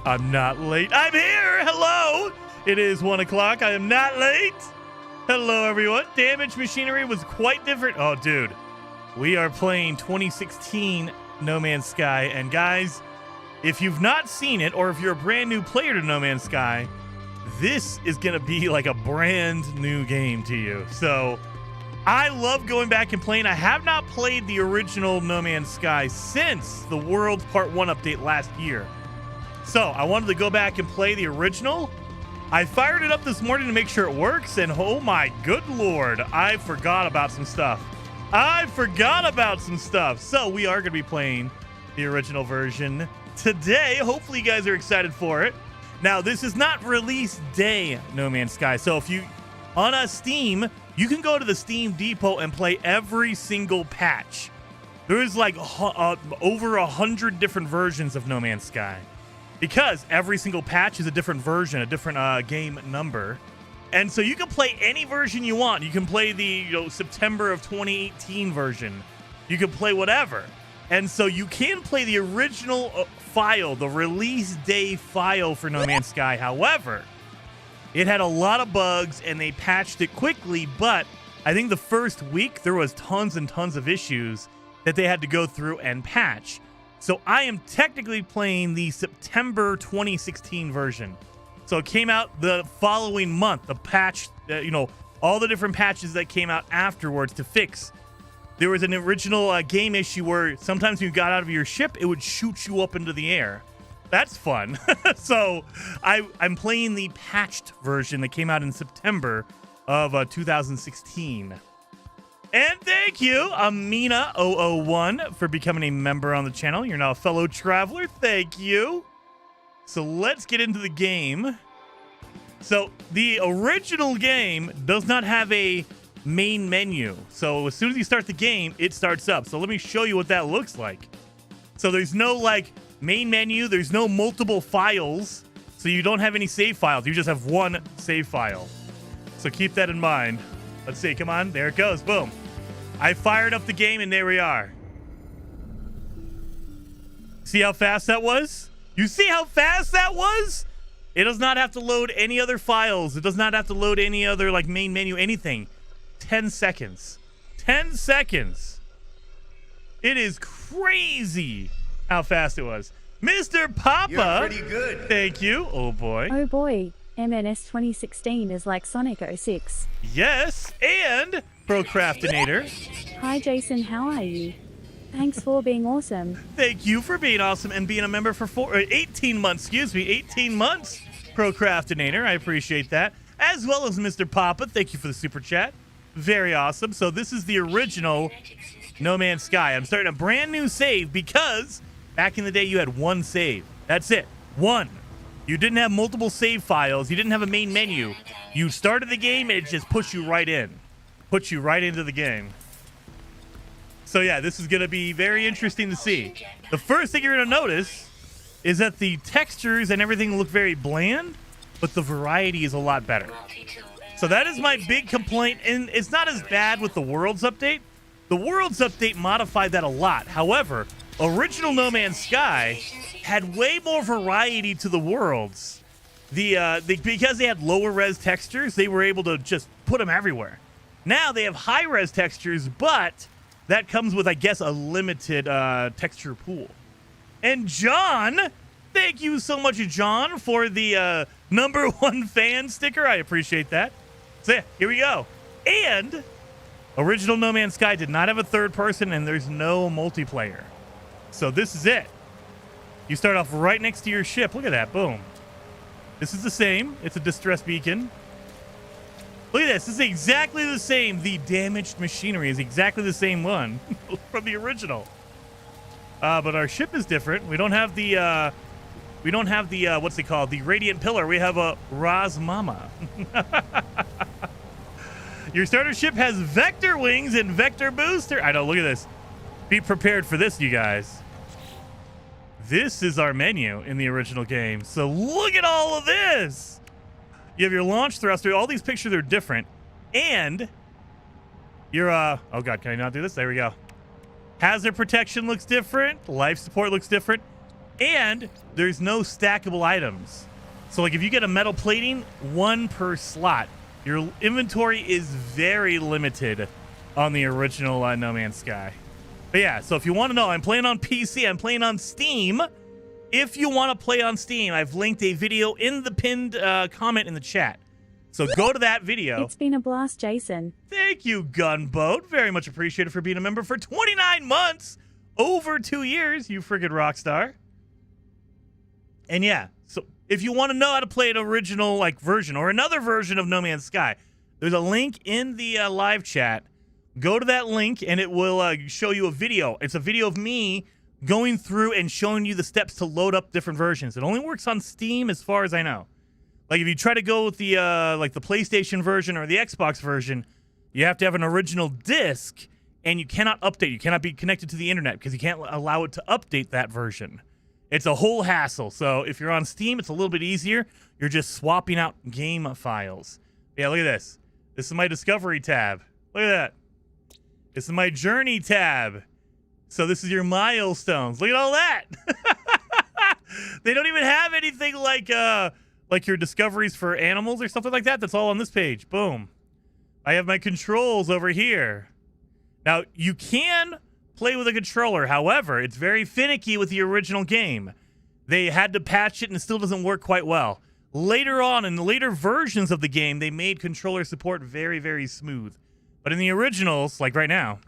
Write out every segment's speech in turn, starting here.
I'm not late. I'm here. Hello. It is 1 o'clock. I am not late. Hello, everyone. Damaged Machinery was quite different. Oh, dude. We are playing 2016 No Man's Sky. And guys, if you've not seen it, or if you're a brand new player to No Man's Sky, this is going to be like a brand new game to you. So I love going back and playing. I have not played the original No Man's Sky since the World's Part 1 update last year. So I wanted to go back and play the original. I fired it up this morning to make sure it works, and oh my good lord, I forgot about some stuff. So we are going to be playing the original version today. Hopefully you guys are excited for it. Now, this is not release day No Man's Sky. So if you, on Steam, you can go to the Steam Depot and play every single patch. There is like over 100 different versions of No Man's Sky, because every single patch is a different version, a different game number. And so you can play any version you want. You can play the September of 2018 version. You can play whatever. And so you can play the original file, the release day file for No Man's Sky. However, it had a lot of bugs and they patched it quickly, but I think the first week there was tons and tons of issues that they had to go through and patch. So I am technically playing the September 2016 version. So it came out the following month, the patch, all the different patches that came out afterwards to fix. There was an original game issue where sometimes when you got out of your ship, it would shoot you up into the air. That's fun. So I'm playing the patched version that came out in September of 2016. And thank you, Amina001, for becoming a member on the channel. You're now a fellow traveler. Thank you. So let's get into the game. So the original game does not have a main menu. So as soon as you start the game, it starts up. So let me show you what that looks like. So there's no main menu. There's no multiple files. So you don't have any save files. You just have one save file. So keep that in mind. Let's see. Come on. There it goes. Boom. I fired up the game and there we are. See how fast that was? You see how fast that was? It does not have to load any other files. It does not have to load any other main menu, anything. 10 seconds. 10 seconds. It is crazy how fast it was. Mr. Papa. You're pretty good. Thank you. Oh boy. Oh boy. MNS 2016 is like Sonic 06. Yes. And Procrastinator. Hi Jason, how are you? Thanks for being awesome. Thank you for being awesome and being a member for 18 months. 18 months, Procrastinator. I appreciate that. As well as Mr. Papa. Thank you for the super chat. Very awesome. So this is the original No Man's Sky. I'm starting a brand new save because back in the day you had one save. That's it. One. You didn't have multiple save files. You didn't have a main menu. You started the game and it just pushed you right in. Put you right into the game. So yeah, this is going to be very interesting to see. The first thing you're going to notice is that the textures and everything look very bland, but the variety is a lot better. So that is my big complaint, and it's not as bad with the Worlds update. The Worlds update modified that a lot. However, original No Man's Sky had way more variety to the worlds. Because they had lower res textures, they were able to just put them everywhere. Now they have high res textures, but that comes with, I guess, a limited texture pool. And John, thank you so much, John, for the #1 fan sticker. I appreciate that. So yeah, here we go. And original No Man's Sky did not have a third person, and there's no multiplayer. So this is it. You start off right next to your ship. Look at that. Boom. This is the same. It's a distress beacon. Look at this. This is exactly the same. The damaged machinery is exactly the same one from the original. But our ship is different. We don't have the what's it called? The radiant pillar. We have a Raz Mama. Your starter ship has vector wings and vector booster. I know. Look at this. Be prepared for this, you guys. This is our menu in the original game. So look at all of this. You have your launch thruster. All these pictures are different. And your, oh God, can I not do this? There we go. Hazard protection looks different. Life support looks different. And there's no stackable items. So like if you get a metal plating, 1 per slot. Your inventory is very limited on the original No Man's Sky. But yeah, so if you want to know, I'm playing on PC, I'm playing on Steam. If you want to play on Steam, I've linked a video in the pinned comment in the chat. So go to that video. It's been a blast, Jason. Thank you, Gunboat. Very much appreciated for being a member for 29 months. Over 2 years, you friggin' rock star. And yeah, so if you want to know how to play an original like version or another version of No Man's Sky, there's a link in the live chat. Go to that link and it will show you a video. It's a video of me going through and showing you the steps to load up different versions. It only works on Steam as far as I know. Like if you try to go with the like the PlayStation version or the Xbox version, you have to have an original disc and you cannot update. You cannot be connected to the internet because you can't allow it to update that version. It's a whole hassle. So if you're on Steam, it's a little bit easier. You're just swapping out game files. Yeah, look at this. This is my Discovery tab. Look at that. This is my Journey tab. So this is your milestones. Look at all that. They don't even have anything like your discoveries for animals or something like that. That's all on this page. Boom. I have my controls over here. Now, you can play with a controller. However, it's very finicky with the original game. They had to patch it and it still doesn't work quite well. Later on, in the later versions of the game, they made controller support very, very smooth. But in the originals, like right now,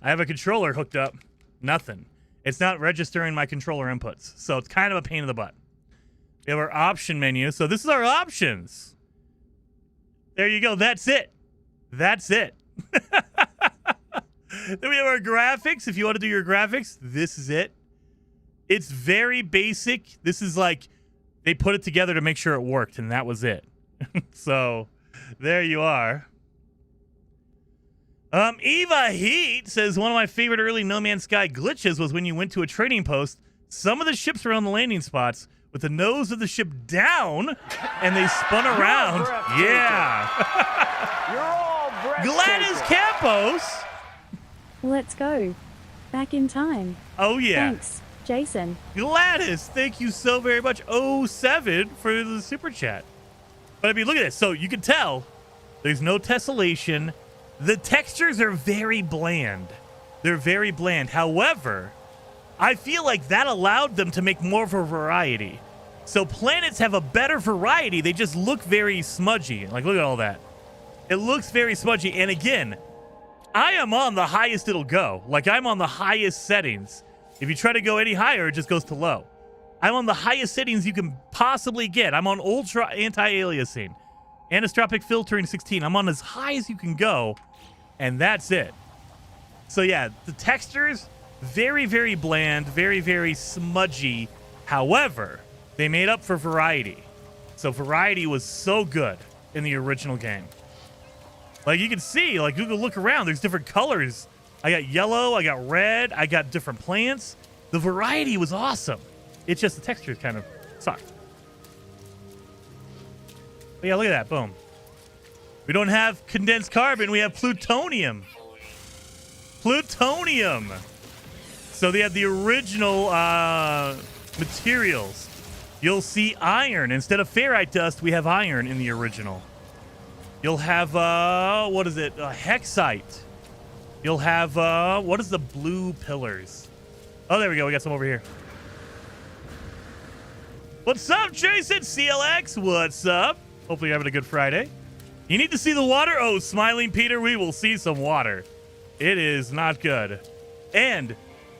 I have a controller hooked up. Nothing. It's not registering my controller inputs. So it's kind of a pain in the butt. We have our option menu. So this is our options. There you go. That's it. That's it. Then we have our graphics. If you want to do your graphics, this is it. It's very basic. This is like they put it together to make sure it worked, and that was it. So there you are. Eva Heat says, one of my favorite early No Man's Sky glitches was when you went to a trading post. Some of the ships were on the landing spots with the nose of the ship down, and they spun around. Yeah. You're all Gladys Campos. Let's go. Back in time. Oh, yeah. Thanks, Jason. Gladys, thank you so very much. 07 for the super chat. But I mean, look at this. So you can tell there's no tessellation. The textures are very bland. They're very bland. However, I feel like that allowed them to make more of a variety. So planets have a better variety. They just look very smudgy. Like, look at all that. It looks very smudgy. And again, I am on the highest it'll go. Like, I'm on the highest settings. If you try to go any higher, it just goes to low. I'm on the highest settings you can possibly get. I'm on ultra anti-aliasing. Anisotropic filtering 16. I'm on as high as you can go. And that's it. So yeah, the textures, very, very bland, very, very smudgy. However, they made up for variety. So variety was so good in the original game. Like you can see, like you can look around, there's different colors. I got yellow, I got red, I got different plants. The variety was awesome. It's just the textures kind of sucked. But yeah, look at that, boom. We don't have condensed carbon, we have plutonium. Plutonium. So they have the original materials. You'll see iron. Instead of ferrite dust, we have iron in the original. You'll have, what is it? Hexite. You'll have, what is the blue pillars? Oh, there we go. We got some over here. What's up, Jason? CLX, what's up? Hopefully you're having a good Friday. You need to see the water? Oh, Smiling Peter, we will see some water. It is not good. And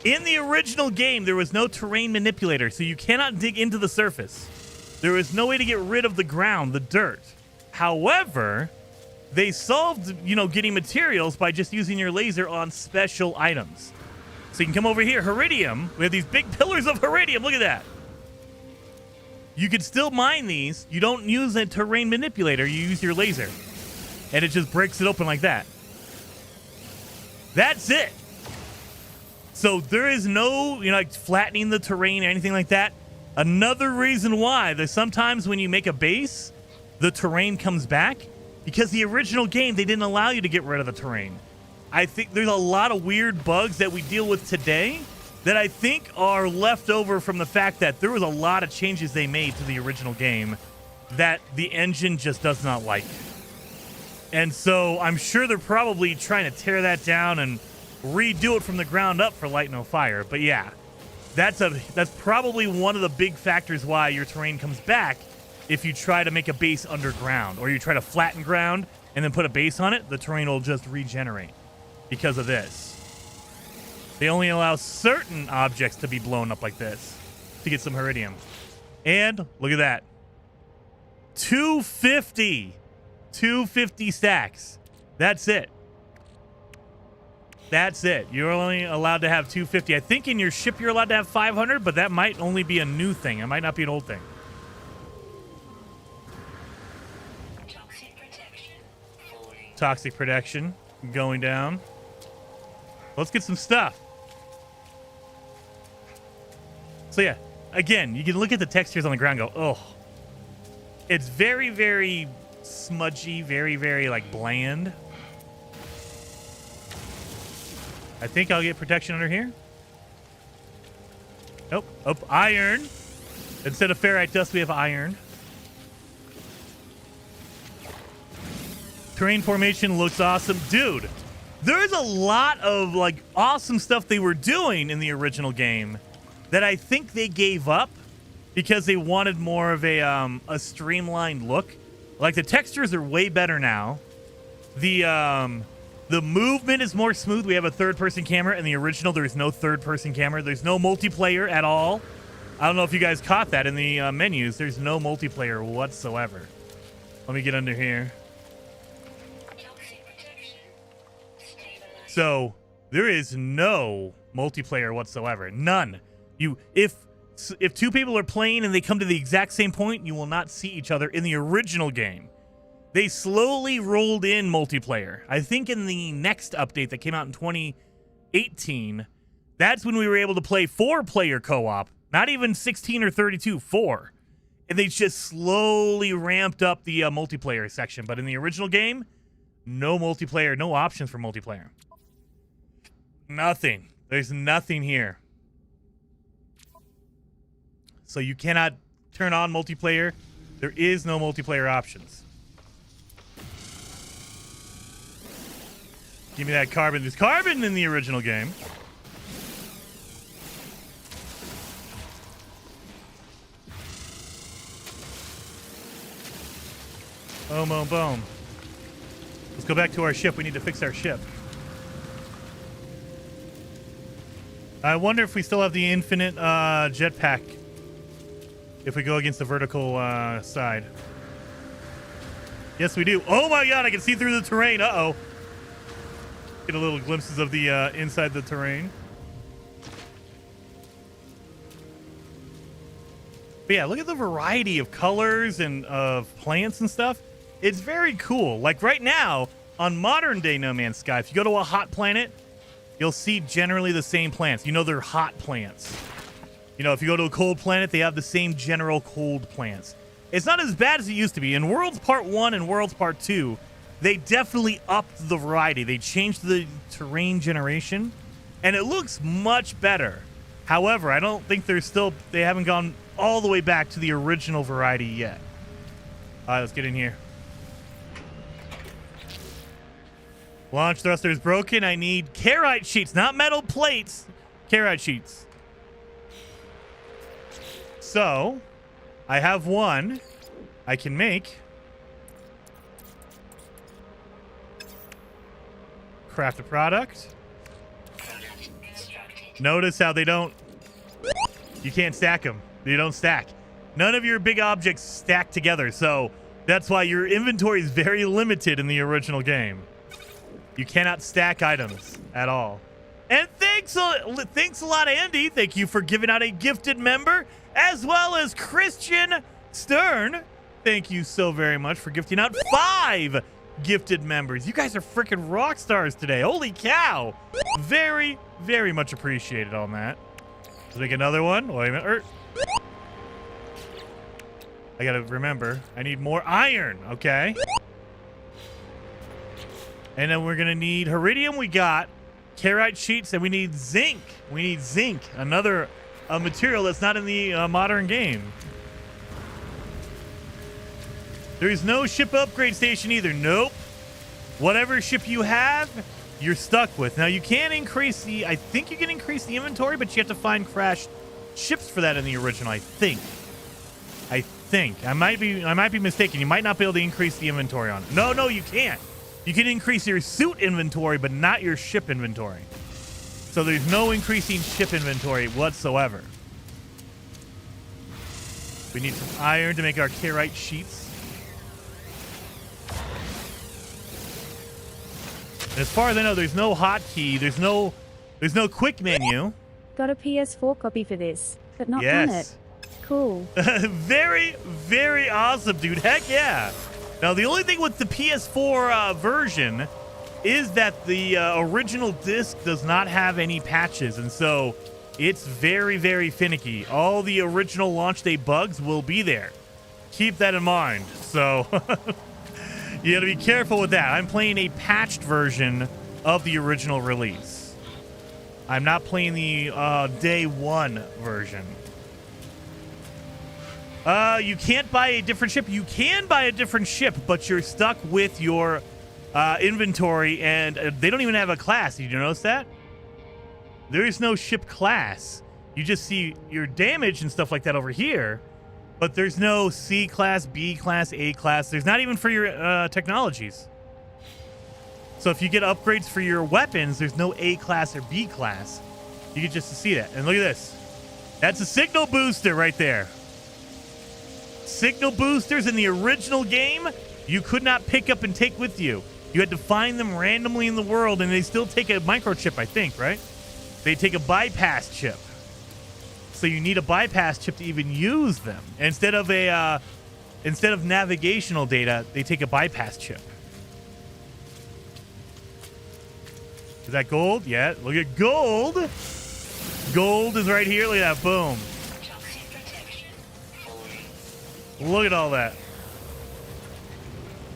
in the original game, there was no terrain manipulator, so you cannot dig into the surface. There is no way to get rid of the ground, the dirt. However, they solved, getting materials by just using your laser on special items. So you can come over here, Heridium. We have these big pillars of Heridium. Look at that. You can still mine these. You don't use a terrain manipulator. You use your laser. And it just breaks it open like that. That's it. So there is no, like flattening the terrain or anything like that. Another reason why there's sometimes when you make a base, the terrain comes back, because the original game, they didn't allow you to get rid of the terrain. I think there's a lot of weird bugs that we deal with today that I think are left over from the fact that there was a lot of changes they made to the original game that the engine just does not like. And so I'm sure they're probably trying to tear that down and redo it from the ground up for Light No Fire. But yeah, that's probably one of the big factors why your terrain comes back if you try to make a base underground or you try to flatten ground and then put a base on it, the terrain will just regenerate because of this. They only allow certain objects to be blown up like this to get some Iridium. And look at that. 250 stacks. That's it. That's it. You're only allowed to have 250. I think in your ship you're allowed to have 500, but that might only be a new thing. It might not be an old thing. Toxic protection going down. Let's get some stuff. So yeah, again, you can look at the textures on the ground and go, oh. It's very, very smudgy, very, very like bland. I think I'll get protection under here. Nope. Oh, iron. Instead of ferrite dust, we have iron. Terrain formation looks awesome. Dude, there's a lot of like awesome stuff they were doing in the original game that I think they gave up because they wanted more of a streamlined look. Like the textures are way better now. The movement is more smooth. We have a third-person camera. In the original, there's no third-person camera. There's no multiplayer at all. I don't know if you guys caught that in the menus. There's no multiplayer whatsoever. Let me get under here. So there is no multiplayer whatsoever. None. If two people are playing and they come to the exact same point, you will not see each other in the original game. They slowly rolled in multiplayer. I think in the next update that came out in 2018, that's when we were able to play 4-player co-op. Not even 16 or 32, 4. And they just slowly ramped up the multiplayer section. But in the original game, no multiplayer, no options for multiplayer. Nothing. There's nothing here. So you cannot turn on multiplayer. There is no multiplayer options. Give me that carbon. There's carbon in the original game. Boom, boom, boom. Let's go back to our ship. We need to fix our ship. I wonder if we still have the infinite jetpack if we go against the vertical side. Yes, we do. Oh my god, I can see through the terrain. Uh-oh. Get a little glimpses of the inside the terrain. But yeah, look at the variety of colors and of plants and stuff. It's very cool. Like right now, on modern day No Man's Sky, if you go to a hot planet, you'll see generally the same plants. You know they're hot plants. You know, if you go to a cold planet, they have the same general cold plants. It's not as bad as it used to be. In Worlds Part 1 and Worlds Part 2, they definitely upped the variety. They changed the terrain generation, and it looks much better. However, I don't think they haven't gone all the way back to the original variety yet. All right, let's get in here. Launch thruster is broken. I need carite sheets, not metal plates. Carite sheets. So, I have one I can make. Craft a product. Notice how they don't... You can't stack them. They don't stack. None of your big objects stack together, so that's why your inventory is very limited in the original game. You cannot stack items at all. And thanks a lot, Andy. Thank you for giving out a gifted member, as well as Christian Stern. Thank you so very much for gifting out 5 gifted members. You guys are freaking rock stars today. Holy cow. Very, very much appreciated on that. Let's make another one. Wait a minute. I gotta remember, I need more iron. Okay. And then we're going to need Iridium. We got Carite sheets, and we need zinc. We need zinc, another material that's not in the modern game. There is no ship upgrade station either. Nope. Whatever ship you have, you're stuck with. Now you can increase the, I think you can increase the inventory, but you have to find crashed ships for that in the original, I think. I might be mistaken. You might not be able to increase the inventory on it. No, you can't. You can increase your suit inventory, but not your ship inventory. So there's no increasing ship inventory whatsoever. We need some iron to make our Carite sheets. As far as I know, there's no hotkey. There's no quick menu. Got a PS4 copy for this, but not Yes. on it. Cool. Very, very awesome, dude. Heck yeah. Now, the only thing with the PS4 version is that the original disc does not have any patches, and so it's very, very finicky. All the original launch day bugs will be there. Keep that in mind. So you got to be careful with that. I'm playing a patched version of the original release. I'm not playing the day one version. You can't buy a different ship. You can buy a different ship, but you're stuck with your inventory, and they don't even have a class. Did you notice that? There is no ship class. You just see your damage and stuff like that over here, but there's no C class, B class, A class. There's not even for your technologies. So if you get upgrades for your weapons, there's no A class or B class. You get just to see that. And look at this. That's a signal booster right there. Signal boosters in the original game, you could not pick up and take with you. You had to find them randomly in the world, and they still take a microchip, I think, right? They take a bypass chip. So you need a bypass chip to even use them. Instead of navigational data, they take a bypass chip. Is that gold? Yeah, look at gold. Gold is right here. Look at that. Boom. Look at all that.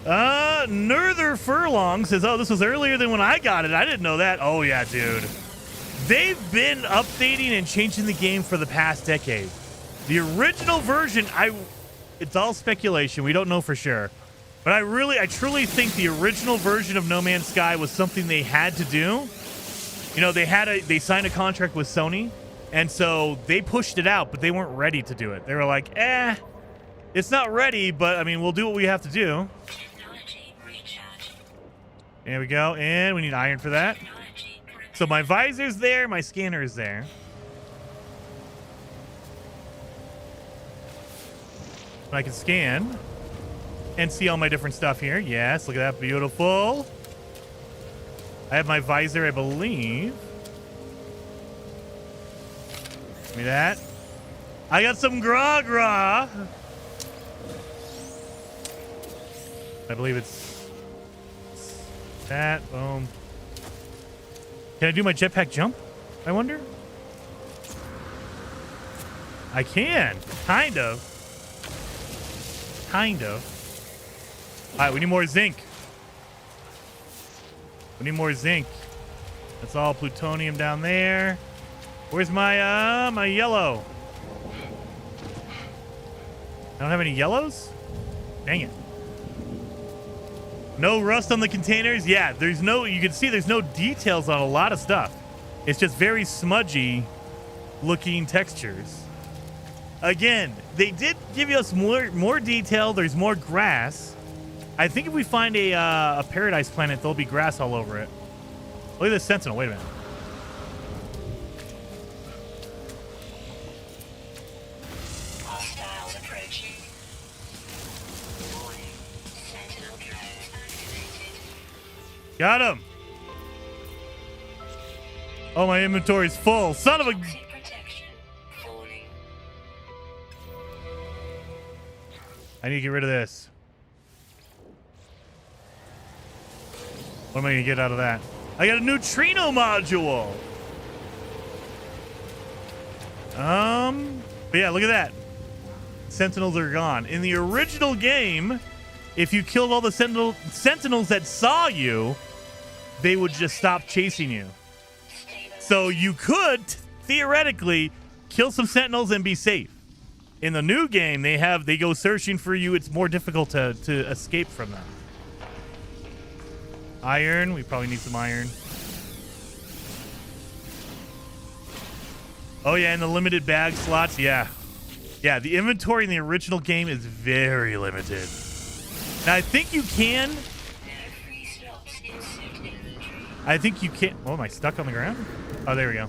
Nerther Furlong says, oh, this was earlier than when I got it. I didn't know that. Oh, yeah, dude. They've been updating and changing the game for the past decade. The original version, it's all speculation. We don't know for sure. But I truly think the original version of No Man's Sky was something they had to do. You know, they signed a contract with Sony, and so they pushed it out, but they weren't ready to do it. They were like, it's not ready, but I mean, we'll do what we have to do. There we go, and we need iron for that. So my visor's there, my scanner is there. I can scan and see all my different stuff here. Yes, look at that, beautiful. I have my visor, I believe. Give me that. I got some gra. I believe it's that. Boom. Can I do my jetpack jump? I wonder. I can. Kind of. All right, we need more zinc. That's all plutonium down there. Where's my my yellow? I don't have any yellows? Dang it. No rust on the containers? Yeah, you can see there's no details on a lot of stuff. It's just very smudgy looking textures. Again, they did give us more detail. There's more grass. I think if we find a paradise planet, there'll be grass all over it. Look at this Sentinel. Wait a minute. Hostiles approaching. Warning. Sentinel drones activated. Got him. Oh, my inventory's full. Son of a... Protection. Falling. I need to get rid of this. What am I going to get out of that? I got a neutrino module. But yeah, look at that. Sentinels are gone. In the original game, if you killed all the sentinels that saw you, they would just stop chasing you. So you could theoretically kill some sentinels and be safe. In the new game, they go searching for you. It's more difficult to escape from them. Iron. We probably need some iron. Oh, yeah, and the limited bag slots. Yeah. Yeah, the inventory in the original game is very limited. Now, I think you can... There are free slots in suit inventory. I think you can... Oh, am I stuck on the ground? Oh, there we go.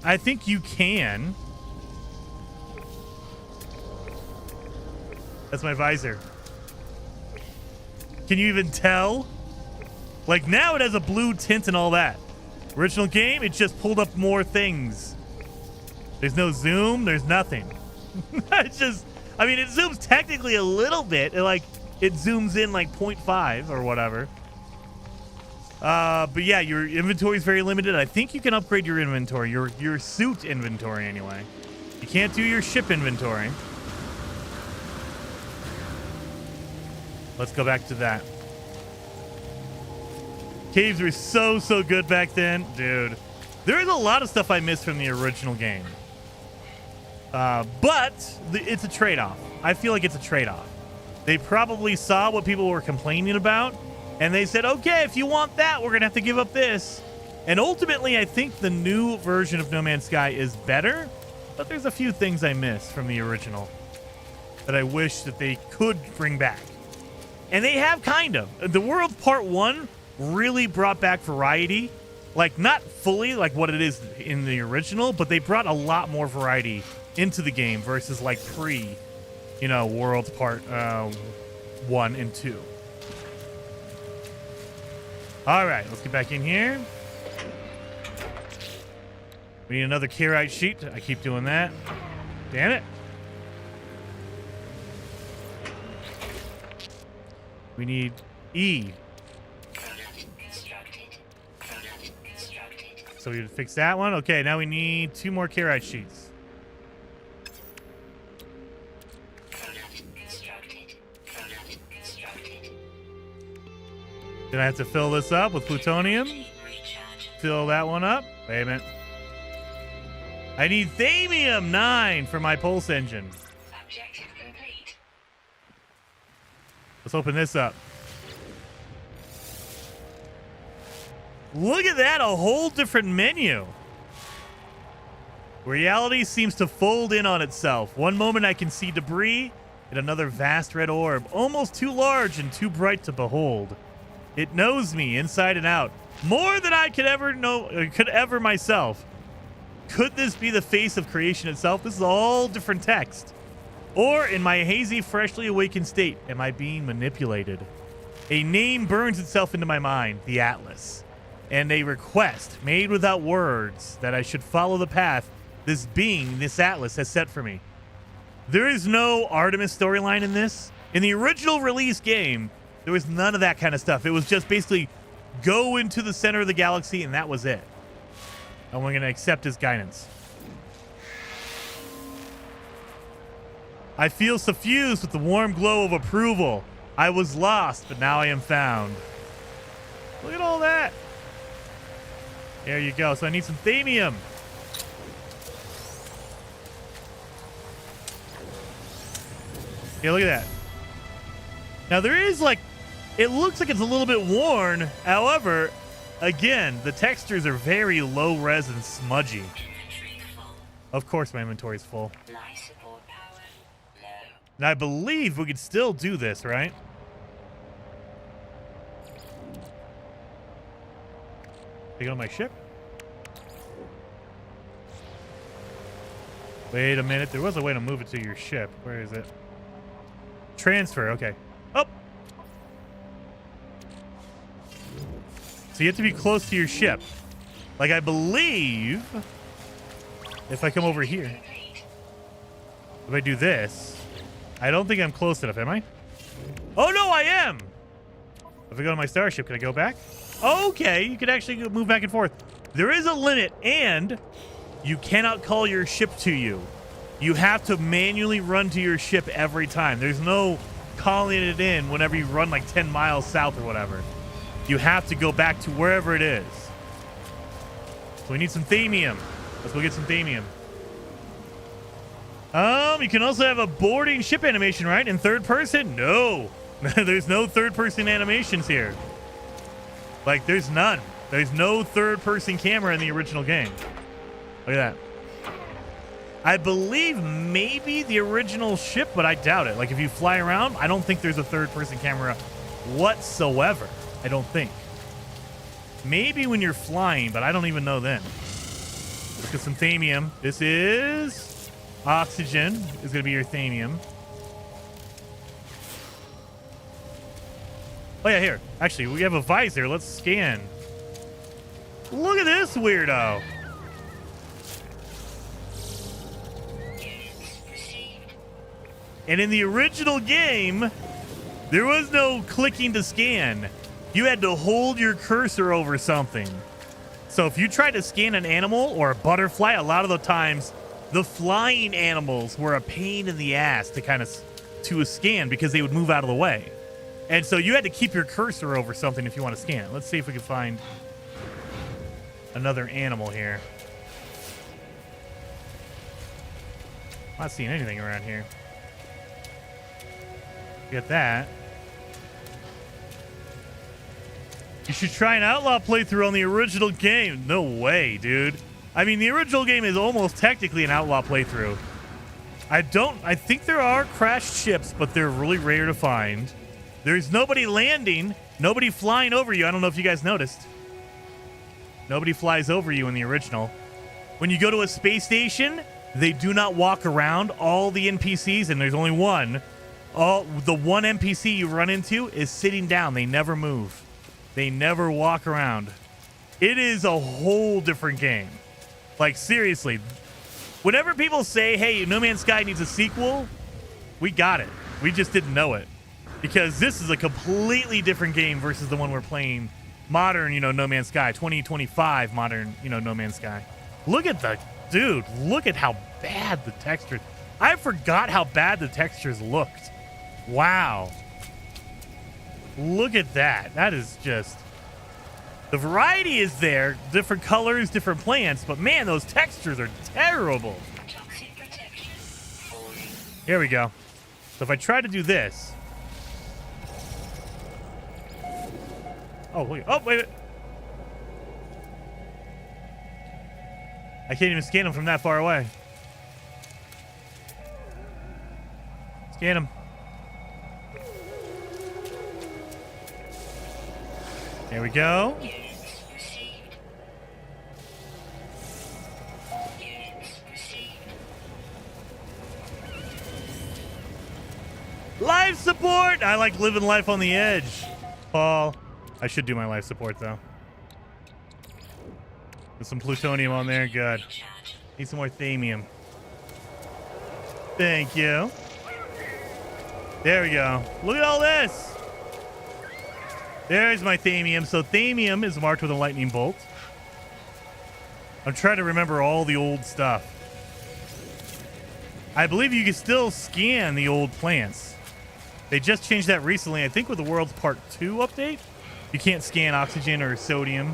I think you can... That's my visor. Can you even tell? Like, now it has a blue tint and all that. Original game, it just pulled up more things. There's no zoom. There's nothing. It's just... I mean, it zooms technically a little bit. It zooms in like 0.5 or whatever. But yeah, your inventory is very limited. I think you can upgrade your inventory, your suit inventory anyway. You can't do your ship inventory. Let's go back to that. Caves were so good back then. Dude, there is a lot of stuff I missed from the original game. But it's a trade-off. I feel like it's a trade-off. They probably saw what people were complaining about, and they said, okay, if you want that, we're going to have to give up this. And ultimately, I think the new version of No Man's Sky is better, but there's a few things I miss from the original that I wish that they could bring back. And they have kind of. The World Part 1 really brought back variety. Like, not fully like what it is in the original, but they brought a lot more variety into the game versus like World Part 1 and 2. All right, let's get back in here. We need another Kyrite sheet. I keep doing that. Damn it. We need E. So we fix that one. Okay, now we need 2 more Kyrite sheets. Then I have to fill this up with plutonium. Fill that one up. Wait a minute. I need thamium 9 for my pulse engine. Objective complete. Let's open this up. Look at that, a whole different menu. Reality seems to fold in on itself. One moment I can see debris, and another vast red orb, almost too large and too bright to behold. It knows me inside and out, more than I could ever myself. Could this be the face of creation itself? This is all different text. Or in my hazy, freshly awakened state, am I being manipulated? A name burns itself into my mind, the Atlas. And a request made without words that I should follow the path this being, this Atlas, has set for me. There is no Artemis storyline in this. In the original release game, there was none of that kind of stuff. It was just basically go into the center of the galaxy, and that was it. And we're going to accept his guidance. I feel suffused with the warm glow of approval. I was lost, but now I am found. Look at all that. There you go. So I need some thamium. Yeah, look at that. Now there is it looks like it's a little bit worn. However, again, the textures are very low res and smudgy. Inventory full. Of course my inventory is full. Life support power low. And I believe we could still do this, right? Take it on my ship. Wait a minute. There was a way to move it to your ship. Where is it? Transfer. Okay. Oh. So you have to be close to your ship. Like, I believe if I come over here, if I do this, I don't think I'm close enough, am I? Oh, no, I am. If I go to my starship, can I go back? Okay, you can actually move back and forth. There is a limit, and you cannot call your ship to you. You have to manually run to your ship every time. There's no calling it in whenever you run like 10 miles south or whatever. you have to go back to wherever it is. So we need some thamium. Let's go get some thamium. You can also have a boarding ship animation, right? In third person? No. There's no third person animations here. Like, there's none. There's no third person camera in the original game. Look at that. I believe maybe the original ship, but I doubt it. Like, if you fly around, I don't think there's a third person camera whatsoever. I don't think. Maybe when you're flying, but I don't even know then. Let's get some thamium. This is oxygen. Is going to be your thamium. Oh, yeah, here. Actually, we have a visor. Let's scan. Look at this weirdo. And in the original game, there was no clicking to scan. You had to hold your cursor over something. So if you tried to scan an animal or a butterfly, a lot of the times the flying animals were a pain in the ass to scan because they would move out of the way. And so you had to keep your cursor over something if you want to scan. Let's see if we can find another animal here. I'm not seeing anything around here. Get that. You should try an outlaw playthrough on the original game. No way, dude. I mean, the original game is almost technically an outlaw playthrough. I think there are crashed ships, but they're really rare to find. There's nobody landing, nobody flying over you. I don't know if you guys noticed. Nobody flies over you in the original. When you go to a space station, they do not walk around. All the NPCs, and there's only one, the one NPC you run into is sitting down. They never move. They never walk around. It is a whole different game. Like, seriously. Whenever people say, hey, No Man's Sky needs a sequel, we got it. We just didn't know it. Because this is a completely different game versus the one we're playing. Modern, No Man's Sky. 2025 modern, No Man's Sky. Look at dude, look at how bad the texture. I forgot how bad the textures looked. Wow. Look at that. That is just... The variety is there. Different colors, different plants. But man, those textures are terrible. Here we go. So if I try to do this... Oh, wait. Oh, wait. I can't even scan them from that far away. Scan them. There we go. Life support! I like living life on the edge. Paul. I should do my life support, though. There's some plutonium on there. Good. Need some more thamium. Thank you. There we go. Look at all this. There's my thamium. So thamium is marked with a lightning bolt. I'm trying to remember all the old stuff. I believe you can still scan the old plants. They just changed that recently. I think with the World's Part 2 update. You can't scan oxygen or sodium.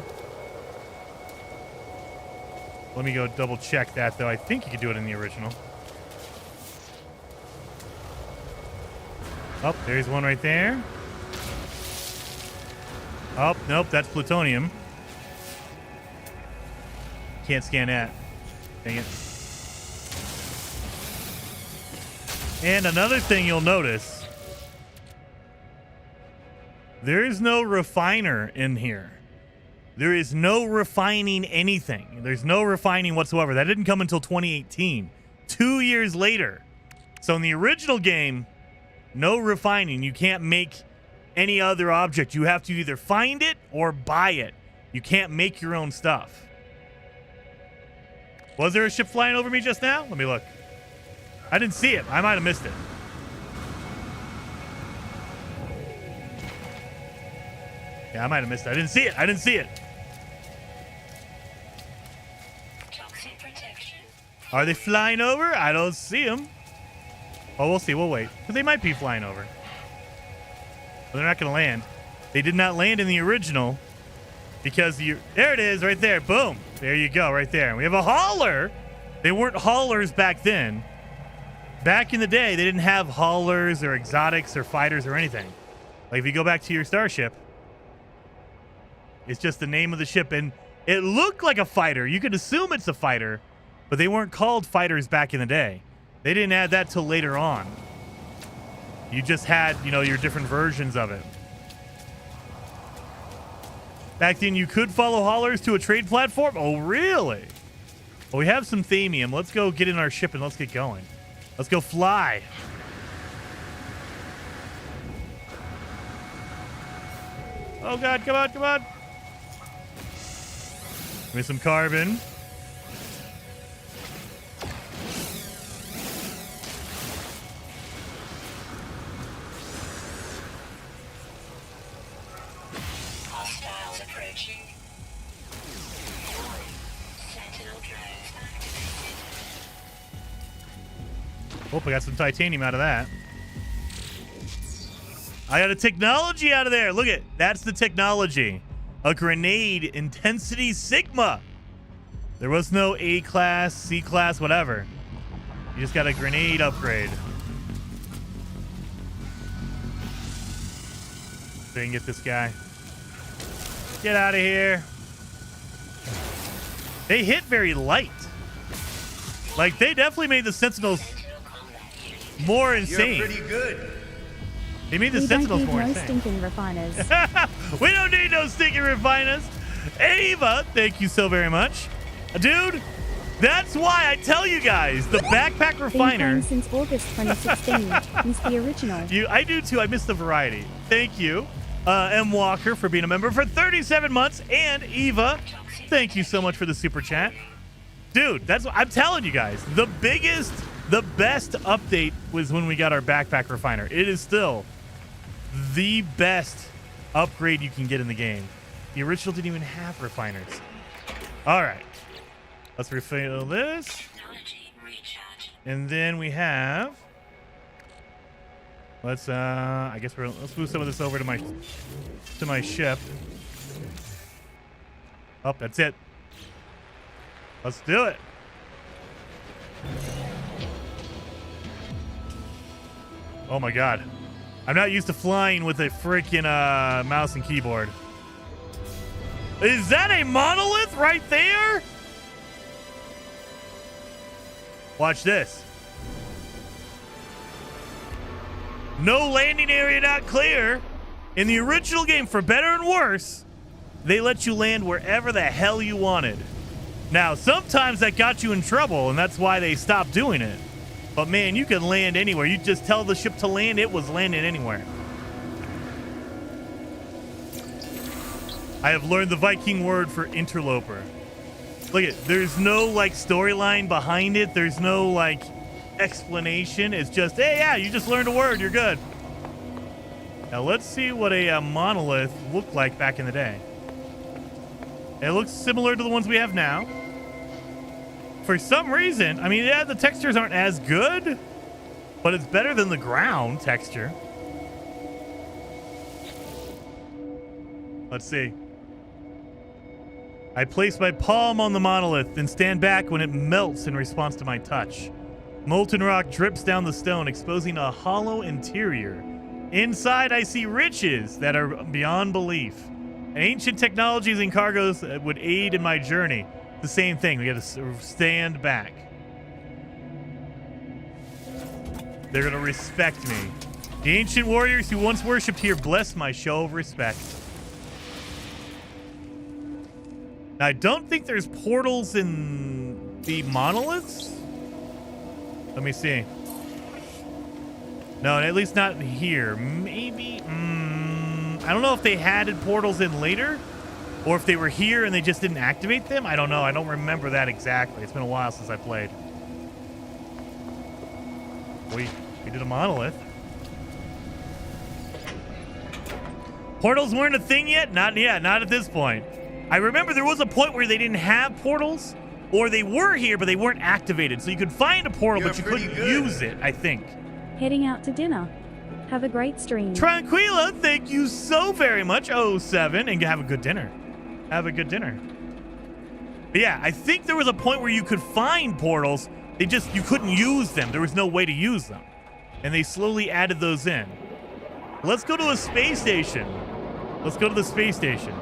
Let me go double check that, though. I think you could do it in the original. Oh, there's one right there. Oh, nope, that's plutonium. Can't scan that. Dang it. And another thing you'll notice, there is no refiner in here. There is no refining anything. There's no refining whatsoever. That didn't come until 2018, 2 years later. So in the original game, no refining. You can't make any other object. You have to either find it or buy it. You can't make your own stuff. Was there a ship flying over me just now? Let me look. I didn't see it. I might have missed it. Yeah, I might have missed it. I didn't see it. I didn't see it. Toxic protection. Are they flying over? I don't see them. Oh, we'll see. We'll wait. But they might be flying over. But they're not going to land. They did not land in the original because there it is right there. Boom. There you go right there. We have a hauler. They weren't haulers back then. Back in the day, they didn't have haulers or exotics or fighters or anything. Like if you go back to your starship, it's just the name of the ship. And it looked like a fighter. You could assume it's a fighter, but they weren't called fighters back in the day. They didn't add that till later on. You just had, your different versions of it. Back then, you could follow haulers to a trade platform. Oh, really? Well, we have some thamium. Let's go get in our ship and let's get going. Let's go fly. Oh, God. Come on. Come on. Give me some carbon. Hostiles approaching. Sentinel drones activated. Oh, I got some titanium out of that. I got a technology out of there. Look at that's the technology. A grenade intensity Sigma. There was no A class, C class, whatever. You just got a grenade upgrade. So you can get this guy. Get out of here. They hit very light. Like, they definitely made the Sentinels Sentinel Combat. more insane. You're pretty good. They made the We don't Sentinels need more no insane. stinking refiners. We don't need no sticky refiners. Ava, thank you so very much. Dude, that's why I tell you guys, the backpack Been refiner. playing since August 2016. Miss the original. I do too. I miss the variety. Thank you, M. Walker, for being a member for 37 months. And Eva, thank you so much for the super chat. Dude, that's what I'm telling you guys. The best update was when we got our backpack refiner. It is still the best upgrade you can get in the game. The original didn't even have refiners. All right. Let's refill this. Technology recharge. And then we have... Let's let's move some of this over to my ship. Oh, that's it. Let's do it. Oh my God. I'm not used to flying with a freaking mouse and keyboard. Is that a monolith right there? Watch this. No landing area not clear. In the original game, for better and worse, they let you land wherever the hell you wanted. Now, sometimes that got you in trouble, and that's why they stopped doing it. But man, you can land anywhere. You just tell the ship to land, it was landing anywhere. I have learned the Viking word for interloper. Look at, there's no like storyline behind it. There's no like explanation. It's just, hey, yeah, you just learned a word. You're good. Now let's see what a monolith looked like back in the day. It looks similar to the ones we have now. For some reason, I mean, yeah, the textures aren't as good, but it's better than the ground texture. Let's see. I place my palm on the monolith and stand back when it melts in response to my touch. Molten rock drips down the stone, exposing a hollow interior. Inside, I see riches that are beyond belief. Ancient technologies and cargoes that would aid in my journey. The same thing. We got to stand back. They're going to respect me. The ancient warriors who once worshipped here bless my show of respect. Now, I don't think there's portals in the monoliths. Let me see. No, at least not here. Maybe. I don't know if they added portals in later, or if they were here and they just didn't activate them. I don't know. I don't remember that exactly. It's been a while since I played. We did a monolith. Portals weren't a thing yet? Not yet. Not at this point. I remember there was a point where they didn't have portals, or they were here, but they weren't activated. So you could find a portal, but you couldn't use it, I think. Heading out to dinner. Have a great stream. Tranquila, thank you so very much. 07, and have a good dinner. Have a good dinner. But yeah, I think there was a point where you could find portals. You couldn't use them. There was no way to use them. And they slowly added those in. Let's go to a space station. Let's go to the space station.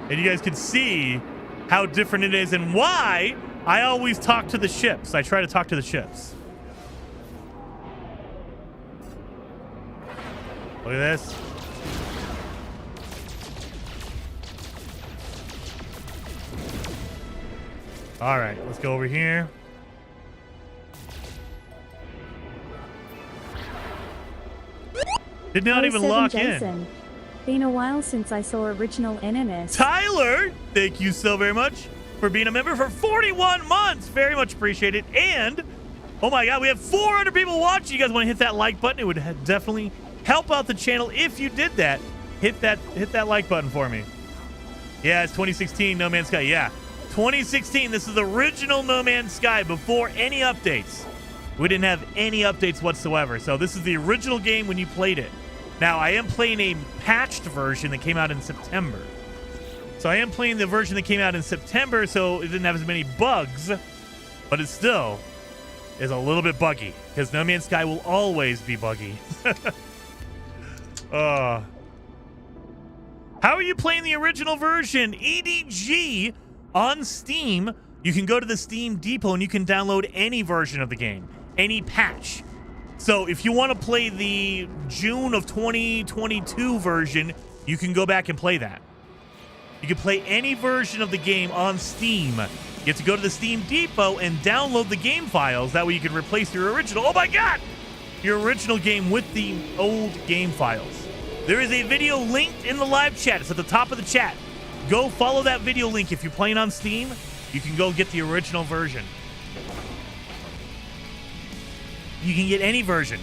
And you guys can see how different it is and why I always talk to the ships. I try to talk to the ships. Look at this. All right, let's go over here. Did not even 07 lock Jason. in. Been a while since I saw original NMS. Tyler, thank you so very much for being a member for 41 months. Very much appreciated. And, oh my God, we have 400 people watching. You guys want to hit that like button? It would definitely help out the channel if you did that. Hit that like button for me. Yeah, it's 2016 No Man's Sky. Yeah, 2016. This is the original No Man's Sky before any updates. We didn't have any updates whatsoever. So this is the original game when you played it. Now, I am playing a patched version that came out in September. So I am playing the version that came out in September, so it didn't have as many bugs, but it still is a little bit buggy, because No Man's Sky will always be buggy. How are you playing the original version? EDG on Steam. You can go to the Steam Depot and you can download any version of the game, any patch. So if you want to play the June of 2022 version, you can go back and play that. You can play any version of the game on Steam. You have to go to the Steam Depot and download the game files. That way you can replace your original, oh my God, your original game with the old game files. There is a video linked in the live chat. It's at the top of the chat. Go follow that video link. If you're playing on Steam, you can go get the original version. You can get any version.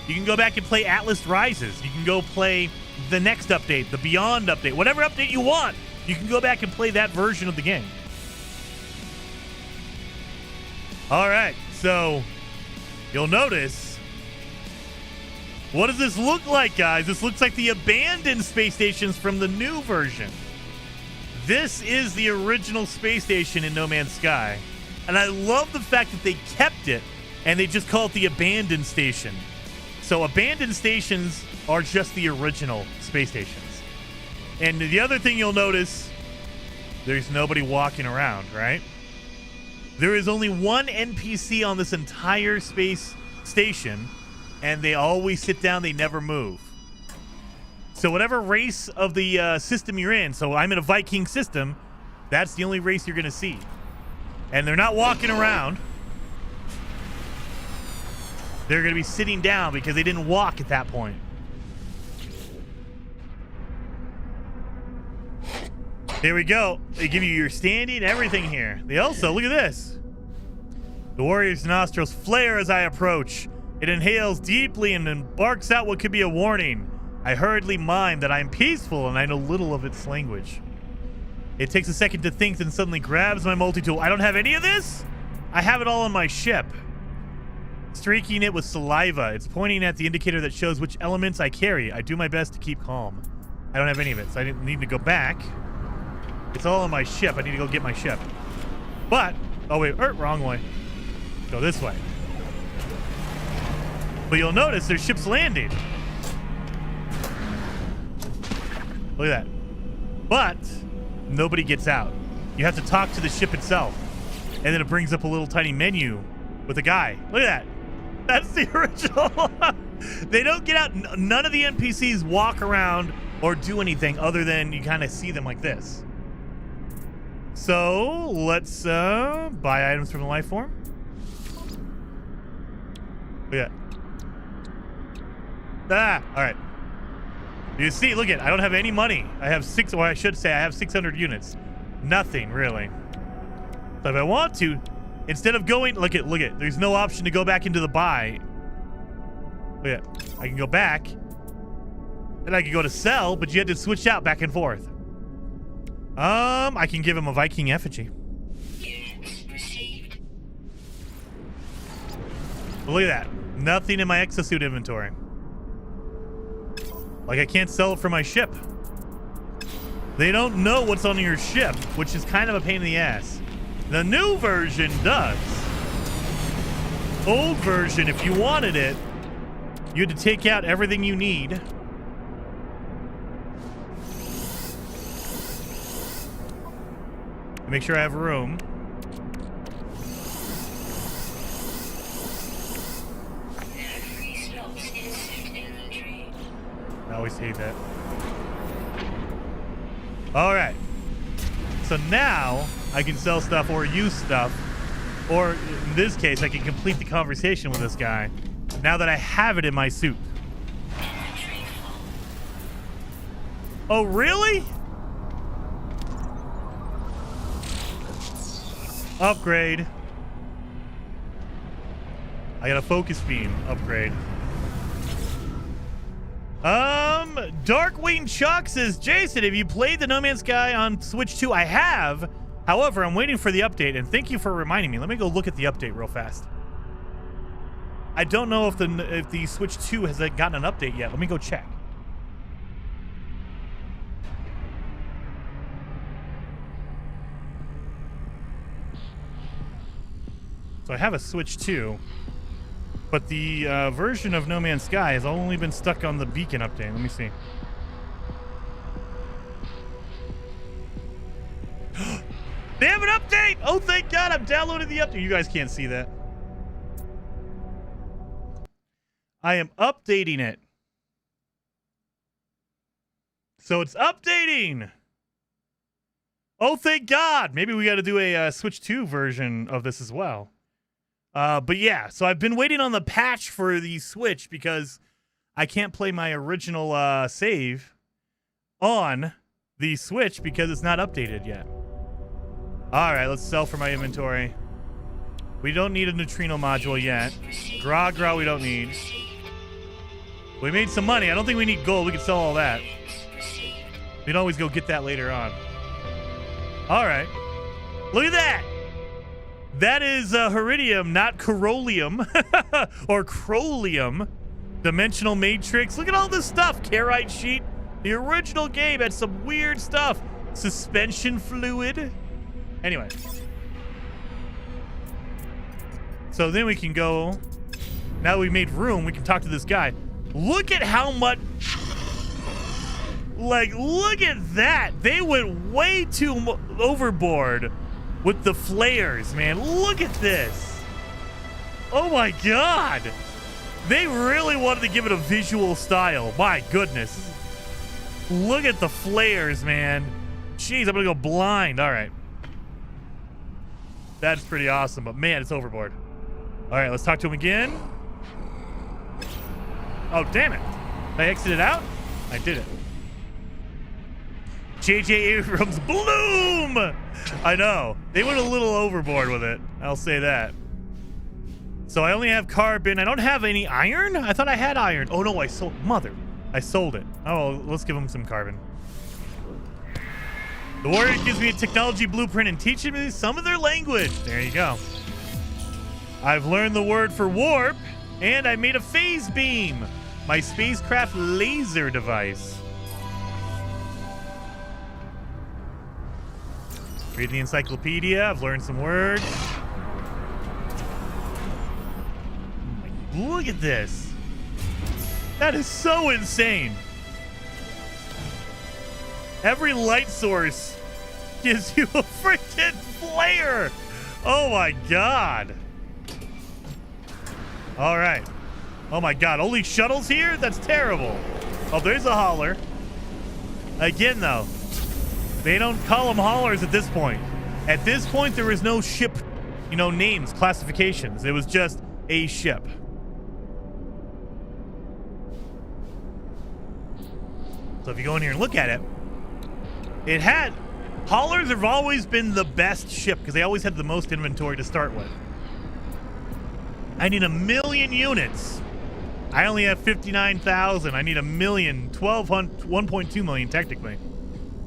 You can go back and play Atlas Rises. You can go play the next update, the Beyond update, whatever update you want. You can go back and play that version of the game. All right, so you'll notice, what does this look like, guys? This looks like the abandoned space stations from the new version. This is the original space station in No Man's Sky. And I love the fact that they kept it and they just call it the abandoned station. So abandoned stations are just the original space stations. And the other thing you'll notice, there's nobody walking around, right? There is only one NPC on this entire space station, and they always sit down, they never move. So whatever race of the system you're in, so I'm in a Viking system, that's the only race you're going to see. And they're not walking around. They're going to be sitting down because they didn't walk at that point. There we go. They give you your standing and everything here. They also, look at this. The warrior's nostrils flare as I approach. It inhales deeply and then barks out what could be a warning. I hurriedly mime that I am peaceful and I know little of its language. It takes a second to think, then suddenly grabs my multi-tool. I don't have any of this? I have it all on my ship. Streaking it with saliva. It's pointing at the indicator that shows which elements I carry. I do my best to keep calm. I don't have any of it, so I need to go back. It's all on my ship. I need to go get my ship. But, oh wait, wrong way. Go this way. But you'll notice there's ships landing. Look at that. But nobody gets out. You have to talk to the ship itself. And then it brings up a little tiny menu with a guy. Look at that. That's the original. They don't get out. None of the NPCs walk around or do anything other than you kind of see them like this. So let's buy items from the life form. Look at that. All right. You see, look at, I don't have any money. I have I should say I have 600 units. Nothing really. So if I want to, instead of going, look at, there's no option to go back into the buy. Look at, I can go back and I can go to sell, but you had to switch out back and forth. I can give him a Viking effigy. Units received. Look at that. Nothing in my exosuit inventory. Like, I can't sell it for my ship. They don't know what's on your ship, which is kind of a pain in the ass. The new version does. Old version, if you wanted it, you had to take out everything you need. Make sure I have room. I always hate that. All right. So now I can sell stuff or use stuff, or in this case, I can complete the conversation with this guy now that I have it in my suit. Oh, really? Upgrade. I got a focus beam upgrade. Darkwing Chuck says, Jason, have you played the No Man's Sky on Switch 2? I have. However, I'm waiting for the update, and thank you for reminding me. Let me go look at the update real fast. I don't know if the Switch 2 has gotten an update yet. Let me go check. So I have a Switch 2. But the version of No Man's Sky has only been stuck on the beacon update. Let me see. They have an update! Oh, thank God, I'm downloading the update. You guys can't see that. I am updating it. So it's updating. Oh, thank God. Maybe we got to do a Switch 2 version of this as well. But yeah, so I've been waiting on the patch for the Switch because I can't play my original save on the Switch because it's not updated yet. All right, let's sell for my inventory. We don't need a neutrino module yet. Gra we don't need. We made some money. I don't think we need gold. We can sell all that. We can always go get that later on. All right. Look at that. That is Heridium, not Corollium or Crolium. Dimensional Matrix. Look at all this stuff. Carite sheet. The original game had some weird stuff. Suspension fluid. Anyway. So then we can go. Now that we made room, we can talk to this guy. Look at how much. Like, look at that. They went way too overboard with the flares, man. Look at this. Oh my God. They really wanted to give it a visual style. My goodness. Look at the flares, man. Jeez, I'm gonna go blind. All right. That's pretty awesome, but man, it's overboard. All right, let's talk to him again. Oh, damn it. Did I exit it out? I did it. J.J. Abrams, bloom! I know. They went a little overboard with it. I'll say that. So I only have carbon. I don't have any iron? I thought I had iron. Oh, no, I sold. Mother. I sold it. Oh, let's give them some carbon. The warrior gives me a technology blueprint and teaches me some of their language. There you go. I've learned the word for warp, and I made a phase beam. My spacecraft laser device. Read the encyclopedia. I've learned some words. Look at this. That is so insane. Every light source gives you a freaking flare. Oh my God. All right. Oh my God. Only shuttles here? That's terrible. Oh, there's a hauler. Again, though, they don't call them haulers at this point. At this point, there was no ship, names, classifications. It was just a ship. So if you go in here and look at it, haulers have always been the best ship because they always had the most inventory to start with. I need 1 million units. I only have 59,000. I need 1 million, 1.2 million technically,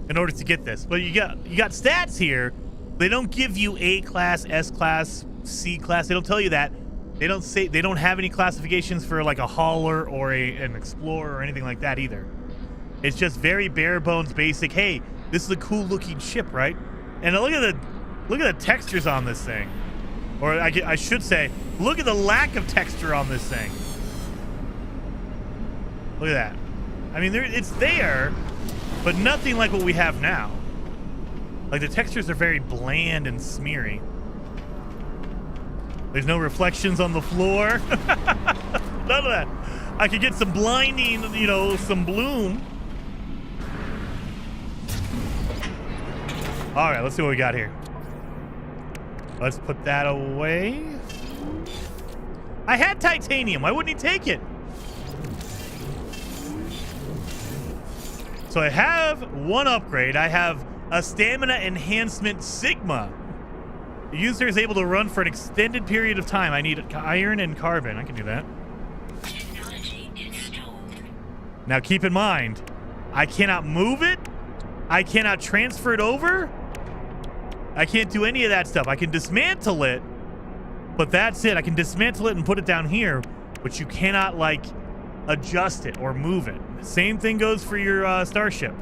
in order to get this. But you got stats here. They don't give you A class, S class, C class. They don't tell you that. They don't have any classifications for like a hauler or an explorer or anything like that either. It's just very bare bones basic. Hey, this is a cool looking ship, right? And look at the textures on this thing. Or I should say, look at the lack of texture on this thing. Look at that. I mean, it's there, but nothing like what we have now. Like, the textures are very bland and smeary. There's no reflections on the floor. None of that. I could get some blinding, you know, some bloom. All right, let's see what we got here. Let's put that away. I had titanium. Why wouldn't he take it? So I have one upgrade. I have a stamina enhancement Sigma. The user is able to run for an extended period of time. I need iron and carbon. I can do that. Technology installed. Now keep in mind, I cannot move it. I cannot transfer it over. I can't do any of that stuff. I can dismantle it, but that's it. I can dismantle it and put it down here, but you cannot, like, adjust it or move it. Same thing goes for your starship.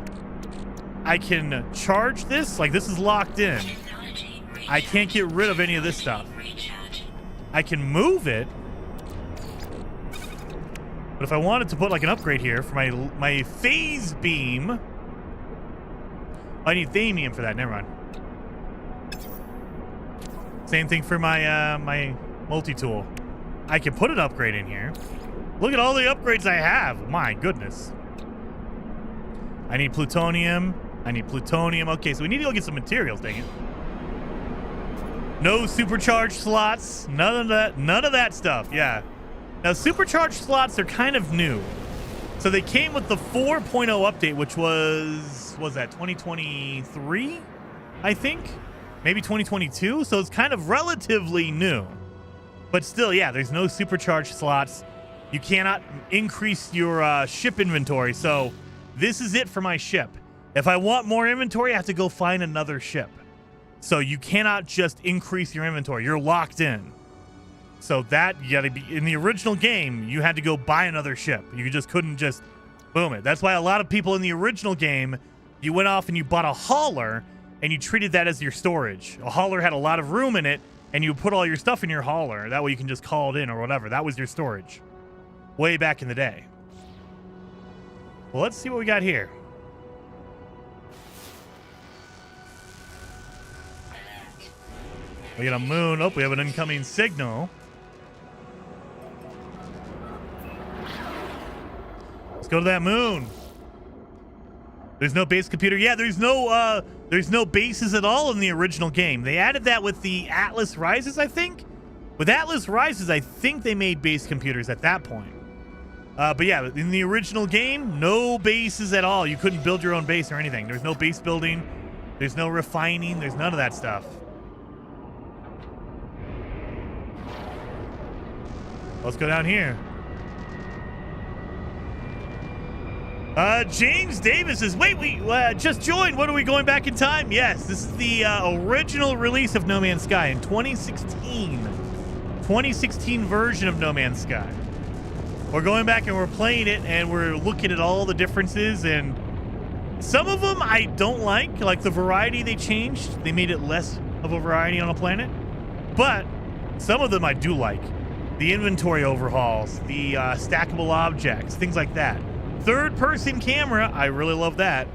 I can charge this. Like, this is locked in. I can't get rid of any of this stuff. I can move it, but if I wanted to put like an upgrade here for my phase beam, I need thamium for that. Never mind. Same thing for my my multi-tool. I can put an upgrade in here. Look at all the upgrades I have. My goodness. I need plutonium. I need plutonium. Okay, so we need to go get some materials, dang it. No supercharged slots. None of that stuff. Yeah. Now, supercharged slots are kind of new. So they came with the 4.0 update, which was that 2023? I think. Maybe 2022. So it's kind of relatively new. But still, yeah, there's no supercharged slots. You cannot increase your ship inventory. So this is it for my ship. If I want more inventory, I have to go find another ship. So you cannot just increase your inventory. You're locked in. So that, you gotta be, in the original game, you had to go buy another ship. You just couldn't just boom it. That's why a lot of people in the original game, you went off and you bought a hauler and you treated that as your storage. A hauler had a lot of room in it and you put all your stuff in your hauler. That way you can just call it in or whatever. That was your storage. Way back in the day. Well, let's see what we got here. We got a moon. Oh, we have an incoming signal. Let's go to that moon. There's no base computer. Yeah, there's no bases at all in the original game. They added that with the Atlas Rises, I think. With Atlas Rises, I think they made base computers at that point. But yeah, in the original game, no bases at all. You couldn't build your own base or anything. There's no base building. There's no refining. There's none of that stuff. Let's go down here. James Davis says, wait, we just joined. What, are we going back in time? Yes, this is the original release of No Man's Sky in 2016. 2016 version of No Man's Sky. We're going back and we're playing it and we're looking at all the differences, and some of them I don't like the variety they changed. They made it less of a variety on a planet. But some of them I do like. The inventory overhauls, the stackable objects, things like that. Third-person camera, I really love that.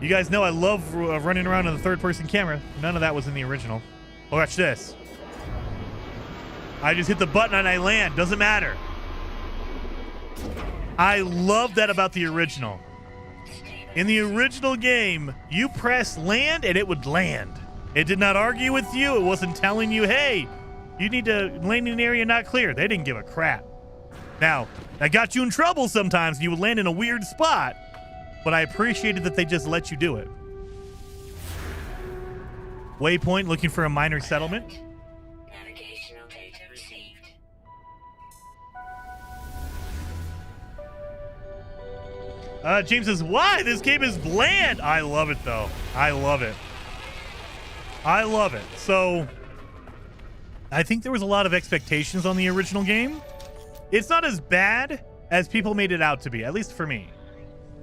You guys know I love running around in the third-person camera. None of that was in the original. Oh, watch this. I just hit the button and I land. Doesn't matter. I love that about the original. In the original game, you press land and it would land. It did not argue with you. It wasn't telling you, hey, you need to landing area not clear. They didn't give a crap. Now, that got you in trouble sometimes. You would land in a weird spot, but I appreciated that they just let you do it. Waypoint, looking for a minor settlement. Navigational data received. James says, why? This game is bland. I love it, though. I love it. I love it. So, I think there was a lot of expectations on the original game. It's not as bad as people made it out to be, at least for me.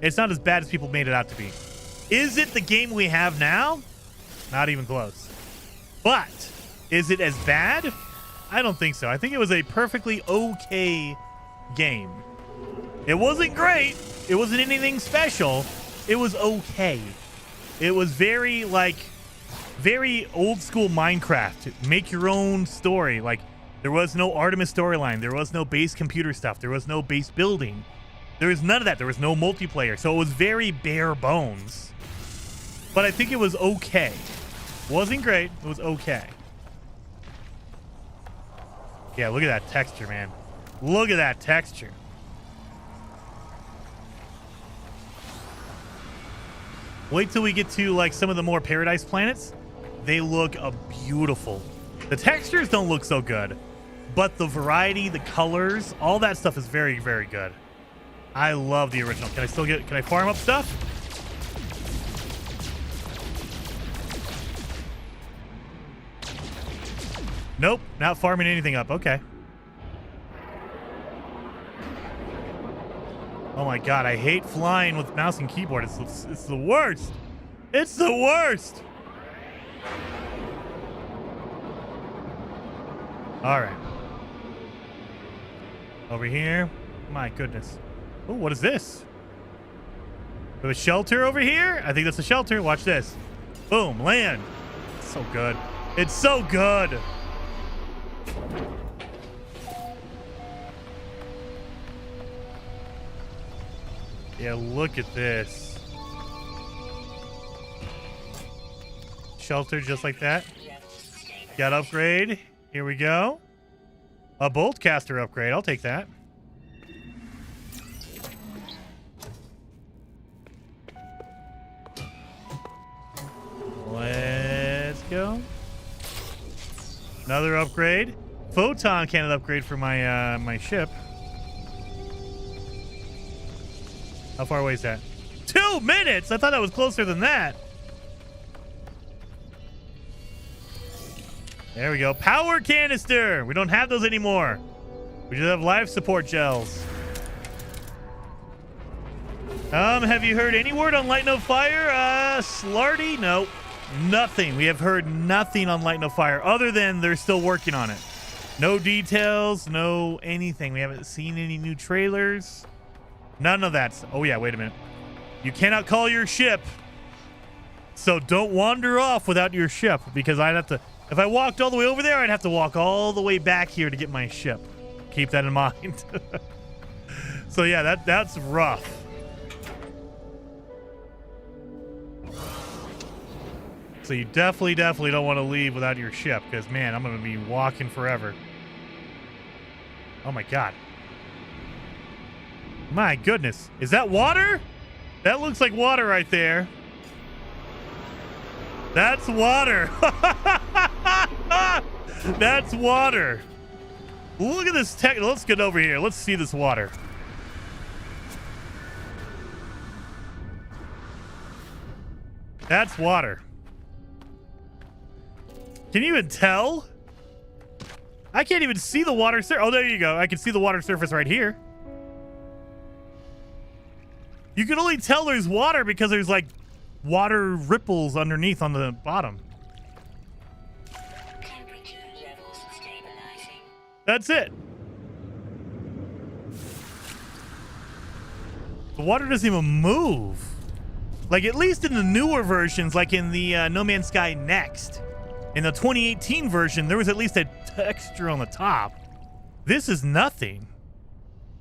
It's not as bad as people made it out to be. Is it the game we have now? Not even close. But is it as bad? I don't think so. I think it was a perfectly okay game. It wasn't great. It wasn't anything special. It was okay. It was very old school Minecraft. Make your own story. Like, there was no Artemis storyline. There was no base computer stuff. There was no base building. There was none of that. There was no multiplayer. So it was very bare bones. But I think it was okay. Wasn't great. It was okay. Yeah, look at that texture, man. Look at that texture. Wait till we get to like some of the more paradise planets. They look beautiful. The textures don't look so good, but the variety, the colors, all that stuff is very, very good. I love the original. Can I farm up stuff? Nope, not farming anything up. Okay. Oh my god, I hate flying with mouse and keyboard. It's the worst. It's the worst. All right. Over here. My goodness. Oh, what is this? We have a shelter over here? I think that's a shelter. Watch this. Boom, land. It's so good. It's so good. Yeah, look at this. Shelter just like that. Got upgrade. Here we go. A bolt caster upgrade. I'll take that. Let's go. Another upgrade. Photon cannon upgrade for my my ship. How far away is that? 2 minutes! I thought that was closer than that. There we go. Power canister! We don't have those anymore. We just have life support gels. Have you heard any word on Light No Fire? Slarty? No. Nothing. We have heard nothing on Light No Fire other than they're still working on it. No details, no anything. We haven't seen any new trailers. None of that. Oh, yeah, wait a minute. You cannot call your ship. So don't wander off without your ship, because I'd have to... If I walked all the way over there, I'd have to walk all the way back here to get my ship. Keep that in mind. So, yeah, that's rough. So you definitely don't want to leave without your ship, because, man, I'm going to be walking forever. Oh, my God. My goodness. Is that water? That looks like water right there. That's water. That's water. Look at this tech. Let's get over here. Let's see this water. That's water. Can you even tell? I can't even see the water surface. Oh, there you go. I can see the water surface right here. You can only tell there's water because there's like water ripples underneath on the bottom. Temperature levels stabilizing. That's it. The water doesn't even move. Like, at least in the newer versions, like in the No Man's Sky Next, in the 2018 version, there was at least a texture on the top. This is nothing.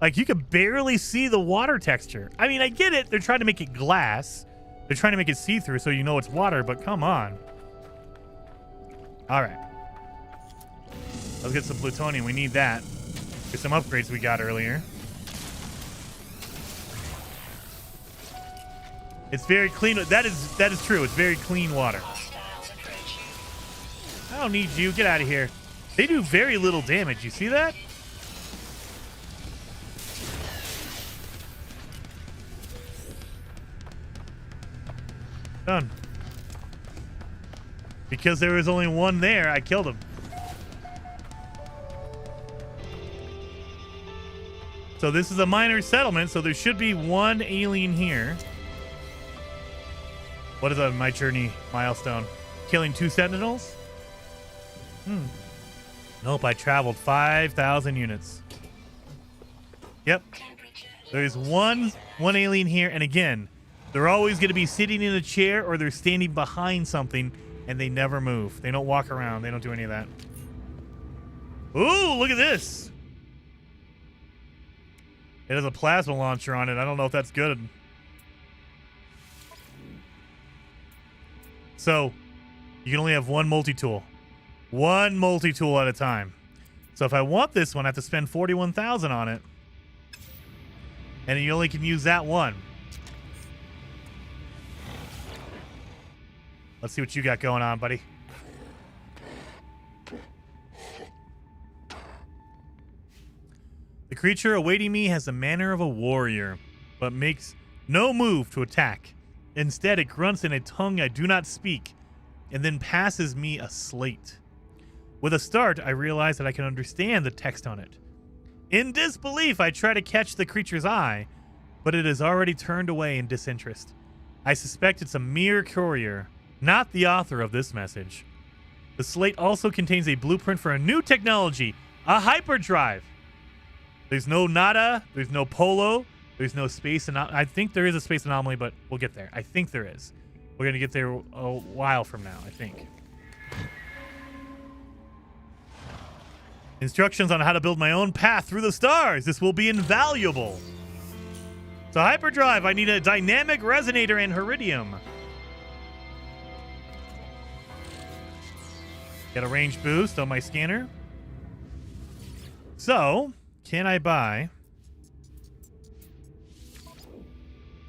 Like, you could barely see the water texture. I mean, I get it. They're trying to make it glass. They're trying to make it see-through so you know it's water, but come on. All right. Let's get some plutonium. We need that. There's some upgrades we got earlier. It's very clean. That is true. It's very clean water. I don't need you. Get out of here. They do very little damage. You see that? Done. Because there was only one there, I killed him. So this is a minor settlement, so there should be one alien here. What is a My Journey milestone? Killing 2 Sentinels? Nope, I traveled 5,000 units. Yep. There's one alien here, and again, they're always going to be sitting in a chair or they're standing behind something, and they never move. They don't walk around. They don't do any of that. Ooh, look at this. It has a plasma launcher on it. I don't know if that's good. So, you can only have one multi-tool. One multi-tool at a time. So if I want this one, I have to spend 41,000 on it. And you only can use that one. Let's see what you got going on, buddy. The creature awaiting me has the manner of a warrior, but makes no move to attack. Instead, it grunts in a tongue I do not speak, and then passes me a slate. With a start, I realize that I can understand the text on it. In disbelief, I try to catch the creature's eye, but it has already turned away in disinterest. I suspect it's a mere courier, not the author of this message. The slate also contains a blueprint for a new technology, a hyperdrive. There's no nada, there's no polo, there's no space anomaly. I think there is a space anomaly, but we'll get there. I think there is. We're going to get there a while from now, I think. Instructions on how to build my own path through the stars. This will be invaluable. So hyperdrive, I need a dynamic resonator and iridium. Get a range boost on my scanner. So, can I buy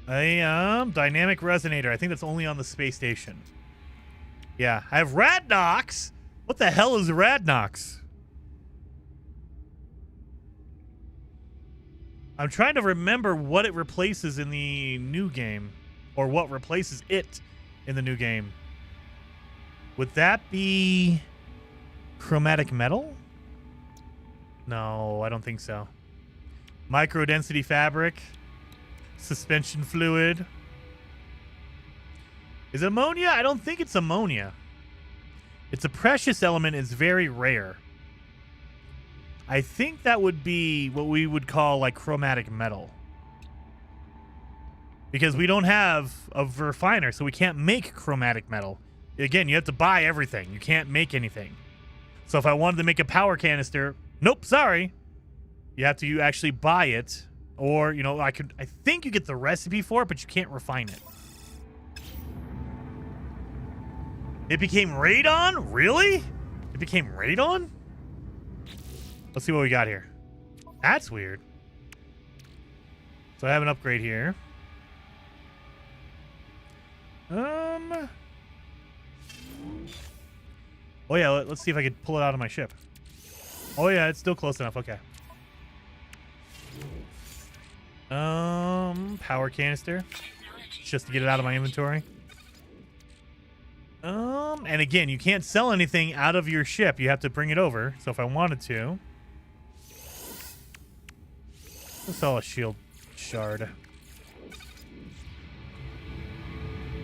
a dynamic resonator? I think that's only on the space station. Yeah, I have Radnox. What the hell is Radnox? I'm trying to remember what it replaces in the new game, or what replaces it in the new game. Would that be chromatic metal? No, I don't think so. Micro density fabric, suspension fluid. Is it ammonia? I don't think it's ammonia. It's a precious element. It's very rare. I think that would be what we would call like chromatic metal. Because we don't have a refiner, so we can't make chromatic metal. Again, you have to buy everything. You can't make anything. So if I wanted to make a power canister, nope, sorry. You have to actually buy it. Or, you know, I think you get the recipe for it, but you can't refine it. It became radon? Really? It became radon? Let's see what we got here. That's weird. So I have an upgrade here. Oh yeah, let's see if I could pull it out of my ship. Oh yeah, it's still close enough. Okay. Power canister. Just to get it out of my inventory. And again, you can't sell anything out of your ship. You have to bring it over. So if I wanted to, let's sell a shield shard.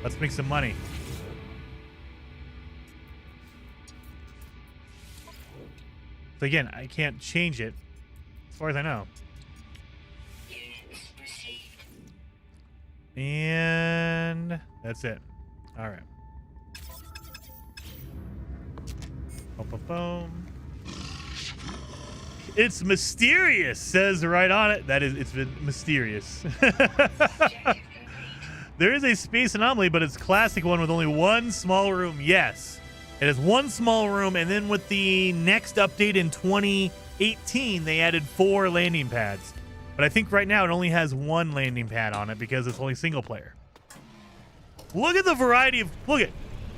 Let's make some money. So again, I can't change it as far as I know. And that's it. All right. Boom. It's mysterious, says right on it. That is, it's been mysterious. There is a space anomaly, but it's a classic one with only one small room. Yes, it has one small room, and then with the next update in 2018, they added 4 landing pads. But I think right now it only has 1 landing pad on it because it's only single player. Look at the variety of... Look at...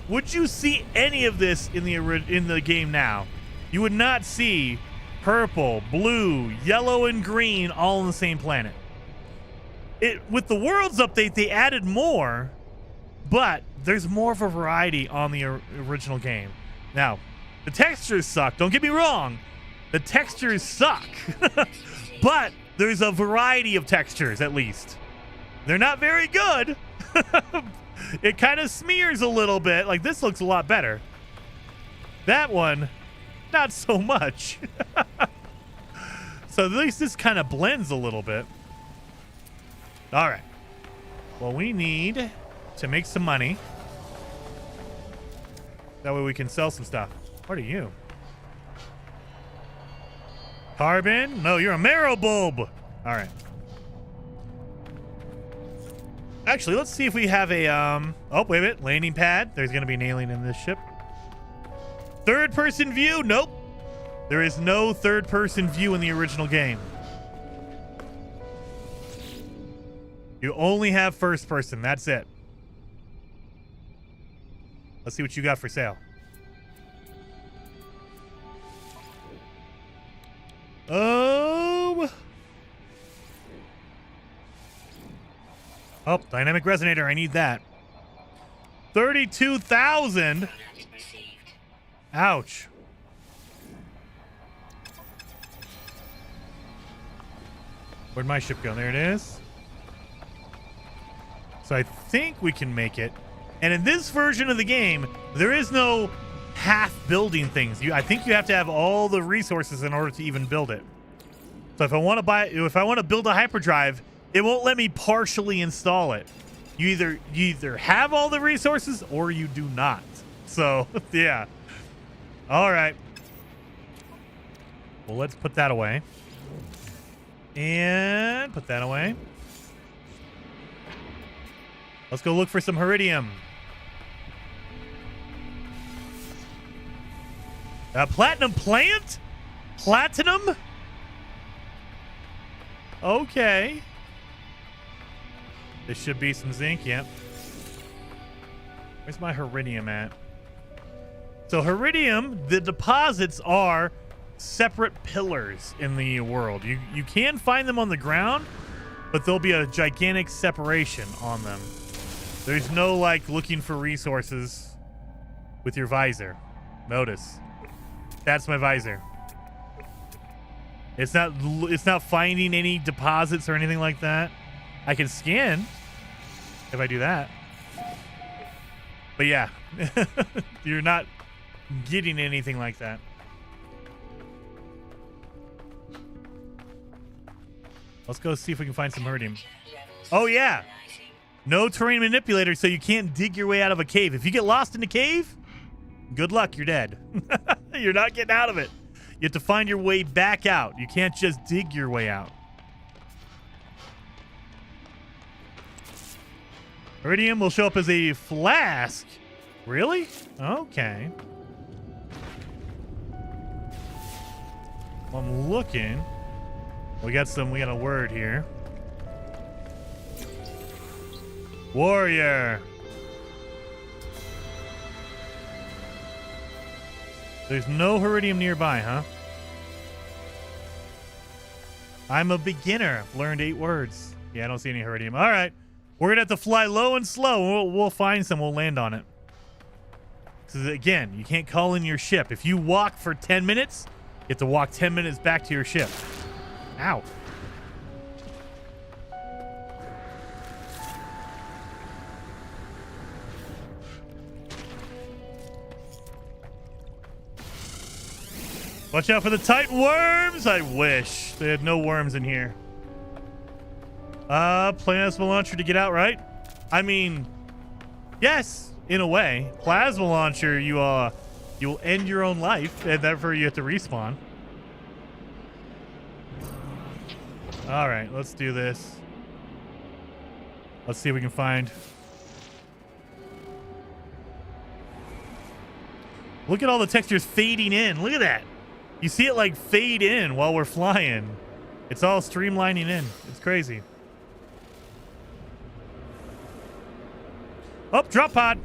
Would you see any of this in the game now? You would not see purple, blue, yellow, and green all on the same planet. With the Worlds update, they added more, but there's more of a variety on the original game. Now, the textures suck. Don't get me wrong. The textures suck. But there's a variety of textures, at least. They're not very good. It kind of smears a little bit. Like, this looks a lot better. That one, not so much. So at least this kind of blends a little bit. All right. Well, we need to make some money. That way we can sell some stuff. What are you? Carbon? No, you're a marrow bulb. All right. Actually, let's see if we have a, oh, wait a minute. Landing pad. There's going to be an alien in this ship. Third person view? Nope. There is no third person view in the original game. You only have first person. That's it. Let's see what you got for sale. Oh, dynamic resonator. I need that. 32,000. Ouch. Where'd my ship go? There it is. So I think we can make it. And in this version of the game, there is no half building things. I think you have to have all the resources in order to even build it. So if I want to build a hyperdrive, it won't let me partially install it. You either have all the resources or you do not. So yeah. All right. Well, let's put that away. And put that away. Let's go look for some Heridium. Platinum plant? Platinum? Okay. This should be some zinc, yep. Where's my Heridium at? So Heridium, the deposits are separate pillars in the world. You can find them on the ground, but there'll be a gigantic separation on them. There's no, like, looking for resources with your visor. Notice. That's my visor. It's not finding any deposits or anything like that. I can scan if I do that. But yeah, you're not getting anything like that. Let's go see if we can find some Heridium. Oh yeah. No terrain manipulator, so you can't dig your way out of a cave. If you get lost in a cave, good luck, you're dead. You're not getting out of it. You have to find your way back out. You can't just dig your way out. Iridium will show up as a flask. Really? Okay. Well, I'm looking. We got a word here. Warrior. There's no Heridium nearby, huh? I'm a beginner. Learned 8 words. Yeah, I don't see any Heridium. All right. We're going to have to fly low and slow. We'll find some. We'll land on it. Because, again, you can't call in your ship. If you walk for 10 minutes, you have to walk 10 minutes back to your ship. Ow. Watch out for the tight worms. I wish they had no worms in here. Plasma launcher to get out, right? I mean, yes, in a way. Plasma launcher, you'll end your own life, and therefore you have to respawn. All right, let's do this. Let's see if we can find. Look at all the textures fading in. Look at that. You see it like fade in while we're flying. It's all streamlining in. It's crazy. Oh, drop pod.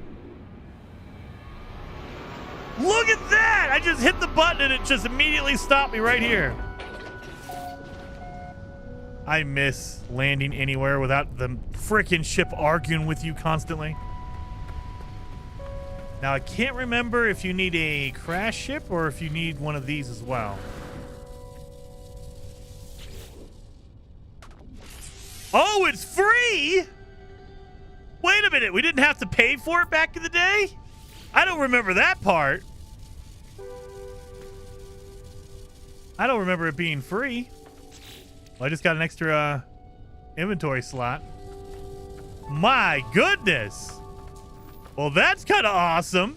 Look at that! I just hit the button and it just immediately stopped me right here. I miss landing anywhere without the frickin' ship arguing with you constantly. Now, I can't remember if you need a crash ship or if you need one of these as well. Oh, it's free? Wait a minute. We didn't have to pay for it back in the day? I don't remember that part. I don't remember it being free. Well, I just got an extra inventory slot. My goodness. Well, that's kind of awesome.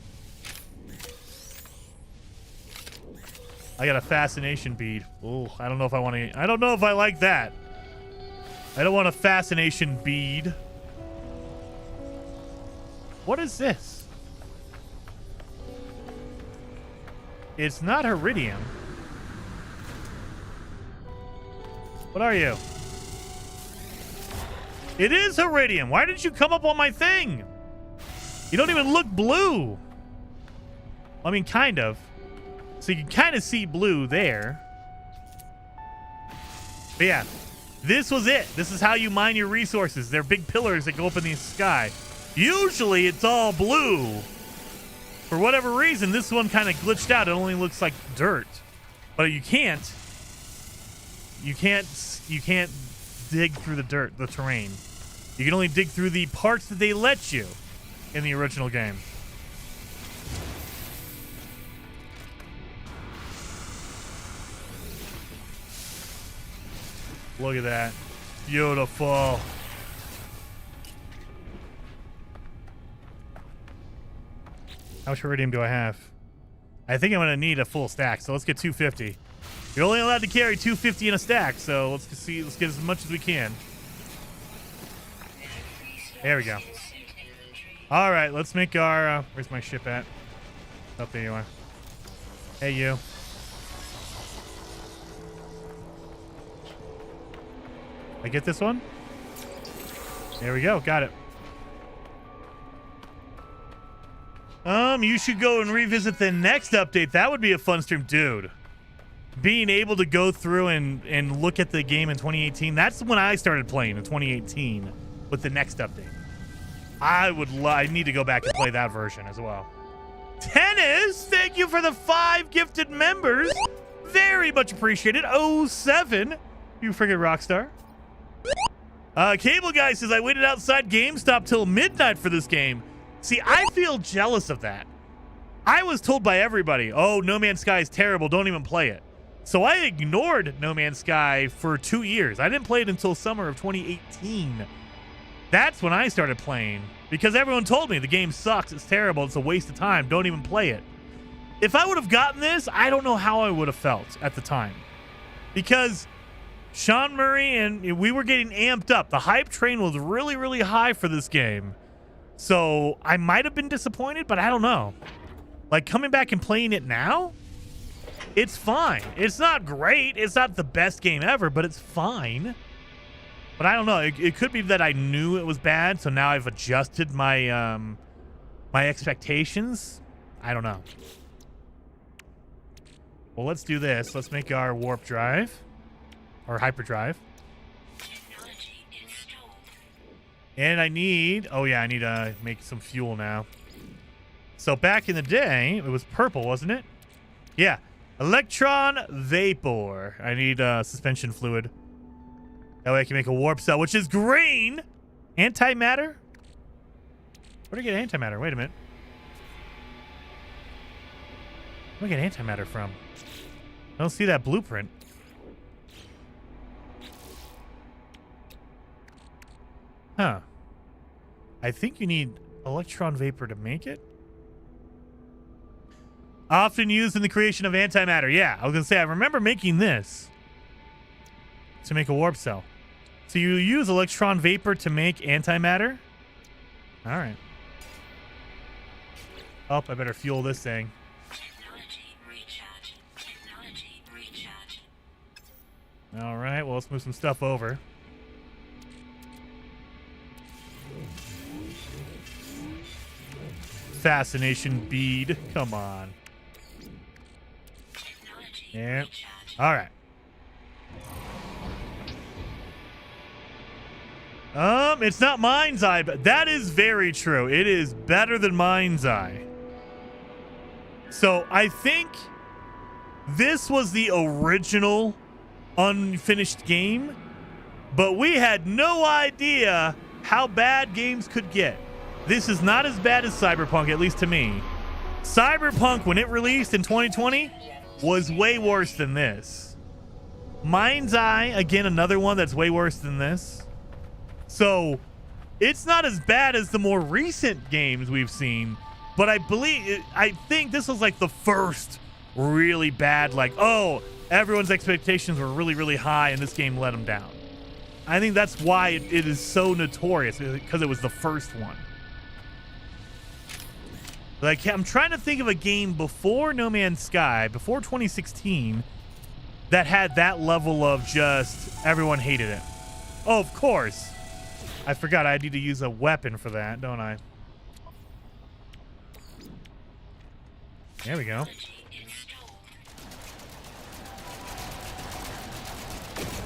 I got a fascination bead. Oh, I don't know if I want to. I don't know if I like that. I don't want a fascination bead. What is this? It's not iridium. What are you? It is iridium. Why didn't you come up on my thing? You don't even look blue. I mean, kind of. So you can kind of see blue there. But yeah, this was it. This is how you mine your resources. They're big pillars that go up in the sky. Usually it's all blue. For whatever reason, this one kind of glitched out. It only looks like dirt. But you can't dig through the dirt, the terrain. You can only dig through the parts that they let you in the original game. Look at that. Beautiful. How much iridium do I have? I think I'm going to need a full stack, so let's get 250. You're only allowed to carry 250 in a stack, so let's get as much as we can. There we go. All right, let's make our... where's my ship at? Oh, there you are. Hey, you. I get this one? There we go. Got it. You should go and revisit the next update. That would be a fun stream. Dude. Being able to go through and look at the game in 2018. That's when I started playing, in 2018, with the next update. I need to go back and play that version as well. Tennis, thank you for the 5 gifted members. Very much appreciated. 07, you friggin' rock star. Cable Guy says, I waited outside GameStop till midnight for this game. See, I feel jealous of that. I was told by everybody, oh, No Man's Sky is terrible, don't even play it. So I ignored No Man's Sky for 2 years. I didn't play it until summer of 2018. That's when I started playing, because everyone told me the game sucks, it's terrible, it's a waste of time, don't even play it. If I would have gotten this, I don't know how I would have felt at the time. Because Sean Murray and we were getting amped up. The hype train was really, really high for this game. So I might have been disappointed, but I don't know. Like, coming back and playing it now, it's fine. It's not great. It's not the best game ever, but it's fine. But I don't know. It could be that I knew it was bad, so now I've adjusted my my expectations. I don't know. Well, let's do this. Let's make our warp drive. Or hyperdrive. And I need... oh, yeah, I need to make some fuel now. So back in the day, it was purple, wasn't it? Yeah. Electron vapor. I need suspension fluid. That way I can make a warp cell, which is green. Antimatter? Where do I get antimatter? Wait a minute. Where do I get antimatter from? I don't see that blueprint. Huh. I think you need electron vapor to make it. Often used in the creation of antimatter. Yeah, I was going to say, I remember making this to make a warp cell. So you use electron vapor to make antimatter? All right. Oh, I better fuel this thing. Technology recharge. Technology recharge. All right, well, let's move some stuff over. Fascination bead. Come on. Yeah. All right. It's not Mind's Eye, but that is very true. It is better than Mind's Eye. So I think this was the original unfinished game, but we had no idea how bad games could get. This is not as bad as Cyberpunk, at least to me. Cyberpunk, when it released in 2020, was way worse than this. Mind's Eye, again, another one that's way worse than this. So it's not as bad as the more recent games we've seen, but I think this was like the first really bad, like, oh, everyone's expectations were really, really high and this game let them down. I think that's why it is so notorious, because it was the first one. Like, I'm trying to think of a game before No Man's Sky, before 2016, that had that level of just everyone hated it. Oh, of course. I forgot I need to use a weapon for that, don't I? There we go.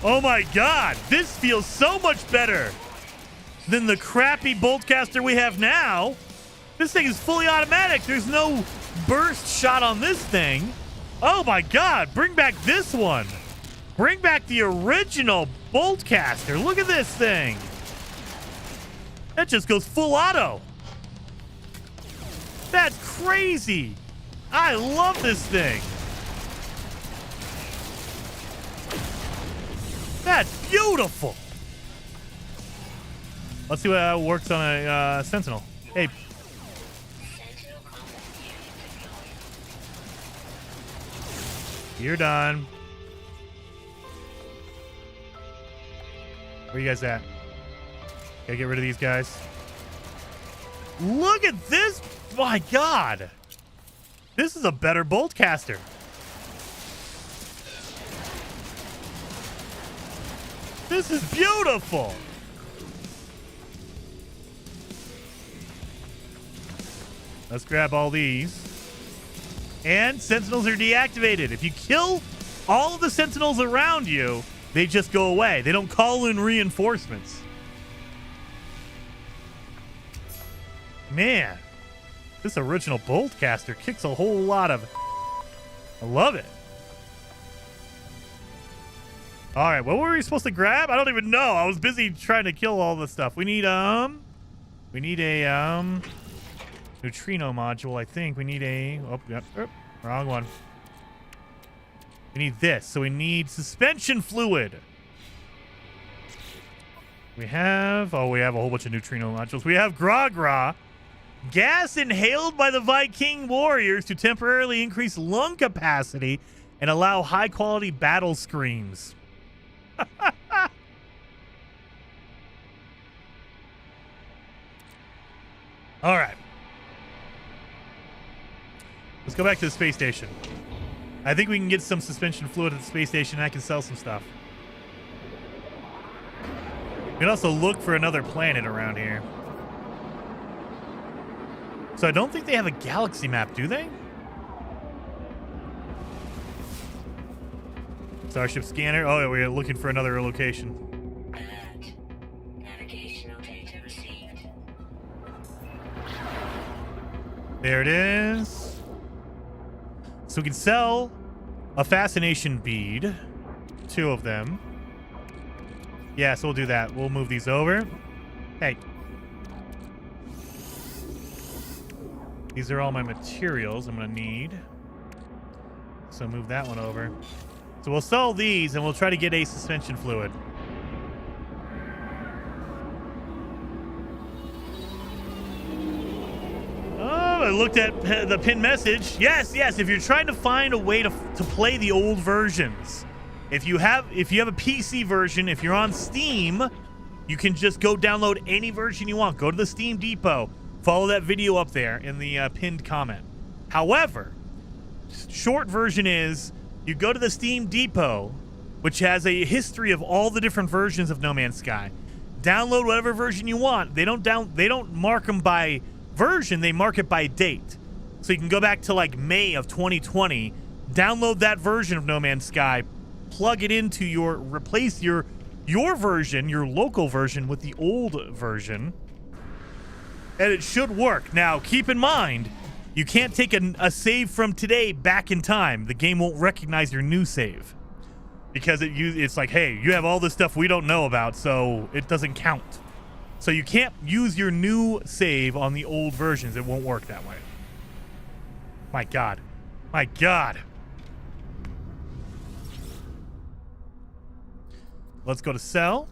Oh my god, this feels so much better than the crappy boltcaster we have now. This thing is fully automatic. There's no burst shot on this thing. Oh my god, bring back this one. Bring back the original boltcaster. Look at this thing. That just goes full auto. That's crazy. I love this thing. That's beautiful. Let's see how it works on a Sentinel. Hey. Sentinel Combat You're done. Where you guys at? Gotta get rid of these guys. Look at this. My god. This is a better boltcaster. This is beautiful. Let's grab all these. And Sentinels are deactivated. If you kill all of the Sentinels around you, they just go away. They don't call in reinforcements. Man, this original boltcaster kicks a whole lot of... I love it. All right, what were we supposed to grab? I don't even know. I was busy trying to kill all the stuff. We need a neutrino module, I think. We need a wrong one. We need this. So we need suspension fluid. We have a whole bunch of neutrino modules. We have Gra. Gas inhaled by the Viking warriors to temporarily increase lung capacity and allow high-quality battle screams. All right. Let's go back to the space station. I think we can get some suspension fluid at the space station and I can sell some stuff. We can also look for another planet around here. So I don't think they have a galaxy map, do they? Starship scanner. Oh, yeah, we're looking for another location. Alert. Navigational data received. There it is. So we can sell a fascination bead. 2 of them. Yeah, so we'll do that. We'll move these over. Hey. These are all my materials I'm going to need. So move that one over. So we'll sell these and we'll try to get a suspension fluid. Oh, I looked at the pinned message. Yes, if you're trying to find a way to play the old versions. If you have a PC version, if you're on Steam, you can just go download any version you want. Go to the Steam Depot. Follow that video up there in the pinned comment. However, short version is you go to the Steam Depot, which has a history of all the different versions of No Man's Sky. Download whatever version you want. They don't mark them by version, they mark it by date. So you can go back to like May of 2020, download that version of No Man's Sky, plug it into replace your version, your local version with the old version. And it should work. Now, keep in mind, you can't take a save from today back in time. The game won't recognize your new save. because it's like, hey, you have all this stuff we don't know about, so it doesn't count. So you can't use your new save on the old versions. It won't work that way. My God. My God. Let's go to sell.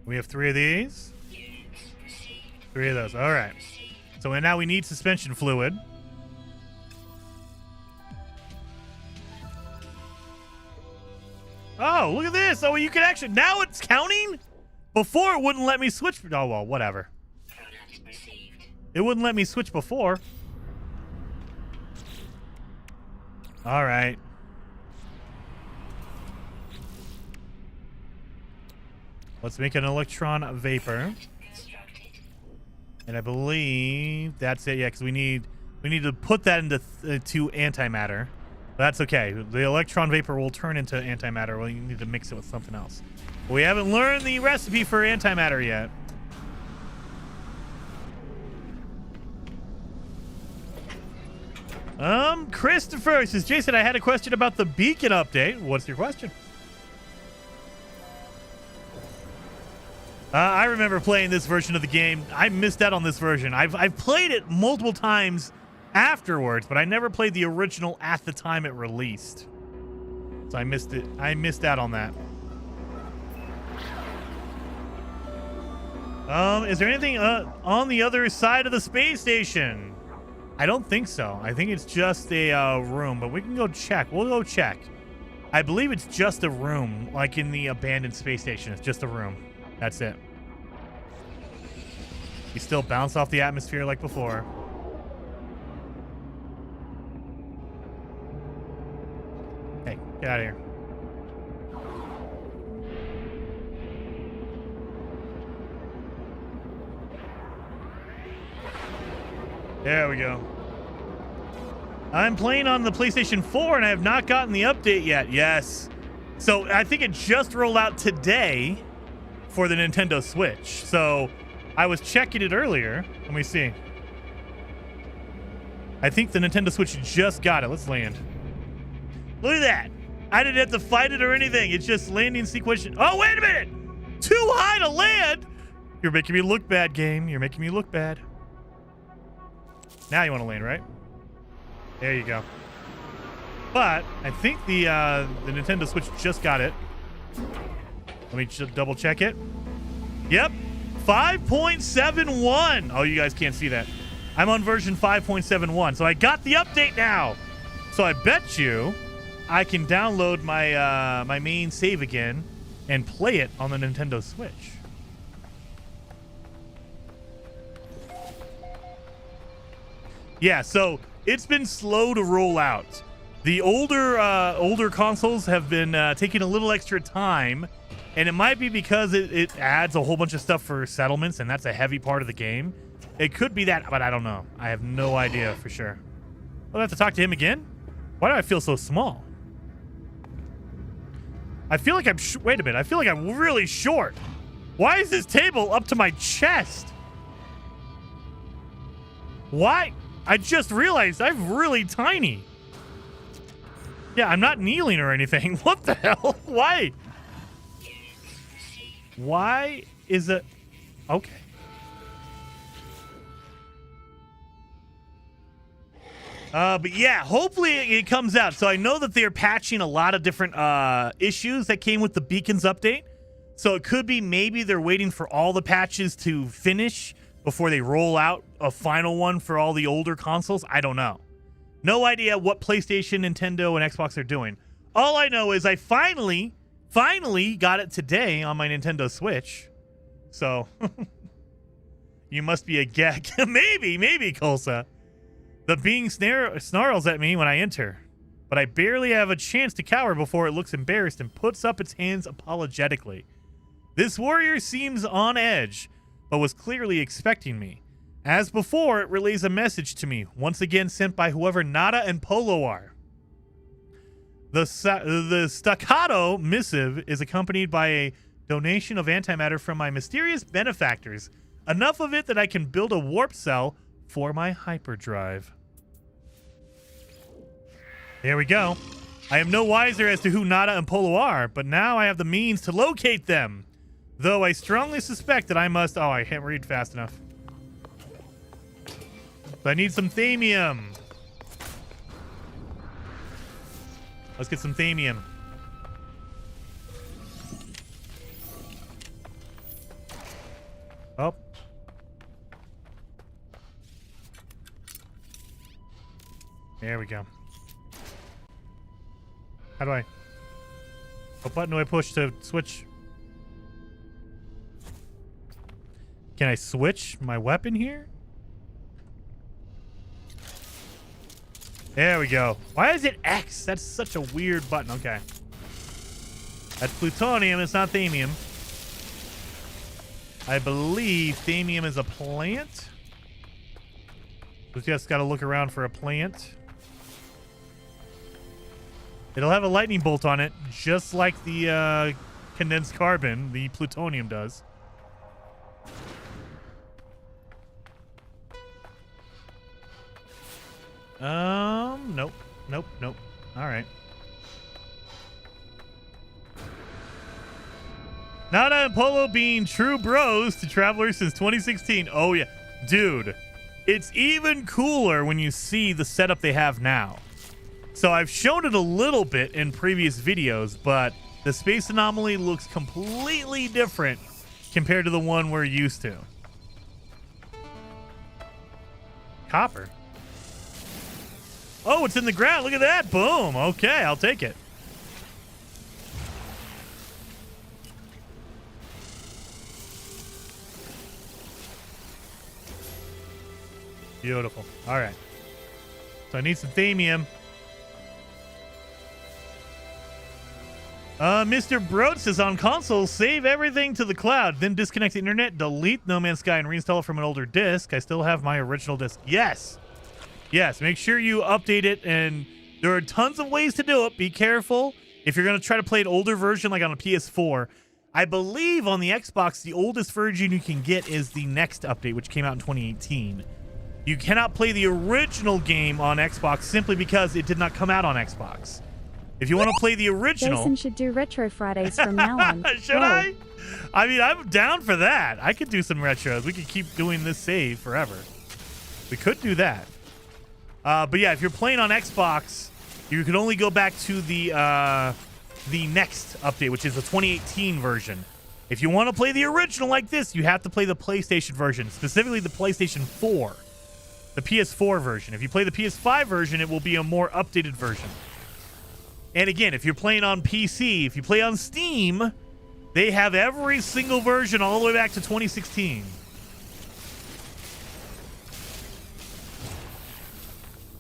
We have 3 of these. 3 of those. All right. So now we need suspension fluid. Oh, look at this. Oh, you can actually... Now it's counting? Before it wouldn't let me switch. Oh, well, whatever. It wouldn't let me switch before. All right. Let's make an electron vapor. And I believe that's it. Yeah, because we need to put that into to antimatter. But that's okay. The electron vapor will turn into antimatter. Well, you need to mix it with something else. But we haven't learned the recipe for antimatter yet. Christopher says, Jason, I had a question about the beacon update. What's your question? I remember playing this version of the game. I missed out on this version. I've played it multiple times afterwards, but I never played the original at the time it released. So I missed it. I missed out on that. Is there anything on the other side of the space station? I don't think so. I think it's just a room, but we can go check. We'll go check. I believe it's just a room, like in the abandoned space station. It's just a room. That's it. You still bounce off the atmosphere like before. Hey, get out of here. There we go. I'm playing on the PlayStation 4 and I have not gotten the update yet. Yes. So I think it just rolled out today for the Nintendo Switch. So I was checking it earlier. Let me see. I think the Nintendo Switch just got it. Let's land. Look at that. I didn't have to fight it or anything. It's just landing sequence. Oh, wait a minute. Too high to land. You're making me look bad, game. You're making me look bad. Now you want to land, right? There you go. But I think the Nintendo Switch just got it. Let me just double check it. Yep. 5.71. Oh, you guys can't see that. I'm on version 5.71. So I got the update now. So I bet you I can download my my main save again and play it on the Nintendo Switch. Yeah, so it's been slow to roll out. The older consoles have been taking a little extra time, and it might be because it adds a whole bunch of stuff for settlements, and that's a heavy part of the game. It could be that, but I don't know. I have no idea for sure. I'll have to talk to him again? Why do I feel so small? I feel like I'm... Wait a minute. I feel like I'm really short. Why is this table up to my chest? Why? I just realized I'm really tiny. Yeah, I'm not kneeling or anything. What the hell? Why? Why is it... Okay. But yeah, hopefully it comes out. So I know that they're patching a lot of different issues that came with the Beacons update. So it could be maybe they're waiting for all the patches to finish before they roll out a final one for all the older consoles. I don't know. No idea what PlayStation, Nintendo, and Xbox are doing. All I know is I finally got it today on my Nintendo Switch. So you must be a gag. maybe, Colsa. The being snarls at me when I enter, but I barely have a chance to cower before it looks embarrassed and puts up its hands apologetically. This warrior seems on edge, but was clearly expecting me. As before, it relays a message to me, once again sent by whoever Nada and Polo are. The staccato missive is accompanied by a donation of antimatter from my mysterious benefactors, enough of it that I can build a warp cell for my hyperdrive. There we go. I am no wiser as to who Nada and Polo are, but now I have the means to locate them. Though I strongly suspect that I must... Oh, I can't read fast enough. So I need some thamium. Let's get some thamium. Oh. There we go. How do I... What button do I push to switch? Can I switch my weapon here? There we go. Why is it X? That's such a weird button. Okay. That's plutonium. It's not thamium. I believe thamium is a plant. We just got to look around for a plant. It'll have a lightning bolt on it, just like the condensed carbon, the plutonium does. Nope. Nope, nope. All right. Nada and Polo being true bros to travelers since 2016. Oh, yeah. Dude, it's even cooler when you see the setup they have now. So I've shown it a little bit in previous videos, but the space anomaly looks completely different compared to the one we're used to. Copper. Oh, it's in the ground. Look at that. Boom. Okay, I'll take it. Beautiful. All right. So I need some thamium. Mr. Broad says on console, save everything to the cloud, then disconnect the internet, delete No Man's Sky, and reinstall it from an older disk. I still have my original disk. Yes. Yes. Make sure you update it, and there are tons of ways to do it. Be careful. If you're going to try to play an older version, like on a PS4, I believe on the Xbox, the oldest version you can get is the next update, which came out in 2018. You cannot play the original game on Xbox simply because it did not come out on Xbox. If you want to play the original... Jason should do Retro Fridays from now on. Should I? I mean, I'm down for that. I could do some retros. We could keep doing this save forever. We could do that. But yeah, if you're playing on Xbox, you can only go back to the next update, which is the 2018 version. If you want to play the original like this, you have to play the PlayStation version, specifically the PlayStation 4, the PS4 version. If you play the PS5 version, it will be a more updated version. And again, if you're playing on PC, if you play on Steam, they have every single version all the way back to 2016.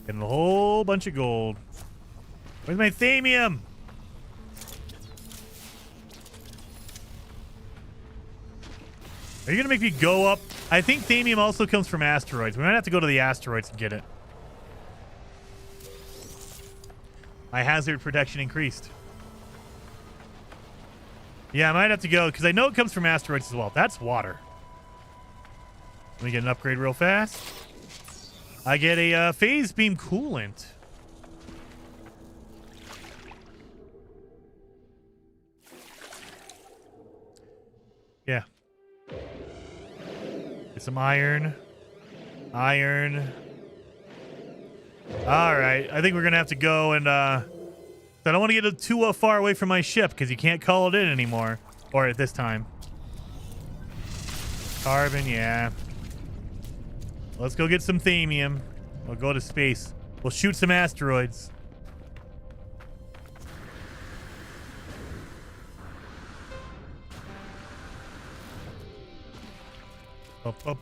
Getting a whole bunch of gold. Where's my thamium? Are you going to make me go up? I think thamium also comes from asteroids. We might have to go to the asteroids and get it. My hazard protection increased. Yeah, I might have to go because I know it comes from asteroids as well. That's water. Let me get an upgrade real fast. I get a phase beam coolant. Yeah. Get some iron. Iron. All right. I think we're going to have to go and... I don't want to get too far away from my ship because you can't call it in anymore. Or at this time. Carbon, yeah. Let's go get some thamium. We'll go to space. We'll shoot some asteroids.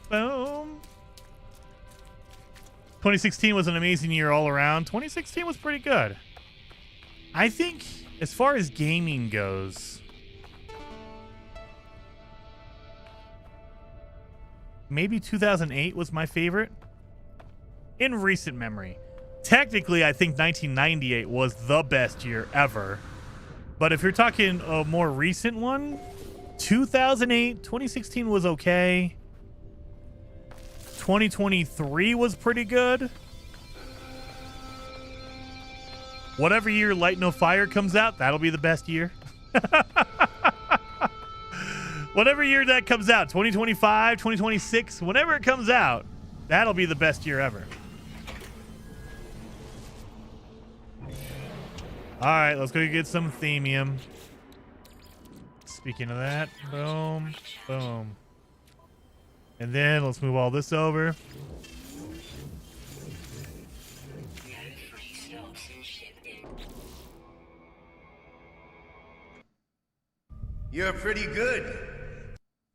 Boom. 2016 was an amazing year all around. 2016 was pretty good. I think as far as gaming goes, maybe 2008 was my favorite in recent memory. Technically, I think 1998 was the best year ever. But if you're talking a more recent one, 2008, 2016 was okay. 2023 was pretty good. Whatever year Light No Fire comes out, that'll be the best year. Whatever year that comes out, 2025, 2026, whenever it comes out, that'll be the best year ever. All right, let's go get some themium. Speaking of that, boom, boom. And then let's move all this over. You're pretty good.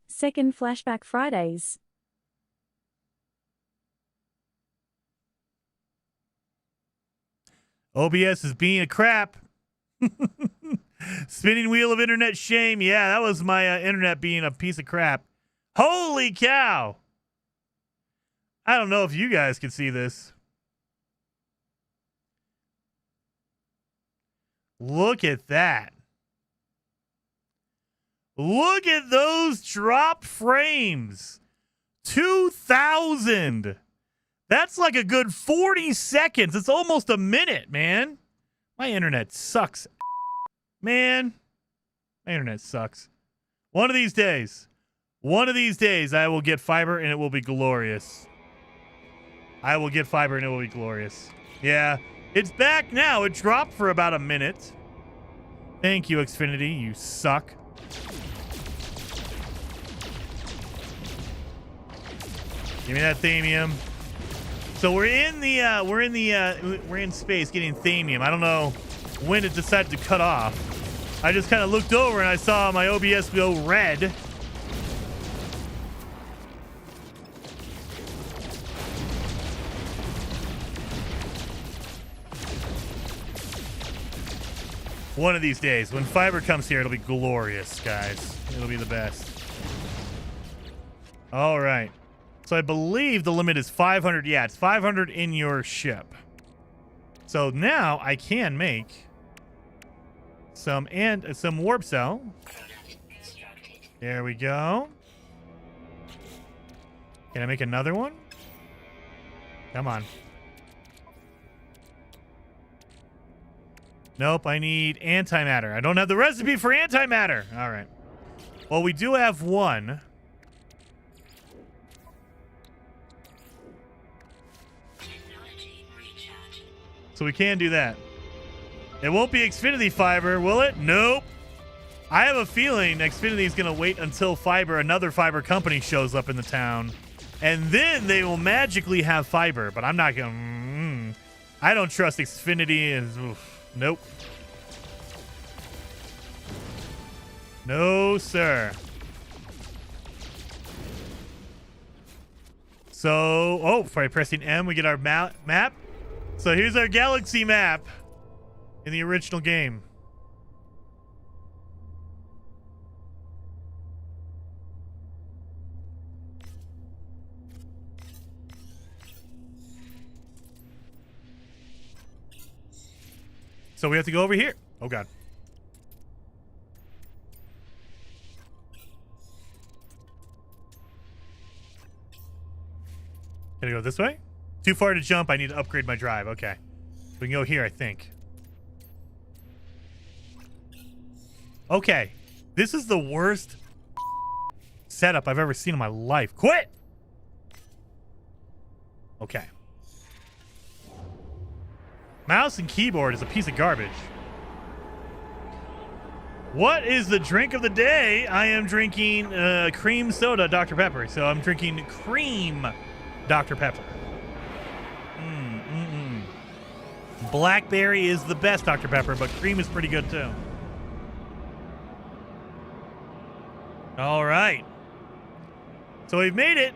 Second Flashback Fridays. OBS is being a crap. Spinning wheel of internet shame. Yeah, that was my internet being a piece of crap. Holy cow. I don't know if you guys can see this. Look at that. Look at those drop frames. 2,000. That's like a good 40 seconds. It's almost a minute, man. My internet sucks. Man, my internet sucks. One of these days, I will get fiber and it will be glorious. I will get fiber and it will be glorious. Yeah, it's back now. It dropped for about a minute. Thank you, Xfinity. You suck. Give me that themium. So we're in space getting themium. I don't know when it decided to cut off. I just kind of looked over and I saw my OBS go red. One of these days, when fiber comes here, it'll be glorious, guys. It'll be the best. All right. So I believe the limit is 500. Yeah, it's 500 in your ship. So now I can make some warp cell. There we go. Can I make another one? Come on. Nope, I need antimatter. I don't have the recipe for antimatter. All right. Well, we do have one. So we can do that. It won't be Xfinity fiber, will it? Nope. I have a feeling Xfinity is going to wait until another fiber company shows up in the town. And then they will magically have fiber. But I'm not going to... I don't trust Xfinity. Nope. No, sir. So, by pressing M, we get our map. So here's our galaxy map in the original game. So we have to go over here. Oh, God. Can I go this way? Too far to jump. I need to upgrade my drive. Okay. We can go here, I think. Okay. This is the worst setup I've ever seen in my life. Quit! Okay. Mouse and keyboard is a piece of garbage. What is the drink of the day? I am drinking cream soda Dr. Pepper. So I'm drinking cream Dr. Pepper. Blackberry is the best Dr. Pepper, but cream is pretty good too. All right. So we've made it.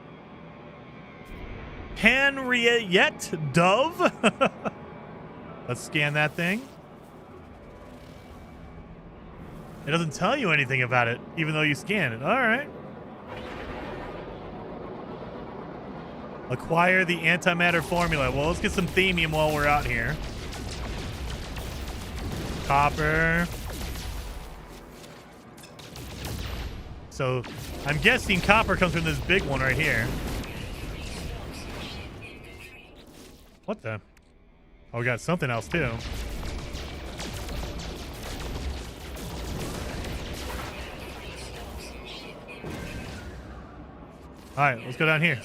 Henriette Dove. Let's scan that thing. It doesn't tell you anything about it, even though you scan it. All right. Acquire the antimatter formula. Well, let's get some themium while we're out here. Copper. So I'm guessing copper comes from this big one right here. What the? Oh, we got something else too. All right, let's go down here.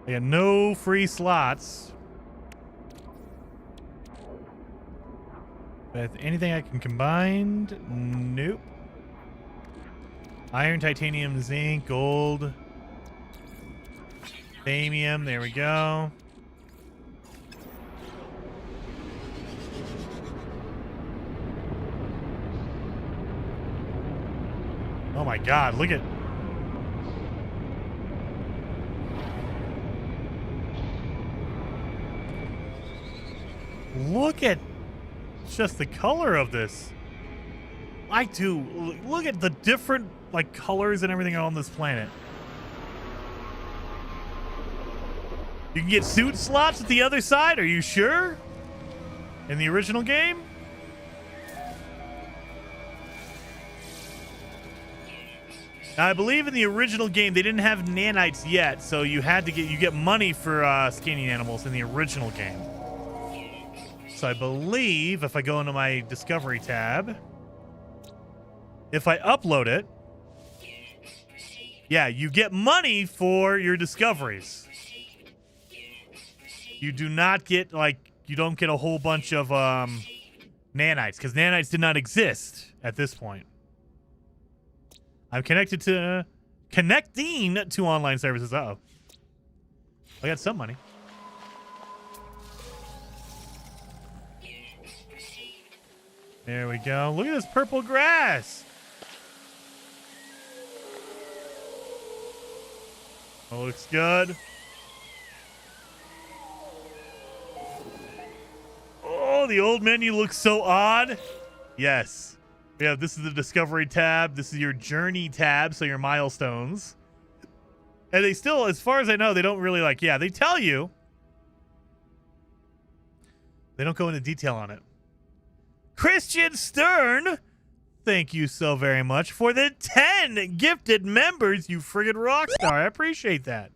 I got no free slots. With anything I can combine? Nope. Iron, titanium, zinc, gold, titanium. There we go. Oh my God, look at... Look at just the color of this. I do. Look at the different like colors and everything on this planet. You can get suit slots at the other side. Are you sure? In the original game? Now, I believe in the original game they didn't have nanites yet, so you get money for scanning animals in the original game. So I believe if I go into my Discovery tab, if I upload it, yeah, you get money for your discoveries. You do not get, you don't get a whole bunch of nanites, because nanites did not exist at this point. I'm connecting to online services. Uh-oh. I got some money. There we go. Look at this purple grass. Oh, looks good. Oh, the old menu looks so odd. Yes. Yeah, this is the Discovery tab. This is your Journey tab, so your milestones. And they still, as far as I know, they don't really they tell you. They don't go into detail on it. Christian Stern, thank you so very much for the 10 gifted members, you friggin' rock star. I appreciate that.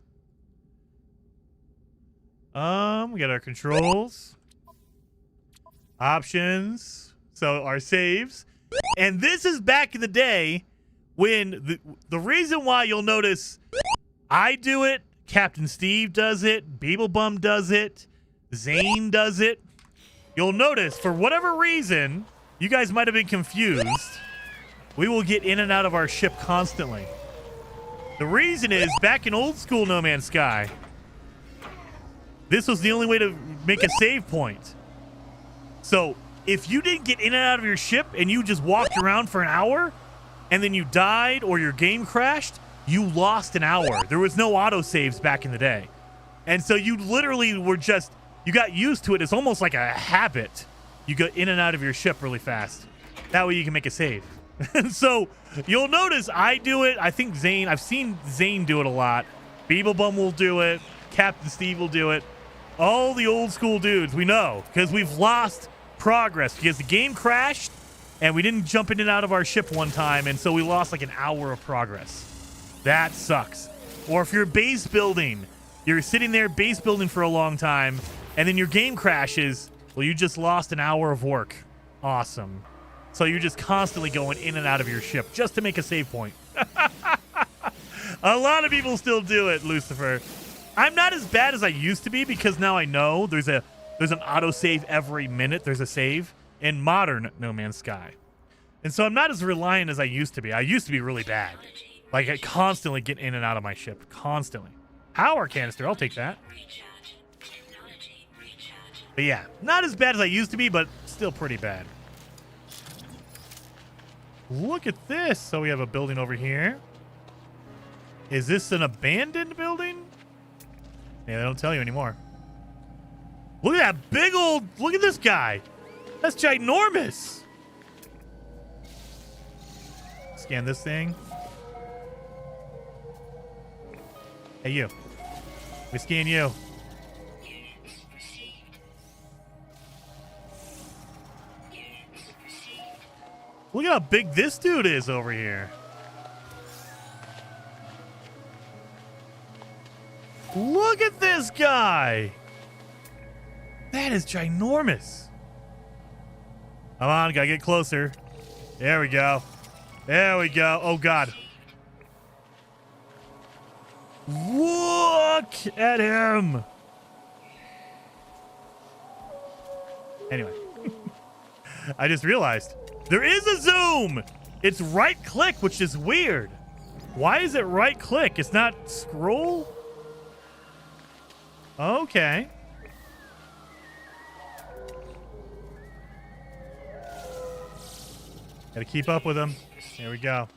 We got our controls. Options. So our saves. And this is back in the day when the reason why you'll notice I do it, Captain Steve does it, Beeblebum does it, Zane does it. You'll notice, for whatever reason, you guys might have been confused. We will get in and out of our ship constantly. The reason is, back in old school No Man's Sky, this was the only way to make a save point. So, if you didn't get in and out of your ship and you just walked around for an hour, and then you died or your game crashed, you lost an hour. There was no autosaves back in the day. And so you literally were just... You got used to it. It's almost like a habit. You go in and out of your ship really fast. That way you can make a save. So you'll notice I do it. I think Zane, I've seen Zane do it a lot. Beeblebum will do it. Captain Steve will do it. All the old school dudes, we know. Because we've lost progress. Because the game crashed and we didn't jump in and out of our ship one time. And so we lost like an hour of progress. That sucks. Or if you're base building, you're sitting there base building for a long time, and then your game crashes, well, you just lost an hour of work. Awesome. So you're just constantly going in and out of your ship just to make a save point. A lot of people still do it, Lucifer. I'm not as bad as I used to be because now I know there's an autosave every minute. There's a save in modern No Man's Sky. And so I'm not as reliant as I used to be. I used to be really bad. Like, I constantly get in and out of my ship. Constantly. Power canister, I'll take that. But yeah, not as bad as I used to be, but still pretty bad. Look at this. So we have a building over here. Is this an abandoned building? Yeah, they don't tell you anymore. Look at that big old... Look at this guy. That's ginormous. Scan this thing. Hey, you. We scan you. Look at how big this dude is over here. Look at this guy. That is ginormous. Come on, gotta get closer. There we go. There we go. Oh, God. Look at him. Anyway. I just realized there is a zoom. It's right click, which is weird. Why is it right click? It's not scroll? Okay. Gotta keep up with him. Here we go.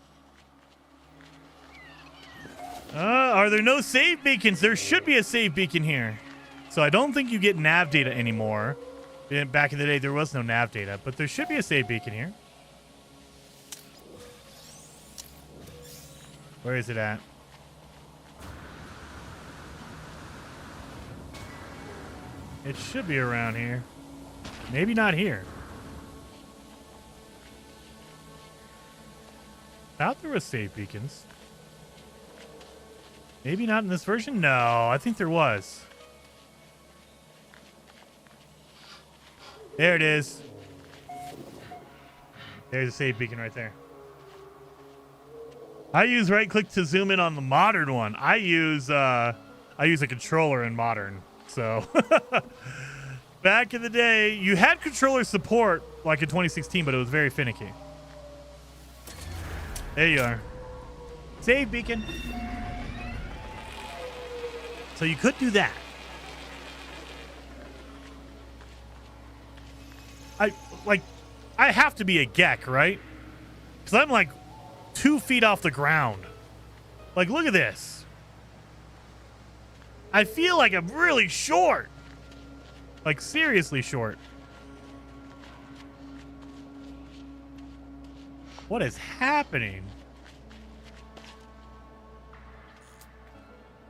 Are there no save beacons? There should be a save beacon here. So I don't think you get nav data anymore. Back in the day, there was no nav data, but there should be a save beacon here. Where is it at? It should be around here. Maybe not here. Thought there was save beacons. Maybe not in this version? No, I think there was. There it is. There's a save beacon right there. I use right click to zoom in on the modern one. I use a controller in modern. So back in the day, you had controller support like in 2016, but it was very finicky. There you are. Save beacon. So you could do that. I have to be a Gek, right? Because I'm like 2 feet off the ground. Like, look at this. I feel like I'm really short. Like, seriously short. What is happening?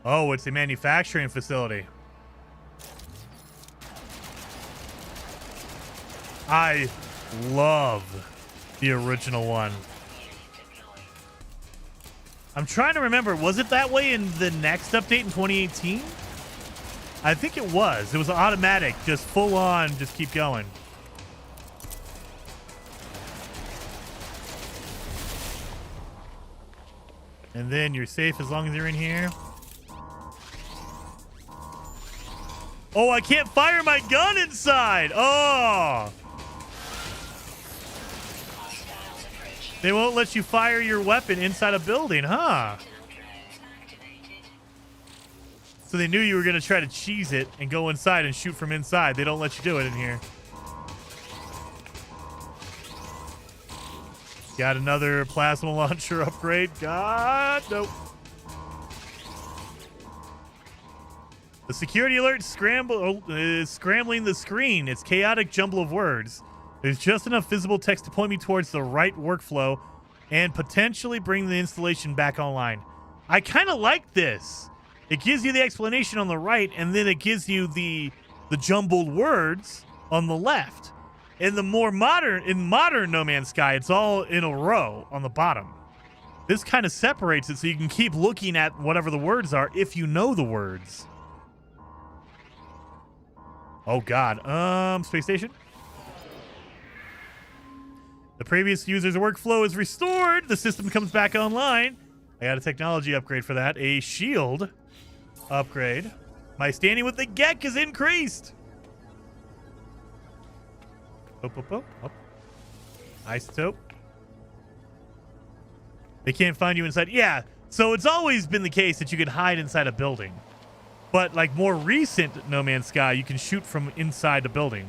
Oh, it's a manufacturing facility. I love the original one. I'm trying to remember, was it that way in the next update in 2018? I think it was. It was automatic, just full on, just keep going. And then you're safe as long as you're in here. Oh, I can't fire my gun inside. Oh. They won't let you fire your weapon inside a building, huh? So they knew you were going to try to cheese it and go inside and shoot from inside. They don't let you do it in here. Got another plasma launcher upgrade. God, nope. The security alert is scrambling the screen. It's chaotic jumble of words. There's just enough visible text to point me towards the right workflow and potentially bring the installation back online. I kind of like this. It gives you the explanation on the right, and then it gives you the jumbled words on the left. In the more modern No Man's Sky, it's all in a row on the bottom. This kind of separates it so you can keep looking at whatever the words are if you know the words. Oh God. Space station. The previous user's workflow is restored. The system comes back online. I got a technology upgrade for that. A shield upgrade. My standing with the Gek is increased. Oh. Isotope. They can't find you inside. Yeah, so it's always been the case that you can hide inside a building. But like more recent No Man's Sky, you can shoot from inside the building.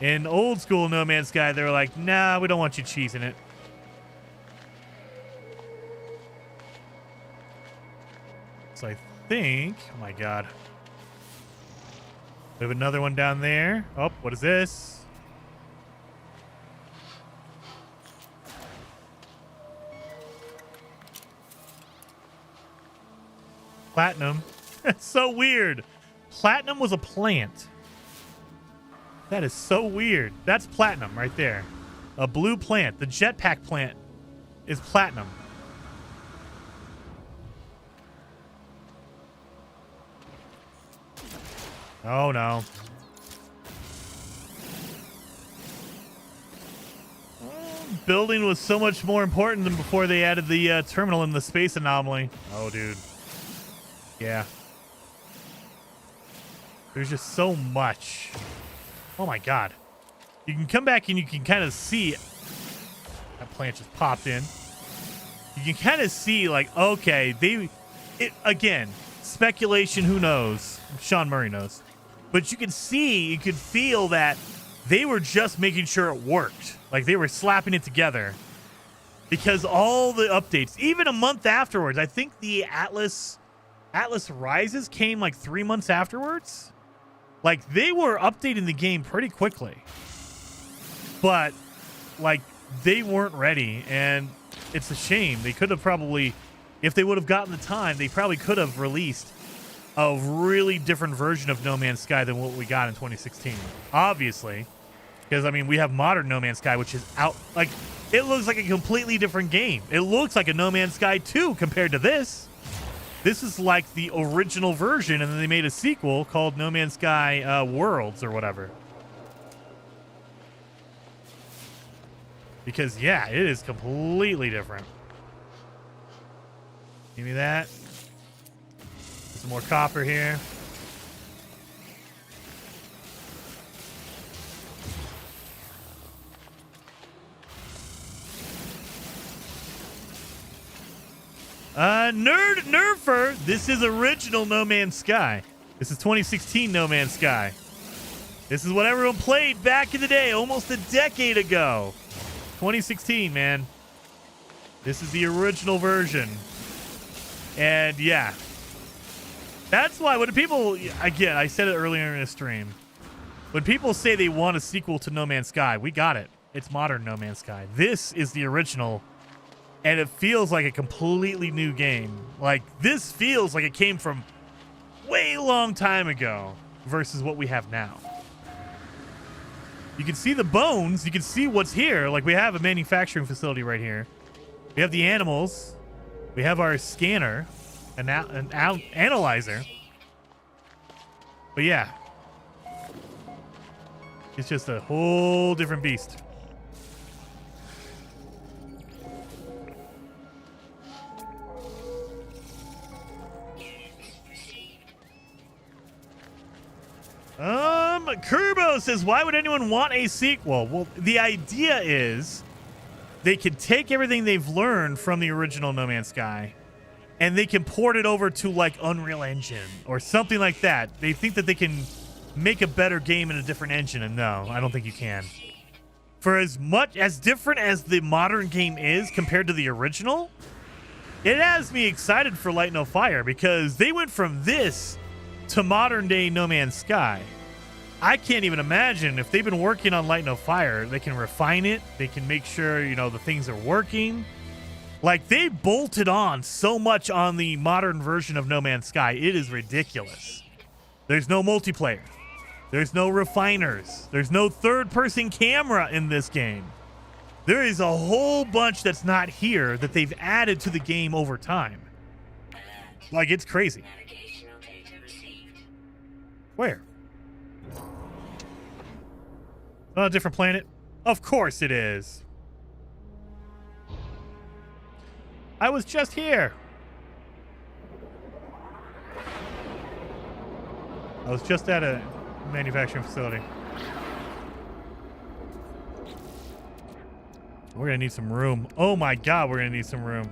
In old school No Man's Sky, they were like, nah, we don't want you cheesing it. So I think, oh my God. We have another one down there. Oh, what is this? Platinum. That's so weird. Platinum was a plant. That is so weird. That's platinum right there. A blue plant. The jetpack plant is platinum. Oh no. building was so much more important than before they added the terminal and the space anomaly. Oh, dude. Yeah. There's just so much. Oh, my God. You can come back and you can kind of see. That plant just popped in. You can kind of see, like, okay, again, speculation, who knows? Sean Murray knows. But you could feel that they were just making sure it worked. Like, they were slapping it together. Because all the updates, even a month afterwards, I think the Atlas Rises came like 3 months afterwards. Like, they were updating the game pretty quickly. But, like, they weren't ready, and it's a shame. They could have probably, if they would have gotten the time, they probably could have released a really different version of No Man's Sky than what we got in 2016. Obviously, because, I mean, we have modern No Man's Sky, which is out, like, it looks like a completely different game. It looks like a No Man's Sky 2 compared to this. This is like the original version, and then they made a sequel called No Man's Sky Worlds or whatever. Because, yeah, it is completely different. Give me that. Some more copper here. Nerfer, this is original No Man's Sky. This is 2016 No Man's Sky. This is what everyone played back in the day, almost a decade ago. 2016, man. This is the original version. And yeah. That's why when people, again, I said it earlier in the stream. When people say they want a sequel to No Man's Sky, we got it. It's modern No Man's Sky. This is the original. And it feels like a completely new game. Like, this feels like it came from way long time ago versus what we have now. You can see the bones. You can see what's here. Like, we have a manufacturing facility right here. We have the animals. We have our scanner, an analyzer. But yeah, it's just a whole different beast. Kurbo says, why would anyone want a sequel? Well, the idea is they can take everything they've learned from the original No Man's Sky and they can port it over to like Unreal Engine or something like that. They think that they can make a better game in a different engine, and no, I don't think you can. For as different as the modern game is compared to the original, it has me excited for Light No Fire because they went from this to modern day No Man's Sky. I can't even imagine if they've been working on Light No Fire, they can refine it. They can make sure, you know, the things are working. Like, they bolted on so much on the modern version of No Man's Sky. It is ridiculous. There's no multiplayer. There's no refiners. There's no third-person camera in this game. There is a whole bunch that's not here that they've added to the game over time. Like, it's crazy. Where? On a different planet? Of course it is. I was just here. I was just at a manufacturing facility. We're gonna need some room. Oh my God, we're gonna need some room.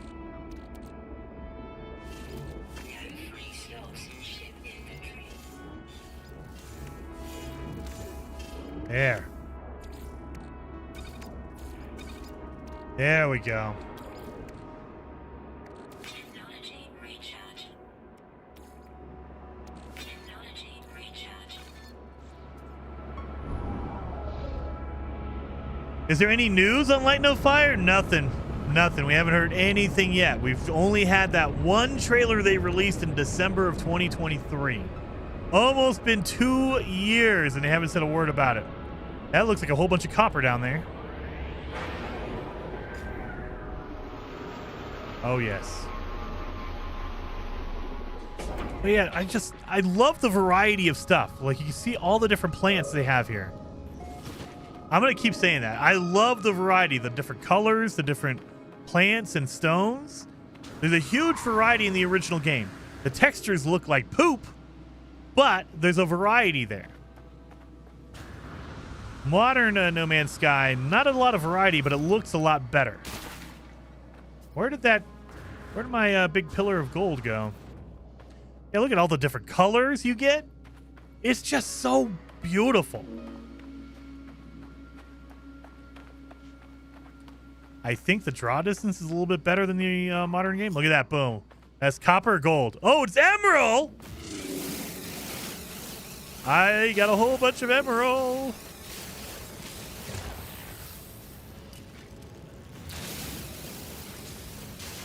There. There we go. Technology recharge. Technology recharge. Is there any news on Light No Fire? Nothing. Nothing. We haven't heard anything yet. We've only had that one trailer they released in December of 2023. Almost been 2 years and they haven't said a word about it. That looks like a whole bunch of copper down there. Oh, yes. But yeah, I love the variety of stuff. Like, you can see all the different plants they have here. I'm going to keep saying that. I love the variety, the different colors, the different plants and stones. There's a huge variety in the original game. The textures look like poop, but there's a variety there. Modern No Man's Sky, not a lot of variety, but it looks a lot better. Where did my big pillar of gold go? Yeah, look at all the different colors you get. It's just so beautiful. I think the draw distance is a little bit better than the modern game. Look at that, boom. That's copper or gold. Oh, it's emerald! I got a whole bunch of emerald.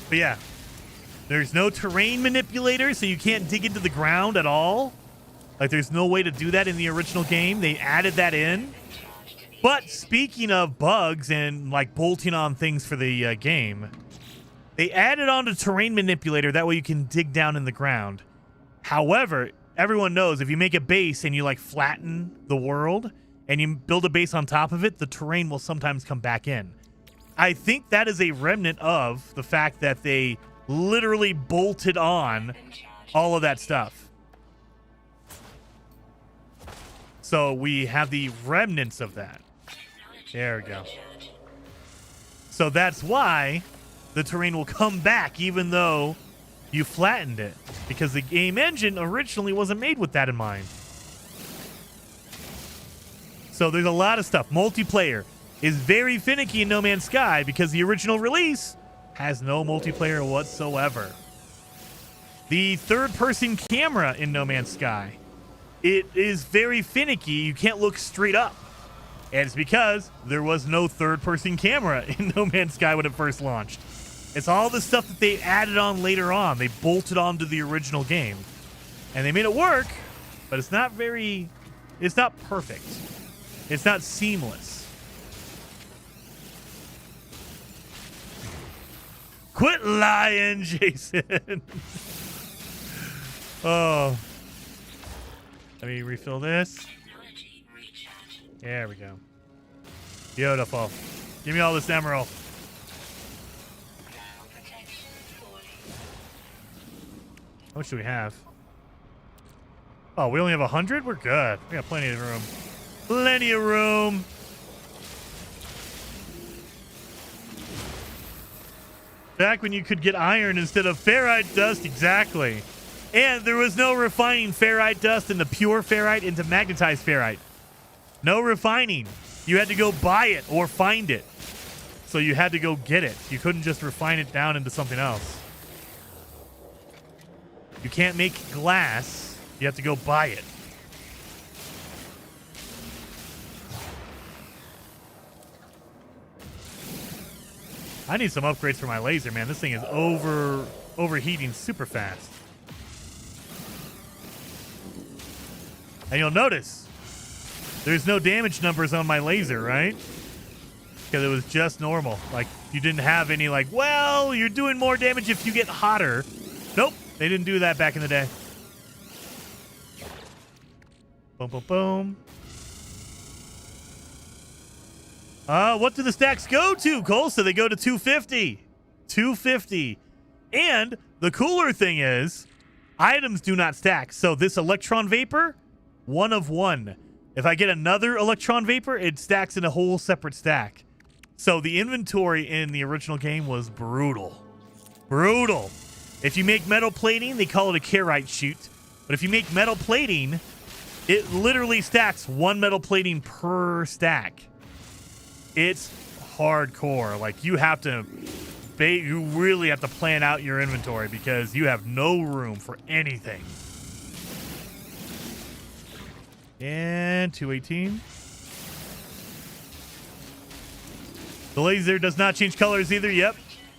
But yeah, there's no terrain manipulator, so you can't dig into the ground at all. Like, there's no way to do that in the original game. They added that in. But speaking of bugs and, like, bolting on things for the game, they added on to terrain manipulator. That way you can dig down in the ground. However, everyone knows if you make a base and you, like, flatten the world and you build a base on top of it, the terrain will sometimes come back in. I think that is a remnant of the fact that they literally bolted on all of that stuff. So we have the remnants of that. There we go. So that's why the terrain will come back even though you flattened it. Because the game engine originally wasn't made with that in mind. So there's a lot of stuff. Multiplayer is very finicky in No Man's Sky because the original release has no multiplayer whatsoever. The third-person camera in No Man's Sky, it is very finicky. You can't look straight up. And it's because there was no third-person camera in No Man's Sky when it first launched. It's all the stuff that they added on later on. They bolted onto the original game. And they made it work, but it's not perfect. It's not seamless. Quit lying, Jason. Oh. Let me refill this. There we go. Beautiful. Give me all this emerald. How much do we have? Oh, we only have 100? We're good. We got plenty of room. Plenty of room. Back when you could get iron instead of ferrite dust. Exactly. And there was no refining ferrite dust into pure ferrite into magnetized ferrite. No refining. You had to go buy it or find it. So you had to go get it. You couldn't just refine it down into something else. You can't make glass. You have to go buy it. I need some upgrades for my laser, man. This thing is overheating super fast. And you'll notice there's no damage numbers on my laser, right? Because it was just normal. Like, you didn't have any, like, well, you're doing more damage if you get hotter. Nope. They didn't do that back in the day. Boom, boom, boom. What do the stacks go to, Cole? So they go to 250. 250. And the cooler thing is, items do not stack. So this electron vapor, 1 of 1. If I get another electron vapor, it stacks in a whole separate stack. So the inventory in the original game was brutal. Brutal. If you make metal plating, they call it a carite chute. But if you make metal plating, it literally stacks 1 metal plating per stack. It's hardcore. Like, you really have to plan out your inventory because you have no room for anything. And 218. The laser does not change colors either. Yep.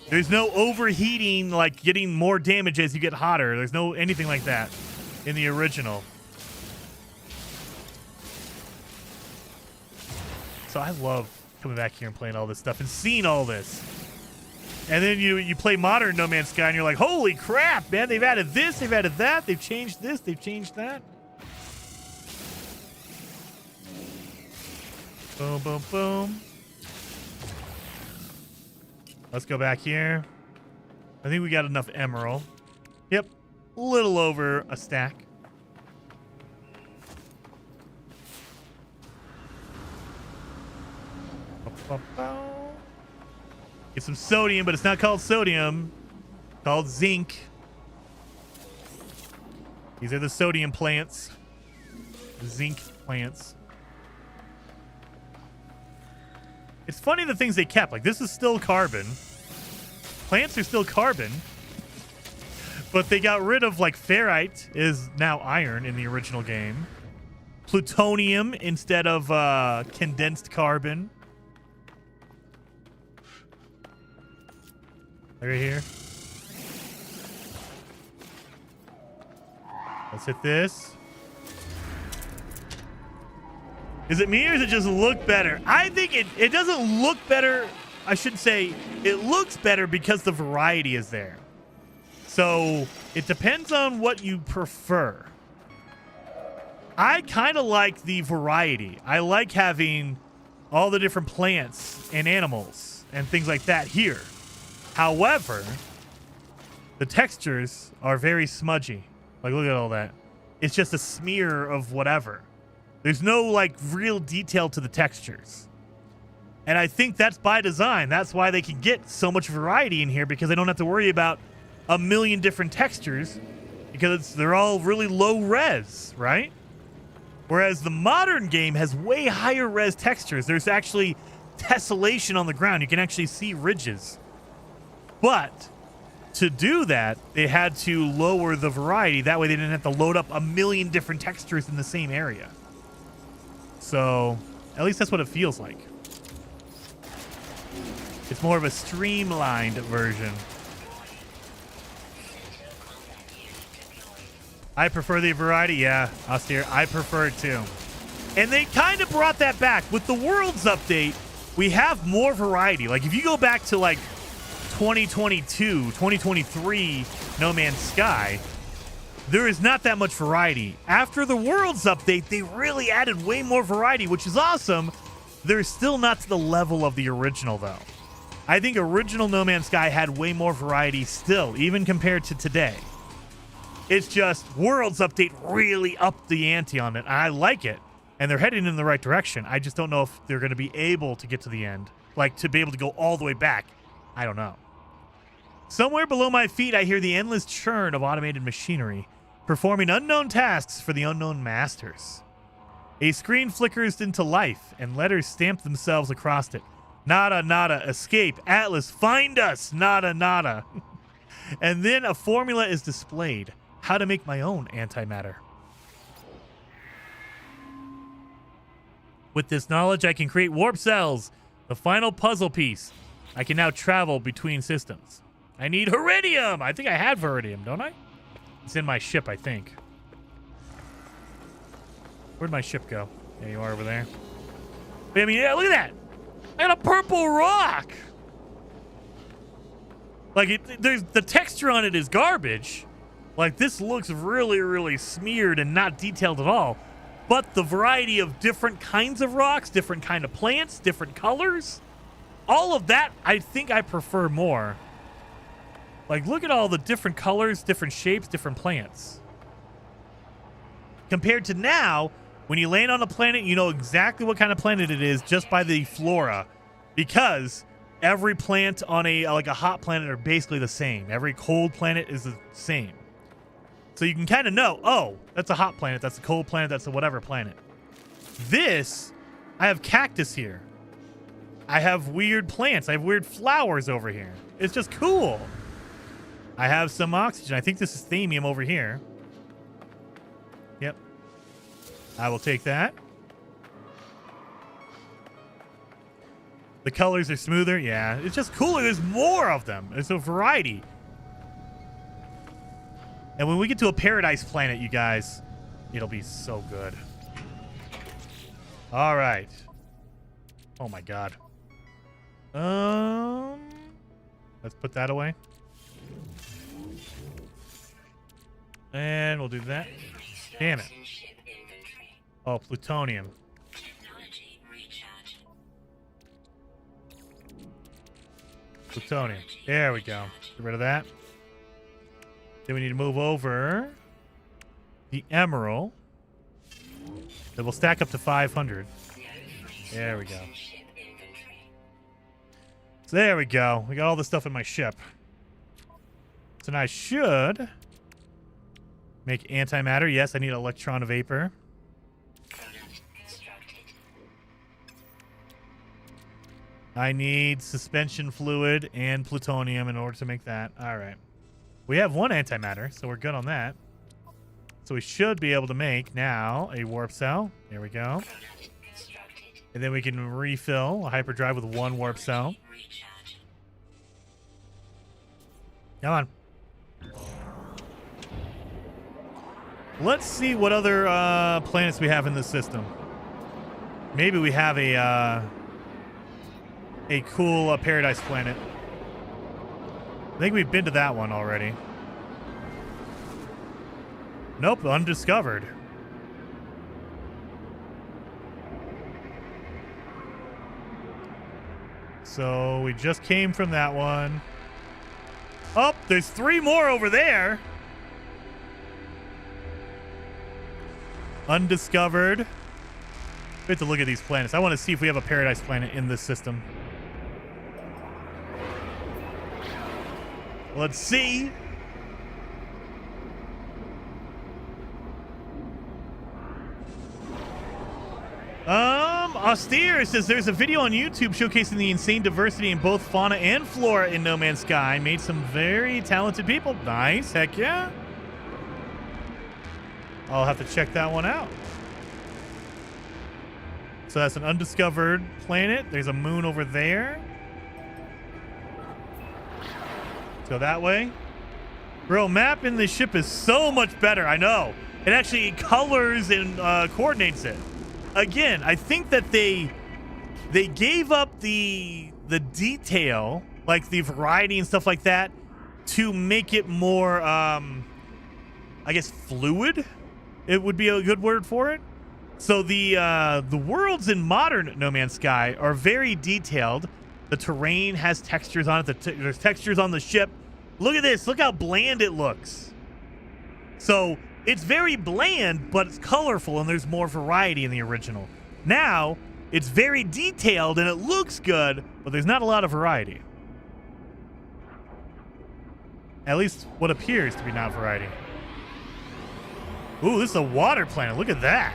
There's no overheating, like getting more damage as you get hotter. There's no anything like that in the original. So I love coming back here and playing all this stuff and seeing all this. And then you play modern No Man's Sky and you're like, holy crap, man, they've added this, they've added that, they've changed this, they've changed that. Boom, boom, boom. Let's go back here. I think we got enough emerald. Yep. A little over a stack. Get some sodium, but it's not called sodium. It's called zinc. These are the sodium plants. The zinc plants. It's funny the things they kept. Like, this is still carbon. Plants are still carbon. But they got rid of, like, ferrite is now iron in the original game. Plutonium instead of condensed carbon. Right here. Let's hit this. Is it me or does it just look better? I think it doesn't look better. I should say it looks better because the variety is there. So it depends on what you prefer. I kind of like the variety. I like having all the different plants and animals and things like that here. However, the textures are very smudgy. Like, look at all that. It's just a smear of whatever. There's no, like, real detail to the textures. And I think that's by design. That's why they can get so much variety in here, because they don't have to worry about a million different textures, because they're all really low res, right? Whereas the modern game has way higher res textures. There's actually tessellation on the ground. You can actually see ridges. But to do that, they had to lower the variety. That way they didn't have to load up a million different textures in the same area. So, at least that's what it feels like. It's more of a streamlined version. I prefer the variety. Yeah, Austere, I prefer it too. And they kind of brought that back. With the Worlds update, we have more variety. Like, if you go back to, like, 2022, 2023 No Man's Sky, there is not that much variety. After the Worlds update, they really added way more variety, which is awesome. They're still not to the level of the original, though. I think original No Man's Sky had way more variety still, even compared to today. It's just Worlds update really upped the ante on it. I like it, and they're heading in the right direction. I just don't know if they're going to be able to get to the end, like to be able to go all the way back. I don't know. Somewhere below my feet, I hear the endless churn of automated machinery, performing unknown tasks for the unknown masters. A screen flickers into life, and letters stamp themselves across it. Nada, nada, escape. Atlas, find us. Nada, nada. And then a formula is displayed. How to make my own antimatter. With this knowledge, I can create warp cells. The final puzzle piece. I can now travel between systems. I need Viridium. I think I had Viridium, don't I? It's in my ship, I think. Where'd my ship go? There you are over there. But, I mean, yeah, look at that. I got a purple rock. Like, there's the texture on it is garbage. Like, this looks really, really smeared and not detailed at all. But the variety of different kinds of rocks, different kind of plants, different colors, all of that, I think I prefer more. Like, look at all the different colors, different shapes, different plants. Compared to now, when you land on a planet, you know exactly what kind of planet it is just by the flora. Because every plant on a hot planet are basically the same. Every cold planet is the same. So you can kind of know, oh, that's a hot planet, that's a cold planet, that's a whatever planet. This, I have cactus here. I have weird plants. I have weird flowers over here. It's just cool. I have some oxygen. I think this is themium over here. Yep. I will take that. The colors are smoother. Yeah, it's just cooler. There's more of them. There's a variety. And when we get to a paradise planet, you guys, it'll be so good. All right. Oh, my God. Let's put that away. And we'll do that. Damn it. Oh, plutonium. Technology recharge Plutonium. There we go. Get rid of that. Then we need to move over the emerald. That will stack up to 500. There we go. So there we go. We got all the stuff in my ship. So now I should make antimatter. Yes, I need electron vapor. I need suspension fluid and plutonium in order to make that. All right. We have one antimatter, so we're good on that. So we should be able to make now a warp cell. There we go. And then we can refill a hyperdrive with one warp cell. Come on. Let's see what other planets we have in this system. Maybe we have a cool paradise planet. I think we've been to that one already. Nope, undiscovered. So we just came from that one. Oh, there's 3 more over there. Undiscovered. We have to look at these planets. I want to see if we have a paradise planet in this system. Let's see. Austere says there's a video on YouTube showcasing the insane diversity in both fauna and flora in No Man's Sky. Made some very talented people. Nice. Heck yeah. I'll have to check that one out. So that's an undiscovered planet. There's a moon over there. Let's go that way. Bro, map in this ship is so much better. I know. It actually colors and coordinates it. Again, I think that they gave up the detail, like the variety and stuff like that, to make it more, I guess, fluid. It would be a good word for it. So the worlds in modern No Man's Sky are very detailed. The terrain has textures on it. There's textures on the ship. Look at this. Look how bland it looks. So it's very bland, but it's colorful, and there's more variety in the original. Now, it's very detailed, and it looks good, but there's not a lot of variety. At least what appears to be not variety. Ooh, this is a water planet. Look at that.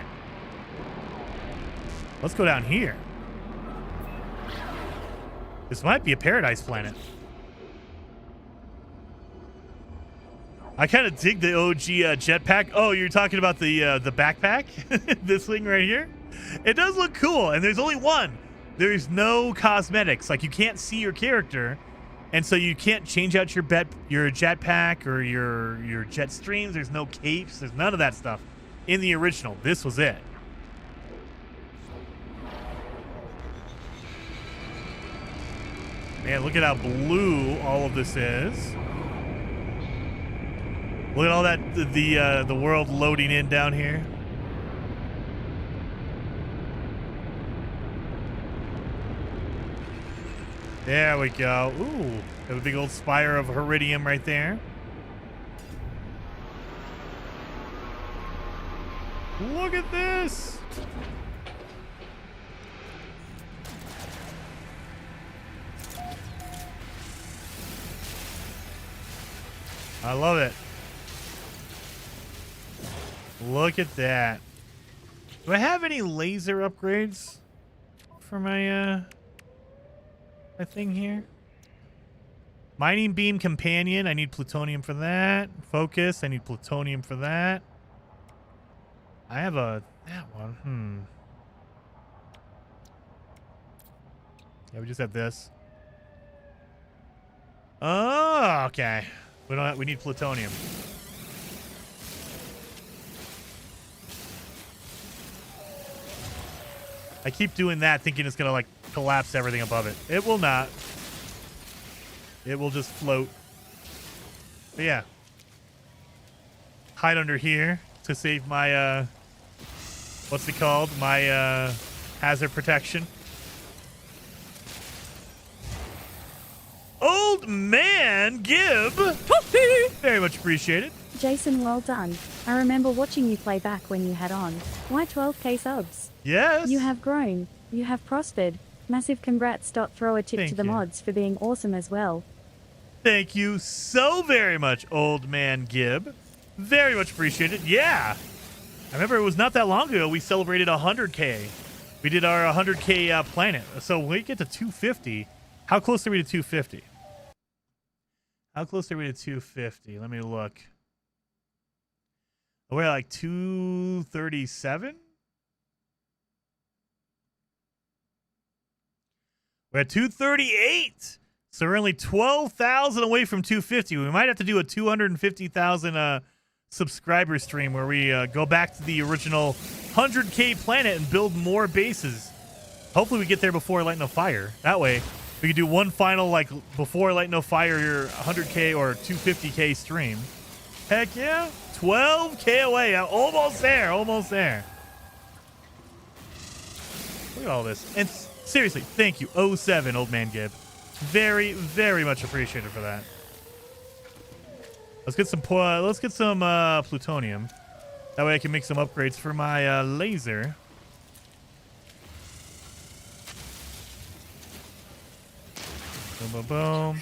Let's go down here. This might be a paradise planet. I kind of dig the OG jetpack. Oh, you're talking about the backpack? This thing right here? It does look cool, and there's only one. There's no cosmetics. Like, you can't see your character, and so you can't change out your jetpack or your jet streams. There's no capes. There's none of that stuff in the original. This was it. Man, look at how blue all of this is. Look at all that, the world loading in down here. There we go. Ooh, got a big old spire of Iridium right there. Look at this. I love it. Look at that. Do I have any laser upgrades for my my thing here? Mining beam companion. I need plutonium for that. Focus. I need plutonium for that. I have that one. Yeah, we just have this. Oh, okay. We need plutonium. I keep doing that thinking it's gonna like collapse everything above it. It will not. It will just float. But yeah. Hide under here to save my what's it called? My hazard protection. Oh! Old Man Gib. Very much appreciated. Jason, well done. I remember watching you play back when you had on. Why 12k subs? Yes. You have grown. You have prospered. Massive congrats. Throw a tip Thank to the you. mods for being awesome as well. Thank you so very much, Old Man Gib. Very much appreciated. Yeah. I remember it was not that long ago we celebrated 100K. We did our 100K planet. So when we get to 250, how close are we to 250? How close are we to 250? Let me look. We're at like 237? We're at 238. So we're only 12,000 away from 250. We might have to do a 250,000 subscriber stream where we go back to the original 100K planet and build more bases. Hopefully we get there before Light No Fire. That way we can do one final like before Light No Fire your 100K or 250K stream. Heck yeah. 12K away. Almost there. Almost there. Look at all this. And seriously, thank you, 07 Old Man Gib. Very, very much appreciated for that. Let's get some plutonium. That way I can make some upgrades for my laser. Boom, boom, boom.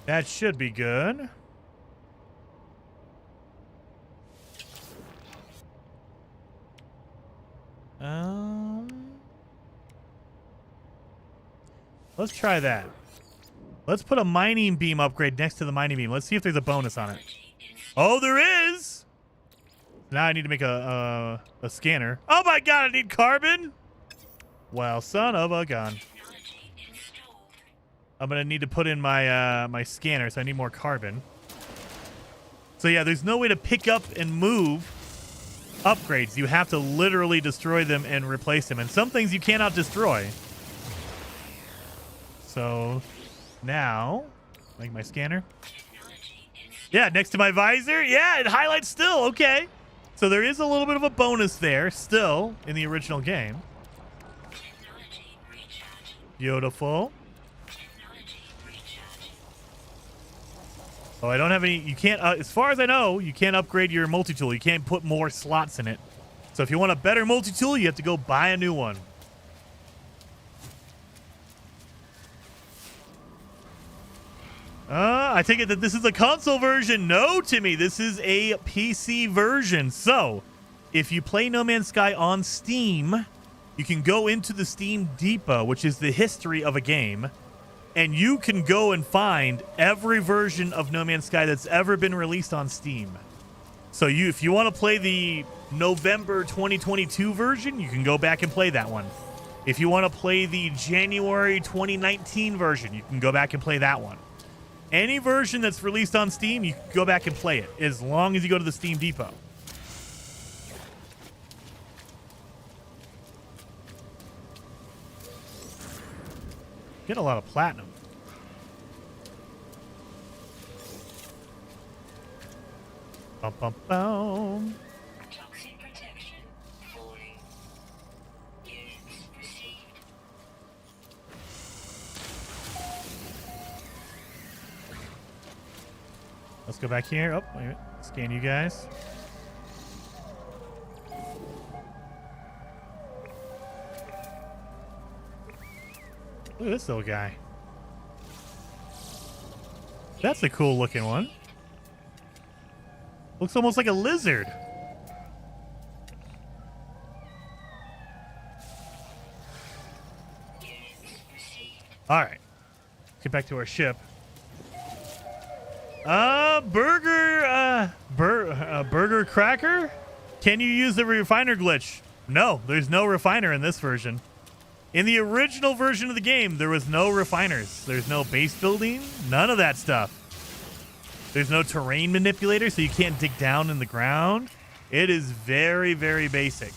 That should be good. Let's try that. Let's put a mining beam upgrade next to the mining beam. Let's see if there's a bonus on it. Oh, there is! Now I need to make a scanner. Oh my god, I need carbon? Well, son of a gun. I'm gonna need to put in my my scanner, so I need more carbon. So yeah, there's no way to pick up and move upgrades. You have to literally destroy them and replace them. And some things you cannot destroy. So now, make my scanner. Yeah, next to my visor. Yeah, it highlights still. Okay. So there is a little bit of a bonus there still in the original game. Beautiful. Oh, I don't have any. You can't, as far as I know, you can't upgrade your multi-tool. You can't put more slots in it. So if you want a better multi-tool, you have to go buy a new one. I take it that this is a console version. No, Timmy, this is a PC version. So if you play No Man's Sky on Steam, you can go into the Steam Depot, which is the history of a game. And you can go and find every version of No Man's Sky that's ever been released on Steam. So if you want to play the November 2022 version, you can go back and play that one. If you want to play the January 2019 version, you can go back and play that one. Any version that's released on Steam, you can go back and play it, as long as you go to the Steam Depot. Get a lot of platinum. Bum, bum, bum. Toxic protection falling. Units received. Let's go back here. Oh, wait a minute. Scan you guys. Look at this little guy. That's a cool looking one. Looks almost like a lizard. All right. Get back to our ship. Burger Cracker? Can you use the refiner glitch? No, there's no refiner in this version. In the original version of the game, there was no refiners. There's no base building, none of that stuff. There's no terrain manipulator, so you can't dig down in the ground. It is very, very basic.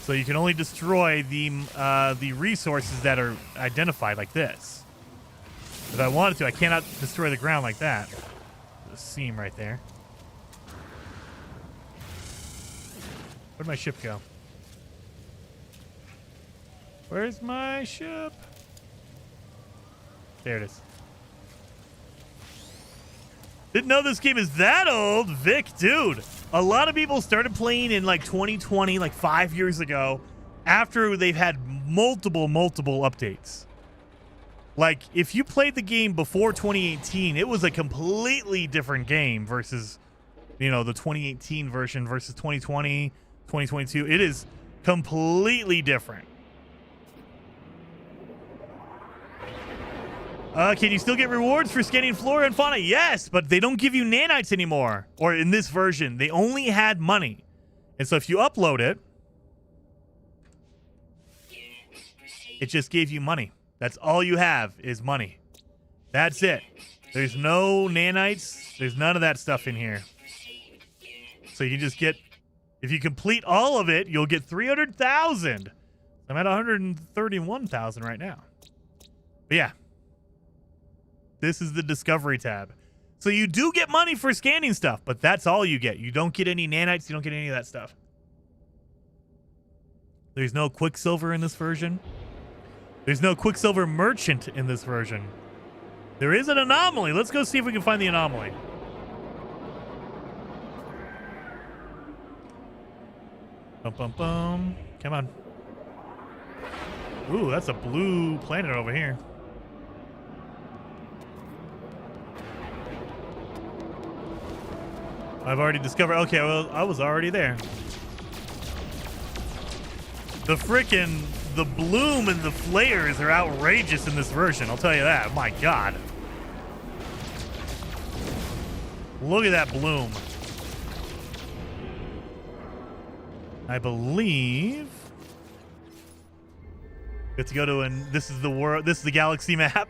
So you can only destroy the resources that are identified like this. If I wanted to, I cannot destroy the ground like that. The seam right there. Where'd my ship go? Where's my ship? There it is. Didn't know this game is that old. Vic, dude. A lot of people started playing in like 2020, like 5 years ago, after they've had multiple updates. Like, if you played the game before 2018, it was a completely different game versus, you know, the 2018 version versus 2020, 2022. It is completely different. Can you still get rewards for scanning flora and fauna? Yes, but they don't give you nanites anymore. Or in this version, they only had money. And so if you upload it, it just gave you money. That's all you have is money. That's it. There's no nanites. There's none of that stuff in here. So you just get, if you complete all of it, you'll get 300,000. I'm at 131,000 right now. But yeah. This is the Discovery tab. So you do get money for scanning stuff, but that's all you get. You don't get any nanites. You don't get any of that stuff. There's no Quicksilver in this version. There's no Quicksilver Merchant in this version. There is an anomaly. Let's go see if we can find the anomaly. Bum, bum, bum. Come on. Ooh, that's a blue planet over here. I've already discovered. Okay, well, I was already there. The bloom and the flares are outrageous in this version. I'll tell you that. My God. Look at that bloom. I believe we have to go to this is the world. This is the galaxy map.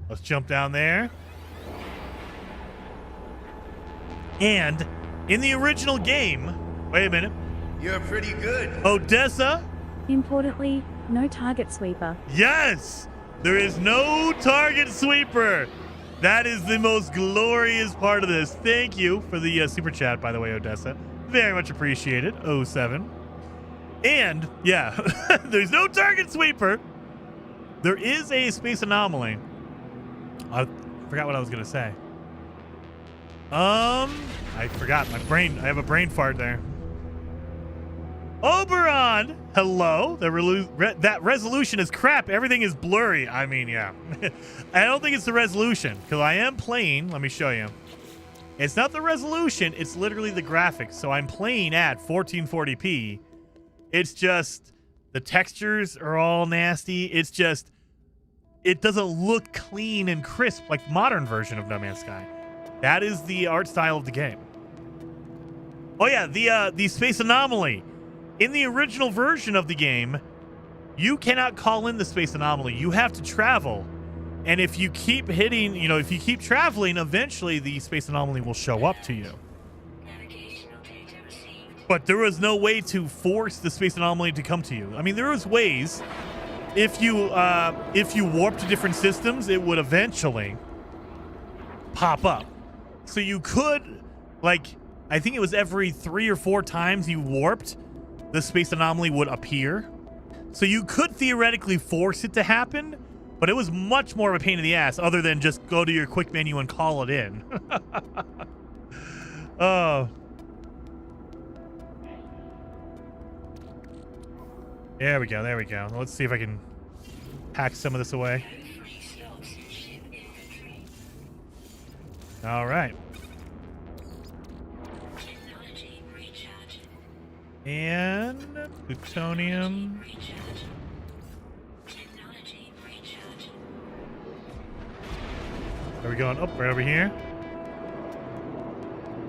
Let's jump down there. And in the original game, wait a minute. You're pretty good. Odessa. Importantly, no target sweeper. Yes, there is no target sweeper. That is the most glorious part of this. Thank you for the super chat, by the way, Odessa. Very much appreciated. 07. And yeah, there's no target sweeper. There is a space anomaly. I forgot what I was gonna say. I forgot my brain. I have a brain fart there. Oberon, hello. That resolution is crap. Everything is blurry. I mean, yeah. I don't think it's the resolution because I am playing. Let me show you. It's not the resolution. It's literally the graphics. So I'm playing at 1440p. It's just the textures are all nasty. It's just. It doesn't look clean and crisp like the modern version of No Man's Sky. That is the art style of the game. Oh yeah, the space anomaly. In the original version of the game, you cannot call in the space anomaly. You have to travel. And if you keep hitting, if you keep traveling, eventually the space anomaly will show up to you. But there was no way to force the space anomaly to come to you. I mean, there was ways. If you warp to different systems, it would eventually pop up. So you could, I think it was every 3 or 4 times you warped, the space anomaly would appear. So you could theoretically force it to happen, but it was much more of a pain in the ass other than just go to your quick menu and call it in. Oh. There we go, there we go. Let's see if I can hack some of this away. All right. And plutonium. Are we going up right over here?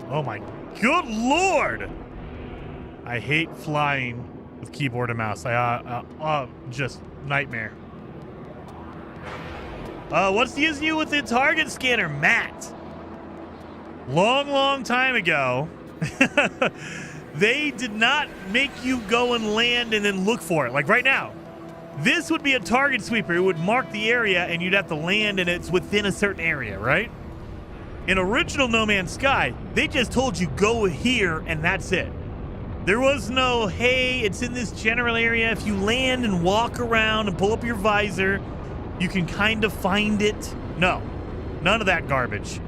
Oh my good lord! I hate flying with keyboard and mouse. Just nightmare. What's the issue with the target scanner, Matt? Long time ago, they did not make you go and land and then look for it. Like right now, this would be a target sweeper. It would mark the area and you'd have to land and it's within a certain area, right? In original No Man's Sky, they just told you go here and that's it. There was no, hey, it's in this general area. If you land and walk around and pull up your visor, you can kind of find it. No, none of that garbage.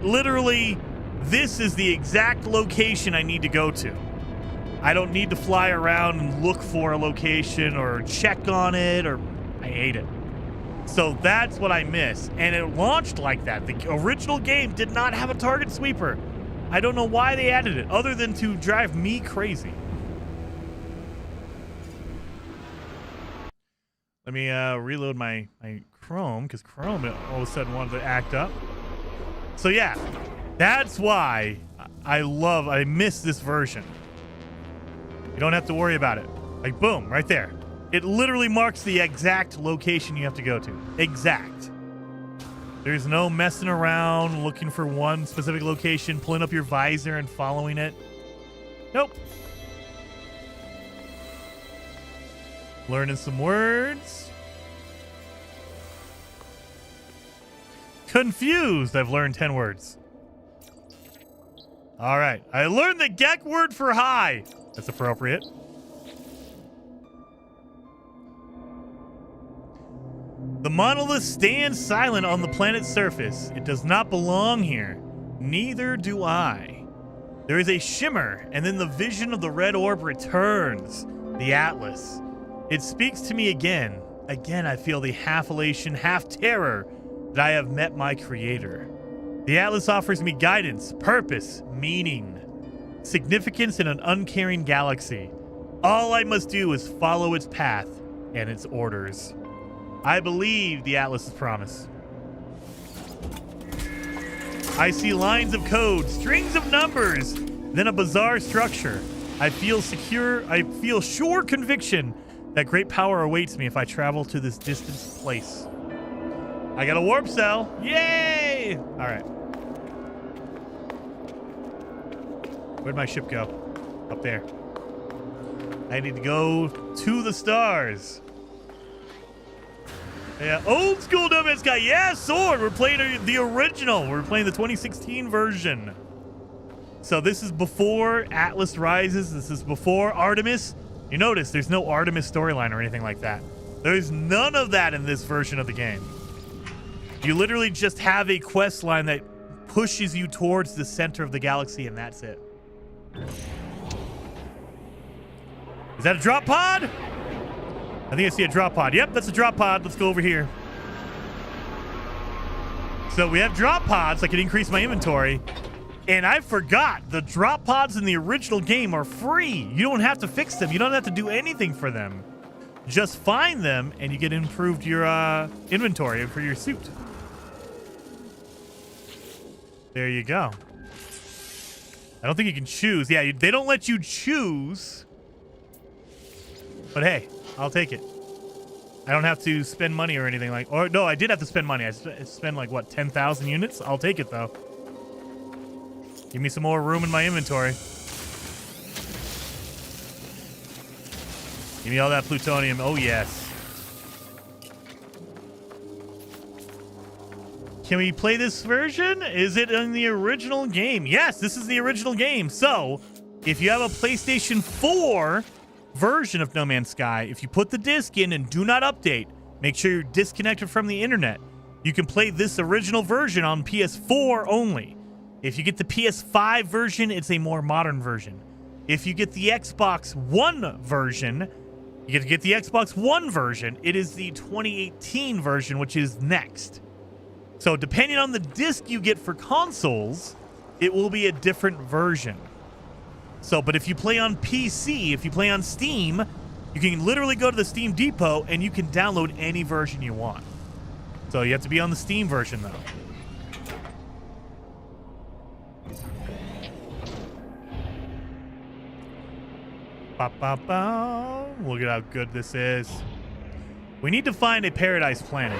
Literally, this is the exact location I need to go to. I don't need to fly around and look for a location or check on it, or I hate it. So that's what I miss. And it launched like that. The original game did not have a target sweeper. I don't know why they added it, other than to drive me crazy. Let me reload my Chrome, because Chrome all of a sudden wanted to act up. So yeah, that's why I miss this version. You don't have to worry about it. Like, boom, right there. It literally marks the exact location you have to go to. Exact. There's no messing around looking for one specific location, pulling up your visor and following it. Nope. Learning some words. Confused. I've learned 10 words. All right. I learned the Gek word for high. That's appropriate. The monolith stands silent on the planet's surface. It does not belong here. Neither do I. There is a shimmer, and then the vision of the red orb returns. The Atlas. It speaks to me again. Again, I feel the half elation, half terror that I have met my creator. The Atlas offers me guidance, purpose, meaning, significance in an uncaring galaxy. All I must do is follow its path and its orders. I believe the Atlas's promise. I see lines of code, strings of numbers, then a bizarre structure. I feel sure conviction that great power awaits me if I travel to this distant place. I got a warp cell. Yay! All right. Where'd my ship go? Up there. I need to go to the stars. Yeah, old school No Man's Sky. Yeah, Sword. We're playing the original. We're playing the 2016 version. So this is before Atlas Rises. This is before Artemis. You notice there's no Artemis storyline or anything like that. There's none of that in this version of the game. You literally just have a quest line that pushes you towards the center of the galaxy, and that's it. Is that a drop pod? I think I see a drop pod. Yep, that's a drop pod. Let's go over here. So we have drop pods that can increase my inventory. And I forgot, the drop pods in the original game are free. You don't have to fix them. You don't have to do anything for them. Just find them, and you get improved your inventory for your suit. There you go. I don't think you can choose. Yeah, they don't let you choose. But hey, I'll take it. I don't have to spend money or anything like... Or no, I did have to spend money. I spent like, what, 10,000 units? I'll take it, though. Give me some more room in my inventory. Give me all that plutonium. Oh, yes. Can we play this version? Is it in the original game? Yes, this is the original game. So, if you have a PlayStation 4 version of No Man's Sky, if you put the disc in and do not update, make sure you're disconnected from the internet, you can play this original version on PS4 only. If you get the PS5 version, it's a more modern version. If you get the Xbox One version, you get to get the Xbox One version. It is the 2018 version, which is next. So depending on the disc you get for consoles, it will be a different version. So, but if you play on PC, if you play on Steam, you can literally go to the Steam Depot and you can download any version you want. So you have to be on the Steam version, though. Look at how good this is. We need to find a paradise planet.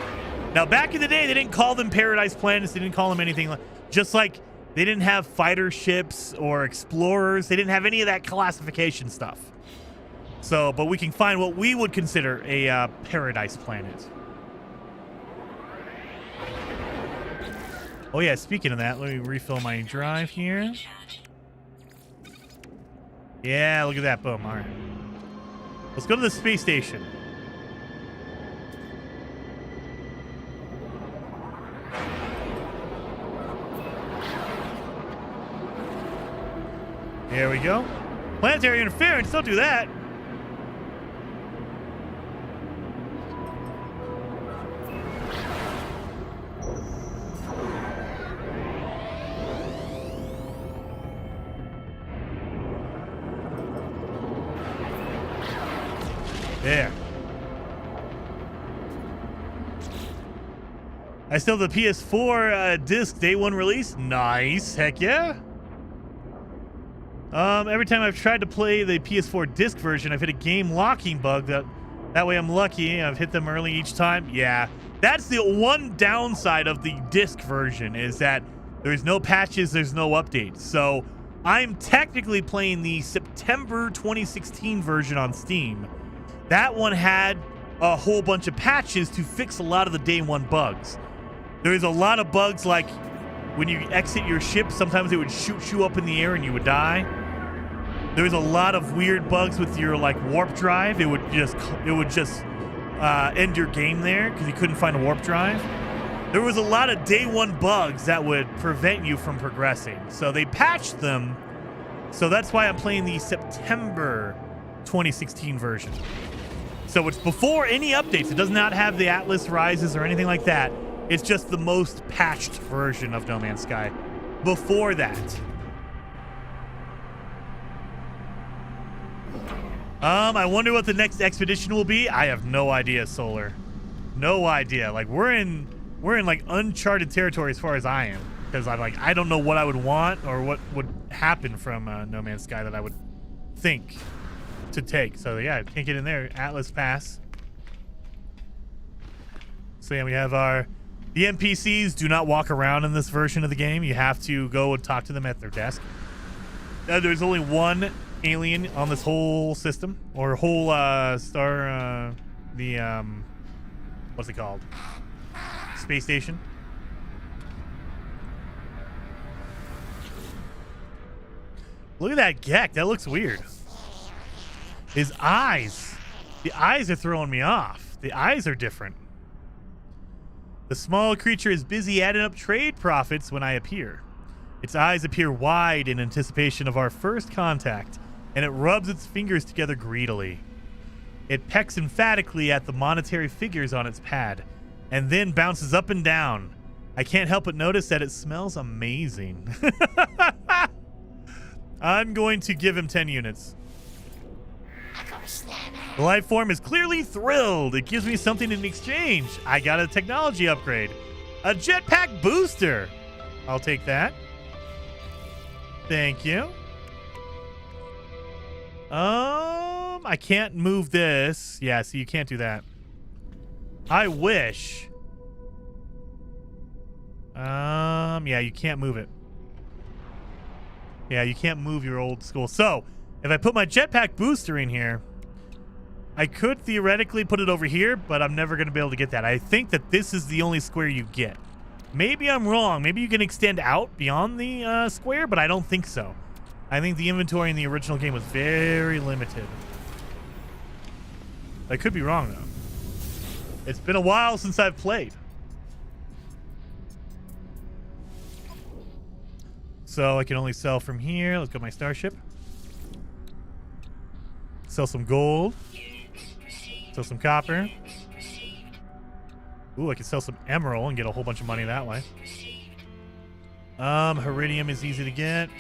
Now, back in the day, they didn't call them paradise planets. They didn't call them anything. Just like they didn't have fighter ships or explorers. They didn't have any of that classification stuff. So, but we can find what we would consider a paradise planet. Oh yeah, speaking of that, let me refill my drive here. Yeah, look at that. Boom. All right. Let's go to the space station. There we go. Planetary interference, don't do that. There. I still have the PS4 disc day one release. Nice. Heck yeah. Every time I've tried to play the PS4 disc version, I've hit a game locking bug. That way I'm lucky. I've hit them early each time. Yeah. That's the one downside of the disc version is that there's no patches, there's no updates. So I'm technically playing the September 2016 version on Steam. That one had a whole bunch of patches to fix a lot of the day one bugs. There's a lot of bugs like when you exit your ship, sometimes it would shoot you up in the air and you would die. There was a lot of weird bugs with your like warp drive. It would just end your game there because you couldn't find a warp drive. There was a lot of day one bugs that would prevent you from progressing. So they patched them. So that's why I'm playing the September 2016 version. So it's before any updates. It does not have the Atlas Rises or anything like that. It's just the most patched version of No Man's Sky. Before that. I wonder what the next expedition will be. I have no idea, Solar. No idea. Like we're in like uncharted territory as far as I am. Because I don't know what I would want or what would happen from No Man's Sky that I would think to take. So yeah, can't get in there. Atlas Pass. So yeah, we have the NPCs do not walk around in this version of the game. You have to go and talk to them at their desk. There's only one alien on this whole system or whole star what's it called? Space station. Look at that Gek. That looks weird. His eyes. The eyes are throwing me off. The eyes are different. The small creature is busy adding up trade profits when I appear. Its eyes appear wide in anticipation of our first contact, and it rubs its fingers together greedily. It pecks emphatically at the monetary figures on its pad, and then bounces up and down. I can't help but notice that it smells amazing. I'm going to give him 10 units. The life form is clearly thrilled. It gives me something in exchange. I got a technology upgrade. A jetpack booster. I'll take that. Thank you. I can't move this. Yeah, so you can't do that. I wish. Yeah, you can't move it. Yeah, you can't move your old school. So, if I put my jetpack booster in here, I could theoretically put it over here, but I'm never going to be able to get that. I think that this is the only square you get. Maybe I'm wrong. Maybe you can extend out beyond the square, but I don't think so. I think the inventory in the original game was very limited. I could be wrong, though. It's been a while since I've played. So I can only sell from here. Let's go to my starship. Sell some gold. Sell some copper. Ooh, I can sell some emerald and get a whole bunch of money that way. Iridium is easy to get.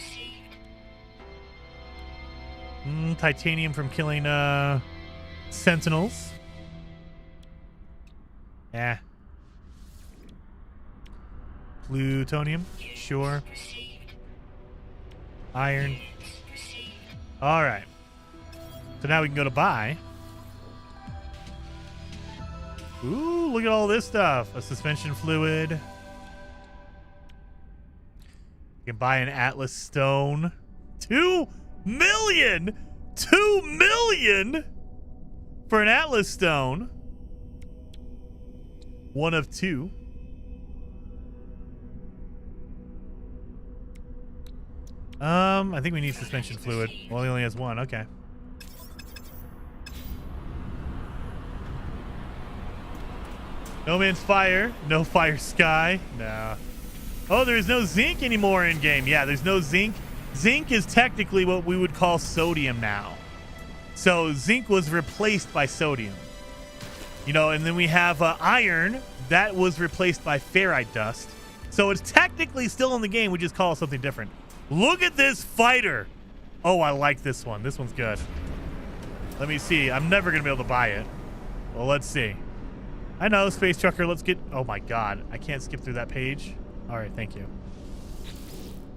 Titanium from killing sentinels. Yeah. Plutonium. Sure. Iron. All right. So now we can go to buy. Ooh, look at all this stuff. A suspension fluid. You can buy an Atlas stone. 2 million! 2 million for an Atlas stone. One of two. I think we need suspension fluid. Well, he only has one. Okay. No man's fire. No fire sky. Nah. Oh, there's no zinc anymore in game. Yeah, there's no zinc. Zinc is technically what we would call sodium now. So zinc was replaced by sodium. You know, and then we have iron. That was replaced by ferrite dust. So it's technically still in the game. We just call it something different. Look at this fighter. Oh, I like this one. This one's good. Let me see. I'm never going to be able to buy it. Well, let's see. I know, Space Trucker. Let's get... Oh, my God. I can't skip through that page. All right, thank you.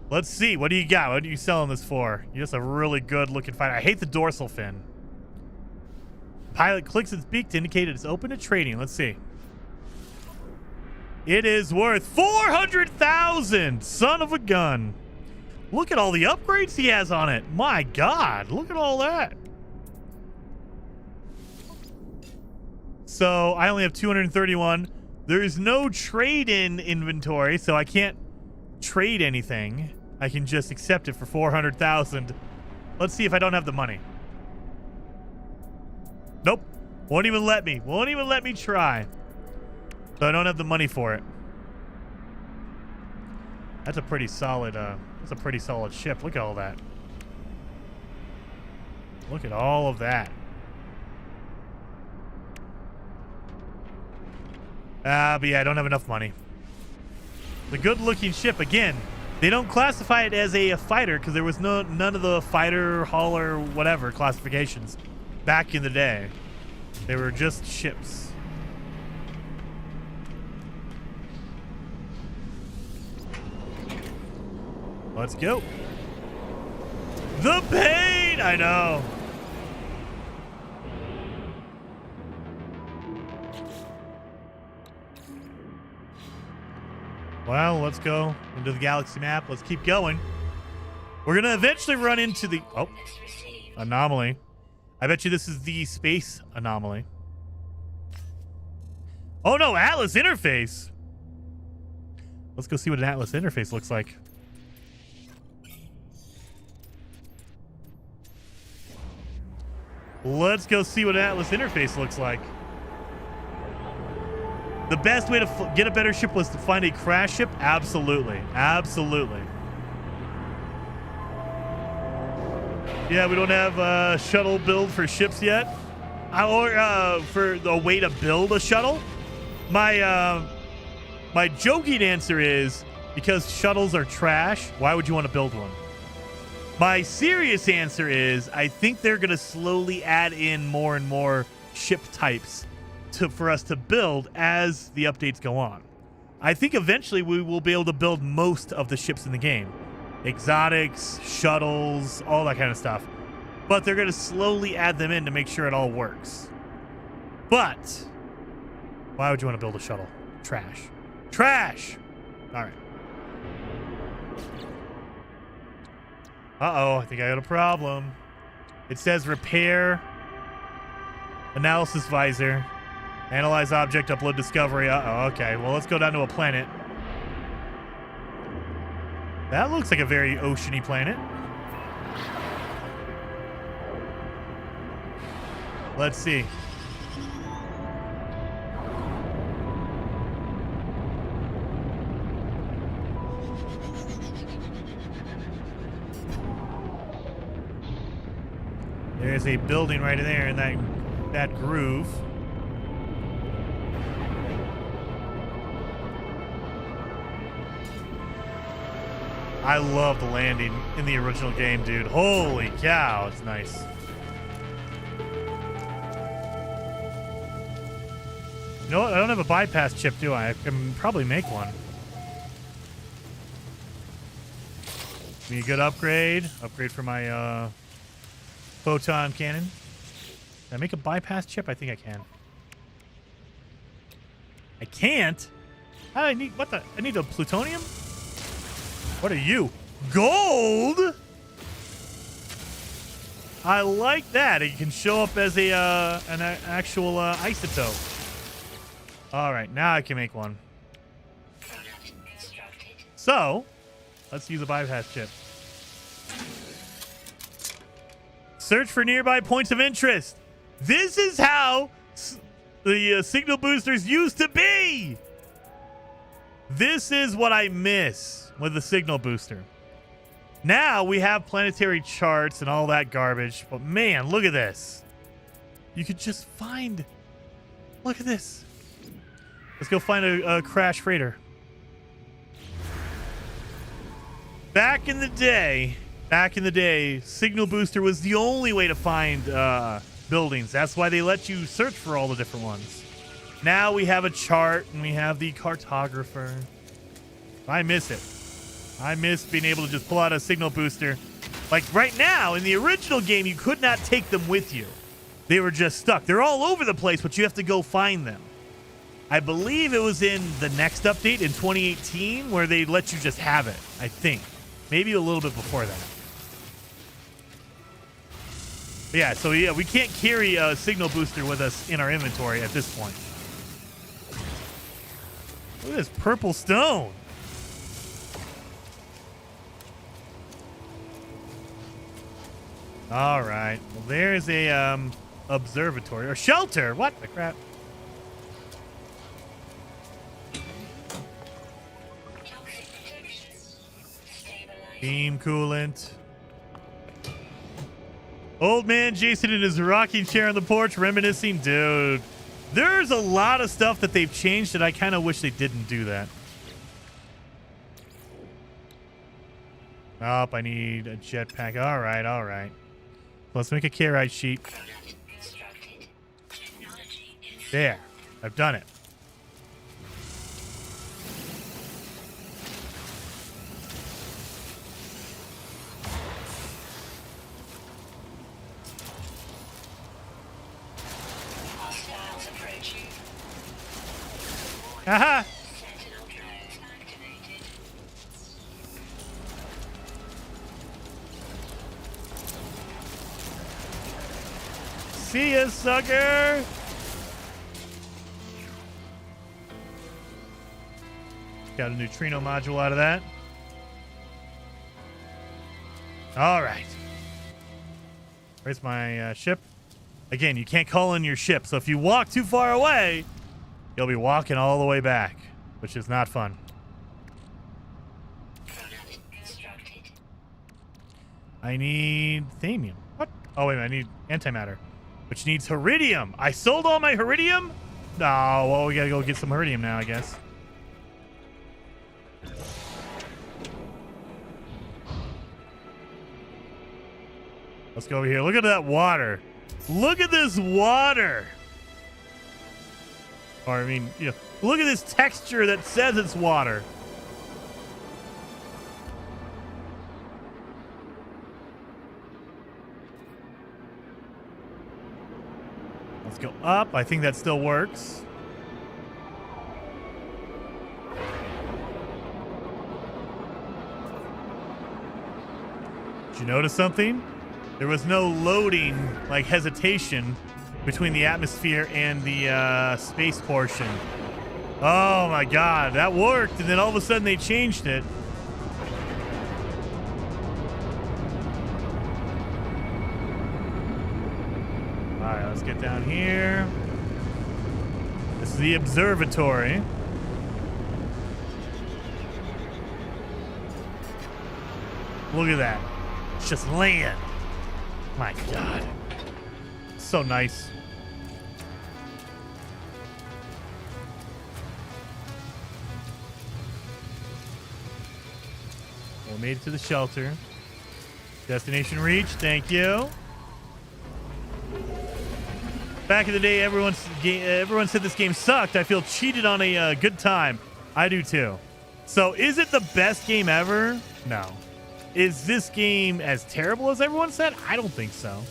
Let's see. What do you got? What are you selling this for? You're just a really good-looking fighter. I hate the dorsal fin. Pilot clicks its beak to indicate it's open to trading. Let's see. It is worth 400,000. Son of a gun. Look at all the upgrades he has on it. My God. Look at all that. So I only have 231. There's no trade-in inventory, so I can't trade anything. I can just accept it for 400,000. Let's see if I don't have the money. Nope. Won't even let me. Won't even let me try. So I don't have the money for it. That's a pretty solid, ship. Look at all that. Look at all of that. But yeah, I don't have enough money. The good-looking ship, again, they don't classify it as a fighter because there was none of the fighter, hauler, whatever classifications back in the day. They were just ships. Let's go. The pain! I know. Well, let's go into the galaxy map. Let's keep going. We're going to eventually run into the... Oh, anomaly. I bet you this is the space anomaly. Oh, no, Atlas interface. Let's go see what an Atlas interface looks like. Let's go see what an Atlas interface looks like. The best way to get a better ship was to find a crash ship? Absolutely. Absolutely. Yeah, we don't have a shuttle build for ships yet. Or for the way to build a shuttle. My joking answer is because shuttles are trash, why would you want to build one? My serious answer is I think they're going to slowly add in more and more ship types for us to build as the updates go on. I think eventually we will be able to build most of the ships in the game. Exotics, shuttles, all that kind of stuff. But they're going to slowly add them in to make sure it all works. But why would you want to build a shuttle? Trash. Trash! All right. Uh-oh, I think I got a problem. It says repair, analysis visor, analyze object, upload discovery. Uh-oh, okay. Well, let's go down to a planet. That looks like a very oceany planet. Let's see. There's a building right in there in that groove. I love the landing in the original game, dude. Holy cow, it's nice. You know what? I don't have a bypass chip, do I? I can probably make one. Be a good upgrade. Upgrade for my photon cannon. Can I make a bypass chip? I think I can. I can't? How do I need... What the... I need a plutonium? What are you? Gold? I like that. It can show up as an actual isotope. All right, now I can make one. So, let's use a bypass chip. Search for nearby points of interest. This is how the signal boosters used to be. This is what I miss with the signal booster. Now we have planetary charts and all that garbage. But man, look at this. You could just find... Look at this. Let's go find a crash freighter. Back in the day, signal booster was the only way to find buildings. That's why they let you search for all the different ones. Now we have a chart and we have the cartographer. I miss it. I miss being able to just pull out a signal booster. Like right now, in the original game, you could not take them with you. They were just stuck. They're all over the place, but you have to go find them. I believe it was in the next update in 2018 where they let you just have it, I think. Maybe a little bit before that. But yeah, so yeah, we can't carry a signal booster with us in our inventory at this point. Look at this purple stone. All right. Well, there's a observatory or shelter. What the crap? Beam coolant. Old man Jason in his rocking chair on the porch reminiscing. Dude, there's a lot of stuff that they've changed that I kind of wish they didn't do that. Oh, I need a jetpack. All right, all right. Let's make a carrite sheet. There. I've done it. Aha! Sentinel drones activated. See ya, sucker! Got a neutrino module out of that. All right. Where's my ship? Again, you can't call in your ship, so if you walk too far away, you'll be walking all the way back, which is not fun. Product constructed. I need thamium. What? Oh, wait a minute. I need antimatter, which needs heridium. I sold all my heridium? No, well, we gotta go get some heridium now, I guess. Let's go over here. Look at that water. Look at this water. Or, I mean, you know, look at this texture that says it's water. Let's go up. I think that still works. Did you notice something? There was no loading, like hesitation, between the atmosphere and the space portion. Oh my god, that worked, and then all of a sudden they changed it. Alright, let's get down here. This is the observatory. Look at that. It's just land. My god. So nice. We made it to the shelter. Destination reached. Thank you. Back in the day, everyone said this game sucked. I feel cheated on a good time. I do too. So, is it the best game ever? No. Is this game as terrible as everyone said? I don't think so.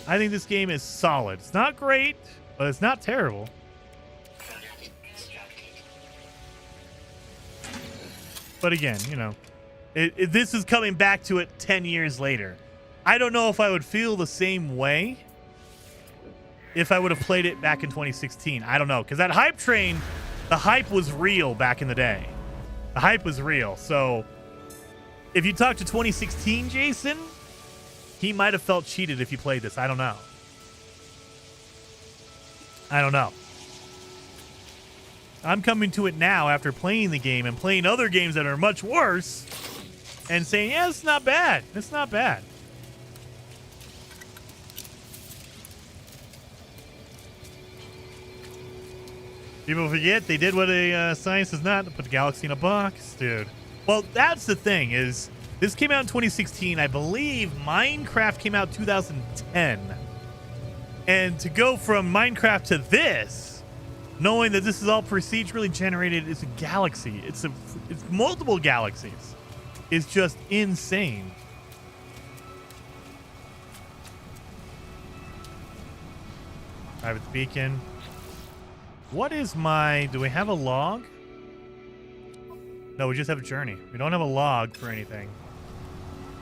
I think this game is solid. It's not great, but it's not terrible. Product constructed. But again, you know, this is coming back to it 10 years later. I don't know if I would feel the same way if I would have played it back in 2016. I don't know, because that hype train, the hype was real back in the day. The hype was real. So if you talk to 2016 Jason, he might have felt cheated if he played this. I don't know. I don't know. I'm coming to it now after playing the game and playing other games that are much worse and saying, yeah, it's not bad. It's not bad. People forget they did what a science does not, to put the galaxy in a box, dude. Well, that's the thing is, this came out in 2016. I believe Minecraft came out 2010. And to go from Minecraft to this, knowing that this is all procedurally generated, it's a galaxy. It's multiple galaxies. It's just insane. Private beacon. What is my... Do we have a log? No, we just have a journey. We don't have a log for anything.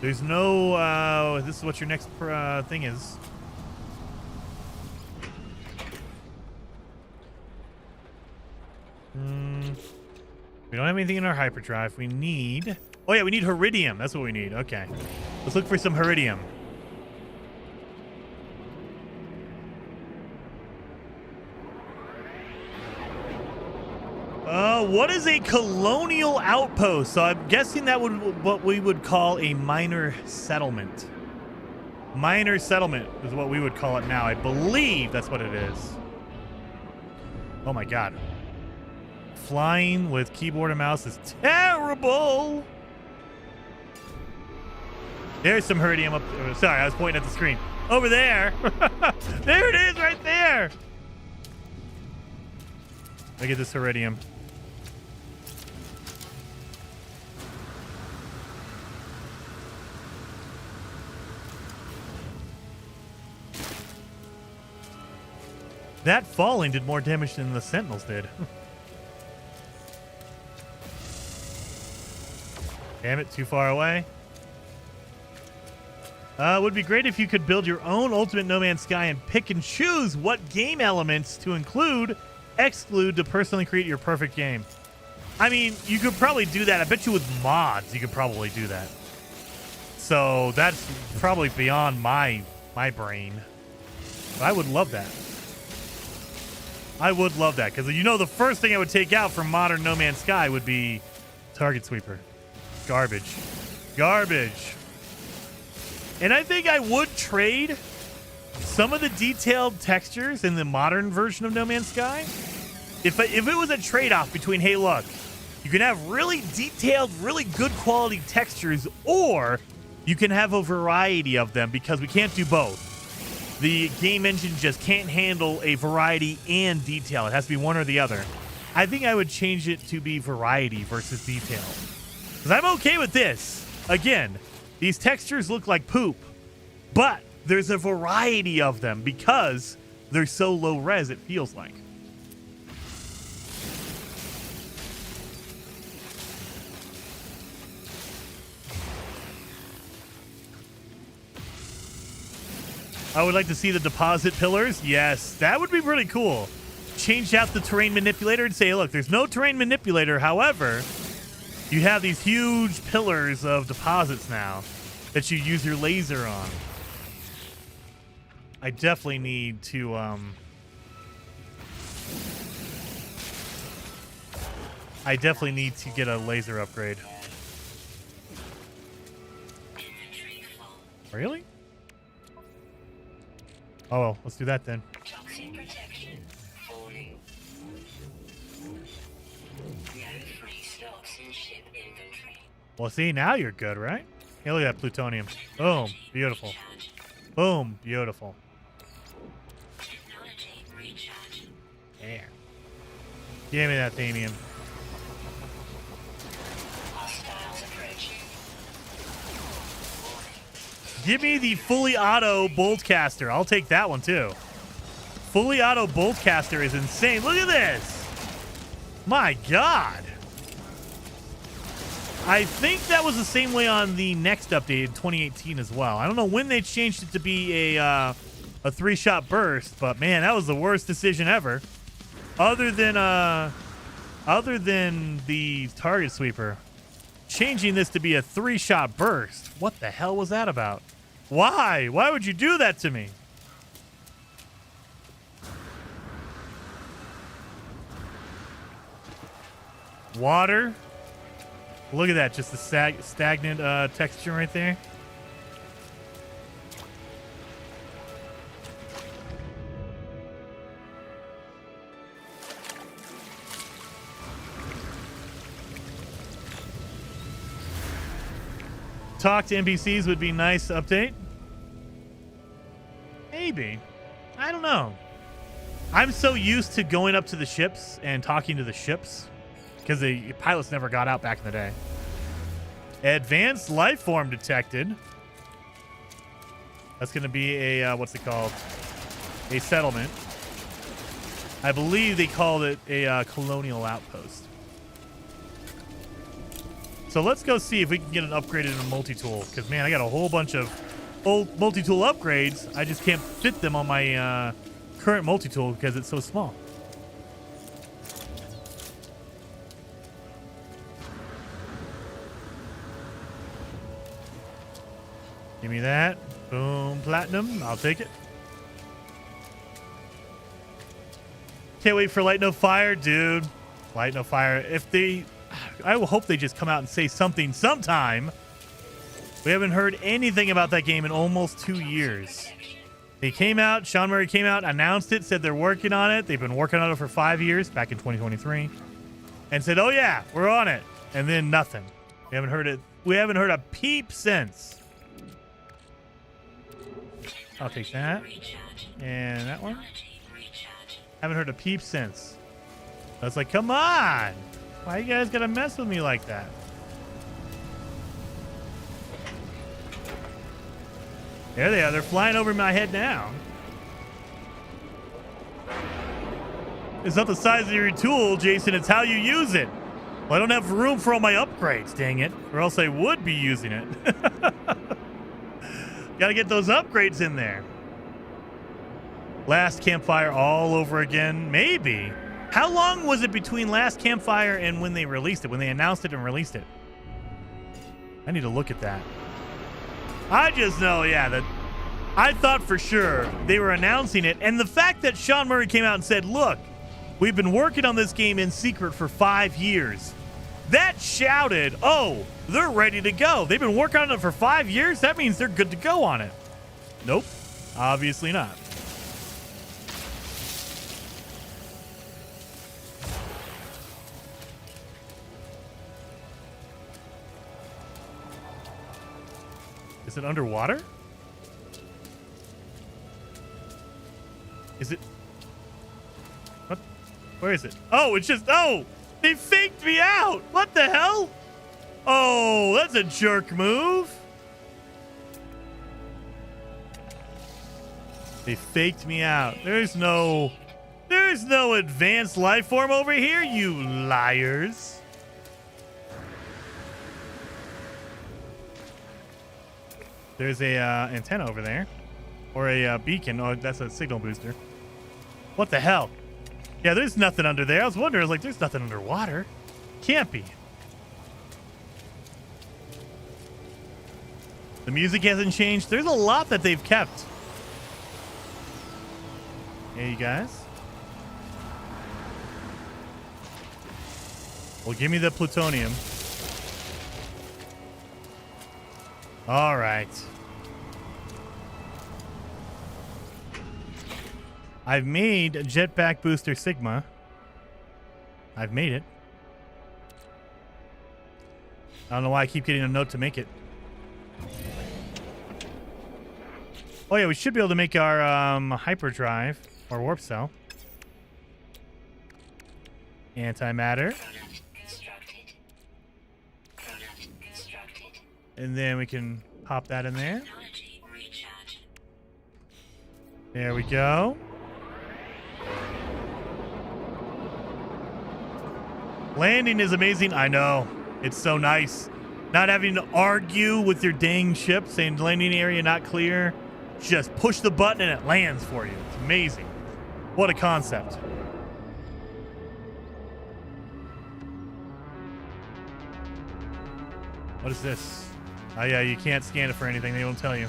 There's no... this is what your next thing is. We don't have anything in our hyperdrive. We need... Oh, yeah, we need Heridium. That's what we need. Okay. Let's look for some Heridium. What is a colonial outpost? So I'm guessing that would what we would call a minor settlement. Minor settlement is what we would call it now. I believe that's what it is. Oh my god. Flying with keyboard and mouse is terrible. There's some Heridium up there. Sorry, I was pointing at the screen. Over there. There it is right there. Look at this Heridium. That falling did more damage than the Sentinels did. Damn it, too far away. Would be great if you could build your own Ultimate No Man's Sky and pick and choose what game elements to include, exclude to personally create your perfect game. I mean, you could probably do that. I bet you with mods, you could probably do that. So that's probably beyond my brain. But I would love that. I would love that, because you know the first thing I would take out from modern No Man's Sky would be Target Sweeper. Garbage. Garbage. And I think I would trade some of the detailed textures in the modern version of No Man's Sky. If it was a trade-off between, hey, look, you can have really detailed, really good quality textures, or you can have a variety of them, because we can't do both. The game engine just can't handle a variety and detail. It has to be one or the other. I think I would change it to be variety versus detail. Because I'm okay with this. Again, these textures look like poop, but there's a variety of them because they're so low res, it feels like. I would like to see the deposit pillars. Yes, that would be pretty cool. Change out the terrain manipulator and say, look, there's no terrain manipulator. However, you have these huge pillars of deposits now that you use your laser on. I definitely need to get a laser upgrade. Really? Oh, well, let's do that then. Toxin protection falling. No free slots in ship inventory. Well, see, now you're good, right? Hey, look at that plutonium. Boom. Beautiful. Boom. Beautiful. Technology recharge. There. Give me that themium. Hostiles approaching. Give me the fully auto bolt caster. I'll take that one too. Fully auto bolt caster is insane. Look at this. My God. I think that was the same way on the next update in 2018 as well. I don't know when they changed it to be a 3-shot burst, but man, that was the worst decision ever. Other than the target sweeper. Changing this to be a 3-shot burst. What the hell was that about? Why? Why would you do that to me? Water. Look at that. Just the stagnant texture right there. Talk to NPCs would be nice update. Maybe. I don't know. I'm so used to going up to the ships and talking to the ships because the pilots never got out back in the day. Advanced life form detected. That's going to be a, what's it called? A settlement. I believe they called it a colonial outpost. So let's go see if we can get an upgraded in a multi-tool. Because, man, I got a whole bunch of old multi-tool upgrades. I just can't fit them on my current multi-tool because it's so small. Give me that. Boom, platinum. I'll take it. Can't wait for Light No Fire, dude. Light No Fire. If they... I will hope they just come out and say something sometime. We haven't heard anything about that game in almost 2 years. They came out, Sean Murray came out, announced it, said they're working on it. They've been working on it for 5 years, back in 2023. And said, oh yeah, we're on it. And then nothing. We haven't heard it. We haven't heard a peep since. I'll take that. And that one. Haven't heard a peep since. I was like, come on. Why you guys gotta mess with me like that? There they are. They're flying over my head now. It's not the size of your tool, Jason. It's how you use it. Well, I don't have room for all my upgrades, dang it. Or else I would be using it. Gotta get those upgrades in there. Last campfire all over again. Maybe. How long was it between last campfire and when they released it? When they announced it and released it? I need to look at that. I just know, yeah, that I thought for sure they were announcing it. And the fact that Sean Murray came out and said, look, we've been working on this game in secret for 5 years. That shouted, oh, they're ready to go. They've been working on it for 5 years? That means they're good to go on it. Nope, obviously not. Is it underwater? Is it? What? Where is it? Oh, it's just... Oh! They faked me out! What the hell? Oh, that's a jerk move. They faked me out. There's no advanced life form over here, you liars. There's a antenna over there. Or a beacon. Oh, that's a signal booster. What the hell? Yeah, there's nothing under there. I was wondering, like, there's nothing underwater. Can't be. The music hasn't changed. There's a lot that they've kept. Hey, you guys. Well, give me the plutonium. All right. I've made a jetpack booster Sigma. I've made it. I don't know why I keep getting a note to make it. Oh yeah, we should be able to make our hyperdrive or warp cell. Antimatter. And then we can pop that in there. There we go. Landing is amazing. I know. It's so nice. Not having to argue with your dang ship saying landing area not clear. Just push the button and it lands for you. It's amazing. What a concept. What is this? Oh yeah, you can't scan it for anything. They won't tell you.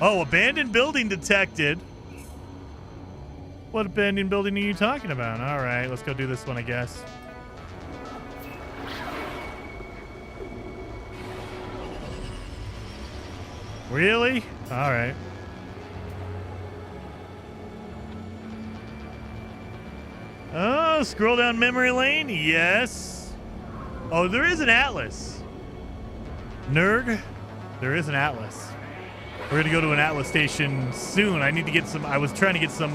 Oh, abandoned building detected. What abandoned building are you talking about? All right, let's go do this one, I guess. Really? All right. Oh, scroll down memory lane. Yes. Oh, there is an atlas. Nerg. There is an atlas. We're going to go to an atlas station soon. I need to get some... I was trying to get some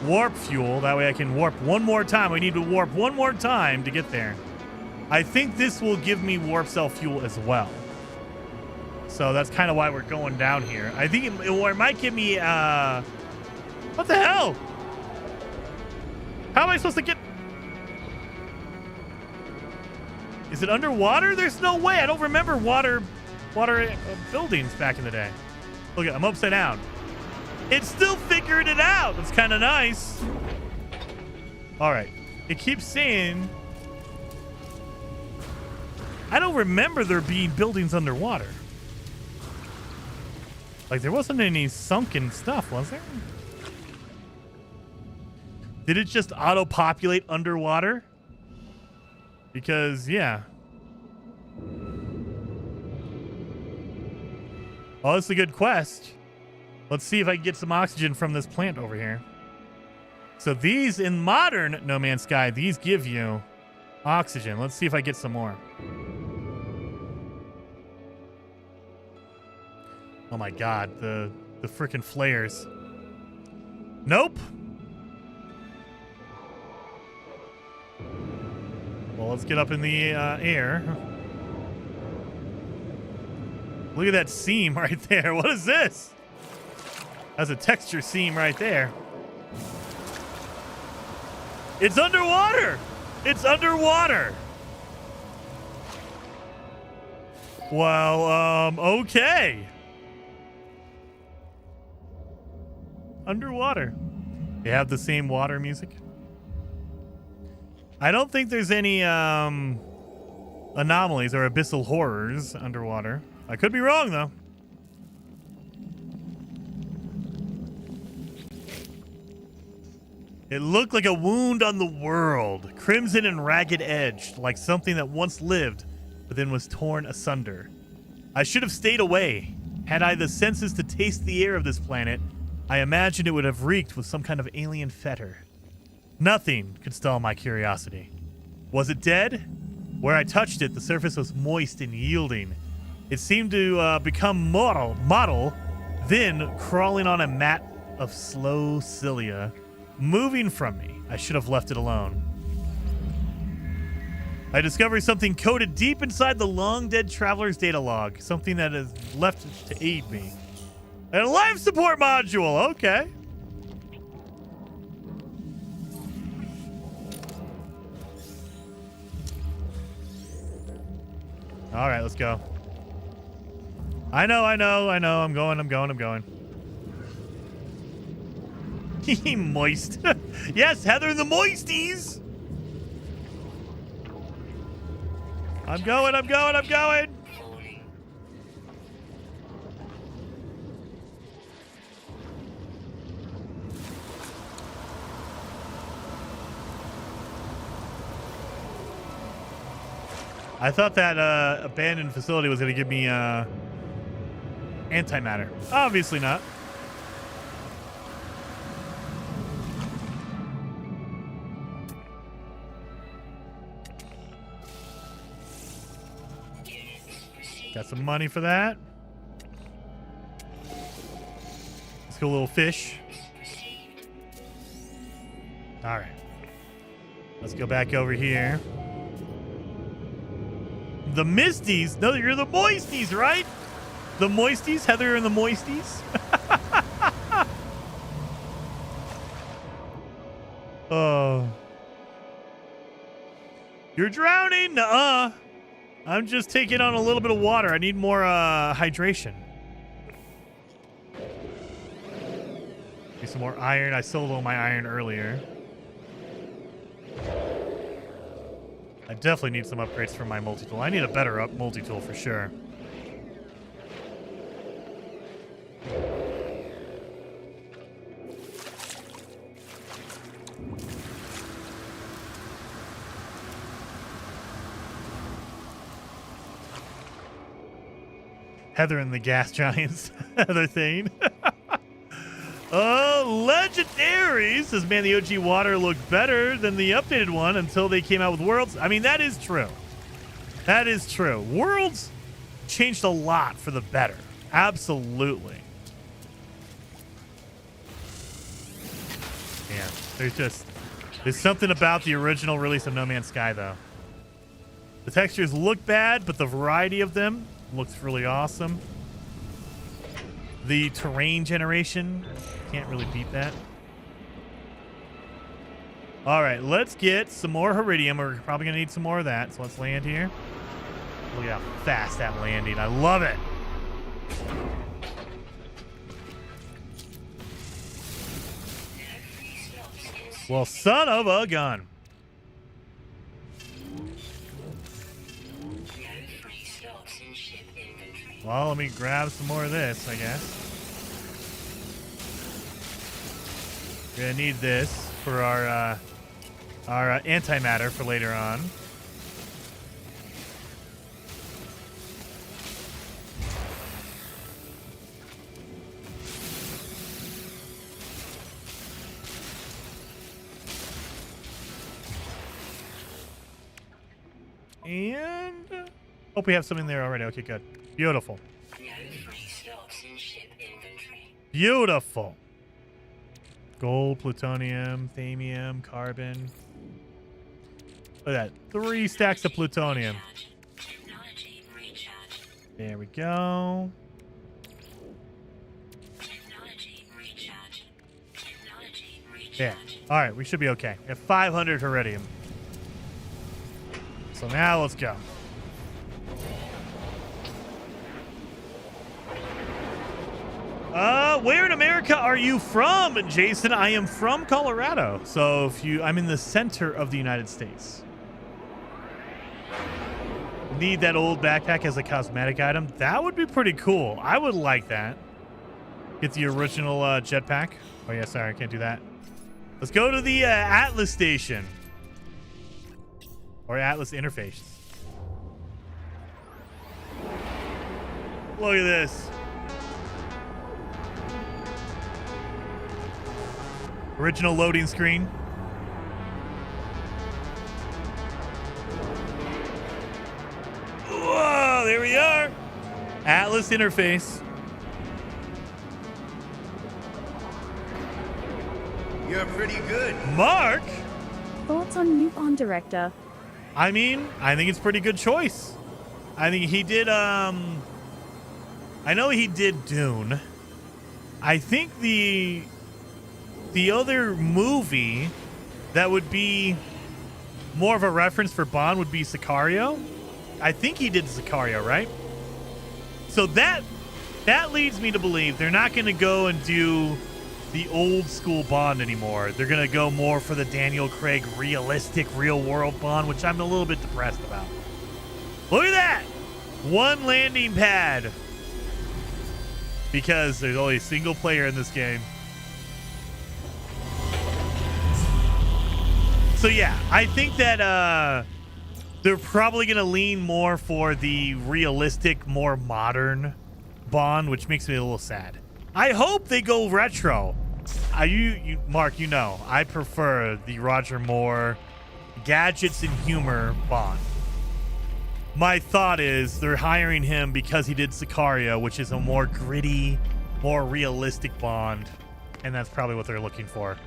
warp fuel. That way I can warp one more time. We need to warp one more time to get there. I think this will give me warp cell fuel as well. So that's kind of why we're going down here. I think it might give me... what the hell? How am I supposed to get... Is it underwater? There's no way. I don't remember water buildings back in the day. Look, I'm upside down. It's still figuring it out. That's kind of nice. All right. It keeps saying... I don't remember there being buildings underwater. Like, there wasn't any sunken stuff, was there? Did it just auto-populate underwater? Because, yeah. Oh, it's a good quest. Let's see if I can get some oxygen from this plant over here. So these, in modern No Man's Sky, these give you oxygen. Let's see if I get some more. Oh my god, the freaking flares. Nope. Well, let's get up in the air. Look at that seam right there. What is this? That's a texture seam right there. It's underwater. It's underwater. Well, okay. Underwater. They have the same water music. I don't think there's any anomalies or abyssal horrors underwater. I could be wrong, though. It looked like a wound on the world, crimson and ragged edged, like something that once lived, but then was torn asunder. I should have stayed away. Had I the senses to taste the air of this planet, I imagined it would have reeked with some kind of alien fetor. Nothing could stall my curiosity. Was it dead? Where I touched it, the surface was moist and yielding. It seemed to become model, then crawling on a mat of slow cilia, moving from me. I should have left it alone. I discovered something coded deep inside the long-dead traveler's data log, something that is left to aid me. A life support module, okay. All right, let's go. I know. I'm going. Moist. Yes, Heather and the Moisties. I'm going. I thought that abandoned facility was going to give me antimatter. Obviously not. Got some money for that. Let's go, little fish. All right. Let's go back over here. The Misties? No, you're the Moisties, right? The Moisties? Heather and the Moisties? Oh. You're drowning? Nuh-uh. I'm just taking on a little bit of water. I need more hydration. Need some more iron. I sold all my iron earlier. I definitely need some upgrades for my multi-tool. I need a better multi-tool for sure. Heather and the Gas Giants. Heather Thane. Legendary says, man, the OG water looked better than the updated one until they came out with Worlds. I mean, that is true. That is true. Worlds changed a lot for the better. Absolutely. Yeah, there's something about the original release of No Man's Sky, though. The textures look bad, but the variety of them looks really awesome. The terrain generation, can't really beat that. All right, let's get some more Iridium. We're probably going to need some more of that, so let's land here. Look at how fast that landing. I love it. Well, son of a gun. Well, let me grab some more of this, I guess. We're gonna need this for our antimatter for later on. And hope we have something there already. Okay, good. Beautiful. Beautiful. Gold, plutonium, thamium, carbon. Look at that. 3 stacks of plutonium. There we go. Yeah. All right, we should be okay. We have 500 Iridium. So now let's go. Where in America are you from, Jason? I am from Colorado. So I'm in the center of the United States. Need that old backpack as a cosmetic item. That would be pretty cool. I would like that. Get the original jetpack. Oh yeah, sorry, I can't do that. Let's go to the Atlas station. Or Atlas interface. Look at this. Original loading screen. Whoa, there we are. Atlas interface. You're pretty good. Mark? Thoughts on new Bond director? I mean, I think it's a pretty good choice. I think he did, I know he did Dune. I think the other movie that would be more of a reference for Bond would be Sicario. I think he did Sicario, right? So that leads me to believe they're not going to go and do the old school Bond anymore. They're going to go more for the Daniel Craig realistic real world Bond, which I'm a little bit depressed about. Look at that! 1 landing pad. Because there's only a single player in this game. So yeah, I think that they're probably going to lean more for the realistic, more modern Bond, which makes me a little sad. I hope they go retro. Mark, you know, I prefer the Roger Moore gadgets and humor Bond. My thought is they're hiring him because he did Sicario, which is a more gritty, more realistic Bond, and that's probably what they're looking for.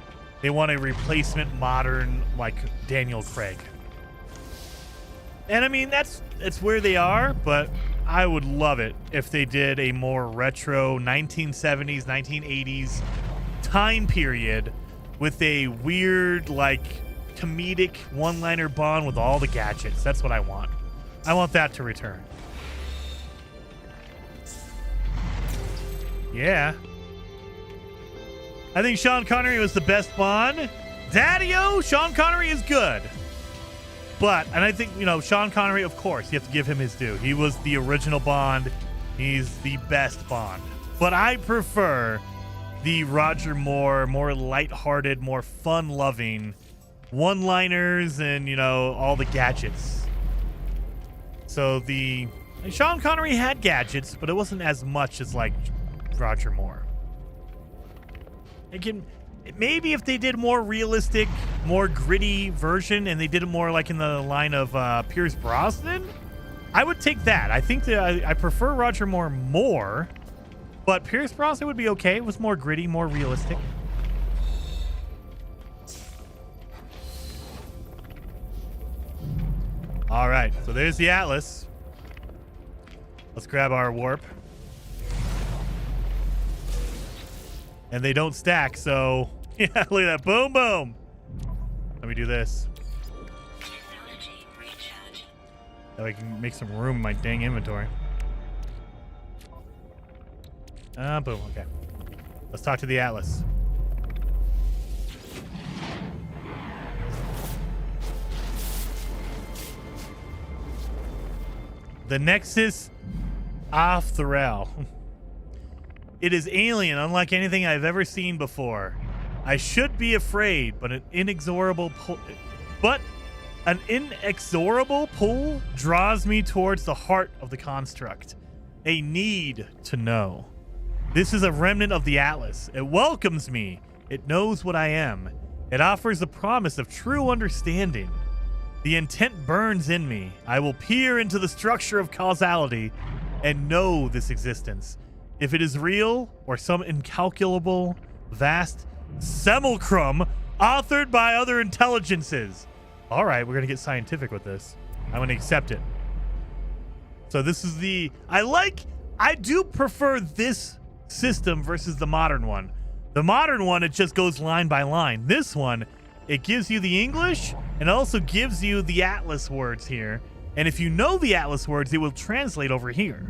They want a replacement modern like Daniel Craig. And I mean, that's where they are, but I would love it if they did a more retro 1970s, 1980s time period with a weird, like, comedic one-liner Bond with all the gadgets. That's what I want. I want that to return. Yeah. I think Sean Connery was the best Bond. Daddy-o, Sean Connery is good. But, and I think, you know, Sean Connery, of course, you have to give him his due. He was the original Bond. He's the best Bond. But I prefer the Roger Moore, more lighthearted, more fun-loving one-liners and, you know, all the gadgets. So the Like, Sean Connery had gadgets, but it wasn't as much as like Roger Moore. Again, maybe if they did more realistic, more gritty version, and they did it more like in the line of Pierce Brosnan, I would take that. I think that I prefer Roger Moore more, but Pierce Brosnan would be okay. It was more gritty, more realistic. All right, so there's the Atlas. Let's grab our warp. And they don't stack, so yeah, look at that. Boom, boom. Let me do this. Technology recharge. That way I can make some room in my dang inventory. Boom, okay. Let's talk to the Atlas. The Nexus off the rail. It is alien, unlike anything I've ever seen before. I should be afraid, but an inexorable pull draws me towards the heart of the construct. A need to know. This is a remnant of the Atlas. It welcomes me. It knows what I am. It offers the promise of true understanding. The intent burns in me. I will peer into the structure of causality and know this existence. If it is real or some incalculable, vast simulacrum authored by other intelligences. All right, we're going to get scientific with this. I'm going to accept it. So this is I do prefer this system versus the modern one. The modern one, it just goes line by line. This one, it gives you the English and also gives you the Atlas words here. And if you know the Atlas words, it will translate over here.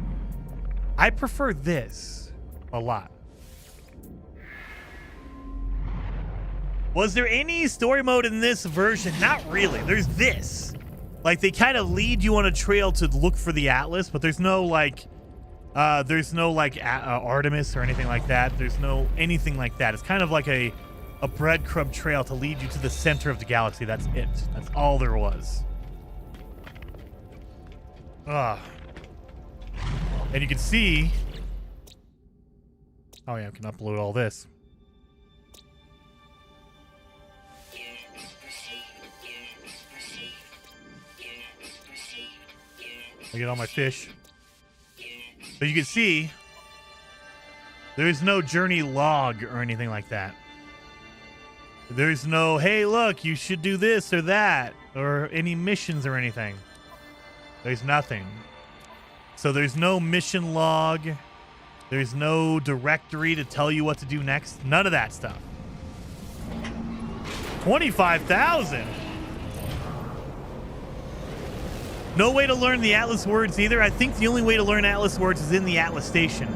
I prefer this a lot. Was there any story mode in this version? Not really. There's this. Like, they kind of lead you on a trail to look for the Atlas, but there's no Artemis or anything like that. There's no anything like that. It's kind of like a breadcrumb trail to lead you to the center of the galaxy. That's it. That's all there was. And you can see... Oh yeah, I can upload all this. I get all my fish. But you can see there's no journey log or anything like that. There's no, hey, look, you should do this or that, or any missions or anything. There's nothing. So there's no mission log. There's no directory to tell you what to do next. None of that stuff. 25,000. No way to learn the Atlas words either. I think the only way to learn Atlas words is in the Atlas station.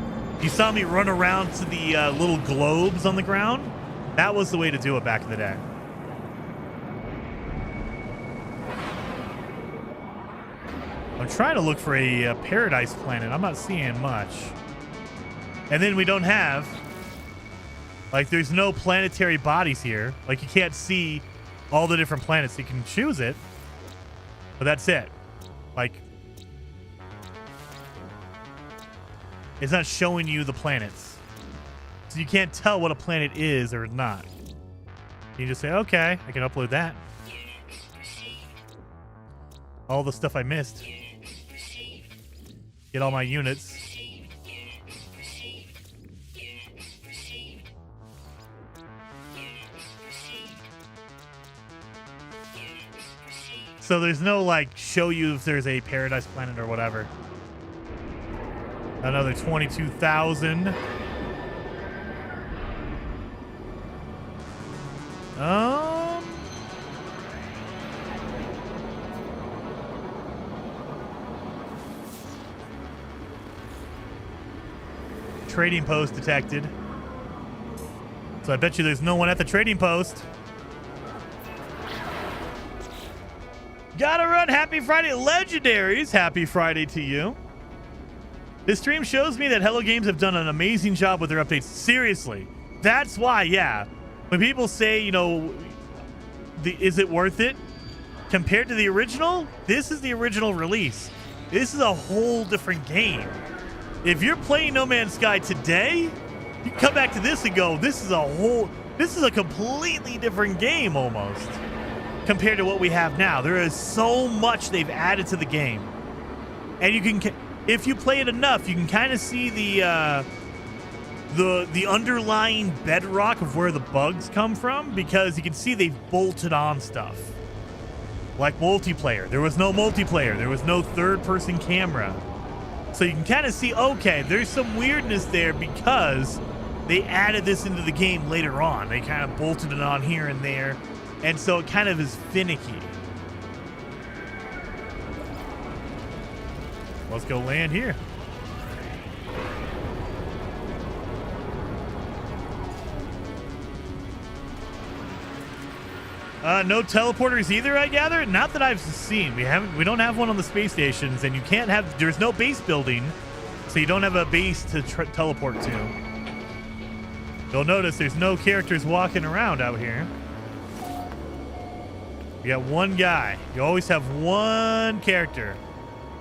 You saw me run around to the little globes on the ground. That was the way to do it back in the day. I'm trying to look for a paradise planet. I'm not seeing much. And then we don't have... Like, there's no planetary bodies here. Like, you can't see all the different planets. You can choose it. But that's it. Like, it's not showing you the planets. So you can't tell what a planet is or not. You just say, okay, I can upload that. All the stuff I missed. Get all my units. So there's no, like, show you if there's a paradise planet or whatever. Another 22,000. Trading post detected. So I bet you there's no one at the trading post. Gotta run. Happy Friday, Legendaries. Happy Friday to you. This stream shows me that Hello Games have done an amazing job with their updates. Seriously. That's why, yeah. When people say, you know, is it worth it? Compared to the original, this is the original release. This is a whole different game. If you're playing No Man's Sky today, you come back to this and go, this is a completely different game almost compared to what we have now. There is so much they've added to the game. And you can, if you play it enough, you can kind of see the underlying bedrock of where the bugs come from, because you can see they've bolted on stuff. Like multiplayer. There was no multiplayer. There was no third-person camera. So you can kind of see, okay, there's some weirdness there because they added this into the game later on. They kind of bolted it on here and there. And so it kind of is finicky. Let's go land here. No teleporters either, I gather. Not that I've seen. We don't have one on the space stations, and you can't have. There's no base building, so you don't have a base to teleport to. You'll notice there's no characters walking around out here. You got one guy. You always have one character,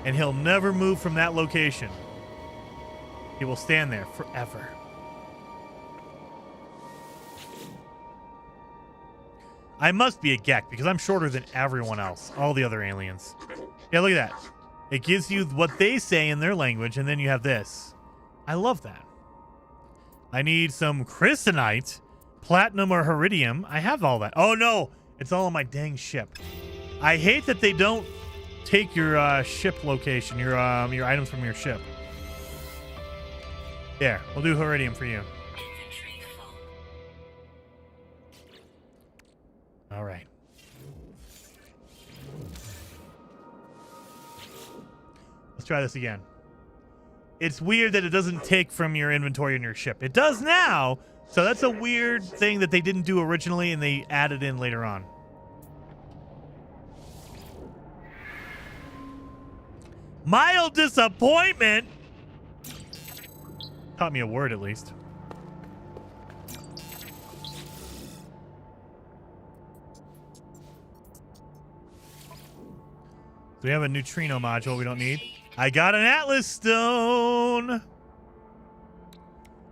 and he'll never move from that location. He will stand there forever. I must be a Gek because I'm shorter than everyone else, all the other aliens. Yeah, look at that. It gives you what they say in their language, and then you have this. I love that. I need some crystonite, platinum, or iridium. I have all that. Oh, no. It's all on my dang ship. I hate that they don't take your ship location, your items from your ship. There, we'll do iridium for you. All right. Let's try this again. It's weird that it doesn't take from your inventory in your ship. It does now, so that's a weird thing that they didn't do originally and they added in later on. Mild disappointment? Taught me a word at least. We have a neutrino module we don't need. I got an Atlas stone.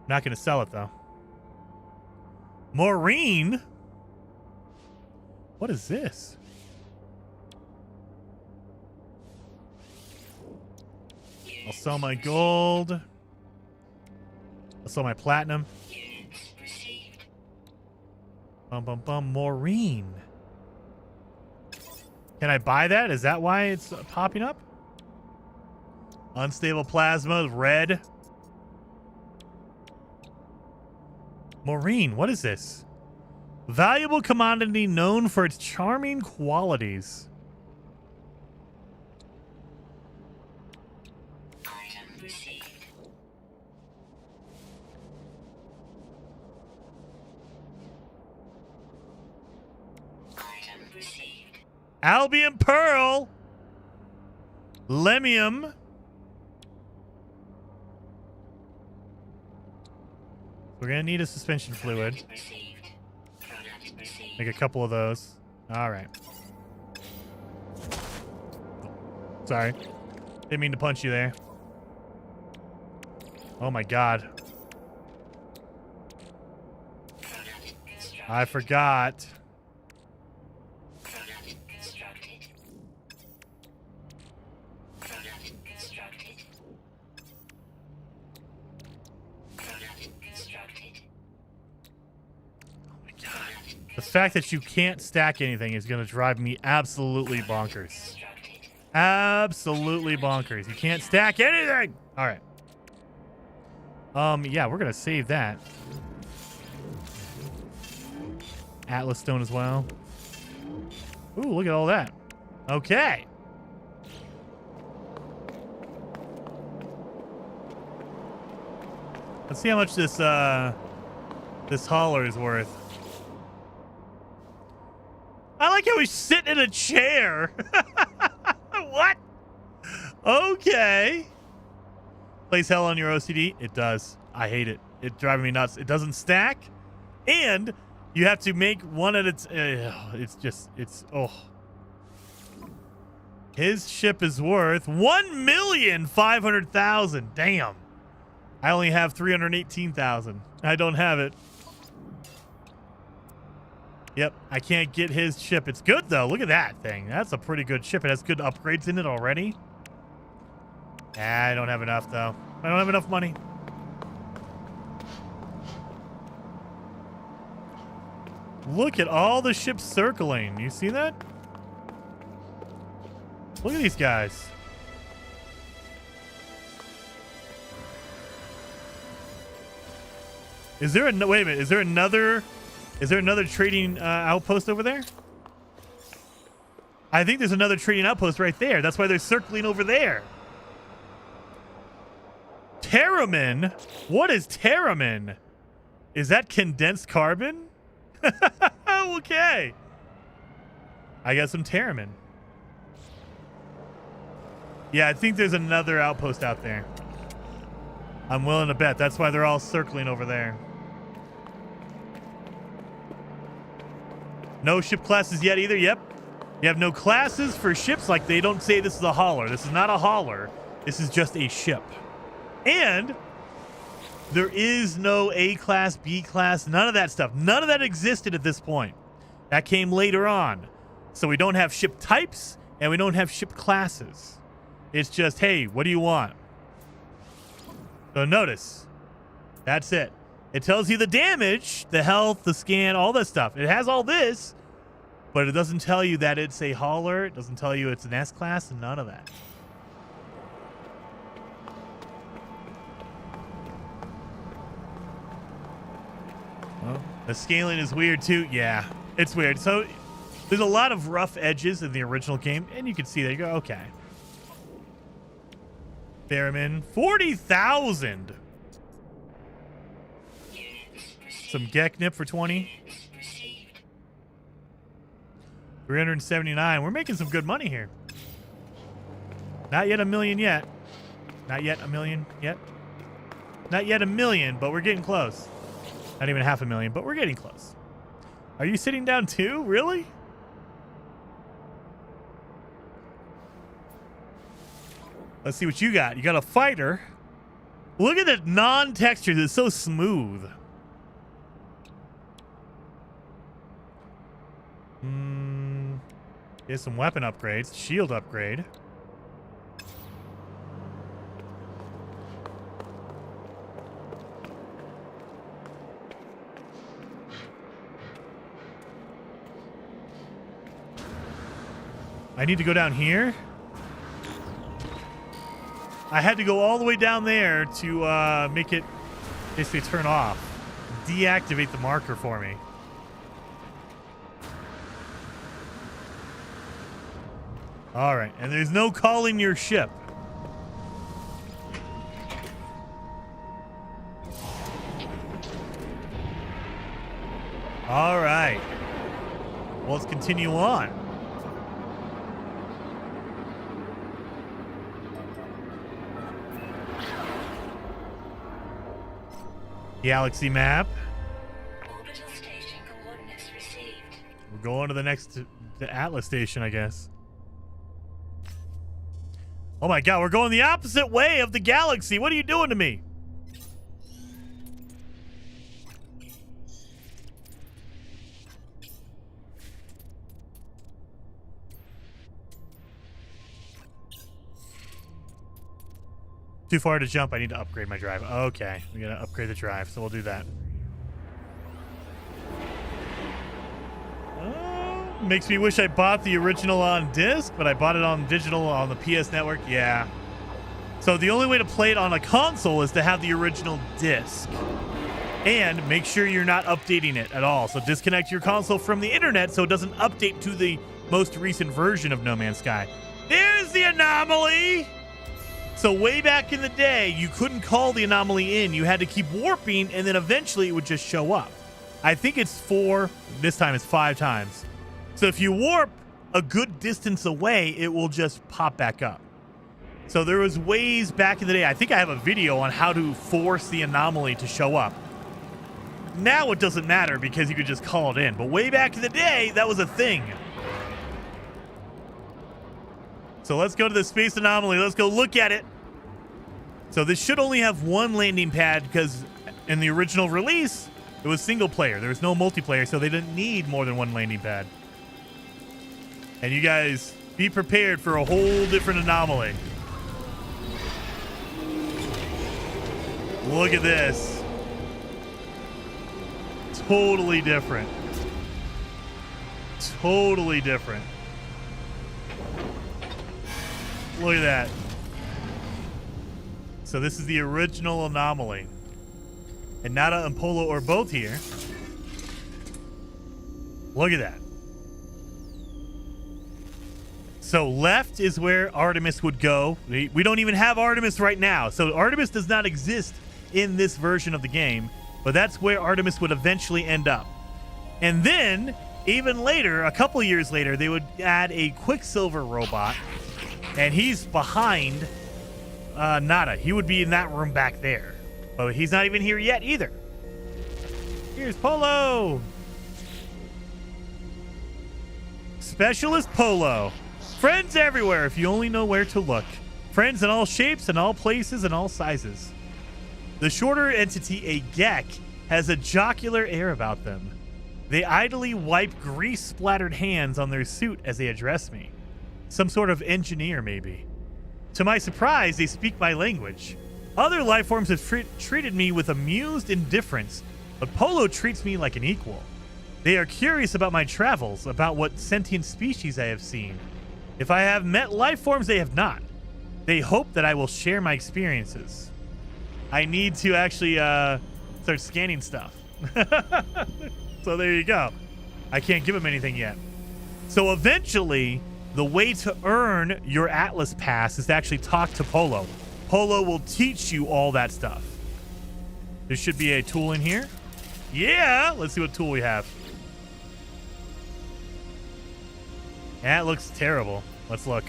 Not going to sell it, though. Maureen? What is this? I'll sell my gold. I'll sell my platinum. Bum, bum, bum. Maureen. Can I buy that? Is that why it's popping up? Unstable plasma, red. Maureen, what is this? Valuable commodity known for its charming qualities. Item received. Item received. Albion pearl. Lemium. We're going to need a suspension fluid. Make a couple of those. All right. Sorry. Didn't mean to punch you there. Oh my God. I forgot. The fact that you can't stack anything is going to drive me absolutely bonkers. Absolutely bonkers. You can't stack anything. All right. Yeah, we're going to save that. Atlas stone as well. Ooh, look at all that. Okay. Let's see how much this this hauler is worth. I like how he's sitting in a chair. What? Okay. Plays hell on your OCD? It does. I hate it. It's driving me nuts. It doesn't stack. And you have to make one at its... it's just... It's... Oh. His ship is worth 1,500,000. Damn. I only have 318,000. I don't have it. Yep, I can't get his ship. It's good though. Look at that thing. That's a pretty good ship. It has good upgrades in it already. I don't have enough though. I don't have enough money. Look at all the ships circling. You see that? Look at these guys. Is there a wait a minute? Is there another trading outpost over there? I think there's another trading outpost right there. That's why they're circling over there. Terrain? What is Terrain? Is that condensed carbon? Okay. I got some Terrain. Yeah, I think there's another outpost out there. I'm willing to bet. That's why they're all circling over there. No ship classes yet either. Yep. You have no classes for ships. Like, they don't say this is a hauler. This is not a hauler. This is just a ship. And there is no A class, B class, none of that stuff. None of that existed at this point. That came later on. So we don't have ship types and we don't have ship classes. It's just, hey, what do you want? So notice, that's it. It tells you the damage, the health, the scan, all this stuff. It has all this, but it doesn't tell you that it's a hauler. It doesn't tell you it's an S class and none of that. Well, the scaling is weird too. Yeah, it's weird. So there's a lot of rough edges in the original game, and you can see that. You go, okay. Theremin, 40,000. Some Geknip for 20. 379. We're making some good money here. Not yet a million yet. Not yet a million yet. Not yet a million, but we're getting close. Not even 500,000, but we're getting close. Are you sitting down too? Really? Let's see what you got. You got a fighter. Look at the non-textures. It's so smooth. Here's some weapon upgrades. Shield upgrade. I need to go down here. I had to go all the way down there to make it basically turn off. Deactivate the marker for me. All right, and there's no calling your ship. All right. Well, let's continue on. Galaxy map. Orbital station coordinates received. We're going to the next the Atlas station, I guess. Oh my god, we're going the opposite way of the galaxy. What are you doing to me? Too far to jump. I need to upgrade my drive. Okay, we gotta upgrade the drive, so we'll do that. Makes me wish I bought the original on disc, but I bought it on digital on the PS Network. Yeah. So the only way to play it on a console is to have the original disc. And make sure you're not updating it at all. So disconnect your console from the internet so it doesn't update to the most recent version of No Man's Sky. There's the anomaly! So way back in the day, you couldn't call the anomaly in. You had to keep warping, and then eventually it would just show up. I think it's 4. This time it's 5 times. So if you warp a good distance away, it will just pop back up. So there was ways back in the day. I think I have a video on how to force the anomaly to show up. Now it doesn't matter because you could just call it in. But way back in the day, that was a thing. So let's go to the space anomaly. Let's go look at it. So this should only have one landing pad because in the original release, it was single player. There was no multiplayer, so they didn't need more than one landing pad. And you guys, be prepared for a whole different anomaly. Look at this. Totally different. Totally different. Look at that. So this is the original anomaly. And Nada and Polo are both here. Look at that. So left is where Artemis would go. We don't even have Artemis right now. So Artemis does not exist in this version of the game, but that's where Artemis would eventually end up. And then, even later, a couple years later, they would add a Quicksilver robot, and he's behind Nada. He would be in that room back there. But he's not even here yet either. Here's Polo. Specialist Polo. Friends everywhere if you only know where to look. Friends in all shapes and all places and all sizes. The shorter entity, a Gek, has a jocular air about them. They idly wipe grease-splattered hands on their suit as they address me. Some sort of engineer, maybe. To my surprise, they speak my language. Other life forms have treated me with amused indifference, but Polo treats me like an equal. They are curious about my travels, about what sentient species I have seen. If I have met life forms they have not, they hope that I will share my experiences. I need to actually start scanning stuff. So there you go. I can't give them anything yet. So eventually, the way to earn your Atlas Pass is to actually talk to Polo. Polo will teach you all that stuff. There should be a tool in here. Yeah, let's see what tool we have. That looks terrible. Let's look.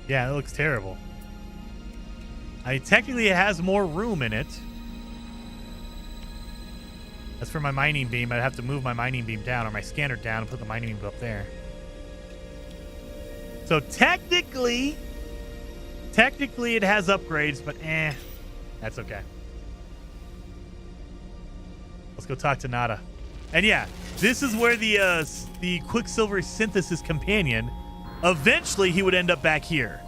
Yeah, it looks terrible. Technically, it has more room in it. That's for my mining beam. I'd have to move my mining beam down or my scanner down and put the mining beam up there. So technically it has upgrades, but that's okay. Let's go talk to Nada. And yeah, this is where the Quicksilver Synthesis Companion, eventually he would end up back here.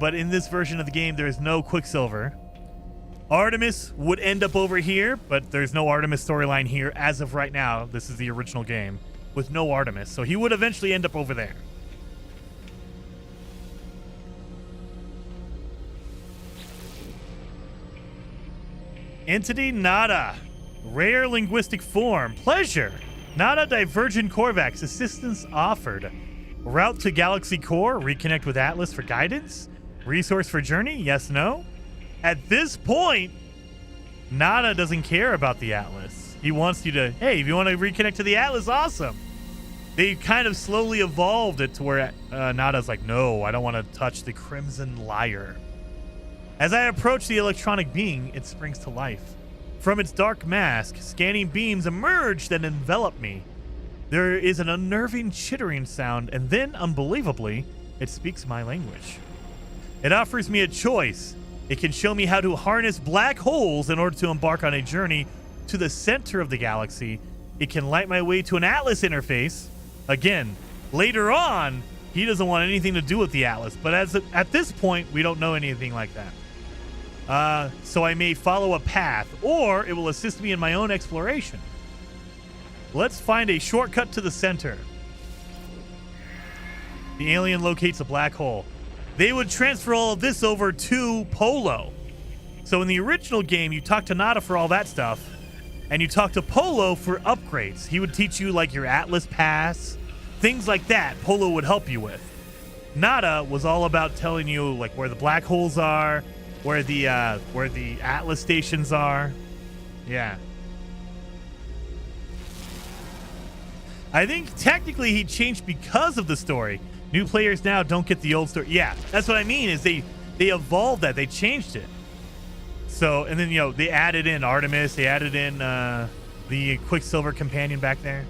But in this version of the game, there is no Quicksilver. Artemis would end up over here, but there's no Artemis storyline here as of right now. This is the original game with no Artemis. So he would eventually end up over there. Entity Nada. Rare linguistic form. Pleasure. Nada Divergent Corvax. Assistance offered. Route to Galaxy Core. Reconnect with Atlas for guidance. Resource for journey. Yes, no. At this point, Nada doesn't care about the Atlas. He wants you to, hey, if you want to reconnect to the Atlas, awesome. They kind of slowly evolved it to where Nada's like, no, I don't want to touch the Crimson Lyre. As I approach the electronic being, it springs to life. From its dark mask, scanning beams emerge that envelop me. There is an unnerving chittering sound, and then, unbelievably, it speaks my language. It offers me a choice. It can show me how to harness black holes in order to embark on a journey to the center of the galaxy. It can light my way to an Atlas interface. Again, later on, he doesn't want anything to do with the Atlas, but at this point, we don't know anything like that. So I may follow a path, or it will assist me in my own exploration. Let's find a shortcut to the center. The alien locates a black hole. They would transfer all of this over to Polo. So in the original game, you talk to Nada for all that stuff, and you talk to Polo for upgrades. He would teach you like your Atlas Pass, things like that Polo would help you with. Nada was all about telling you like where the black holes are, where the Atlas stations are. Yeah. I think technically he changed because of the story. New players now don't get the old story. Yeah, that's what I mean is they evolved that. They changed it. So, and then, you know, they added in Artemis. They added in the Quicksilver companion back there.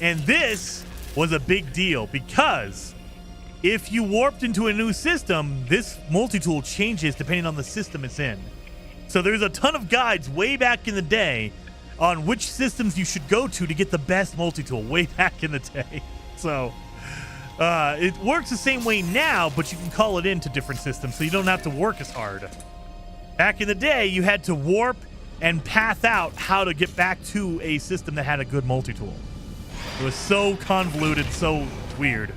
And this was a big deal because if you warped into a new system, this multi-tool changes depending on the system it's in. So there's a ton of guides way back in the day on which systems you should go to get the best multi-tool way back in the day. So it works the same way now, but you can call it into different systems so you don't have to work as hard. Back in the day, you had to warp and path out how to get back to a system that had a good multi-tool. It was so convoluted, so weird.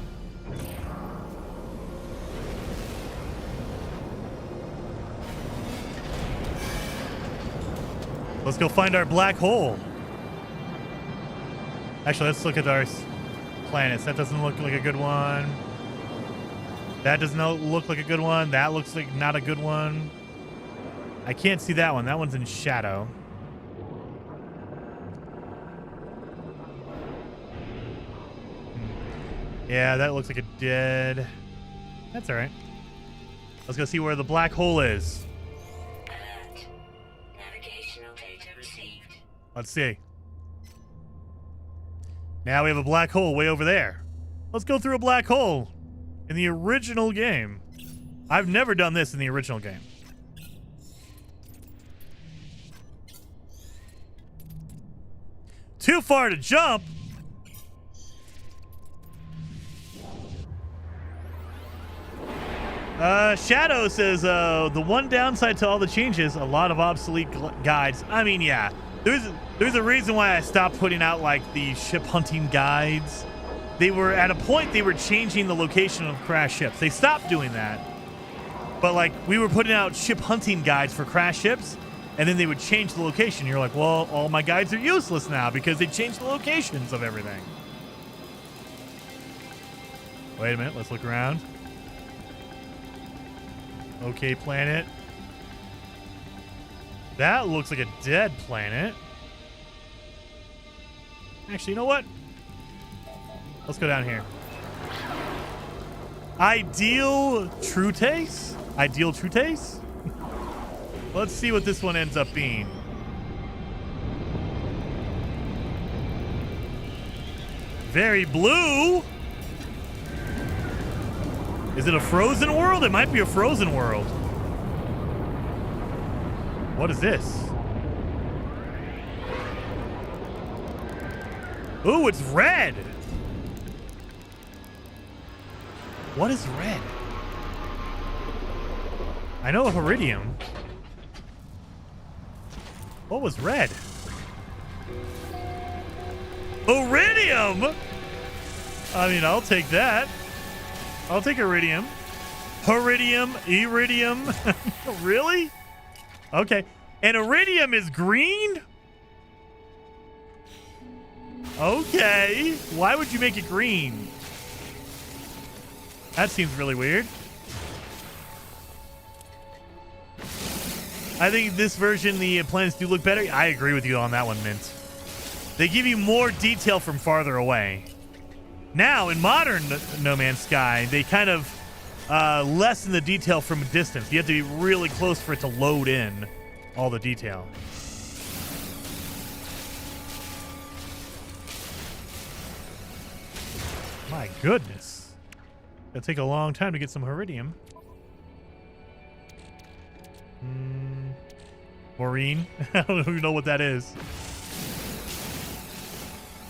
Let's go find our black hole. Actually, let's look at our planets. That doesn't look like a good one. That does not look like a good one. That looks like not a good one. I can't see that one. That one's in shadow. Yeah, that looks like a dead. That's all right. Let's go see where the black hole is. Alert. Navigational data received. Let's see. Now we have a black hole way over there. Let's go through a black hole in the original game. I've never done this in the original game. Too far to jump. Shadow says, the one downside to all the changes, a lot of obsolete guides. I mean, yeah, there's a reason why I stopped putting out like the ship hunting guides. They were at a point they were changing the location of crash ships. They stopped doing that. But like we were putting out ship hunting guides for crash ships, and then they would change the location. You're like, well, all my guides are useless now because they changed the locations of everything. Wait a minute, let's look around. Okay, planet. That looks like a dead planet. Actually, you know what? Let's go down here. Ideal Trutes? Ideal Trutes? Let's see what this one ends up being. Very blue. Is it a frozen world? It might be a frozen world. What is this? Ooh, it's red. What is red? I know Iridium. What was red? Iridium? I mean, I'll take that. I'll take Iridium. Iridium. Really? Okay. And Iridium is green? Okay. Why would you make it green? That seems really weird. I think this version, the planets do look better. I agree with you on that one, Mint. They give you more detail from farther away. Now, in modern No Man's Sky, they kind of lessen the detail from a distance. You have to be really close for it to load in all the detail. My goodness. It'll take a long time to get some Iridium. Maureen? I don't even know what that is.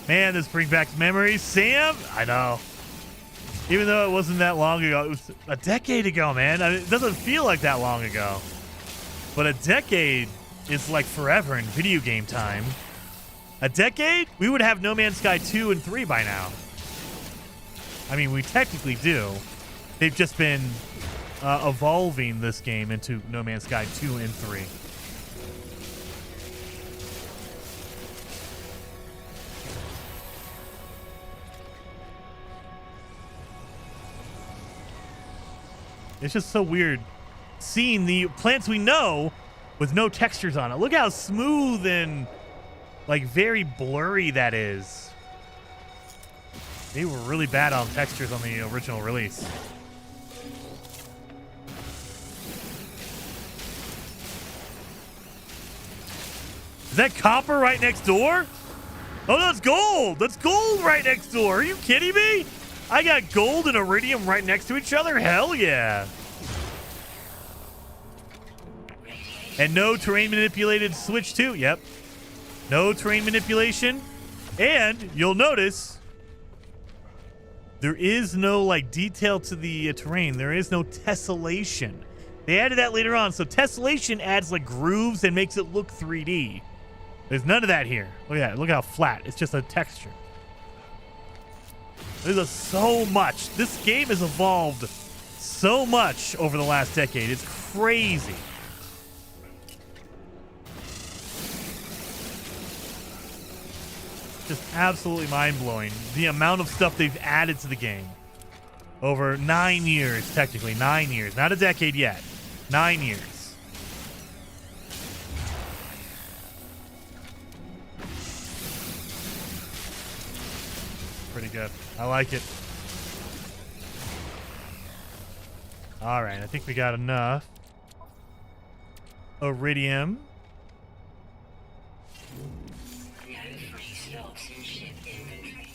Man, this brings back memories. Sam? I know. Even though it wasn't that long ago, it was a decade ago, man. I mean, it doesn't feel like that long ago. But a decade is like forever in video game time. A decade? We would have No Man's Sky 2 and 3 by now. I mean, we technically do. They've just been evolving this game into No Man's Sky 2 and 3. It's just so weird seeing the plants we know with no textures on it. Look how smooth and like very blurry that is. They were really bad on textures on the original release. Is that copper right next door? Oh, that's gold. That's gold right next door. Are you kidding me? I got gold and iridium right next to each other? Hell yeah. And no terrain manipulated switch too. Yep. No terrain manipulation. And you'll notice there is no like detail to the terrain. There is no tessellation. They added that later on. So tessellation adds like grooves and makes it look 3D. There's none of that here. Look at that. Look how flat. It's just a texture. There's so much. This game has evolved so much over the last decade. It's crazy. Just absolutely mind-blowing. The amount of stuff they've added to the game. Over 9 years, technically. 9 years. Not a decade yet. 9 years. Pretty good. I like it. All right, I think we got enough. Iridium. No free slots in ship inventory.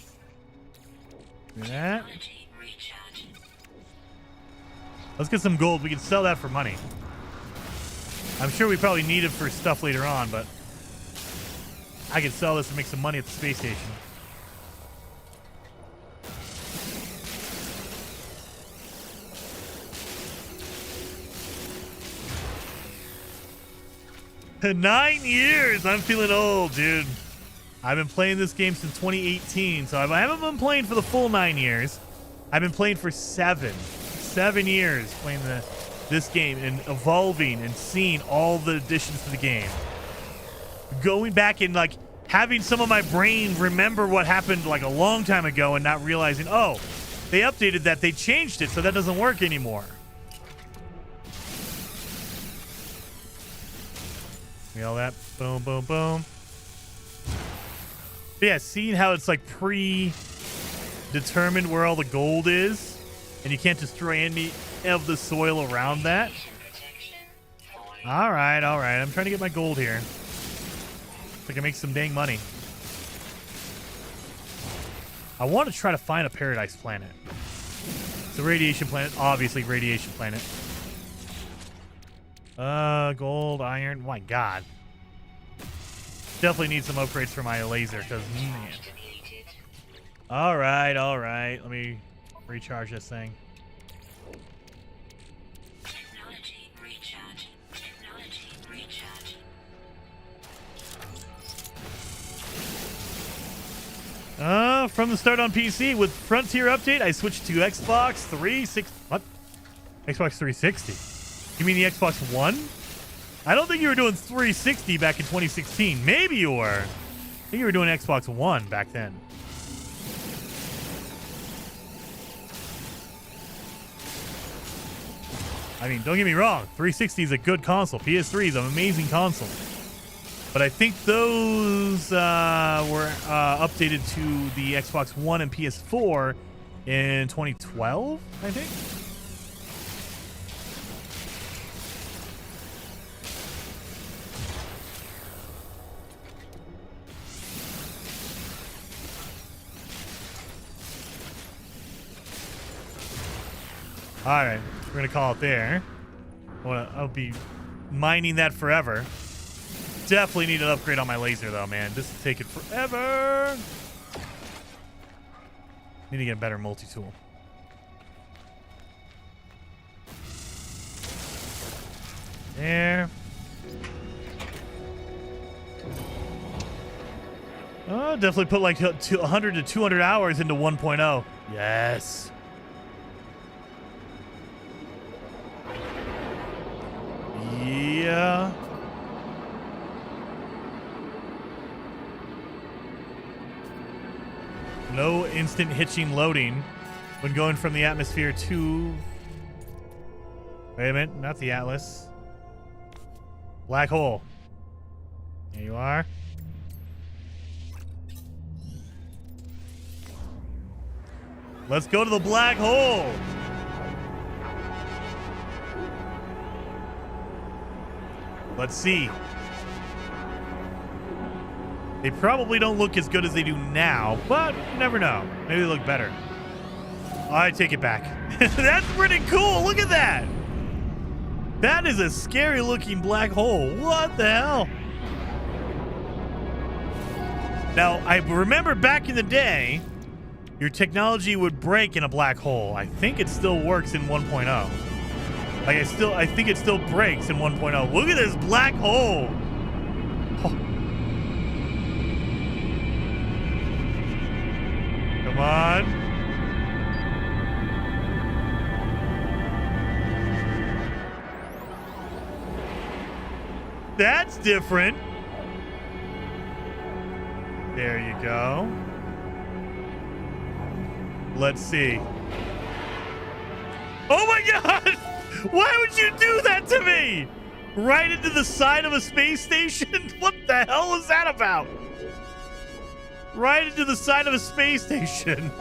Do that. Technology recharge. Let's get some gold. We can sell that for money. I'm sure we probably need it for stuff later on, but I can sell this and make some money at the space station. 9 years. I'm feeling old, dude. I've been playing this game since 2018, so I haven't been playing for the full 9 years. I've been playing for 7 years playing this game and evolving and seeing all the additions to the game. Going back and like having some of my brain remember what happened like a long time ago and not realizing, oh, they updated that, they changed it, so that doesn't work anymore. See all that? Boom, boom, boom. But yeah, seeing how it's like pre-determined where all the gold is, and you can't destroy any of the soil around that. All right, all right. I'm trying to get my gold here so I can make some dang money. I want to try to find a paradise planet. It's a radiation planet, obviously radiation planet. Gold, iron. My God. Definitely need some upgrades for my laser because, man. All right, all right. Let me recharge this thing. Technology recharge. Technology recharge. From the start on PC with Frontier update, I switched to Xbox 360. What? Xbox 360? You mean the Xbox One? I don't think you were doing 360 back in 2016. Maybe you were. I think you were doing Xbox One back then. I mean, don't get me wrong. 360 is a good console. PS3 is an amazing console. But I think those were updated to the Xbox One and PS4 in 2012, I think. All right, we're gonna call it there. I'll be mining that forever. Definitely need an upgrade on my laser though, man. This is taking forever. Need to get a better multi-tool. There. Oh, definitely put like 100 to 200 hours into 1.0. Yes. Yeah. No instant hitching loading when going from the atmosphere to... Wait a minute, not the Atlas. Black hole. There you are. Let's go to the black hole. Let's see. They probably don't look as good as they do now, but you never know. Maybe they look better. I take it back. That's pretty cool. Look at that. That is a scary looking black hole. What the hell? Now, I remember back in the day, your technology would break in a black hole. I think it still works in 1.0. Like, I think it still breaks in 1.0. Look at this black hole. Oh. Come on. That's different. There you go. Let's see. Oh my God! Why would you do that to me? Right into the side of a space station? What the hell is that about? Right into the side of a space station.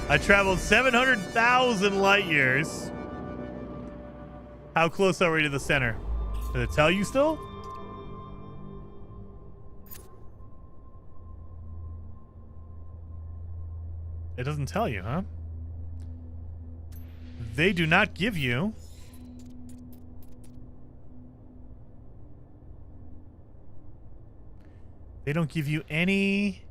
I traveled 700,000 light years. How close are we to the center? Did it tell you still? It doesn't tell you, huh? They do not give you they don't give you any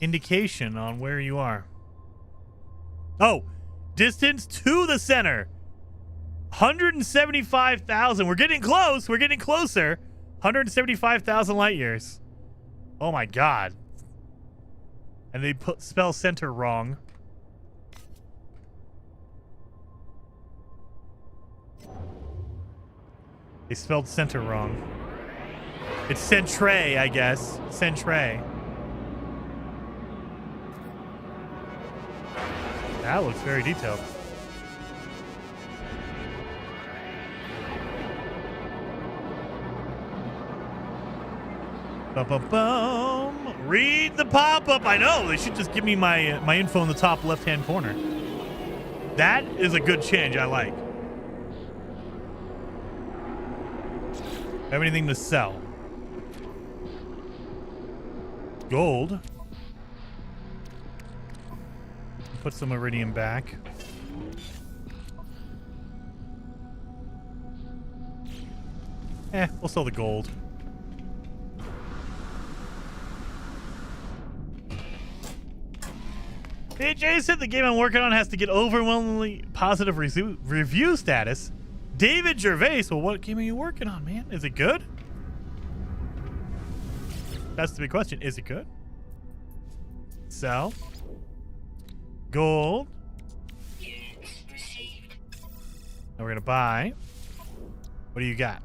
indication on where you are. Oh, distance to the center. 175,000. We're getting close. We're getting closer. 175,000 light years. Oh my God. And they spell center wrong. They spelled center wrong. It's centre, I guess. Centre. That looks very detailed. Bum. Read the pop-up. I know. They should just give me my info in the top left-hand corner. That is a good change. I like. Have anything to sell? Gold. Put some iridium back. We'll sell the gold. Hey, Jason, the game I'm working on has to get overwhelmingly positive review status. David Gervais, well, what game are you working on, man? Is it good? That's the big question. Is it good? Sell. Gold. Now we're going to buy. What do you got?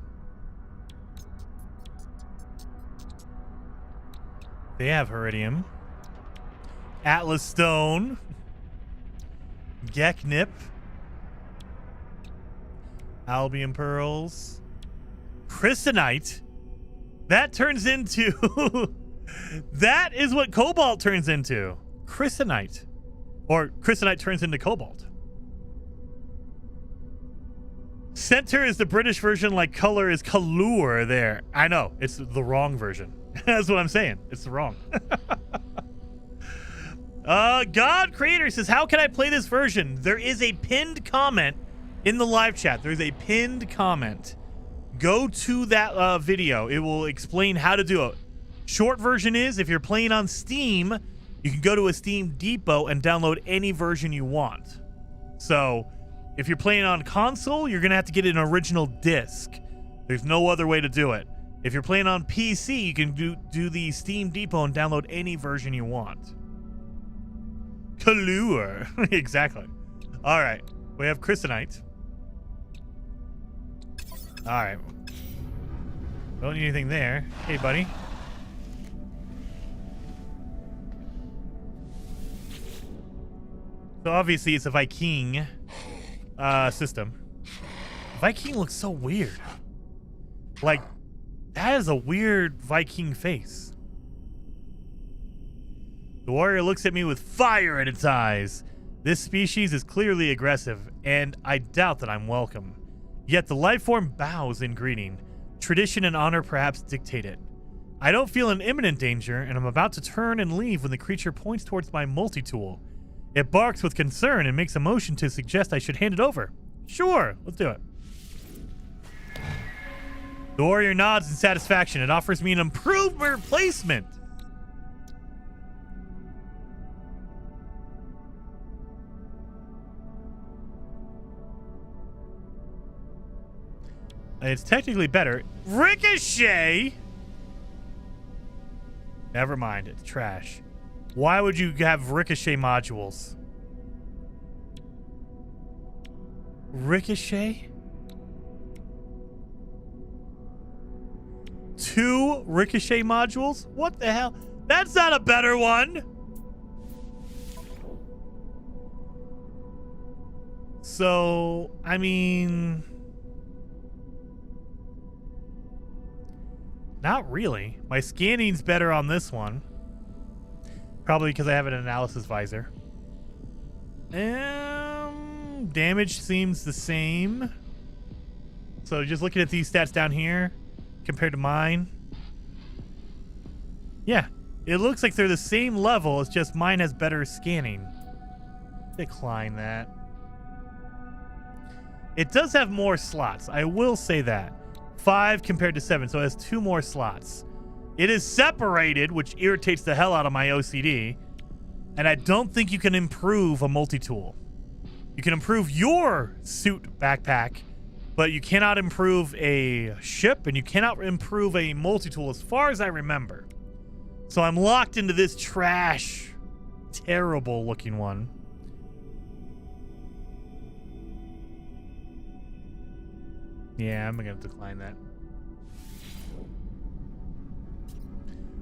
They have Iridium. Atlas Stone. Geknip. Albion Pearls. Chrysanite. That turns into... that is what Cobalt turns into. Chrysanite. Or Chrysanite turns into Cobalt. Center is the British version, like color is Colour there. I know. It's the wrong version. That's what I'm saying. It's the wrong. God Creator says, how can I play this version? There is a pinned comment in the live chat. There's a pinned comment. Go to that video. It will explain how to do it. Short version is, if you're playing on Steam, you can go to a Steam Depot and download any version you want. So, if you're playing on console, you're going to have to get an original disc. There's no other way to do it. If you're playing on PC, you can do the Steam Depot and download any version you want. Colour. Exactly. All right. We have Chrysanite. All right. Don't need anything there. Hey, buddy. So obviously it's a Viking system. Viking looks so weird. Like, that is a weird Viking face. The warrior looks at me with fire in its eyes. This species is clearly aggressive, and I doubt that I'm welcome. Yet the life form bows in greeting. tradition and honor perhaps dictate it. I don't feel an imminent danger, and I'm about to turn and leave when the creature points towards my multi-tool. It barks with concern and makes a motion to suggest I should hand it over. Sure, let's do it. The warrior nods in satisfaction. It offers me an improved replacement. It's technically better. Ricochet? Never mind, it's trash. Why would you have ricochet modules? Ricochet? 2 ricochet modules? What the hell? That's not a better one. So, I mean, not really. My scanning's better on this one. Probably because I have an analysis visor. Damage seems the same. So just looking at these stats down here compared to mine. Yeah, it looks like they're the same level. It's just mine has better scanning. Decline that. It does have more slots. I will say that. 5 compared to 7, so it has 2 more slots. It is separated, which irritates the hell out of my OCD. And I don't think you can improve a multi-tool. You can improve your suit backpack, but you cannot improve a ship, and you cannot improve a multi-tool as far as I remember. So I'm locked into this trash, terrible looking one. Yeah, I'm gonna decline that.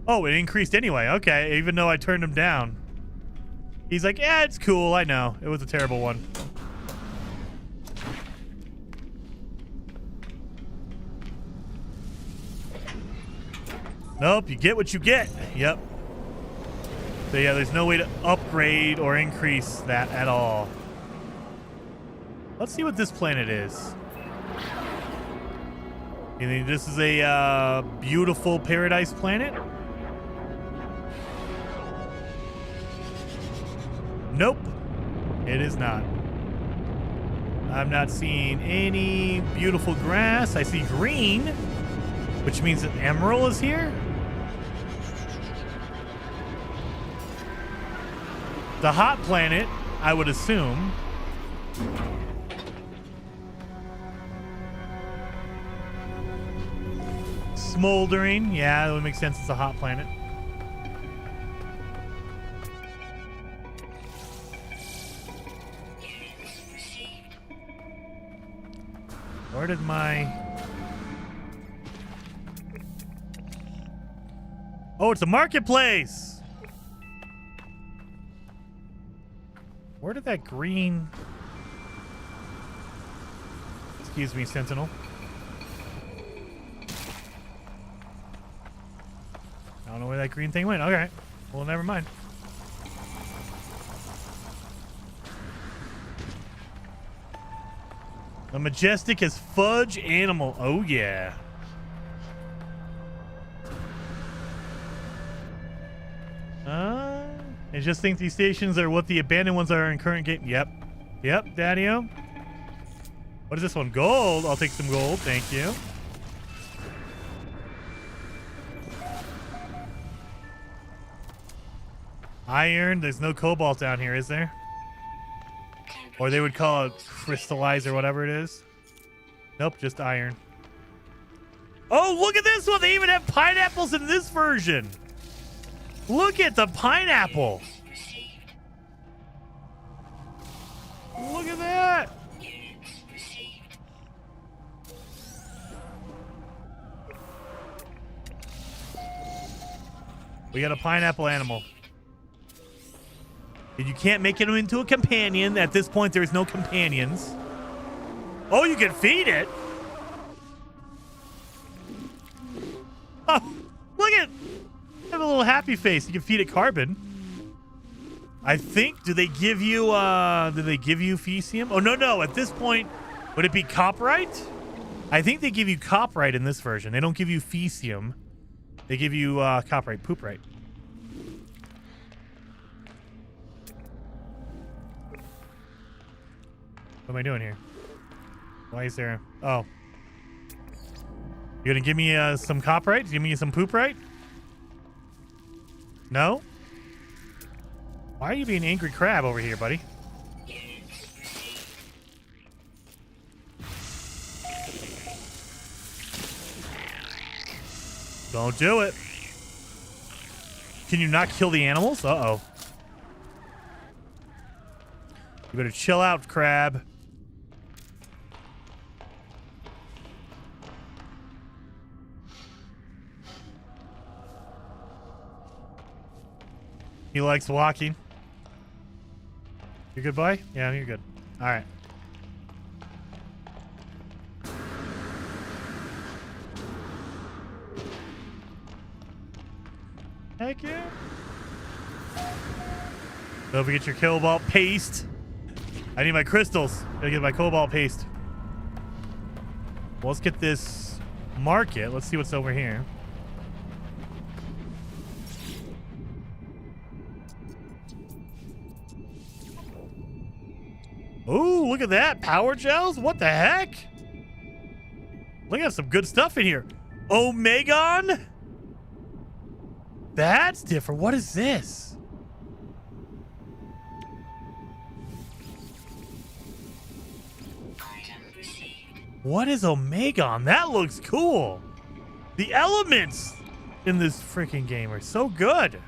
Oh, it increased anyway. Okay, even though I turned him down. He's like, yeah, it's cool. I know. It was a terrible one. Nope, you get what you get. Yep. So yeah, there's no way to upgrade or increase that at all. Let's see what this planet is. You think this is a beautiful paradise planet? Nope, it is not. I'm not seeing any beautiful grass. I see green, which means that emerald is here. The hot planet, I would assume. Smoldering, yeah, that would make sense. It's a hot planet. Where did my... Oh, it's a marketplace! Where did that green... Excuse me, Sentinel. I don't know where that green thing went. Okay. Well, never mind. The majestic is fudge animal. Oh, yeah. I just think these stations are what the abandoned ones are in current game. Yep. Yep, Daddy-o. What is this one? Gold. I'll take some gold. Thank you. Iron. There's no cobalt down here, is there? Or they would call it crystallize or whatever it is. Nope, just iron. Oh, look at this one. They even have pineapples in this version. Look at the pineapple. Look at that. We got a pineapple animal. You can't make it into a companion. At this point, there's no companions. Oh, you can feed it. Oh, look at... Have a little happy face. You can feed it carbon. I think... Do they give you... Do they give you Fecium? Oh, no. At this point, would it be copyright? I think they give you copyright in this version. They don't give you Fecium. They give you copyright, poop right. What am I doing here? Why is there... Oh. You gonna give me some copyright? Give me some poop right? No? Why are you being angry crab over here, buddy? Don't do it. Can you not kill the animals? Uh-oh. You better chill out, crab. He likes walking. You good, boy? Yeah, you're good. All right. Heck yeah. Don't forget your cobalt paste. I need my crystals. Gotta get my cobalt paste. Well, let's get this market. Let's see what's over here. Ooh, look at that. Power gels? What the heck? Look at some good stuff in here. Omegon? That's different. What is this? What is Omegon? That looks cool. The elements in this freaking game are so good.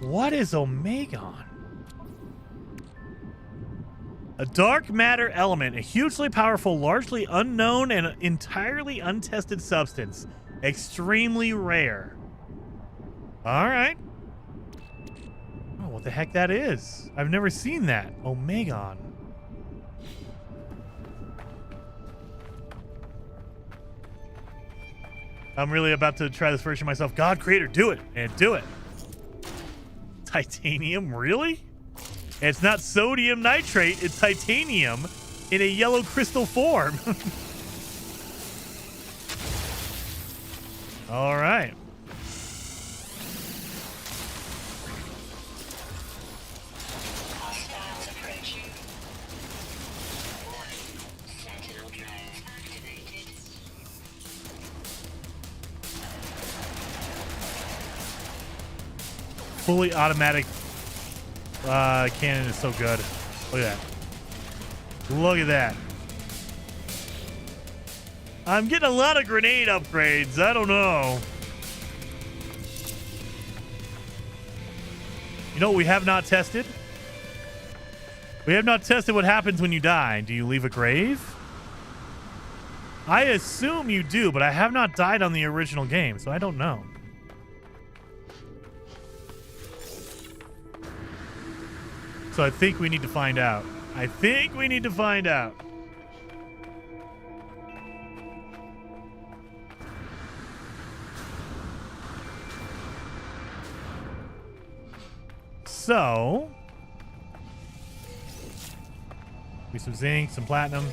What is Omegon? A dark matter element, a hugely powerful, largely unknown, and entirely untested substance. Extremely rare. All right. Oh, what the heck that is? I've never seen that. Omegon. I'm really about to try this version myself. God creator, do it, and do it. Titanium, really? It's not sodium nitrate, it's titanium in a yellow crystal form. All right. Hostiles approaching. Sentinel Drive activated. Fully automatic cannon is so good. Look at that. Look at that. I'm getting a lot of grenade upgrades. I don't know. You know what we have not tested? We have not tested what happens when you die. Do you leave a grave? I assume you do, but I have not died on the original game, so I don't know. So I think we need to find out. I think we need to find out. So, we some zinc, some platinum.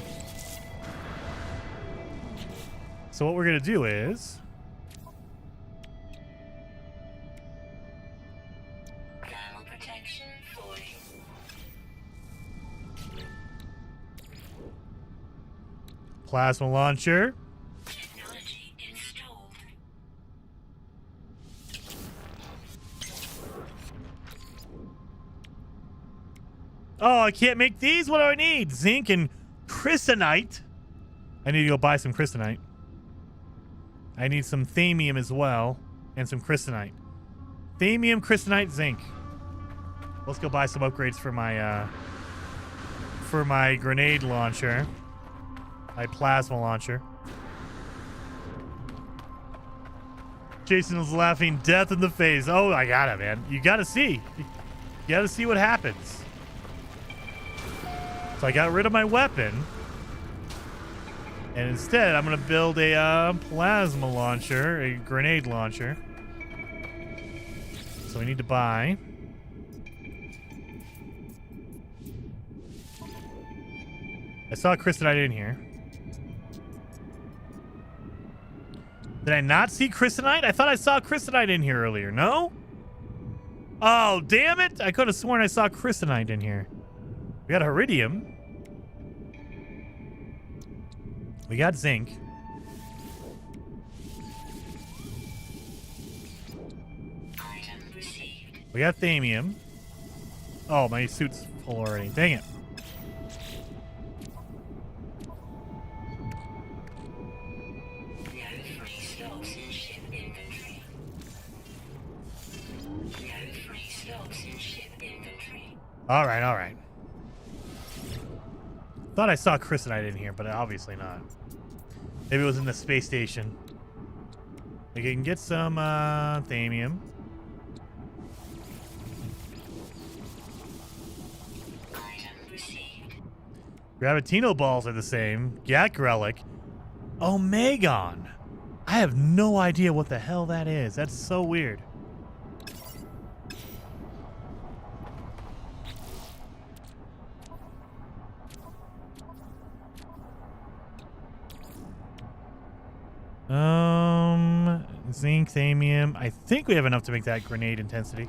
So what we're gonna do is Thermal protection 40. plasma launcher. Technology installed. Oh, I can't make these. What do I need? Zinc and crystonite. I need to go buy some crystonite. I need some thamium as well and some crystonite. Thamium, crystonite, zinc. Let's go buy some upgrades for my grenade launcher. My plasma launcher. Jason was laughing death in the face. Oh, I got it, man. You got to see. You got to see what happens. So I got rid of my weapon. And instead, I'm going to build a plasma launcher, a grenade launcher. So we need to buy I saw crystalite in here. Did I not see crystalite? I thought I saw crystalite in here earlier. No? Oh, damn it. I could have sworn I saw crystalite in here. We got iridium. We got zinc. We got thamium. Oh, my suit's full already. Dang it. All right, all right. Thought I saw crystalite in here, but obviously not. Maybe it was in the space station. We can get some thamium. Gravitino balls are the same. Yak relic. Omegon. I have no idea what the hell that is. That's so weird. Zinc, thamium. I think we have enough to make that grenade intensity.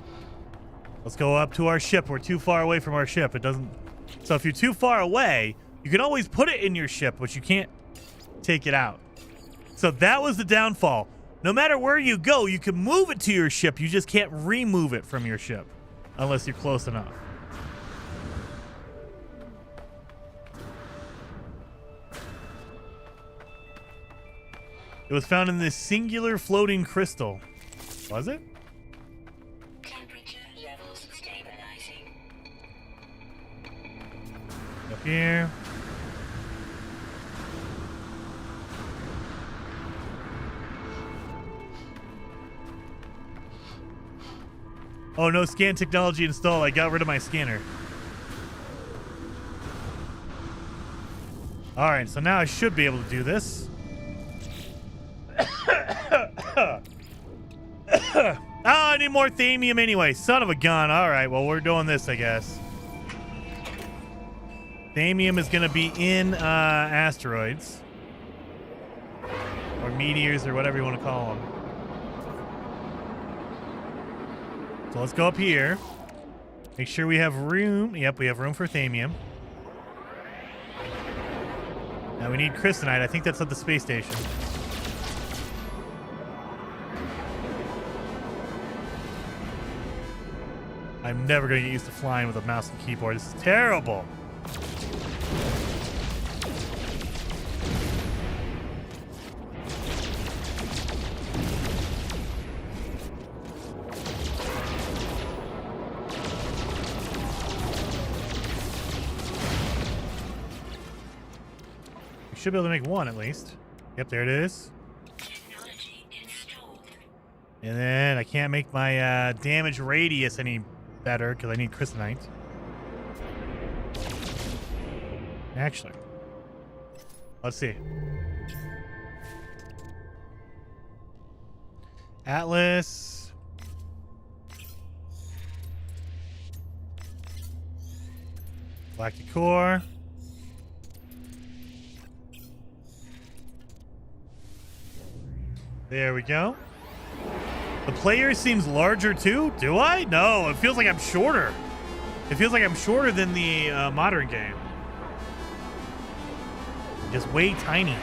Let's go up to our ship. We're too far away from our ship. It doesn't... So if you're too far away, you can always put it in your ship, but you can't take it out. So that was the downfall. No matter where you go, you can move it to your ship. You just can't remove it from your ship unless you're close enough. It was found in this singular floating crystal. Was it? Temperature levels stabilizing. Up here. Oh, no scan technology installed. I got rid of my scanner. All right, so now I should be able to do this. Oh, I need more thamium anyway. Son of a gun. All right, well, we're doing this, I guess. Thamium is going to be in asteroids. Or meteors, or whatever you want to call them. So let's go up here. Make sure we have room. Yep, we have room for thamium. Now we need crystalite. I think that's at the space station. I'm never going to get used to flying with a mouse and keyboard. This is terrible. We should be able to make one at least. Yep, there it is. Technology installed. And then I can't make my damage radius any better because I need crystalite. Actually, let's see. Atlas. Galactic core. There we go. The player seems larger too. Do I? No, it feels like I'm shorter. It feels like I'm shorter than the modern game. Just way tiny.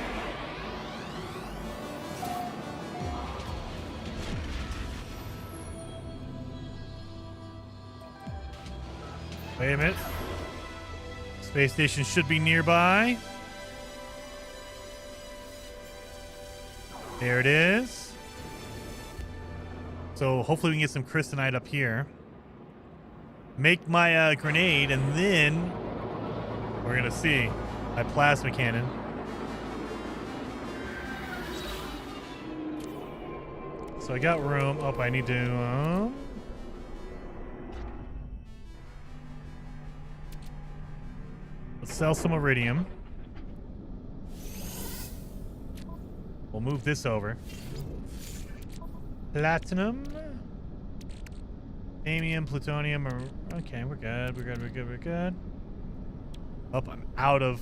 Wait a minute. Space station should be nearby. There it is. So hopefully we can get some crystalite up here. Make my grenade, and then we're going to see my plasma cannon. So I got room. Oh, I need to... let's sell some iridium. We'll move this over. Platinum. Thamium, plutonium. Okay, we're good. We're good. Oh, I'm out of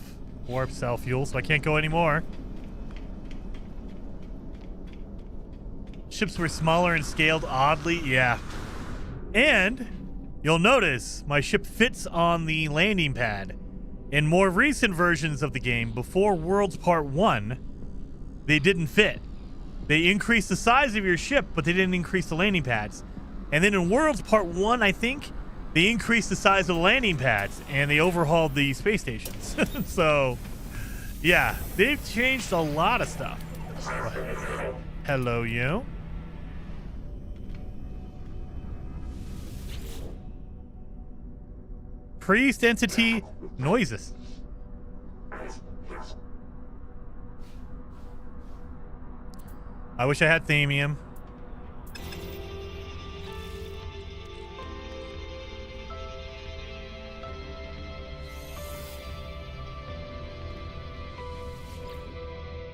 Warp cell fuel, so I can't go anymore. Ships were smaller and scaled oddly. Yeah. And you'll notice my ship fits on the landing pad. In more recent versions of the game, before Worlds Part 1, they didn't fit. They increased the size of your ship, but they didn't increase the landing pads. And then in Worlds Part 1, I think, they increased the size of the landing pads, and they overhauled the space stations. So, yeah, they've changed a lot of stuff. Hello, you. Priest entity noises. I wish I had themium.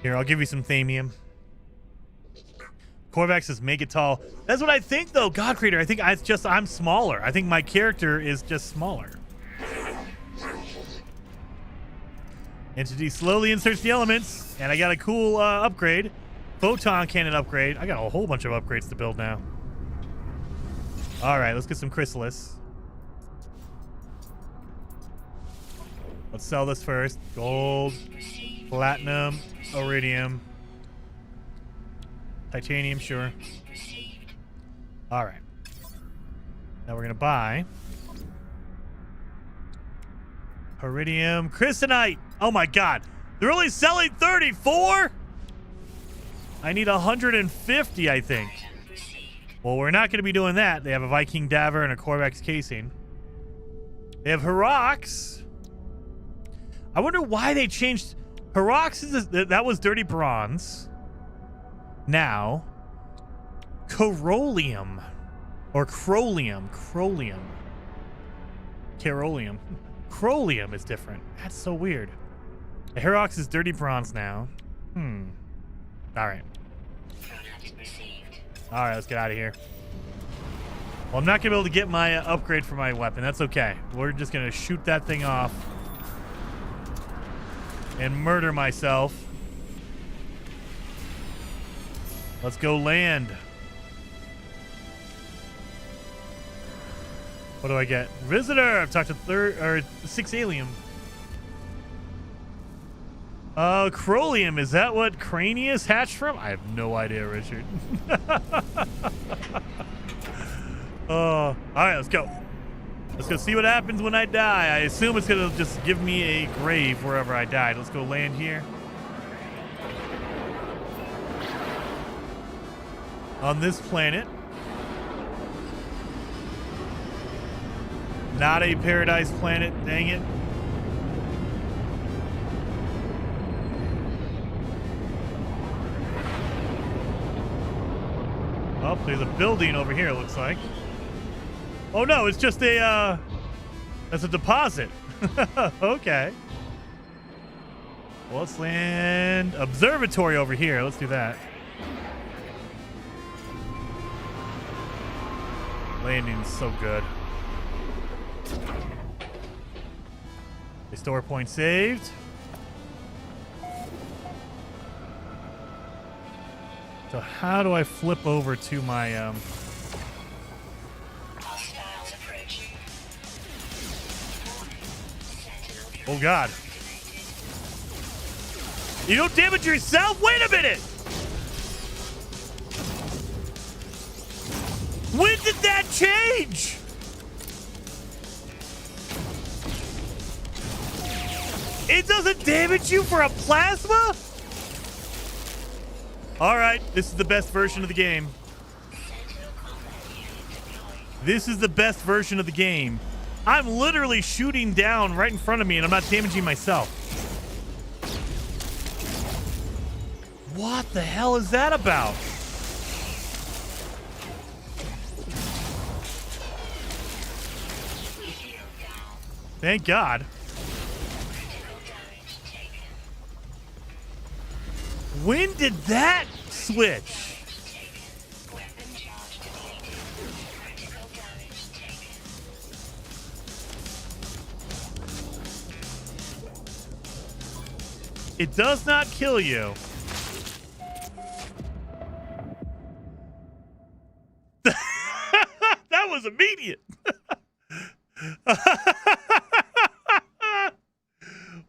Here, I'll give you some themium. Corvax is mega tall. That's what I think, though, God Creator. I think I'm smaller. I think my character is just smaller. Entity slowly inserts the elements, and I got a cool upgrade. Photon cannon upgrade. I got a whole bunch of upgrades to build now. All right, let's get some chrysalis. Let's sell this first. Gold, platinum, iridium, titanium, sure. All right. Now we're going to buy iridium, crystalite. Oh my God. They're only selling 34? I need 150, I think. Well, we're not going to be doing that. They have a Viking Daver and a Corvax casing. They have Herox. I wonder why they changed. Herox, that was dirty bronze. Now, Corolium. Or Crolium. Carolium. Crolium is different. That's so weird. The Herox is dirty bronze now. All right. All right, let's get out of here. Well, I'm not going to be able to get my upgrade for my weapon. That's okay. We're just going to shoot that thing off and murder myself. Let's go land. What do I get? Visitor! I've talked to 6 alien. Crolium, is that what Cranius hatched from? I have no idea, Richard. All right, let's go. Let's go see what happens when I die. I assume it's gonna just give me a grave wherever I died. Let's go land here. On this planet. Not a paradise planet, dang it. Oh, there's a building over here, it looks like. Oh no, it's just a, that's a deposit. Okay. Well, let's land Observatory over here. Let's do that. Landing's so good. Restore point saved. So how do I flip over to my Oh God. You don't damage yourself? Wait a minute! When did that change? It doesn't damage you for a plasma? All right, this is the best version of the game. This is the best version of the game. I'm literally shooting down right in front of me and I'm not damaging myself. What the hell is that about? Thank God. When did that switch? It does not kill you. That was immediate.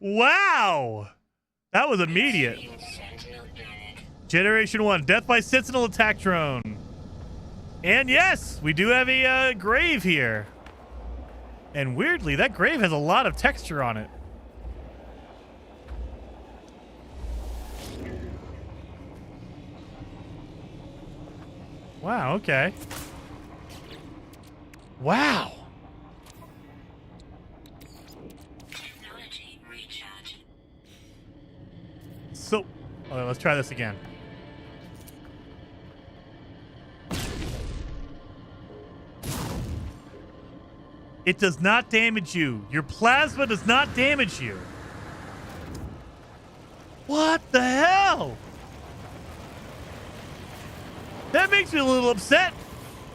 Wow. That was immediate. Generation 1, Death by Sentinel attack drone. And yes, we do have a grave here. And weirdly, that grave has a lot of texture on it. Wow, okay. Wow. Technology recharge. So, let's try this again. It does not damage you. Your plasma does not damage you. What the hell? That makes me a little upset.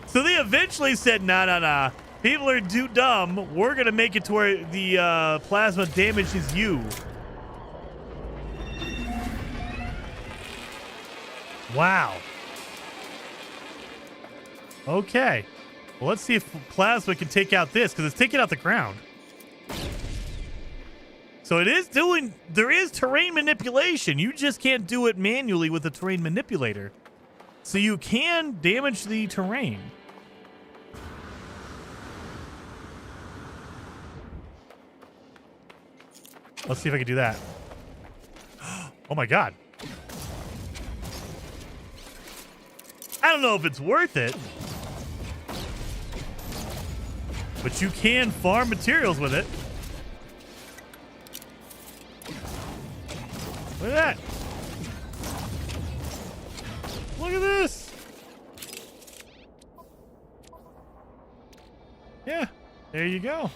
So they eventually said, nah. People are too dumb. We're going to make it to where the plasma damages you. Wow. Okay. Well, let's see if plasma can take out this, because it's taking out the ground. So it is doing... There is terrain manipulation. You just can't do it manually with the terrain manipulator. So you can damage the terrain. Let's see if I can do that. Oh my god. I don't know if it's worth it. But you can farm materials with it. Look at that. Look at this. Yeah, there you go.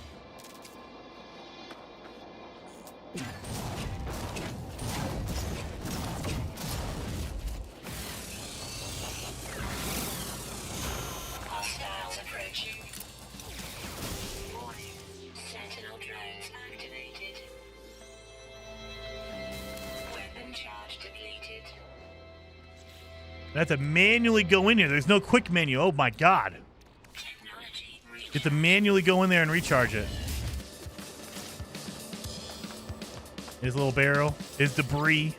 Hostiles approaching. Warning. Sentinel drones activated. Weapon charge depleted. I have to manually go in here. There's no quick menu. Oh my god. Technology You have to manually go in there and recharge it. His little barrel. His debris.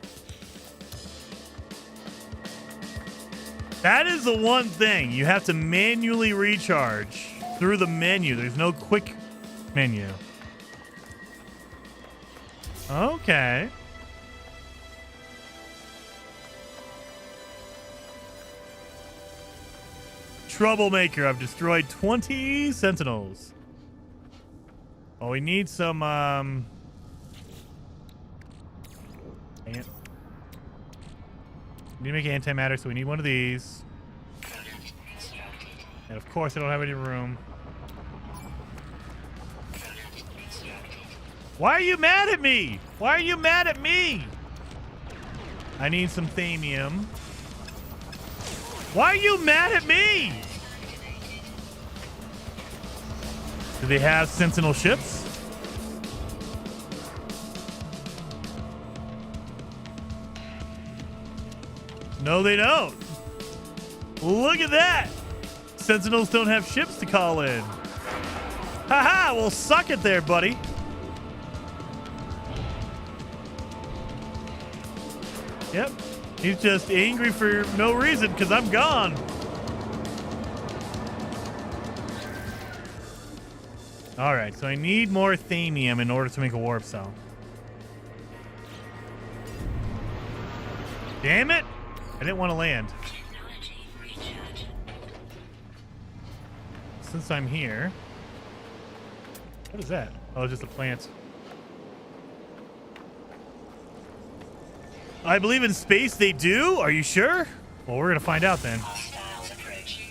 That is the one thing. You have to manually recharge through the menu. There's no quick menu. Okay. Troublemaker. I've destroyed 20 sentinels. Oh, we need some, We need to make antimatter, so we need one of these. product constructed. And of course, I don't have any room. Product constructed. Why are you mad at me? Why are you mad at me? I need some thamium. Why are you mad at me? Do they have Sentinel ships? No, they don't. Look at that. Sentinels don't have ships to call in. Haha, well, suck it there, buddy. Yep. He's just angry for no reason because I'm gone. All right, so I need more thamium in order to make a warp cell. Damn it. I didn't want to land. Technology recharge. Since I'm here. What is that? Oh, it's just a plant. I believe in space they do. Are you sure? Well, we're going to find out then. Hostiles approaching.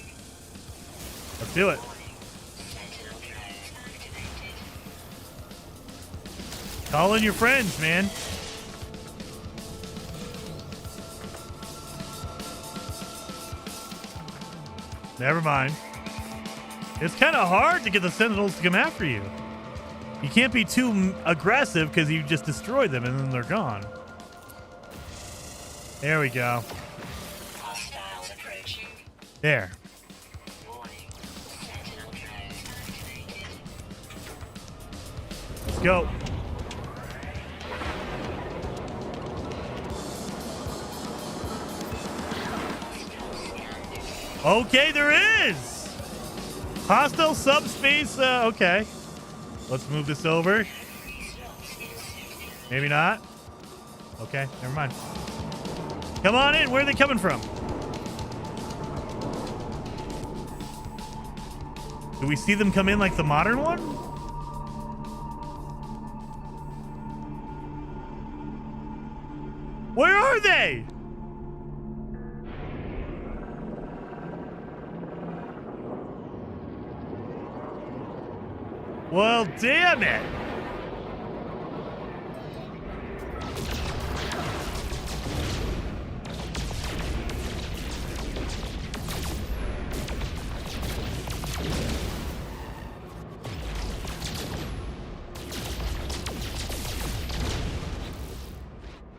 Let's do it. Sentinel drones activated. Call in your friends, man. Never mind. It's kind of hard to get the Sentinels to come after you. You can't be too aggressive because you just destroy them and then they're gone. There we go. Hostiles approaching. There. Warning. Sentinel drones activated. Let's go. Okay, there is. Hostile subspace. Okay. Let's move this over. Maybe not. Okay, never mind. Come on in. Where are they coming from? Do we see them come in like the modern one? Where are they? Well, damn it.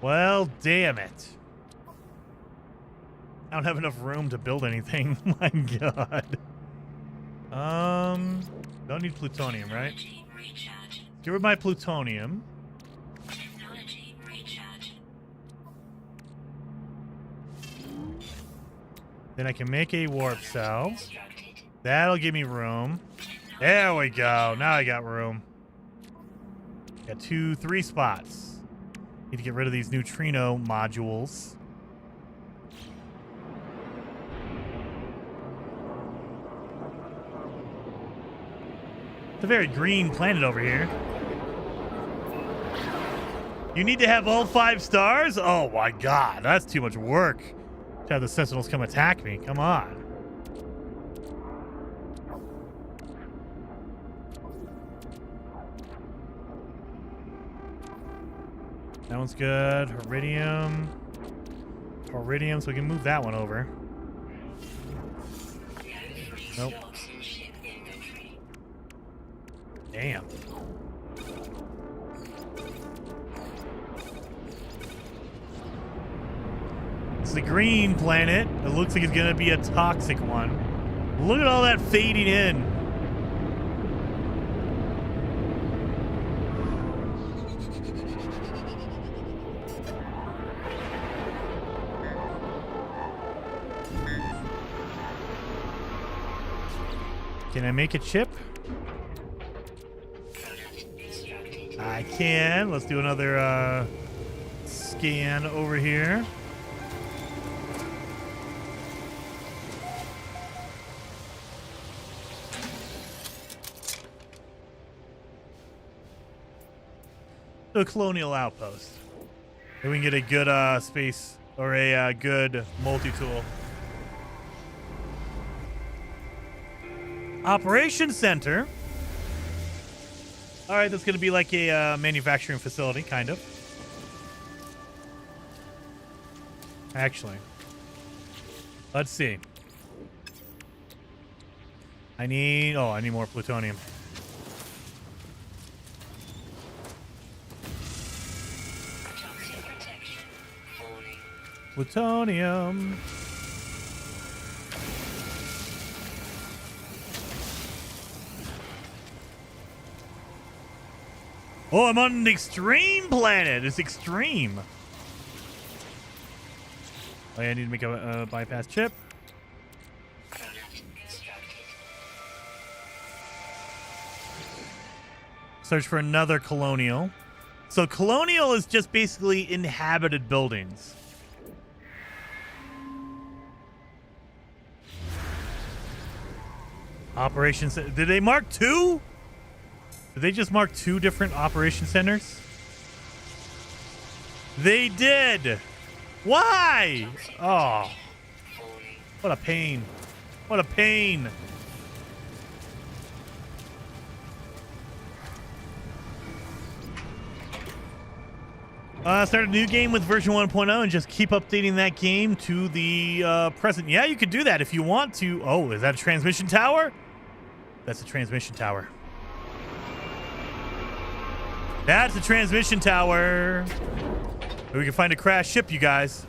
Well, damn it. I don't have enough room to build anything. My God. Don't need plutonium, right? Technology recharge. Get rid of my plutonium. Technology recharge. Then I can make a warp cell. Constructed. That'll give me room. There we go. Now I got room. Got 3 spots. Need to get rid of these neutrino modules. It's a very green planet over here. You need to have all 5 stars? Oh my God, that's too much work to have the Sentinels come attack me. Come on. That one's good. Iridium. Iridium, so we can move that one over. Nope. Slots in ship inventory. Damn. It's the green planet. It looks like it's going to be a toxic one. Look at all that fading in. Can I make a chip? Constructed. I can. Let's do another scan over here. A colonial outpost. And we can get a good space or a good multi-tool. Operations Center. All right, that's going to be like a manufacturing facility, kind of. Actually, let's see. I need more plutonium. Toxic protection. Falling. Plutonium. Oh, I'm on an extreme planet. It's extreme. Oh, yeah, I need to make a bypass chip. Constructed. Search for another colonial. So colonial is just basically inhabited buildings. Operations. Did they mark 2? Did they just mark 2 different operation centers? They did. Why? Oh, what a pain. What a pain. Start a new game with version 1.0 and just keep updating that game to the present. Yeah, you could do that if you want to. Oh, is that a transmission tower? That's a transmission tower. That's a transmission tower. We can find a crashed ship, you guys.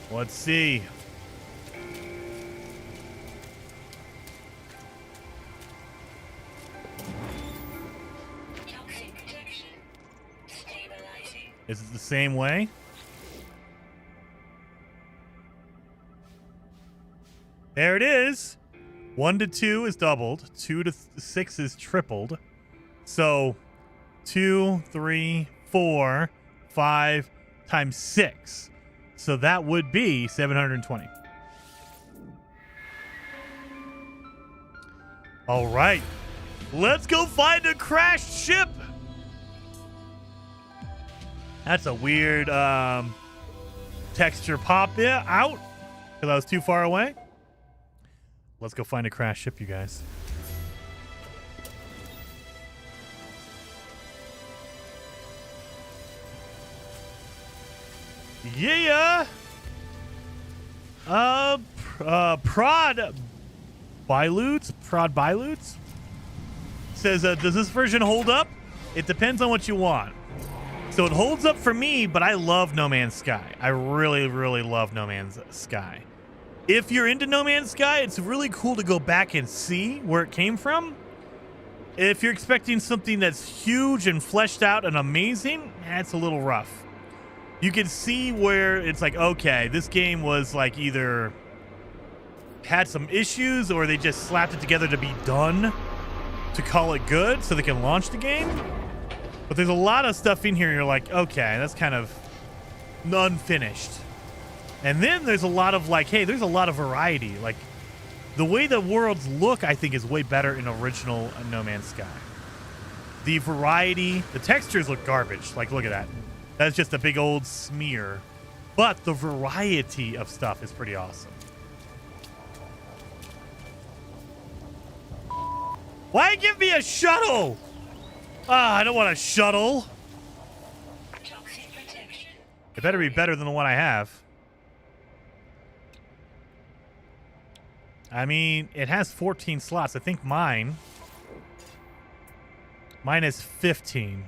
Let's see. Toxic protection. Stabilizing. Is it the same way? There it is. 1 to 2 is doubled. 2 to 6 is tripled. So 2, 3, 4, 5 times 6. So that would be 720. All right. Let's go find a crashed ship. That's a weird texture pop out because I was too far away. Let's go find a crashed ship, you guys. Yeah. Prod Bilutes says, does this version hold up? It depends on what you want. So it holds up for me, but I love No Man's Sky. I really, really love No Man's Sky. If you're into No Man's Sky, it's really cool to go back and see where it came from. If you're expecting something that's huge and fleshed out and amazing, that's a little rough. You can see where it's like, okay, this game was like either had some issues or they just slapped it together to be done to call it good so they can launch the game. But there's a lot of stuff in here you're like, okay, that's kind of unfinished. And then there's a lot of like, hey, there's a lot of variety. Like the way the worlds look, I think, is way better in original No Man's Sky. The variety, the textures look garbage. Like, look at that. That's just a big old smear. But the variety of stuff is pretty awesome. Why give me a shuttle? I don't want a shuttle. Toxic protection. It better be better than the one I have. I mean, it has 14 slots. I think mine is 15.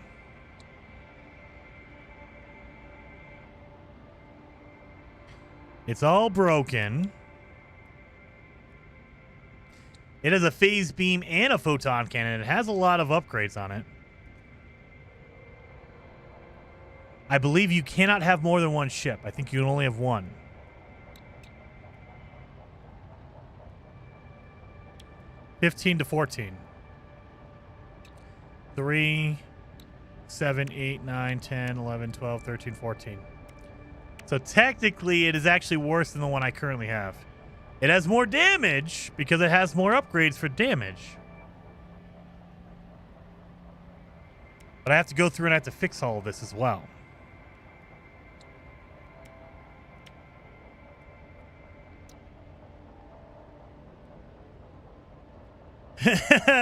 It's all broken. It has a phase beam and a photon cannon. It has a lot of upgrades on it. I believe you cannot have more than one ship. I think you can only have one. $15 to $14. 3, 7, 8, 9, 10, 11, 12, 13, 14. So technically, it is actually worse than the one I currently have. It has more damage because it has more upgrades for damage. But I have to go through and I have to fix all of this as well.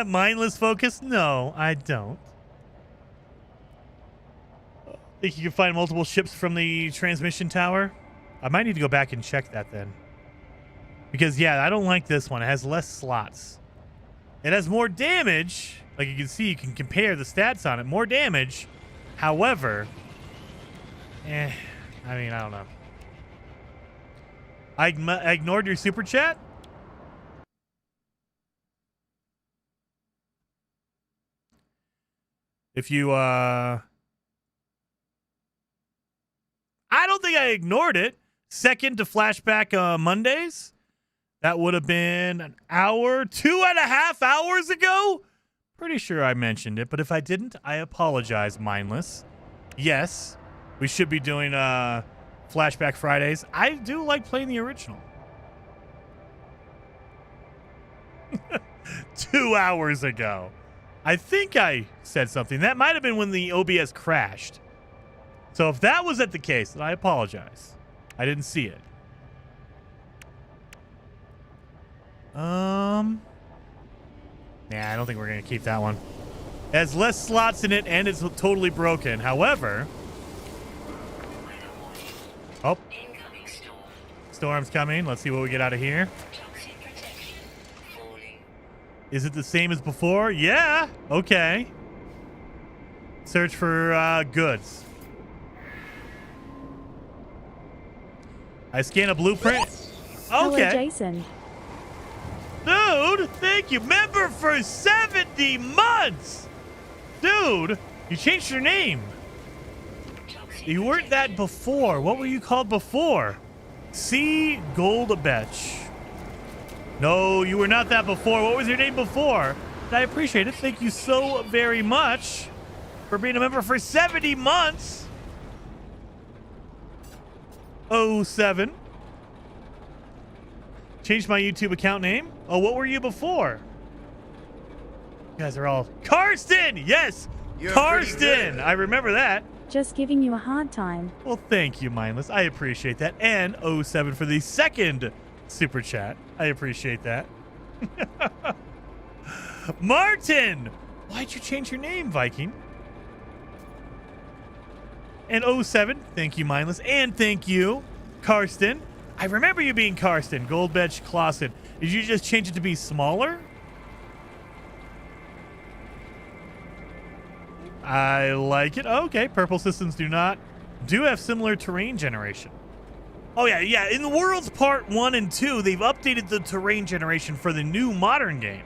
Mindless focus? No, I don't. Think you can find multiple ships from the transmission tower? I might need to go back and check that then. Because, yeah, I don't like this one. It has less slots. It has more damage. Like you can see, you can compare the stats on it. More damage. However, I mean, I don't know. I ignored your super chat? If you, I don't think I ignored it. Second to flashback Mondays. That would have been an hour, 2.5 hours ago. Pretty sure I mentioned it, but if I didn't, I apologize, Mindless. Yes, we should be doing Flashback Fridays. I do like playing the original. 2 hours ago. I think I said something. That might have been when the OBS crashed. So if that was the case, then I apologize. I didn't see it. Yeah, I don't think we're going to keep that one. It has less slots in it, and it's totally broken. However... Oh. Storm's coming. Let's see what we get out of here. Is it the same as before? Yeah. Okay. Search for goods. I scan a blueprint. Hello, Okay. Jason. Dude, thank you. Member for 70 months. Dude, you changed your name. You weren't that before. What were you called before? C. Goldbetch. No, you were not that before. What was your name before? I appreciate it. Thank you so very much for being a member for 70 months. 07. Changed my YouTube account name. Oh, what were you before? You guys are all Karsten. Yes, You're pretty Karsten. good. I remember that. Just giving you a hard time. Well, thank you, Mindless. I appreciate that. And 07 for the second super chat. I appreciate that. Martin! Why'd you change your name, Viking? And 07, thank you, Mindless. And thank you, Karsten. I remember you being Karsten, Goldbetch Clausen. Did you just change it to be smaller? I like it. Okay, purple systems do have similar terrain generation. Oh yeah. In the Worlds Part 1 and 2, they've updated the terrain generation for the new modern game.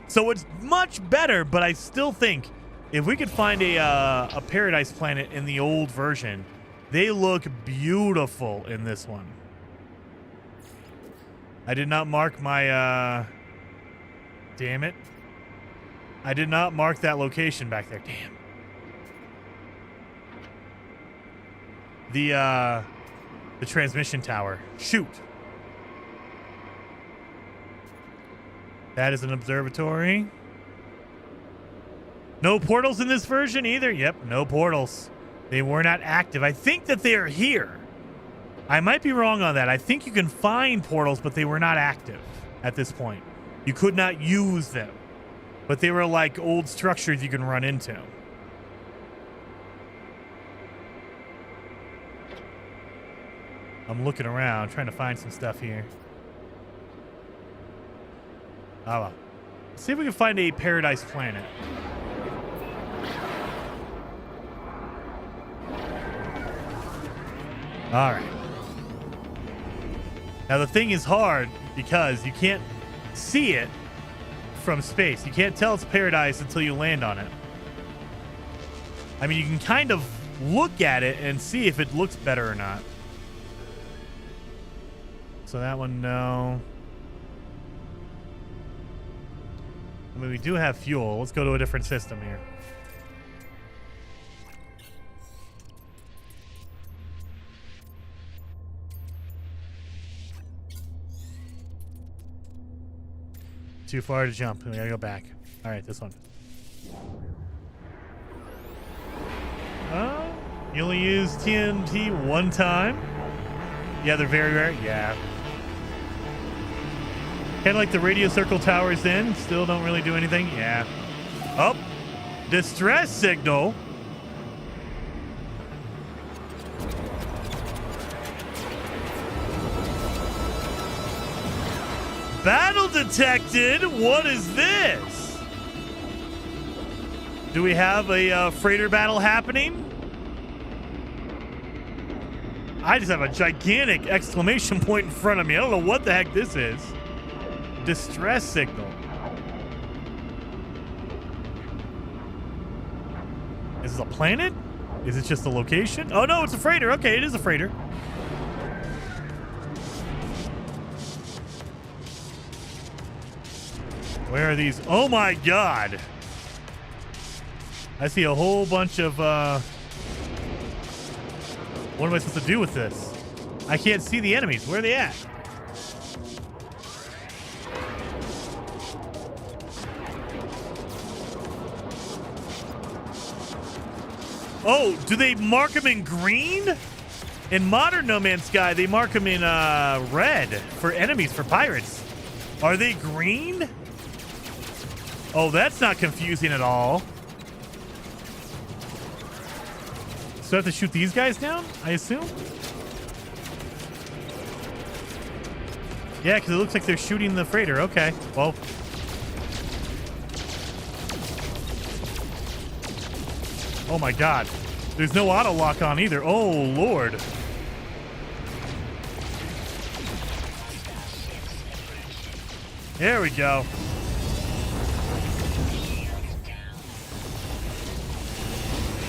So it's much better, but I still think if we could find a paradise planet in the old version, they look beautiful in this one. I did not mark my, damn it. I did not mark that location back there. Damn. The transmission tower. Shoot. That is an observatory. No portals in this version either. Yep, no portals. They were not active. I think that they are here. I might be wrong on that. I think you can find portals, but they were not active at this point. You could not use them. But they were like old structures you can run into. I'm looking around, trying to find some stuff here. Oh, well. Let's see if we can find a paradise planet. All right. Now the thing is hard because you can't see it from space. You can't tell it's paradise until you land on it. I mean, you can kind of look at it and see if it looks better or not. So that one, no. I mean, we do have fuel. Let's go to a different system here. Too far to jump. We gotta go back. All right, this one. You only use TNT one time? Yeah, they're very rare. Yeah. Kind of like the radio circle towers in. Still don't really do anything. Yeah. Oh. Distress signal. Battle detected. What is this? Do we have a freighter battle happening? I just have a gigantic exclamation point in front of me. I don't know what the heck this is. Distress signal. Is this a planet? Is it just a location? Oh no, it's a freighter. Okay, it is a freighter. Where are these? Oh my god. I see a whole bunch of what am I supposed to do with this? I can't see the enemies. Where are they at? Oh, do they mark them in green? In modern No Man's Sky, they mark them in red for enemies, for pirates. Are they green? Oh, that's not confusing at all. So I have to shoot these guys down, I assume? Yeah, because it looks like they're shooting the freighter. Okay, well. Oh my god. There's no auto lock on either. Oh, Lord. There we go.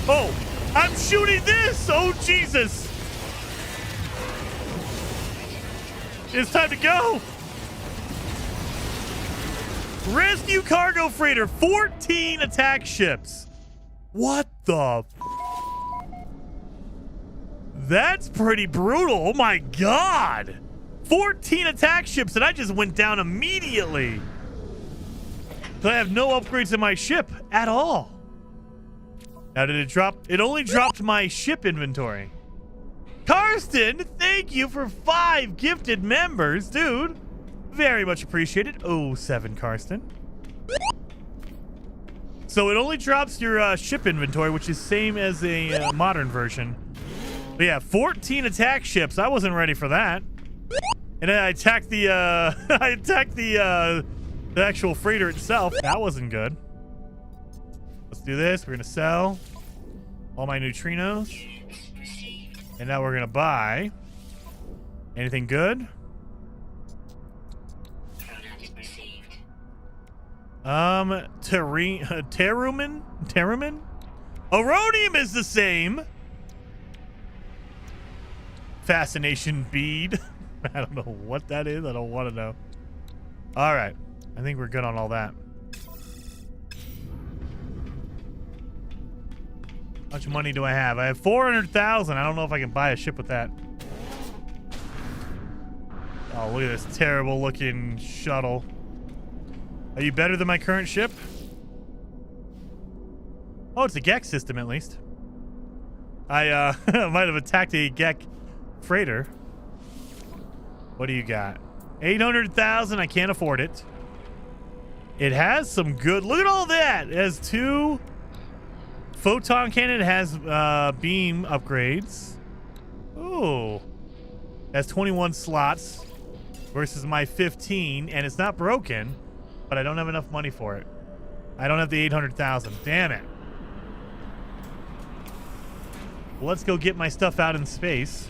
Oh, I'm shooting this. Oh, Jesus. It's time to go. Rescue cargo freighter, 14 attack ships. What the? That's pretty brutal. Oh my God. 14 attack ships and I just went down immediately. So I have no upgrades in my ship at all. Now did it drop? It only dropped my ship inventory. Karsten, thank you for 5 gifted members, dude. Very much appreciated. Oh, 7 Karsten. So it only drops your ship inventory, which is same as a modern version. But yeah, 14 attack ships. I wasn't ready for that. And then I attacked the the actual freighter itself. That wasn't good. Let's do this. We're gonna sell all my neutrinos. And now we're gonna buy anything good. Terrain? Oronium is the same. Fascination bead. I don't know what that is. I don't want to know. All right. I think we're good on all that. How much money do I have? I have 400,000. I don't know if I can buy a ship with that. Oh, look at this terrible looking shuttle. Are you better than my current ship? Oh, it's a Gek system at least. I might have attacked a Gek freighter. What do you got? 800,000. I can't afford it. It has some good. Look at all that. It has 2 photon cannon. It has beam upgrades. Ooh. It has 21 slots versus my 15, and it's not broken, but I don't have enough money for it. I don't have the 800,000. Damn it. Well, let's go get my stuff out in space.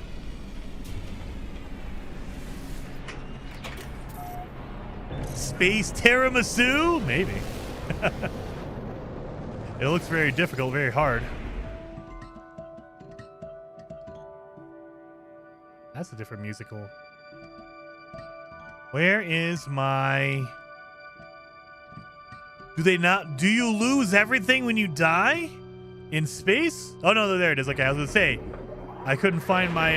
Space tiramisu? Maybe. It looks very difficult, very hard. That's a different musical. Where is my... Do you lose everything when you die? In space? Oh, no, there it is. Okay, I was gonna say, I couldn't find my,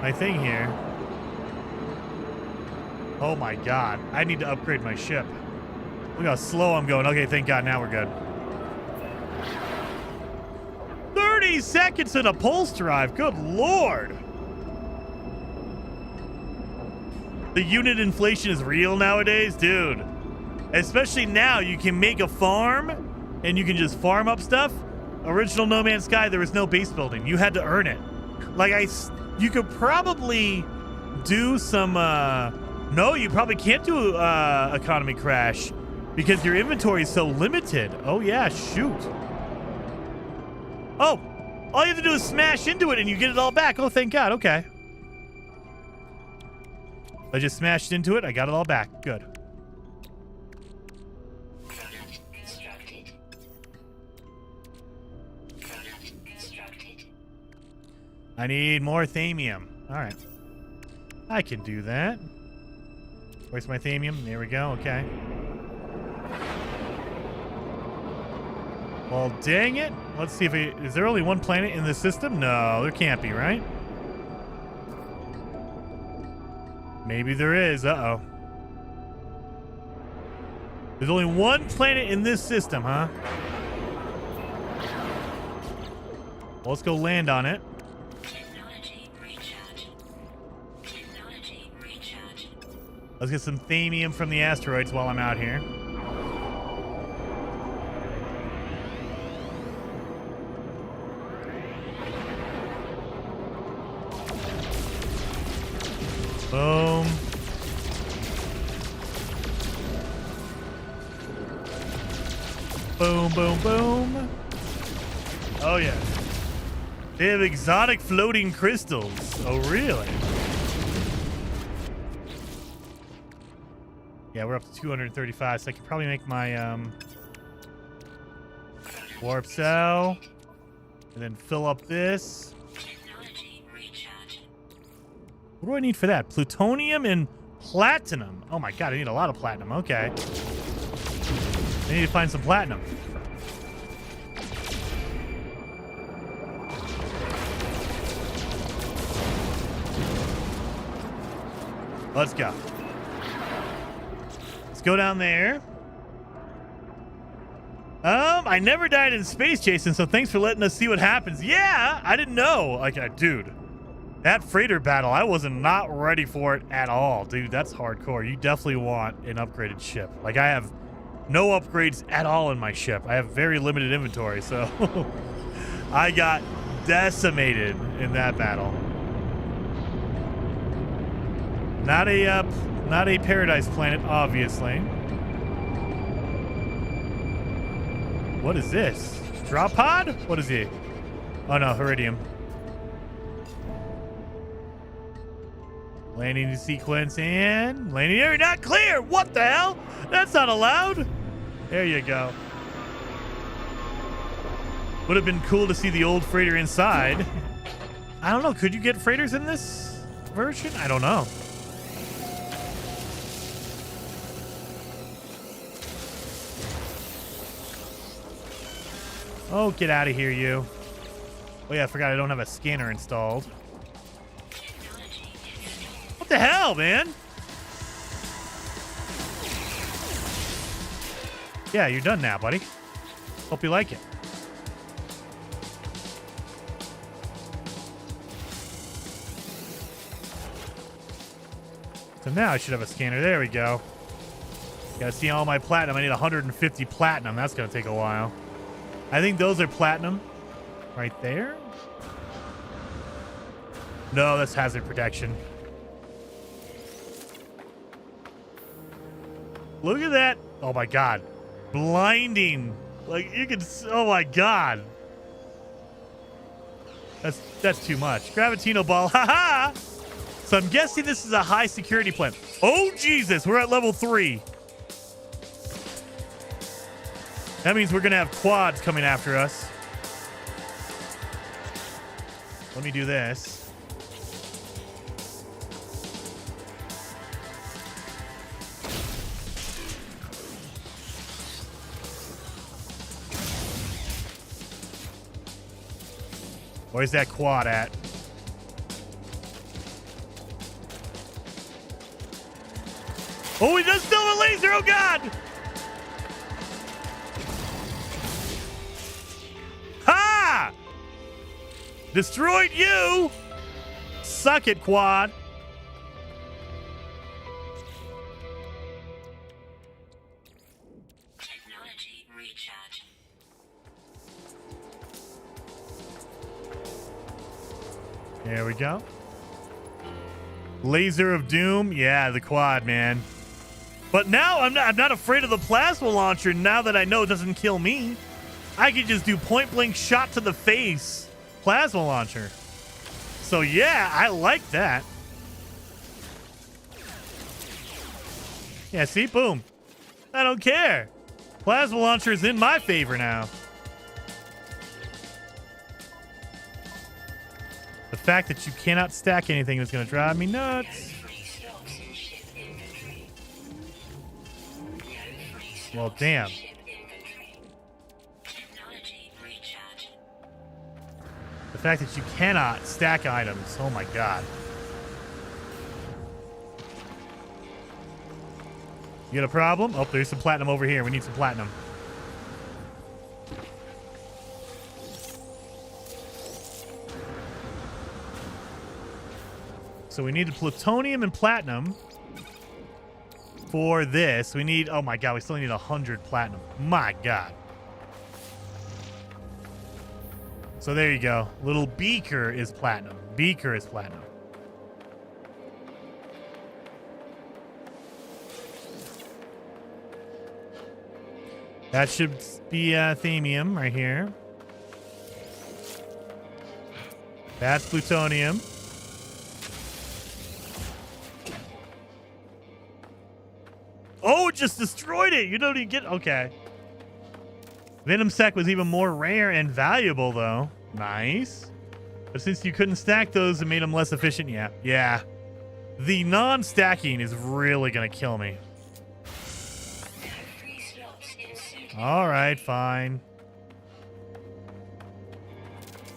my thing here. Oh my God. I need to upgrade my ship. Look how slow I'm going. Okay, thank God, now we're good. 30 seconds in a pulse drive. Good Lord. The unit inflation is real nowadays, dude. Especially now, you can make a farm and you can just farm up stuff. Original No Man's Sky, there was no base building. You had to earn it. Like you could probably do some, no, you probably can't do economy crash because your inventory is so limited. Oh yeah, shoot. Oh, all you have to do is smash into it and you get it all back. Oh, thank God, okay. I just smashed into it. I got it all back. Good. Product constructed. Product constructed. I need more thamium. All right. I can do that. Where's my thamium? There we go. Okay. Well, dang it. Let's see if is there only one planet in this system? No, there can't be, right? Maybe there is. Uh-oh. There's only one planet in this system, huh? Well, let's go land on it. Technology recharge. Technology recharge. Let's get some thamium from the asteroids while I'm out here. Boom. Boom, boom, boom. Oh, yeah. They have exotic floating crystals. Oh, really? Yeah, we're up to 235, so I could probably make my warp cell. And then fill up this. Technology recharge. What do I need for that? Plutonium and platinum. Oh my god, I need a lot of platinum. Okay. I need to find some platinum. Let's go. Let's go down there. I never died in space, Jason, so thanks for letting us see what happens. Yeah, I didn't know. Like, dude, that freighter battle, I was not ready for it at all. Dude, that's hardcore. You definitely want an upgraded ship. Like, I have no upgrades at all in my ship. I have very limited inventory, so I got decimated in that battle. Not a paradise planet, obviously. What is this? Drop pod? What is he? Oh no, Iridium. Landing sequence and landing area not clear. What the hell? That's not allowed. There you go. Would have been cool to see the old freighter inside. I don't know. Could you get freighters in this version? I don't know. Oh, get out of here, you. Oh, yeah, I forgot I don't have a scanner installed. What the hell, man? Yeah, you're done now, buddy. Hope you like it. So now I should have a scanner. There we go. Gotta see all my platinum. I need 150 platinum. That's gonna take a while. I think those are platinum right there. No, that's hazard protection. Look at that. Oh my god. Blinding. Like you can, oh my god. That's too much. Gravitino ball. Haha. So I'm guessing this is a high security plant. Oh Jesus, we're at level 3. That means we're going to have quads coming after us. Let me do this. Where's that quad at? Oh, he does still have a laser. Oh, God. Ha! Destroyed you. Suck it, quad. Technology recharge. There we go. Laser of Doom. Yeah, the quad, man. But now I'm not afraid of the plasma launcher now that I know it doesn't kill me. I can just do point blank shot to the face plasma launcher. So yeah, I like that. Yeah, see? Boom. I don't care. Plasma launcher is in my favor now. The fact that you cannot stack anything is going to drive me nuts. Well, damn. The fact that you cannot stack items. Oh my god. You got a problem? Oh, there's some platinum over here. We need some platinum. So we need the plutonium and platinum for this. We need, oh my god, we still need 100 platinum. My god. So there you go. Little beaker is platinum. Beaker is platinum. That should be themium right here. That's plutonium. just destroyed it. You don't even get... Okay. Venom Sac was even more rare and valuable, though. Nice. But since you couldn't stack those, it made them less efficient. Yeah. Yeah. The non-stacking is really going to kill me. All right, fine.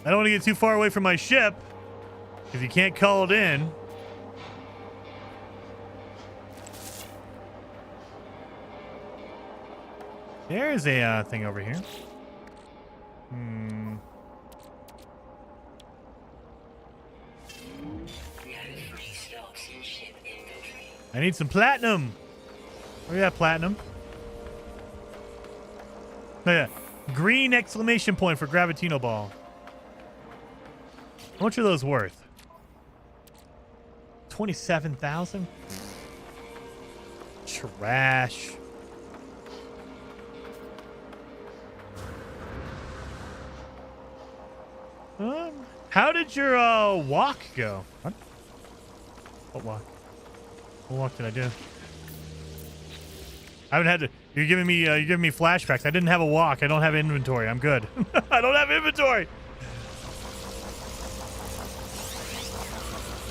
I don't want to get too far away from my ship because you can't call it in. There's a thing over here. I need some platinum. Oh yeah, platinum. Oh yeah, green exclamation point for Gravitino Ball. How much are those worth? 27,000. Trash. How did your walk go? What? What walk? What walk did I do? I haven't had to. You're giving me flashbacks. I didn't have a walk. I don't have inventory. I'm good. I don't have inventory.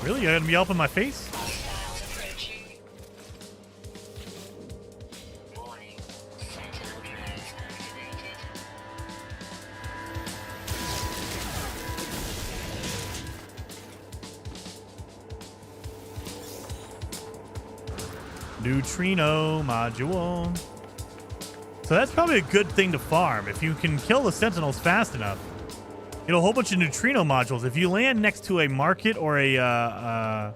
Really? You're gonna be up in my face? Neutrino module. So that's probably a good thing to farm. If you can kill the sentinels fast enough, you know, a whole bunch of neutrino modules. If you land next to a market or a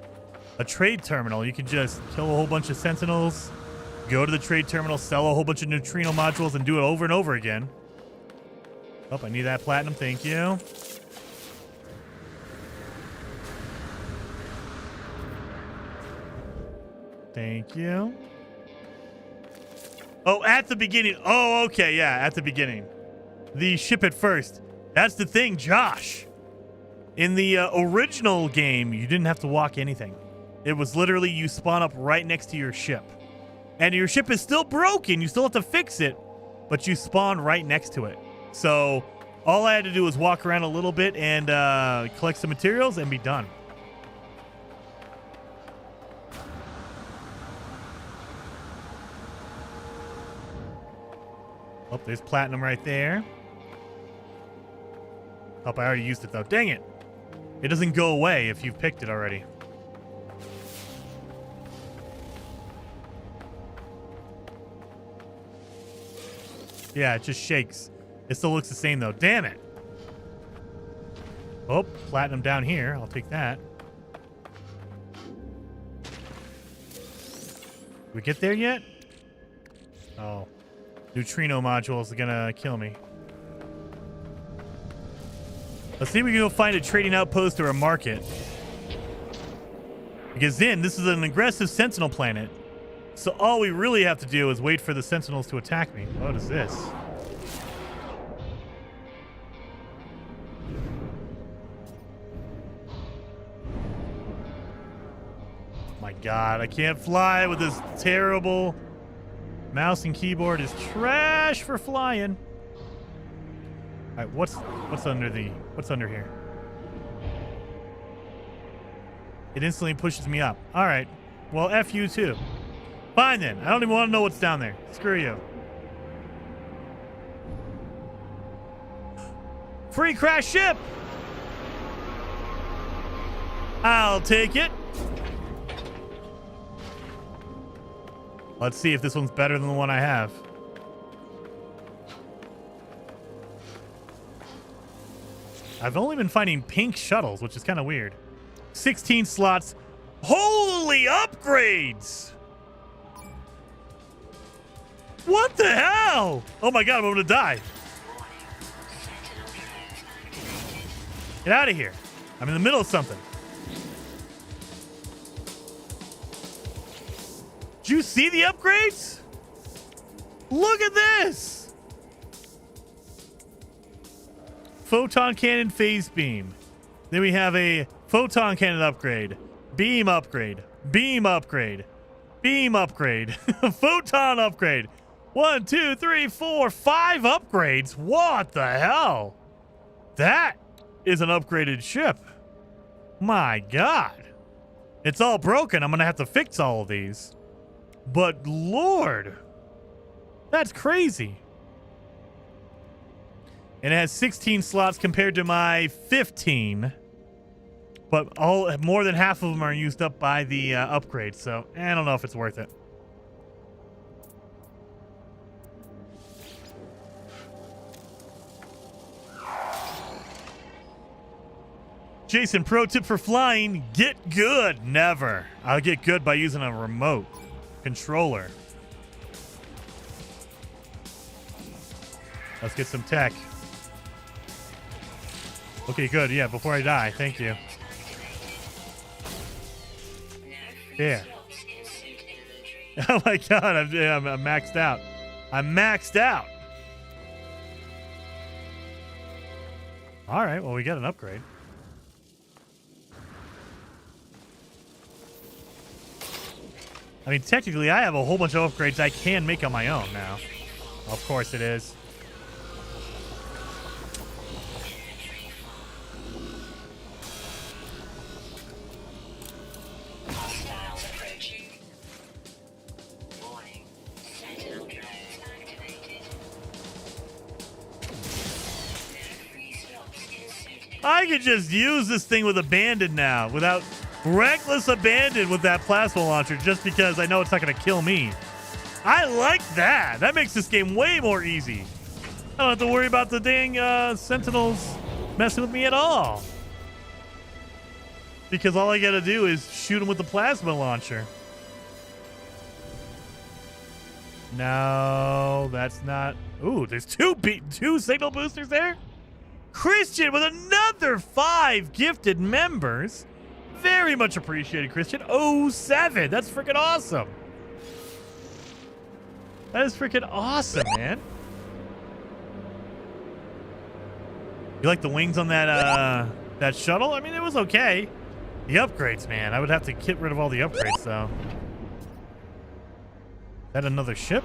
trade terminal, you can just kill a whole bunch of sentinels, go to the trade terminal, sell a whole bunch of neutrino modules, and do it over and over again. Oh, I need that platinum. Thank you. Thank you. Oh, at the beginning. Oh, okay. Yeah, at the beginning. The ship at first. That's the thing, Josh. In the original game, you didn't have to walk anything. It was literally you spawn up right next to your ship. And your ship is still broken. You still have to fix it, but you spawn right next to it. So all I had to do was walk around a little bit and collect some materials and be done. Oh, there's platinum right there. Oh, I already used it, though. Dang it. It doesn't go away if you've picked it already. Yeah, it just shakes. It still looks the same, though. Damn it. Oh, platinum down here. I'll take that. We get there yet? Oh. Neutrino modules are gonna kill me. Let's see if we can go find a trading outpost or a market. Because then, this is an aggressive sentinel planet. So all we really have to do is wait for the sentinels to attack me. What is this? My God, I can't fly with this terrible... Mouse and keyboard is trash for flying. All right, what's under here? It instantly pushes me up. All right. Well, F you too. Fine then. I don't even want to know what's down there. Screw you. Free crash ship. I'll take it. Let's see if this one's better than the one I have. I've only been finding pink shuttles, which is kind of weird. 16 slots. Holy upgrades! What the hell? Oh my God, I'm going to die. Get out of here. I'm in the middle of something. Did you see the upgrades? Look at this. Photon cannon phase beam. Then we have a photon cannon upgrade. Beam upgrade. Beam upgrade. Beam upgrade. Photon upgrade. 1, 2, 3, 4, 5 upgrades. What the hell? That is an upgraded ship. My God. It's all broken. I'm going to have to fix all of these. But Lord, that's crazy. And it has 16 slots compared to my 15. But more than half of them are used up by the upgrade. So I don't know if it's worth it. Jason, pro tip for flying, get good. Never. I'll get good by using a remote controller. Let's get some tech. Okay, good. Yeah, before I die. Thank you. Yeah. Oh my God, I'm maxed out. I'm maxed out. All right, well, we got an upgrade. I mean, technically, I have a whole bunch of upgrades I can make on my own now. Of course it is. Hostiles approaching. Warning. Sentinel Combat activated. No free slots in Sentinel. I could just use this thing with abandon now without reckless abandon with that plasma launcher just because I know it's not going to kill me. I like that. That makes this game way more easy. I don't have to worry about the dang Sentinels messing with me at all. Because all I got to do is shoot them with the plasma launcher. No, that's not. Ooh, there's two signal boosters there? Christian with another 5 gifted members. Very much appreciated, Christian. 07. That's freaking awesome. That is freaking awesome, man. You like the wings on that that shuttle? I mean, it was okay. The upgrades, man. I would have to get rid of all the upgrades, though. Is that another ship?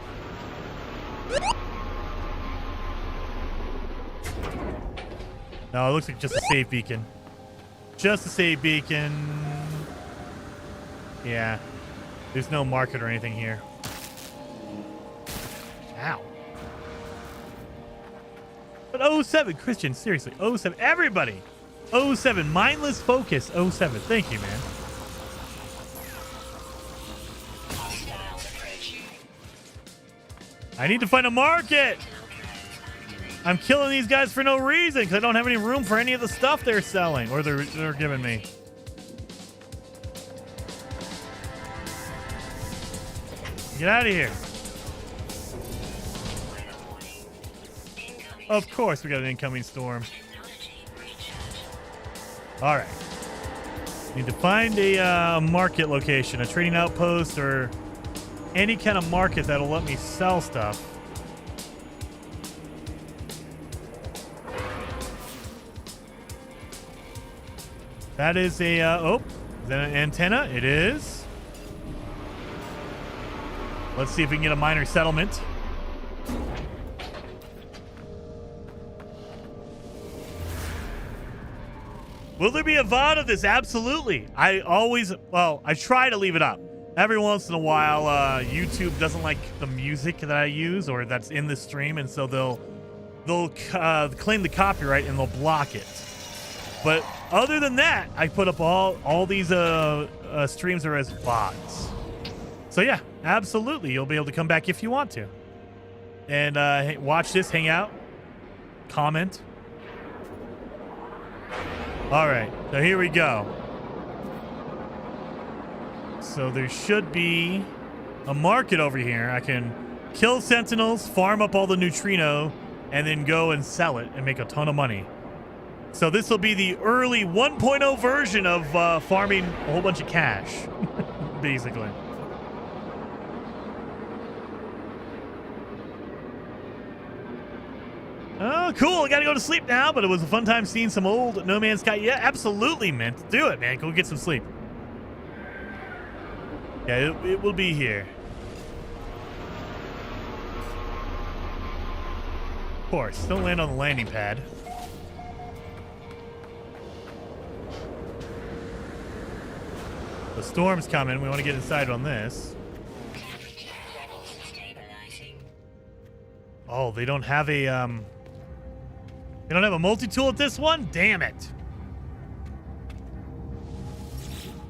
No, it looks like just a save beacon. Just a save beacon. Yeah. There's no market or anything here. Ow. But 07, Christian, seriously. 07. Everybody. 07. Mindless Focus. 07. Thank you, man. Hostiles approaching. I need to find a market. I'm killing these guys for no reason because I don't have any room for any of the stuff they're selling or they're giving me. Get out of here. Of course we got an incoming storm. All right. Need to find a market location, a trading outpost, or any kind of market that'll let me sell stuff. That is a, oh, is that an antenna? It is. Let's see if we can get a minor settlement. Will there be a VOD of this? Absolutely. I try to leave it up. Every once in a while, YouTube doesn't like the music that I use or that's in the stream, and so they'll claim the copyright and they'll block it. But other than that, I put up all these streams are as VODs. So yeah, absolutely, you'll be able to come back if you want to, and watch this, hang out, comment. All right, so here we go. So there should be a market over here. I can kill Sentinels, farm up all the neutrino, and then go and sell it and make a ton of money. So this will be the early 1.0 version of farming a whole bunch of cash, basically. Oh, cool. I got to go to sleep now, but it was a fun time seeing some old No Man's Sky. Yeah, absolutely, man. Do it, man. Go get some sleep. Yeah, it will be here. Of course, don't land on the landing pad. The storm's coming. We want to get inside on this. Oh, they don't have a they don't have a multi-tool at this one? Damn it.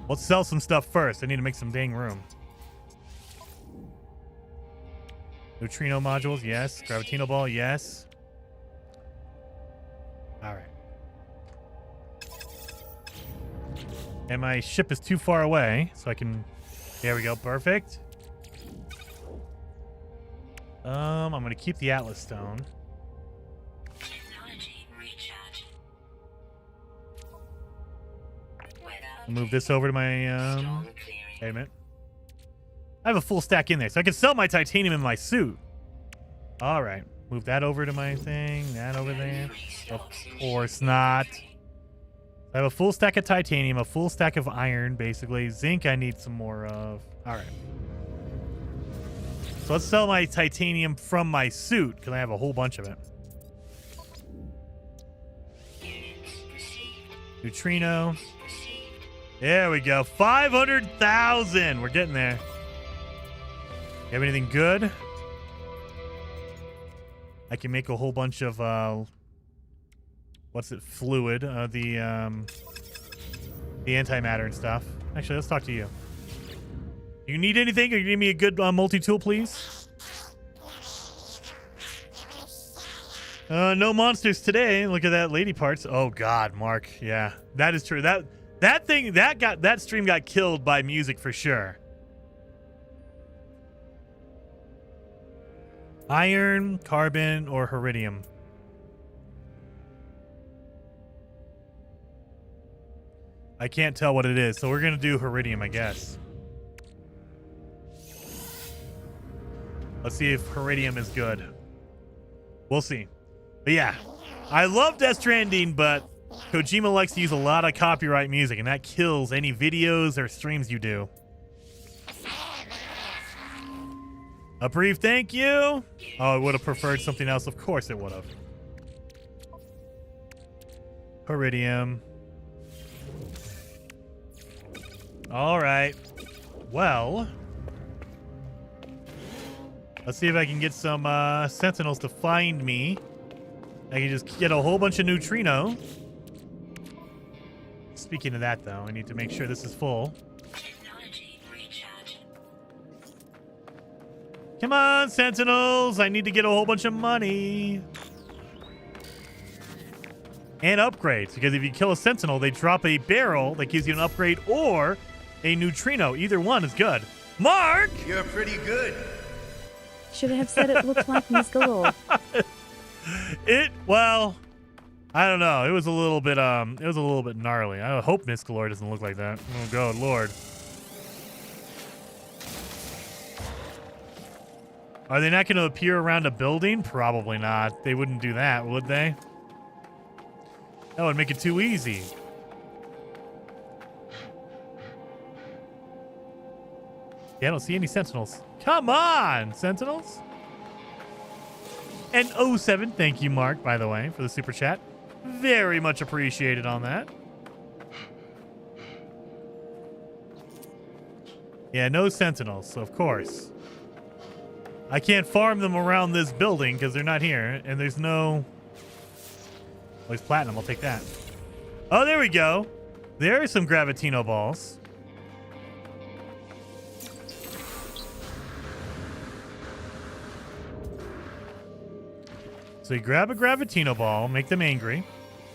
Let's sell some stuff first. I need to make some dang room. Neutrino modules, yes. Gravitino ball, yes. All right. And my ship is too far away, so I can... There we go, perfect. I'm going to keep the Atlas Stone. Technology recharge. Move this over to my... Wait a minute. I have a full stack in there, so I can sell my titanium in my suit. All right. Move that over to my thing. That over there. Of course not. I have a full stack of titanium, a full stack of iron, basically. Zinc I need some more of. All right. So let's sell my titanium from my suit, because I have a whole bunch of it. Neutrino. There we go. 500,000. We're getting there. You have anything good? I can make a whole bunch of what's it? Fluid. The antimatter and stuff. Actually, let's talk to you. You need anything? Or you need me a good multi-tool, please? No monsters today. Look at that lady parts. Oh God, Mark. Yeah, that is true. That stream got killed by music for sure. Iron, carbon, or iridium. I can't tell what it is, so we're gonna do iridium, I guess. Let's see if iridium is good. We'll see. But yeah, I love Death Stranding, but Kojima likes to use a lot of copyright music, and that kills any videos or streams you do. A brief thank you. Oh, I would have preferred something else. Of course it would have. Iridium. All right. Well, let's see if I can get some sentinels to find me. I can just get a whole bunch of neutrino. Speaking of that, though, I need to make sure this is full. Come on, Sentinels. I need to get a whole bunch of money. And upgrades. Because if you kill a Sentinel, they drop a barrel that gives you an upgrade or a neutrino. Either one is good. Mark! You're pretty good. Should have said it looked like Miss Galore. Well, I don't know. It was a little bit gnarly. I hope Miss Galore doesn't look like that. Oh, God, Lord. Are they not going to appear around a building? Probably not. They wouldn't do that, would they? That would make it too easy. Yeah, I don't see any Sentinels. Come on, Sentinels. And 07, thank you, Mark, by the way, for the super chat. Very much appreciated on that. Yeah, no Sentinels, so of course. I can't farm them around this building because they're not here, and there's no... Oh, he's platinum. I'll take that. Oh, there we go. There are some Gravitino balls. So you grab a Gravitino ball, make them angry.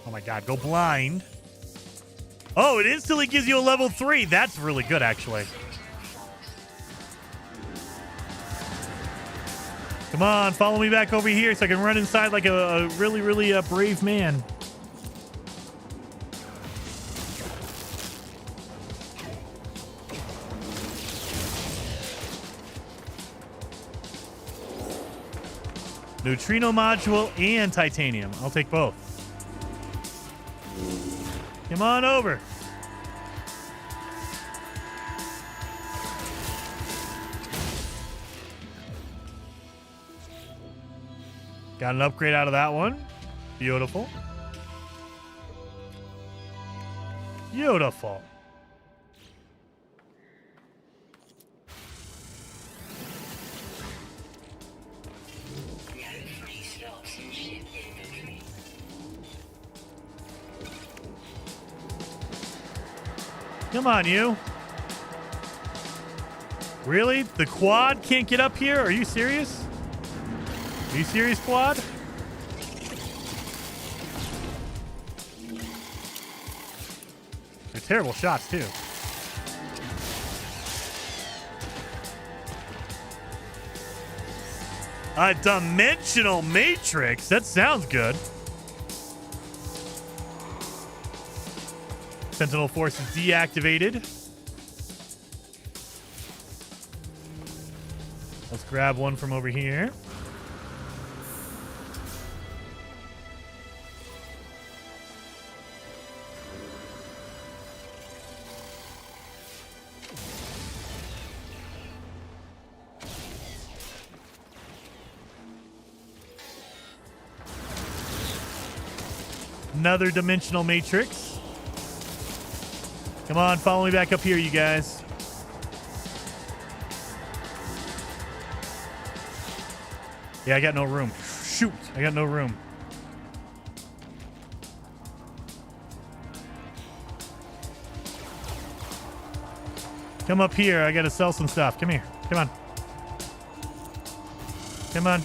Oh my God, go blind. Oh, it instantly gives you a level 3. That's really good, actually. Come on, follow me back over here so I can run inside like a really, really brave man. Neutrino module and titanium. I'll take both. Come on over. Got an upgrade out of that one. Beautiful. Beautiful. No free slots in ship inventory. Come on, you. Really? The quad can't get up here? Are you serious? Are you serious, quad? They're terrible shots, too. A dimensional matrix? That sounds good. Sentinel force is deactivated. Let's grab one from over here. Another dimensional matrix. Come on, follow me back up here, you guys. Yeah, I got no room. Shoot, I got no room. Come up here. I got to sell some stuff. Come here. Come on. Come on.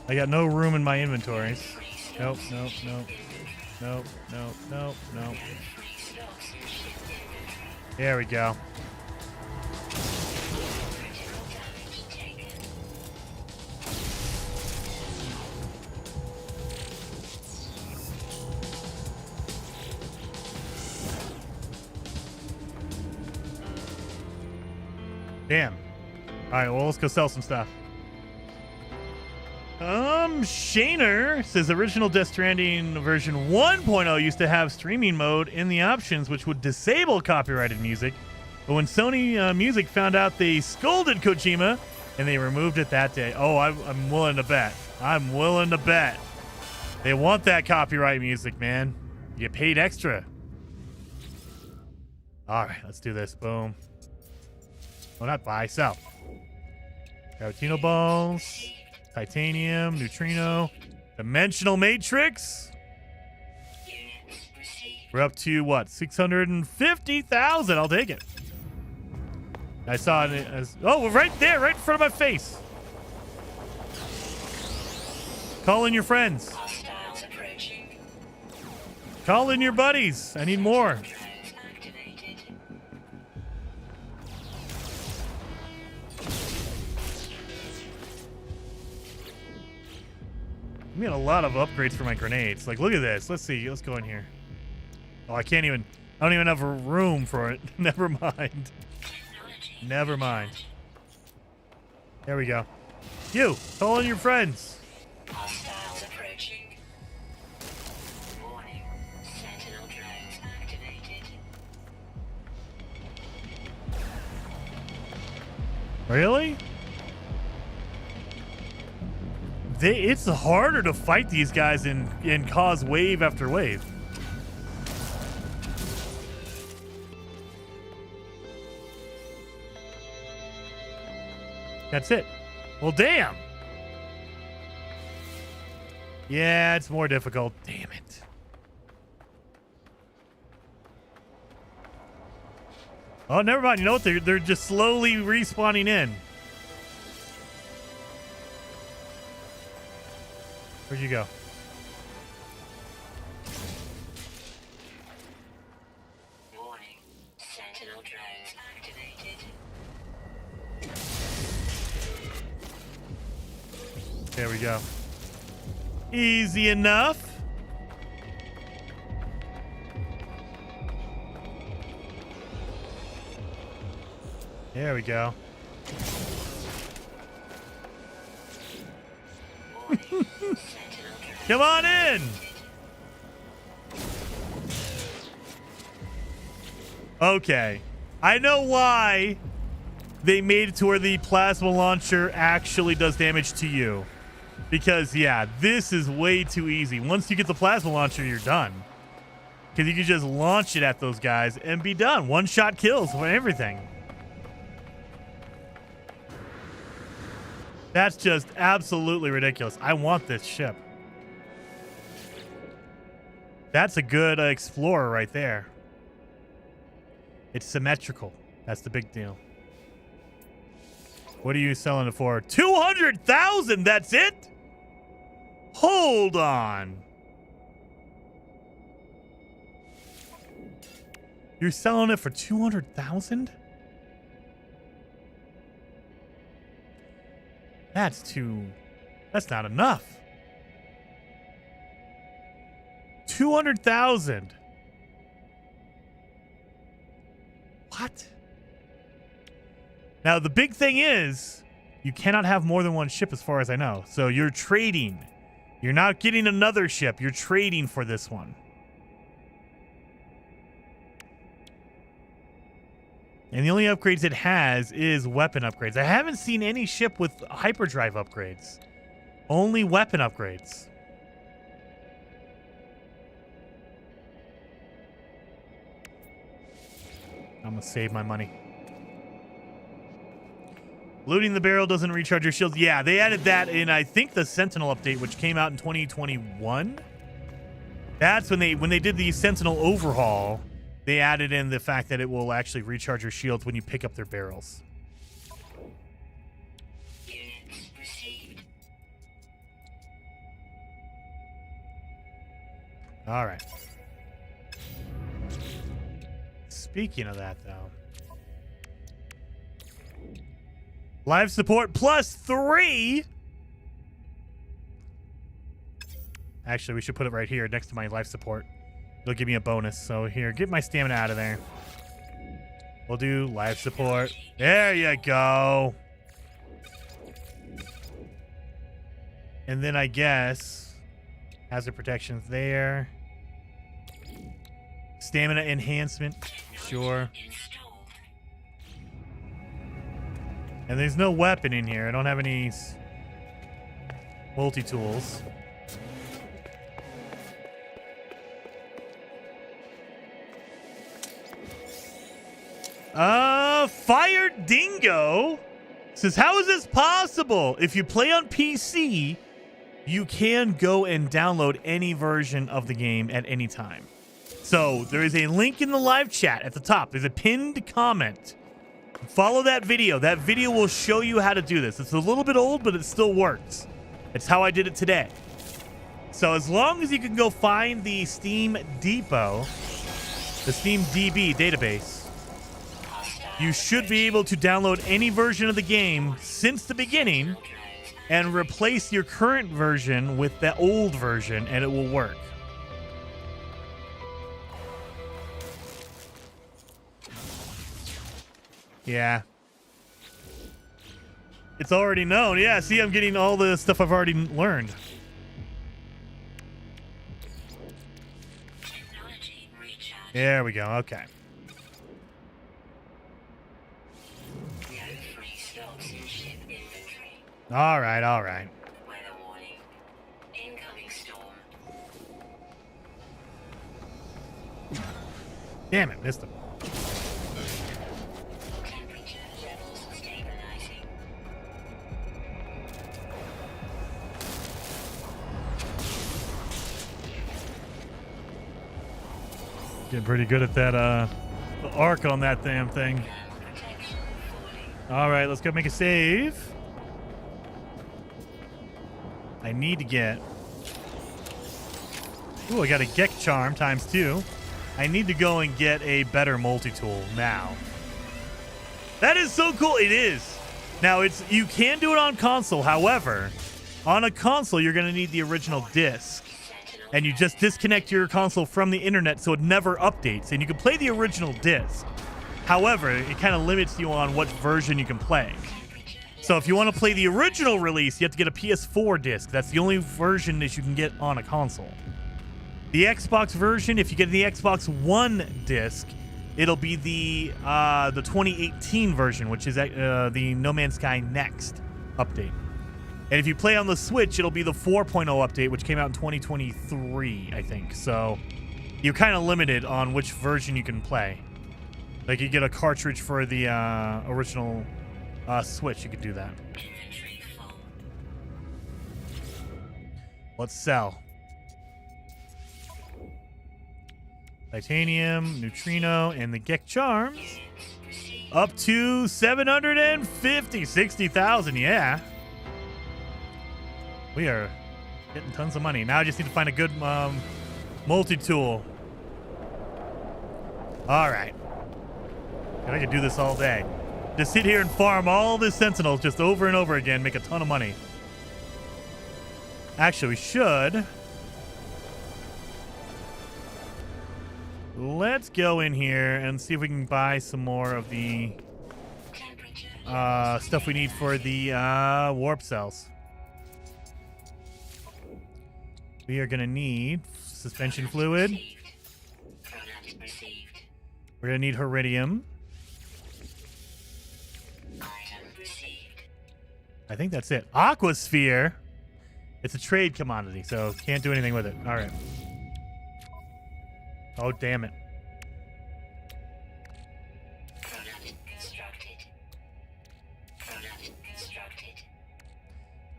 I got no room in my inventories. Nope, nope, nope. Nope, nope, nope, nope. There we go. Damn. All right, well, let's go sell some stuff. Shaner says original Death Stranding version 1.0 used to have streaming mode in the options, which would disable copyrighted music. But when Sony Music found out, they scolded Kojima, and they removed it that day. Oh, I'm willing to bet. I'm willing to bet. They want that copyright music, man. You get paid extra. All right, let's do this. Boom. Oh, not buy, sell. Gravitino balls. Titanium, neutrino, dimensional matrix. We're up to what? 650,000. I'll take it. I saw it as oh, right there, right in front of my face. Call in your friends. Call in your buddies. I need more. I got a lot of upgrades for my grenades. Like, look at this. Let's see. Let's go in here. Oh, I can't even. I don't even have a room for it. Never mind. Never mind. There we go. You, call in your friends. Hostiles approaching. Warning. Sentinel drones activated. Really? It's harder to fight these guys and cause wave after wave. That's it. Well, damn. Yeah, it's more difficult. Damn it. Oh, never mind. You know what? They're just slowly respawning in. Where'd you go? Warning. Sentinel drones activated. There we go. Easy enough. There we go. Come on in. Okay. I know why they made it to where the plasma launcher actually does damage to you. Because, yeah, this is way too easy. Once you get the plasma launcher, you're done. Because you can just launch it at those guys and be done. One-shot kills for everything. That's just absolutely ridiculous. I want this ship. That's a good explorer right there. It's symmetrical. That's the big deal. What are you selling it for? 200,000. That's it? Hold on. You're selling it for 200,000? That's not enough. 200,000. What? Now, the big thing is, you cannot have more than one ship as far as I know. So you're trading. You're not getting another ship. You're trading for this one. And the only upgrades it has is weapon upgrades. I haven't seen any ship with hyperdrive upgrades. Only weapon upgrades. I'm going to save my money. Looting the barrel doesn't recharge your shields. Yeah, they added that in, I think, the Sentinel update, which came out in 2021. That's when they did the Sentinel overhaul. They added in the fact that it will actually recharge your shields when you pick up their barrels. Units received. All right. Speaking of that, though. Live support +3. Actually, we should put it right here next to my life support. It'll give me a bonus. So here, get my stamina out of there. We'll do life support. There you go. And then I guess hazard protections there. Stamina enhancement. Sure. And there's no weapon in here. I don't have any multi-tools. Fire Dingo says, how is this possible? If you play on PC, you can go and download any version of the game at any time. So there is a link in the live chat at the top. There's a pinned comment. Follow that video. That video will show you how to do this. It's a little bit old, but it still works. It's how I did it today. So as long as you can go find the Steam Depot, the Steam DB database, you should be able to download any version of the game since the beginning and replace your current version with the old version, and it will work. Yeah. It's already known. Yeah, see, I'm getting all the stuff I've already learned. There we go. Okay. All right, all right. Weather warning. Incoming storm. Damn it, missed him. Temperature levels stabilizing. Getting pretty good at that the arc on that damn thing. Protection falling. All right, let's go make a save. I need to get... Ooh, I got a Gek Charm ×2. I need to go and get a better multi-tool now. That is so cool. It is. Now, you can do it on console. However, on a console, you're going to need the original disc. And you just disconnect your console from the internet so it never updates. And you can play the original disc. However, it kind of limits you on what version you can play. So if you want to play the original release, you have to get a PS4 disc. That's the only version that you can get on a console. The Xbox version, if you get the Xbox One disc, it'll be the 2018 version, which is the No Man's Sky Next update. And if you play on the Switch, it'll be the 4.0 update, which came out in 2023, I think. So you're kind of limited on which version you can play. Like, you get a cartridge for the original Switch, you could do that. Inventory full. Let's sell. Titanium, Neutrino, and the Gek Charms. Up to 750, 60,000, yeah. We are getting tons of money. Now I just need to find a good multi-tool. All right. And I could do this all day. Just sit here and farm all the Sentinels just over and over again, make a ton of money. Actually, we should. Let's go in here and see if we can buy some more of the stuff we need for the warp cells. We are going to need suspension fluid. We're going to need Heridium. I think that's it. Aquasphere. It's a trade commodity, so can't do anything with it. All right. Oh, damn it.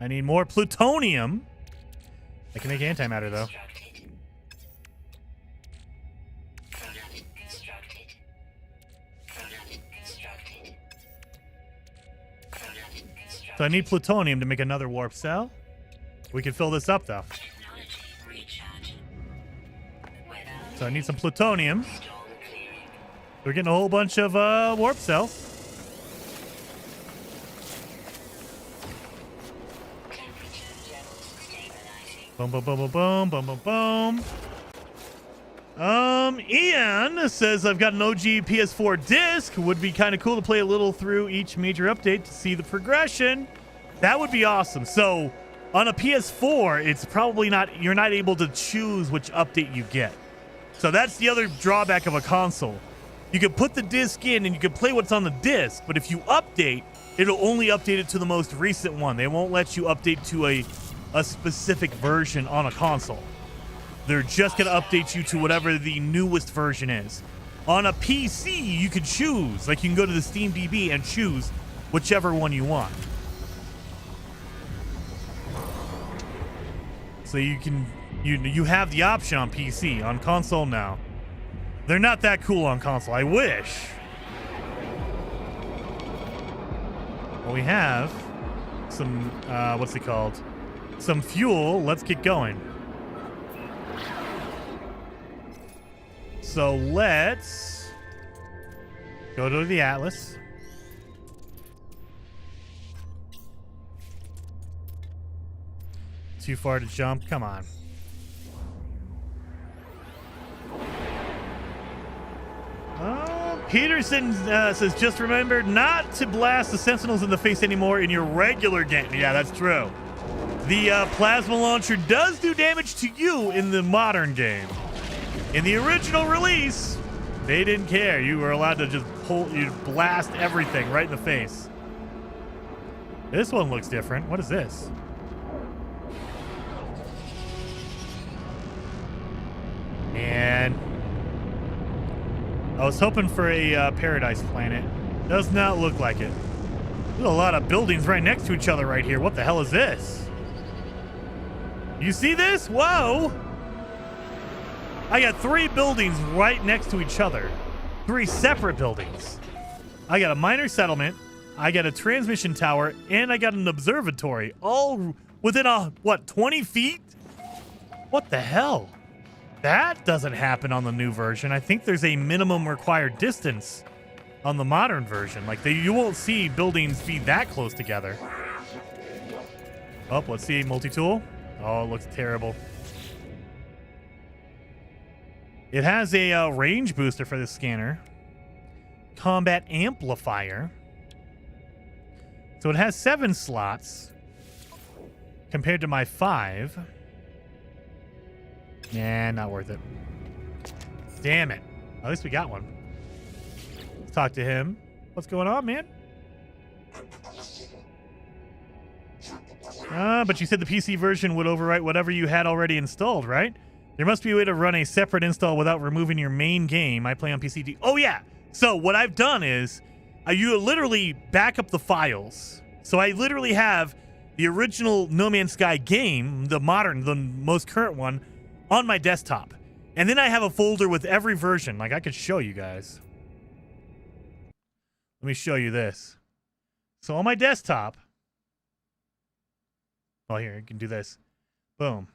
I need more plutonium. I can make antimatter, though. So I need plutonium to make another warp cell. We can fill this up, though. So I need some plutonium. We're getting a whole bunch of warp cells. Boom, boom, boom, boom, boom, boom, boom, boom. Ian says, I've got an OG PS4 disc. Would be kind of cool to play a little through each major update to see the progression. That would be awesome. So on a PS4, it's probably not, you're not able to choose which update you get. So that's the other drawback of a console. You can put the disc in and you can play what's on the disc, but if you update, it'll only update it to the most recent one. They won't let you update to a specific version on a console. They're just going to update you to whatever the newest version is. On a PC, you can choose. Like, you can go to the Steam DB and choose whichever one you want. So you can you have the option on PC. On console, now. They're not that cool on console. I wish. Well, we have some, what's it called? Some fuel. Let's get going. So let's go to the Atlas. Too far to jump. Come on. Peterson says, just remember not to blast the Sentinels in the face anymore in your regular game. Yeah, that's true. The plasma launcher does do damage to you in the modern game. In the original release, they didn't care. You were allowed to just blast everything right in the face. This one looks different. What is this? And I was hoping for a paradise planet. Does not look like it. There's a lot of buildings right next to each other right here. What the hell is this? You see this? Whoa! I got 3 buildings right next to each other. 3 separate buildings. I got a minor settlement, I got a transmission tower, and I got an observatory. All within 20 feet? What the hell? That doesn't happen on the new version. I think there's a minimum required distance on the modern version. Like, you won't see buildings be that close together. Oh, let's see. Multi-tool. Oh, it looks terrible. It has a range booster for the scanner. Combat amplifier. So it has 7 slots compared to my 5. Nah, not worth it. Damn it. At least we got one. Let's talk to him. What's going on, man? But you said the PC version would overwrite whatever you had already installed, right? There must be a way to run a separate install without removing your main game. I play on PC. Oh, yeah. So what I've done is you literally back up the files. So I literally have the original No Man's Sky game, the most current one, on my desktop. And then I have a folder with every version. Like, I could show you guys. Let me show you this. So on my desktop. Oh, here, you can do this. Boom.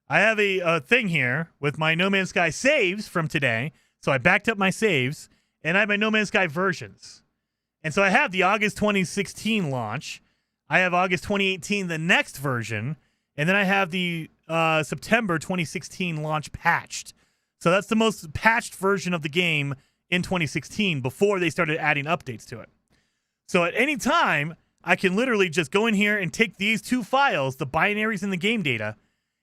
I have a thing here with my No Man's Sky saves from today. So I backed up my saves, and I have my No Man's Sky versions. And so I have the August 2016 launch. I have August 2018, the next version. And then I have the September 2016 launch patched. So that's the most patched version of the game in 2016 before they started adding updates to it. So at any time, I can literally just go in here and take these two files, the binaries and the game data,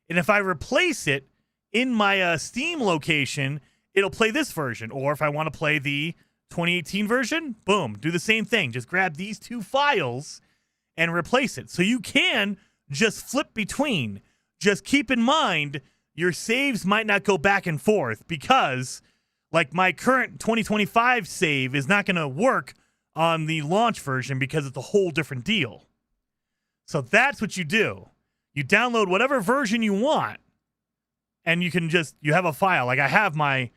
and if I replace it in my Steam location, it'll play this version. Or if I want to play the 2018 version, boom, do the same thing. Just grab these two files and replace it. So you can just flip between. Just keep in mind, your saves might not go back and forth because, like, my current 2025 save is not going to work on the launch version because it's a whole different deal. So that's what you do. You download whatever version you want, and you have a file. Like, I have my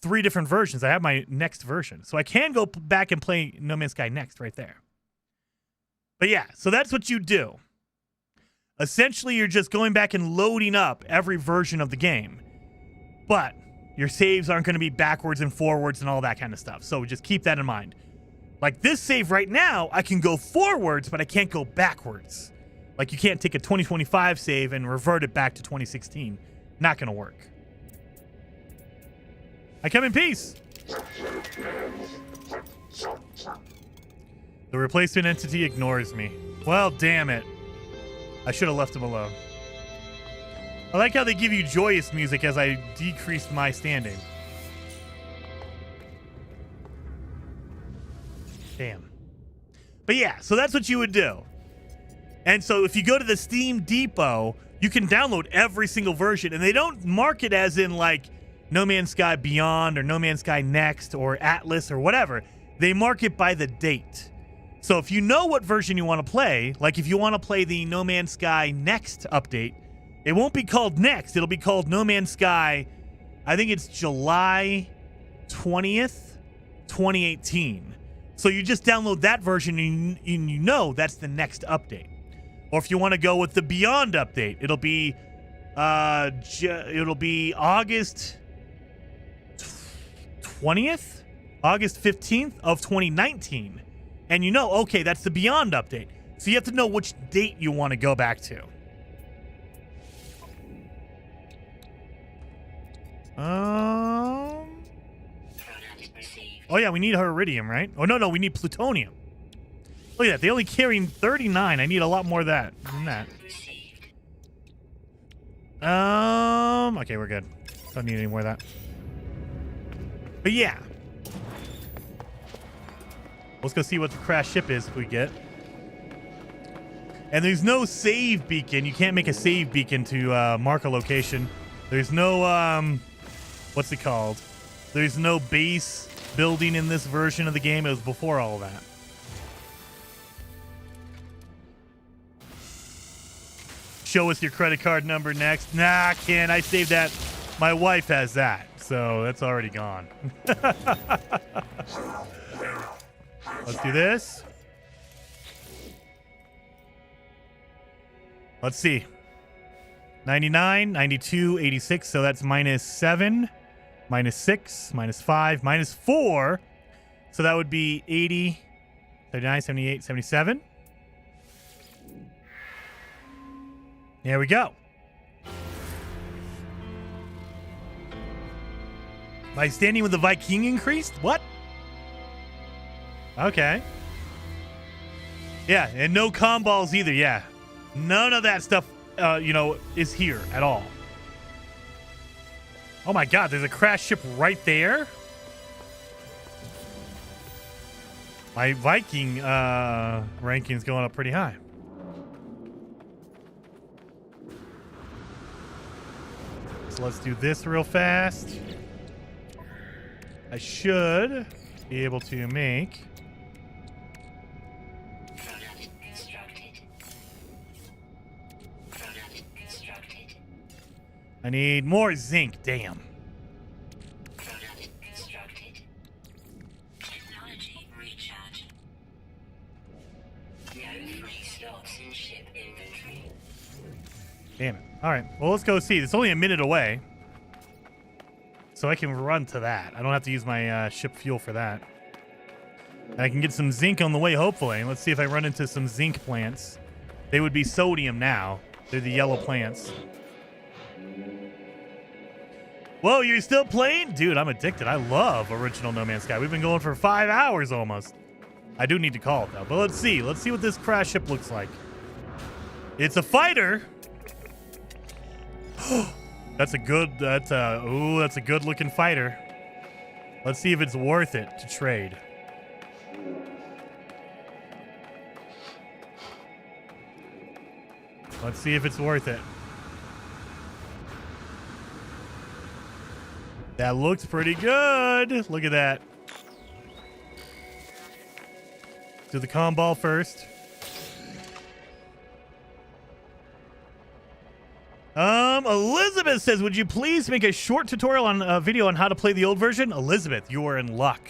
3 different versions. I have my next version. So I can go back and play No Man's Sky Next right there. But yeah, so that's what you do. Essentially, you're just going back and loading up every version of the game. But your saves aren't going to be backwards and forwards and all that kind of stuff. So just keep that in mind. Like this save right now, I can go forwards, but I can't go backwards. Like, you can't take a 2025 save and revert it back to 2016. Not going to work. I come in peace. The replacement entity ignores me. Well, damn it. I should have left him alone. I like how they give you joyous music as I decreased my standing. Damn. But yeah, so that's what you would do. And so if you go to the Steam Depot, you can download every single version. And they don't mark it as in, like, No Man's Sky Beyond or No Man's Sky Next or Atlas or whatever. They mark it by the date. So if you know what version you want to play, like if you want to play the No Man's Sky Next update, it won't be called Next. It'll be called No Man's Sky, I think it's July 20th, 2018. So you just download that version and you know that's the next update. Or if you want to go with the Beyond update, it'll be August 20th, August 15th of 2019. And you know, okay, that's the Beyond update. So you have to know which date you want to go back to. Oh yeah, we need iridium, right? Oh no, we need plutonium. Look at that, they only carry 39. I need a lot more of that than that. Okay, we're good. Don't need any more of that. But yeah. Let's go see what the crash ship is if we get. And there's no save beacon. You can't make a save beacon to mark a location. There's no, what's it called? There's no base building in this version of the game. It was before all of that. Show us your credit card number next. Nah, Ken, I saved that. My wife has that, so that's already gone. Let's do this. Let's see. 99, 92, 86. So that's minus 7, minus 6, minus 5, minus 4. So that would be 80, 79, 78, 77. There we go. By standing with the Viking increased? What? Okay. Yeah, and no comm balls either, yeah. None of that stuff, is here at all. Oh my god, there's a crash ship right there? My Viking ranking is going up pretty high. So let's do this real fast. I should be able to make... Product constructed. Product constructed. I need more zinc, damn. Product constructed. Technology recharge. No free slots in ship inventory. Damn it. All right, well, let's go see. It's only a minute away. So I can run to that. I don't have to use my ship fuel for that. And I can get some zinc on the way, hopefully. Let's see if I run into some zinc plants. They would be sodium now. They're the yellow plants. Whoa, you're still playing? Dude, I'm addicted. I love original No Man's Sky. We've been going for 5 hours almost. I do need to call it, though. But let's see. Let's see what this crash ship looks like. It's a fighter. That's a good looking fighter. Let's see if it's worth it to trade. Let's see if it's worth it. That looks pretty good. Look at that. Do the comm ball first. Elizabeth says, would you please make a short tutorial on video on how to play the old version? Elizabeth, you are in luck.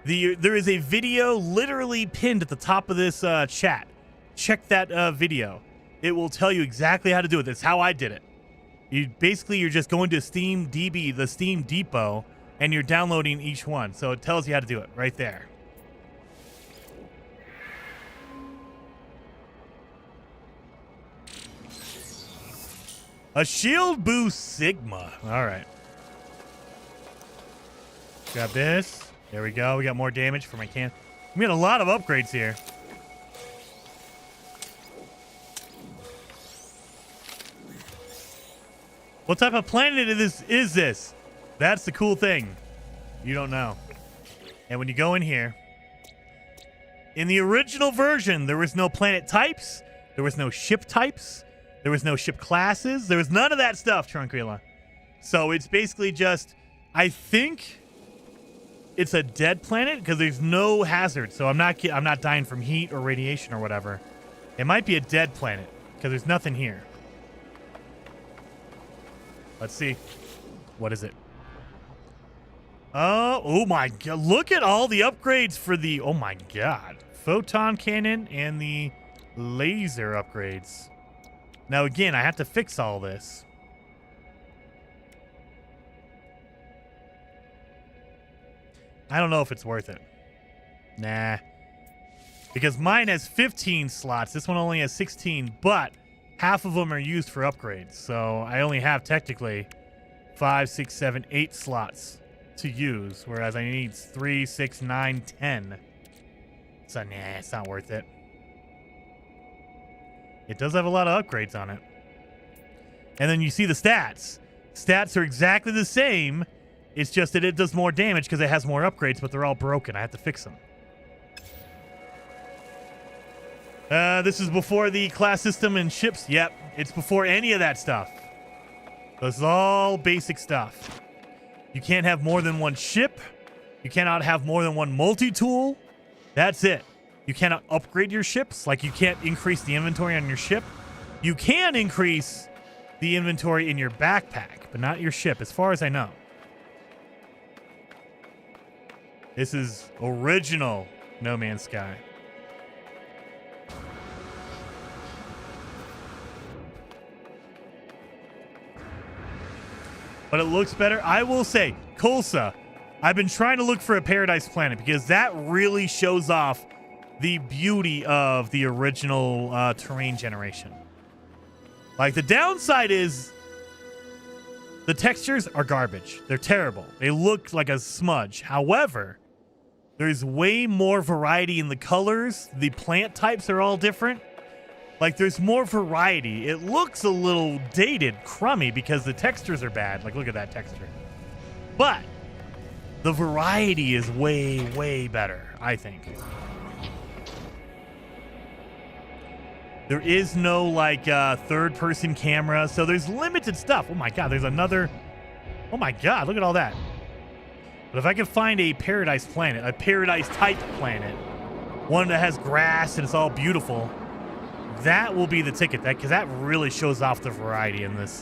There is a video literally pinned at the top of this chat. Check that video. It will tell you exactly how to do it. That's how I did it. You're just going to Steam DB, the Steam Depot, and you're downloading each one. So it tells you how to do it right there. A shield boost Sigma. All right. Grab this. There we go. We got more damage for my can. We got a lot of upgrades here. What type of planet is this? That's the cool thing. You don't know. And when you go in here, in the original version, there was no planet types. There was no ship types. There was no ship classes. There was none of that stuff, Tranquila. So it's basically just, I think it's a dead planet because there's no hazard. So I'm not dying from heat or radiation or whatever. It might be a dead planet because there's nothing here. Let's see. What is it? Oh my god. Look at all the upgrades for the, oh my god. Photon cannon and the laser upgrades. Now, again, I have to fix all this. I don't know if it's worth it. Nah. Because mine has 15 slots. This one only has 16, but half of them are used for upgrades. So I only have technically 5, 6, 7, 8 slots to use, whereas I need 3, 6, 9, 10. So, nah, it's not worth it. It does have a lot of upgrades on it. And then you see the stats. Stats are exactly the same. It's just that it does more damage because it has more upgrades, but they're all broken. I have to fix them. This is before the class system and ships. Yep, it's before any of that stuff. This is all basic stuff. You can't have more than one ship. You cannot have more than one multi-tool. That's it. You cannot upgrade your ships. Like, you can't increase the inventory on your ship. You can increase the inventory in your backpack, but not your ship, as far as I know. This is original No Man's Sky. But it looks better. I will say, Kolsa, I've been trying to look for a Paradise Planet because that really shows off the beauty of the original terrain generation. Like, the downside is the textures are garbage. They're terrible. They look like a smudge. However, there's way more variety in the colors. The plant types are all different. Like, there's more variety. It looks a little dated, crummy, because the textures are bad. Like, look at that texture. But the variety is way, way better. I think. There is no like third-person camera, so there's limited stuff. Oh my god, there's another. Oh my god, look at all that. But if I can find a paradise planet, a paradise-type planet, one that has grass and it's all beautiful, that will be the ticket. Because that really shows off the variety in this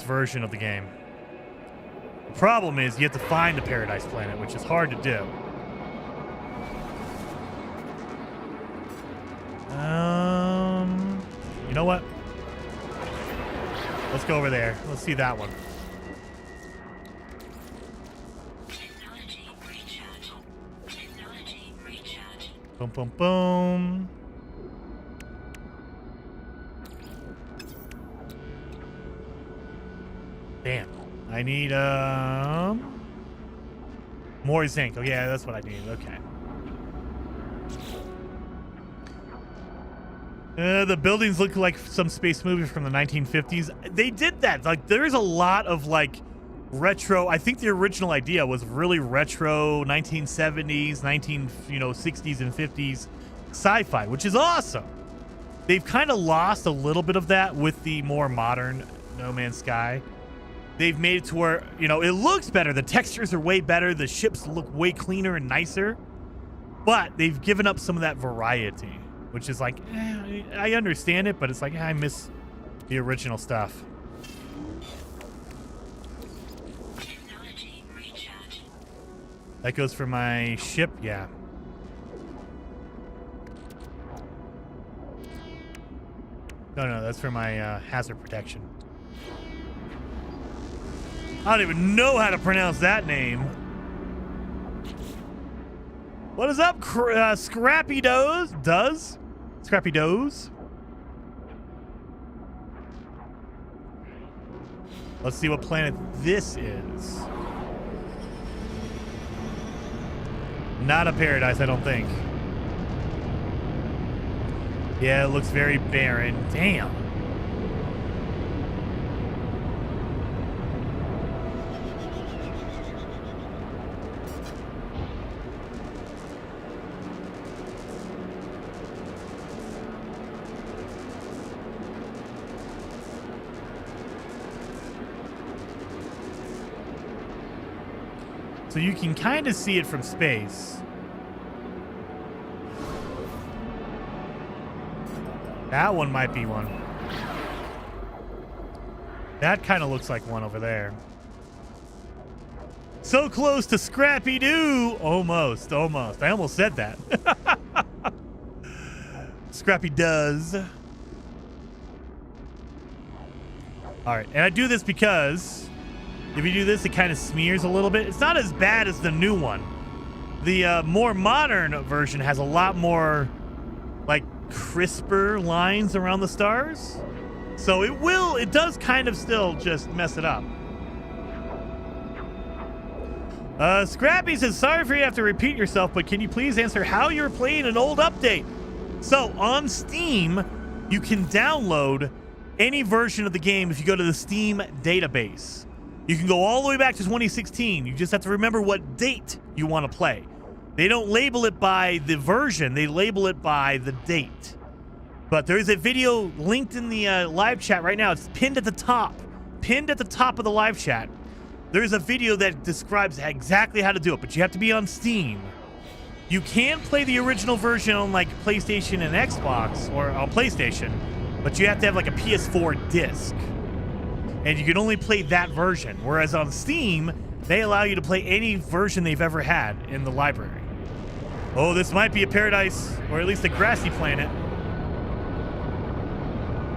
version of the game. The problem is you have to find the paradise planet, which is hard to do. You know what? Let's go over there. Let's see that one. Technology recharge. Technology recharge. Boom, boom, boom. Damn. I need more zinc. Oh yeah, that's what I need. Okay. The buildings look like some space movie from the 1950s. They did that. Like, there's a lot of like retro. I think the original idea was really retro 1970s, 60s and 50s sci-fi, which is awesome. They've kind of lost a little bit of that with the more modern No Man's Sky. They've made it to where, it looks better. The textures are way better. The ships look way cleaner and nicer. But they've given up some of that variety, which is like, I understand it, but it's like, I miss the original stuff. Technology recharge. That goes for my ship, yeah. No, that's for my hazard protection. I don't even know how to pronounce that name. What is up, Scrappy Does? Scrappy Does? Let's see what planet this is. Not a paradise, I don't think. Yeah, it looks very barren. Damn. So you can kind of see it from space. That one might be one. That kind of looks like one over there. So close to Scrappy Doo. Almost. I almost said that. Scrappy does. All right. And I do this because if you do this, it kind of smears a little bit. It's not as bad as the new one. The more modern version has a lot more, like, crisper lines around the stars. So it does kind of still just mess it up. Scrappy says, sorry for you to have to repeat yourself, but can you please answer how you're playing an old update? So on Steam, you can download any version of the game if you go to the Steam database. You can go all the way back to 2016. You just have to remember what date you want to play. They don't label it by the version. They label it by the date. But there's a video linked in the live chat right now. It's pinned at the top. Pinned at the top of the live chat. There's a video that describes exactly how to do it, but you have to be on Steam. You can play the original version on like PlayStation and Xbox, or on PlayStation, but you have to have like a PS4 disc. And you can only play that version. Whereas on Steam, they allow you to play any version they've ever had in the library. Oh, this might be a paradise, or at least a grassy planet.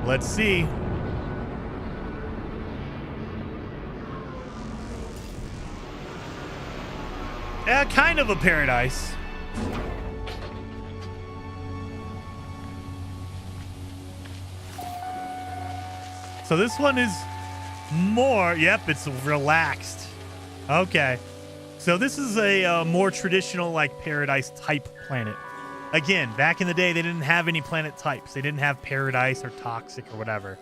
Let's see. Kind of a paradise. So this one is more, yep, it's relaxed. Okay. So this is a more traditional, like, paradise type planet. Again, back in the day, they didn't have any planet types. They didn't have paradise or toxic or whatever.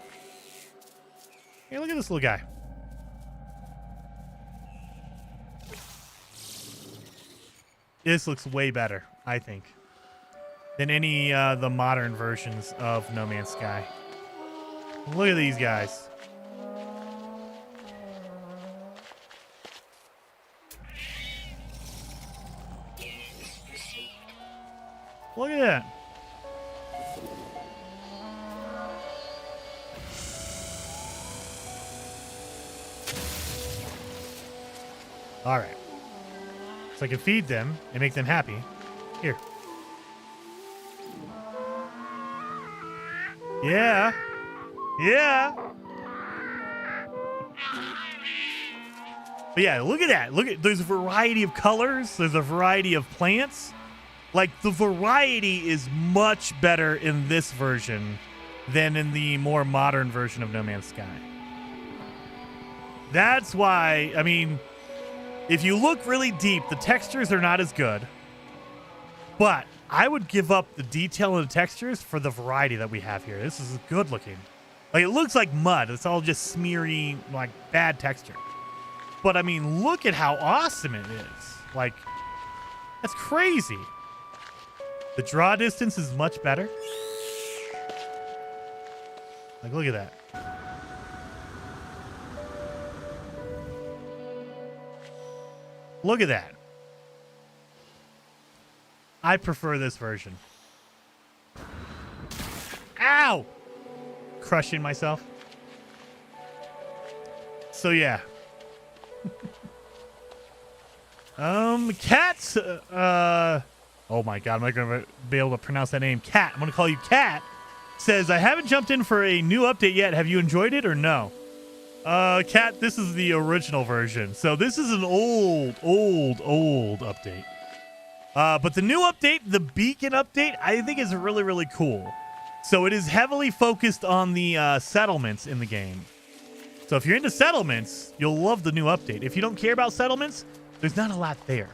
Hey, look at this little guy. This looks way better, I think, than any the modern versions of No Man's Sky. Look at these guys. Look at that. All right. So I can feed them and make them happy. Here. Yeah. Yeah. But yeah, look at that. Look at, there's a variety of colors. There's a variety of plants. Like, the variety is much better in this version than in the more modern version of No Man's Sky. That's why, I mean, if you look really deep, the textures are not as good. But I would give up the detail in the textures for the variety that we have here. This is good looking. Like, it looks like mud. It's all just smeary, like, bad texture. But, I mean, look at how awesome it is. Like, that's crazy. The draw distance is much better. Like, look at that. Look at that. I prefer this version. Ow! Crushing myself. So, yeah. Cats, oh my god, I'm not going to be able to pronounce that name. Cat. I'm going to call you Cat. Says, I haven't jumped in for a new update yet. Have you enjoyed it or no? Cat, this is the original version. So this is an old update. But the new update, the Beacon update, I think is really, really cool. So it is heavily focused on the settlements in the game. So if you're into settlements, you'll love the new update. If you don't care about settlements, there's not a lot there.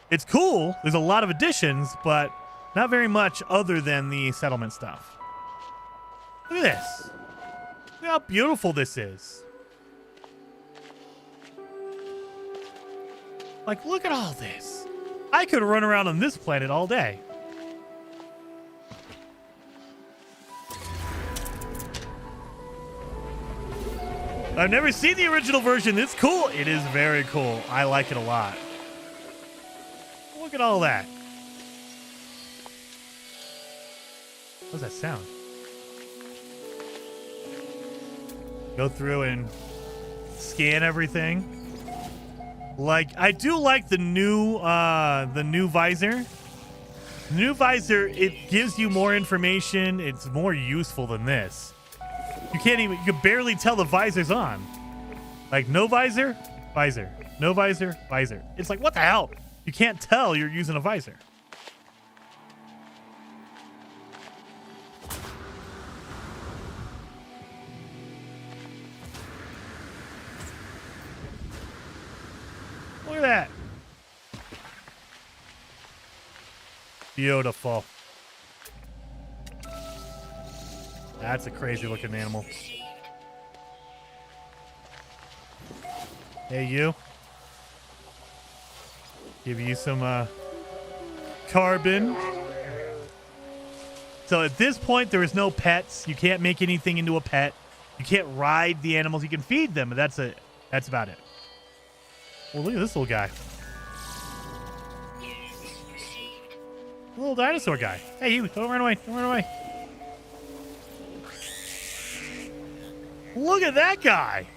It's cool. There's a lot of additions, but not very much other than the settlement stuff. Look at this. Look how beautiful this is. Like, look at all this. I could run around on this planet all day. I've never seen the original version. It's cool. It is very cool. I like it a lot. Look at all that. What does that sound? Go through and scan everything. Like, I do like the new visor. The new visor, it gives you more information. It's more useful than this. You can barely tell the visor's on. Like, no visor, visor. No visor, visor. It's like, what the hell? You can't tell you're using a visor. Look at that. Beautiful. That's a crazy looking animal. Hey, you. Give you some carbon. So at this point, there is no pets. You can't make anything into a pet. You can't ride the animals. You can feed them, but that's it. That's about it. Well, look at this little guy. Little dinosaur guy. Hey, you. Don't run away. Don't run away. Look at that guy.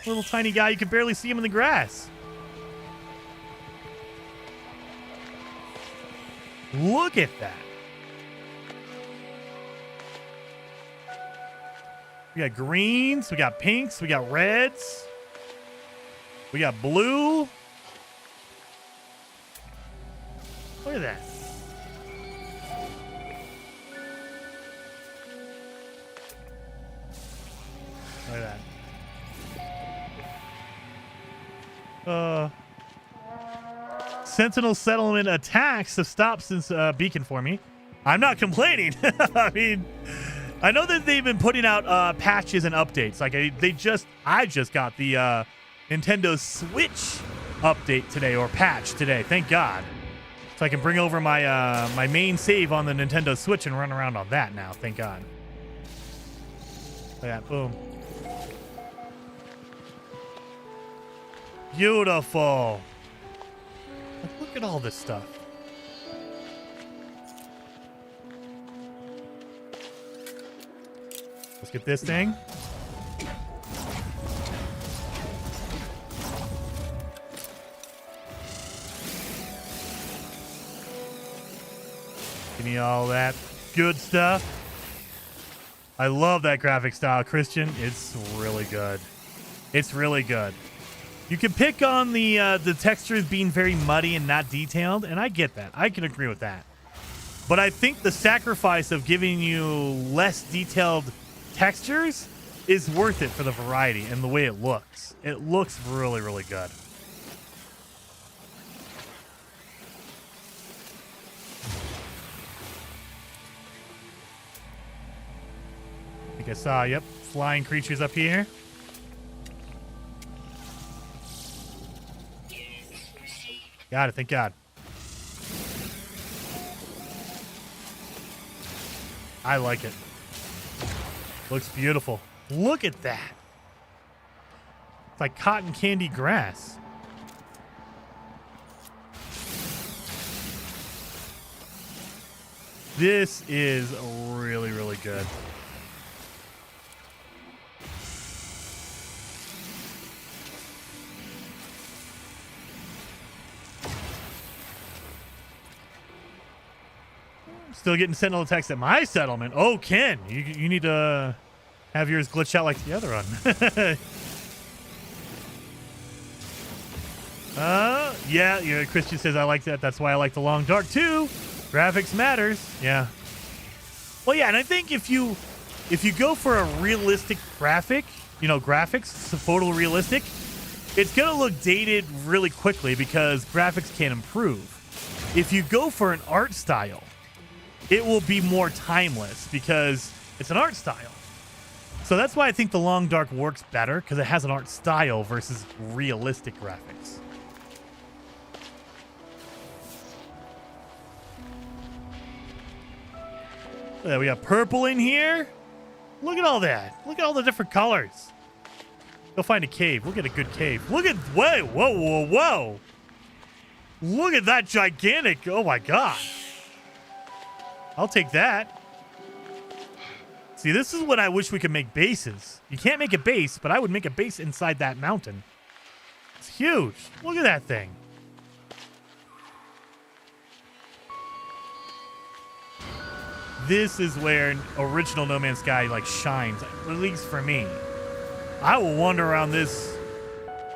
Little tiny guy. You can barely see him in the grass. Look at that. We got greens. We got pinks. We got reds. We got blue. Look at that. Look at that. Sentinel settlement attacks have stopped since Beacon for me. I'm not complaining. I mean, I know that they've been putting out patches and updates. Like I just got the Nintendo Switch update today or patch today. Thank God. So I can bring over my my main save on the Nintendo Switch and run around on that now. Thank God. Look at that. Boom. Beautiful. Like, look at all this stuff. Let's get this thing. Give me all that good stuff. I love that graphic style, Christian. It's really good. It's really good. You can pick on the textures being very muddy and not detailed, and I get that. I can agree with that. But I think the sacrifice of giving you less detailed textures is worth it for the variety and the way it looks. It looks really, really good. I think I saw, yep, flying creatures up here. Got it, thank God. I like it. Looks beautiful. Look at that. It's like cotton candy grass. This is really, really good. Still getting Sentinel attacks at my settlement. Oh, Ken, you need to have yours glitch out like the other one. Yeah, Christian says I like that. That's why I like the long dark too. Graphics matters. Yeah. Well, yeah, and I think if you go for a realistic graphic, graphics, photorealistic, it's gonna look dated really quickly because graphics can't improve. If you go for an art style, it will be more timeless because it's an art style. So that's why I think the long dark works better, because it has an art style versus realistic graphics. We got purple in here. Look at all that. Look at all the different colors. Go find a cave. We'll get a good cave. Look at, whoa. Look at that gigantic, oh my God. I'll take that. See, this is what I wish we could make bases. You can't make a base, but I would make a base inside that mountain. It's huge. Look at that thing. This is where original No Man's Sky shines, at least for me. I will wander around this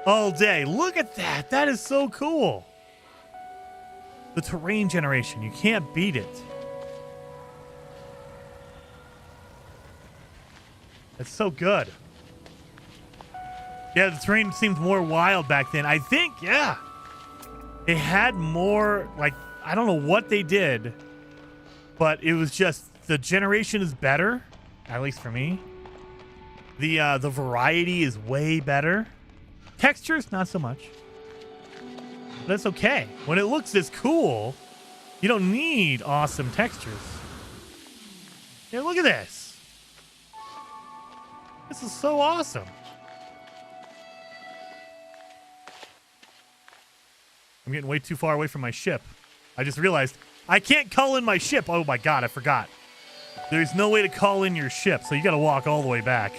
all day. Look at that. That is so cool. The terrain generation. You can't beat it. It's so good. Yeah, the terrain seemed more wild back then. I think, yeah. It had more, I don't know what they did, but it was just, the generation is better, at least for me. The variety is way better. Textures, not so much. But that's okay. When it looks this cool, you don't need awesome textures. Yeah, look at this. This is so awesome. I'm getting way too far away from my ship. I just realized I can't call in my ship. Oh my God, I forgot. There's no way to call in your ship, so you got to walk all the way back.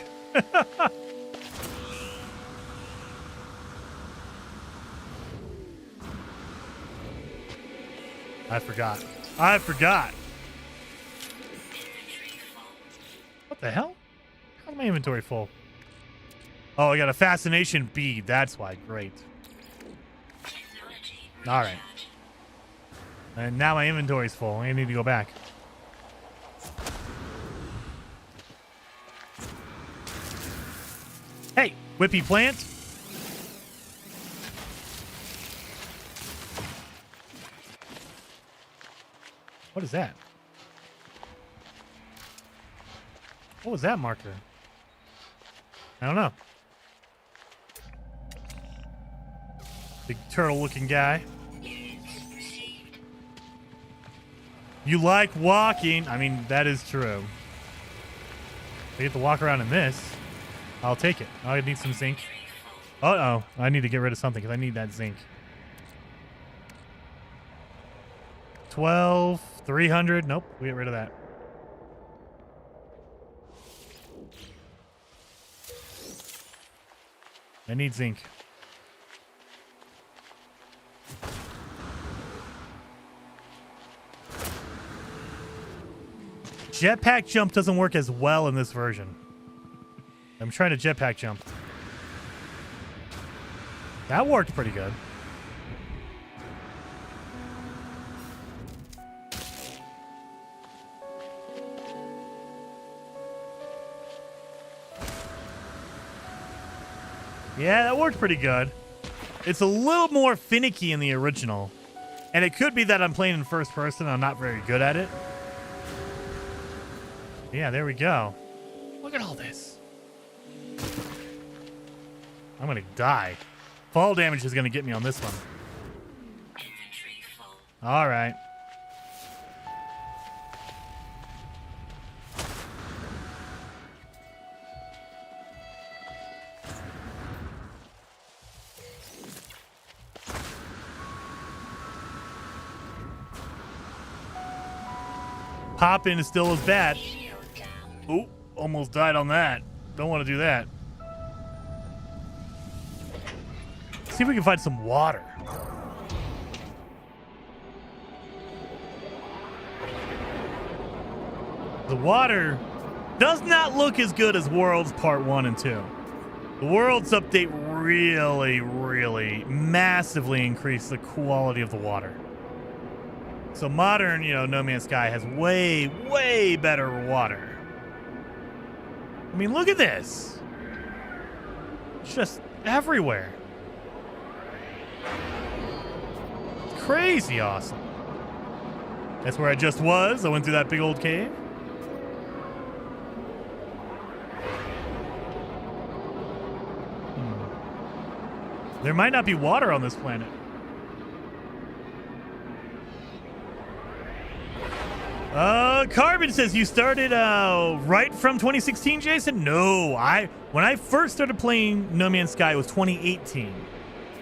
I forgot. What the hell? How's my inventory full? Oh, I got a fascination bead. That's why. Great. All right. And now my inventory's full. I need to go back. Hey, whippy plant. What is that? What was that marker? I don't know. Big turtle-looking guy. You like walking. I mean, that is true. I get to walk around in this. I'll take it. I need some zinc. Uh-oh. I need to get rid of something because I need that zinc. 12, 300. Nope, we get rid of that. I need zinc. Jetpack jump doesn't work as well in this version. I'm trying to jetpack jump. That worked pretty good. Yeah, that worked pretty good. It's a little more finicky in the original. And it could be that I'm playing in first person. I'm not very good at it. Yeah, there we go. Look at all this. I'm going to die. Fall damage is going to get me on this one. All right. Pop-in is still as bad. Oh, almost died on that. Don't want to do that. See if we can find some water. The water does not look as good as Worlds Part 1 and 2. The Worlds update really massively increased the quality of the water. So modern, No Man's Sky has way better water. I mean, look at this. It's just everywhere. It's crazy awesome. That's where I just was. I went through that big old cave. There might not be water on this planet. Carbon says you started right from 2016, Jason? No, when I first started playing No Man's Sky, it was 2018.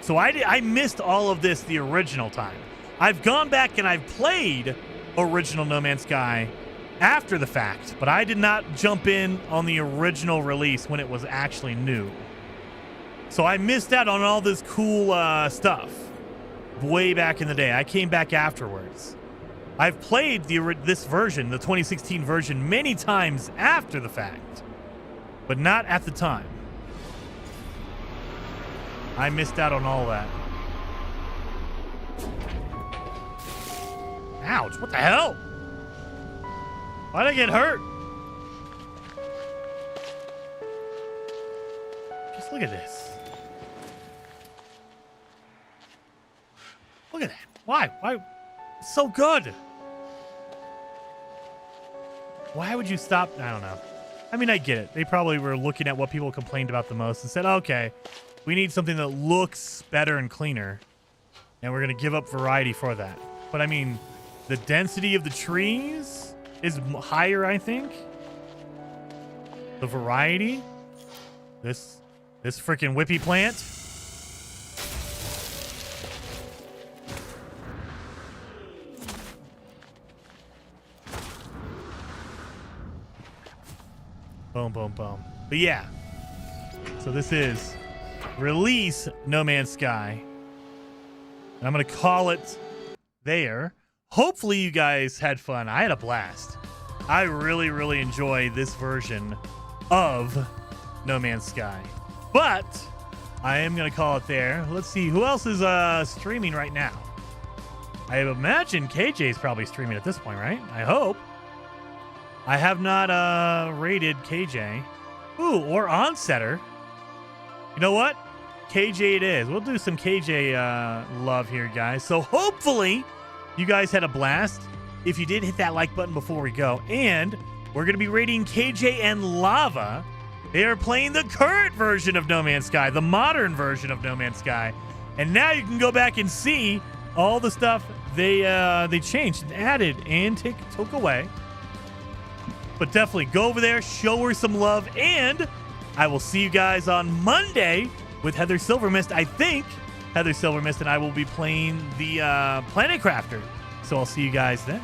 So I missed all of this the original time. I've gone back and I've played original No Man's Sky after the fact, but I did not jump in on the original release when it was actually new. So I missed out on all this cool stuff way back in the day. I came back afterwards. I've played this version, the 2016 version, many times after the fact, but not at the time. I missed out on all that. Ouch, what the hell? Why'd I get hurt? Just look at this. Look at that. Why? It's so good. Why would you stop? I don't know. I mean, I get it. They probably were looking at what people complained about the most and said, okay, we need something that looks better and cleaner, and we're going to give up variety for that. But I mean, the density of the trees is higher, I think. The variety. This freaking whippy plant. Boom, boom, boom. But yeah. So this is release No Man's Sky. And I'm going to call it there. Hopefully you guys had fun. I had a blast. I really enjoy this version of No Man's Sky. But I am going to call it there. Let's see. Who else is streaming right now? I imagine KJ is probably streaming at this point, right? I hope. I have not rated KJ. Ooh, or Onsetter. You know what? KJ it is. We'll do some KJ love here, guys. So hopefully you guys had a blast. If you did, hit that like button before we go. And we're going to be rating KJ and Lava. They are playing the current version of No Man's Sky, the modern version of No Man's Sky. And now you can go back and see all the stuff they changed and added and took away. But definitely go over there, show her some love, and I will see you guys on Monday with Heather Silvermist. I think Heather Silvermist and I will be playing the Planet Crafter. So I'll see you guys then.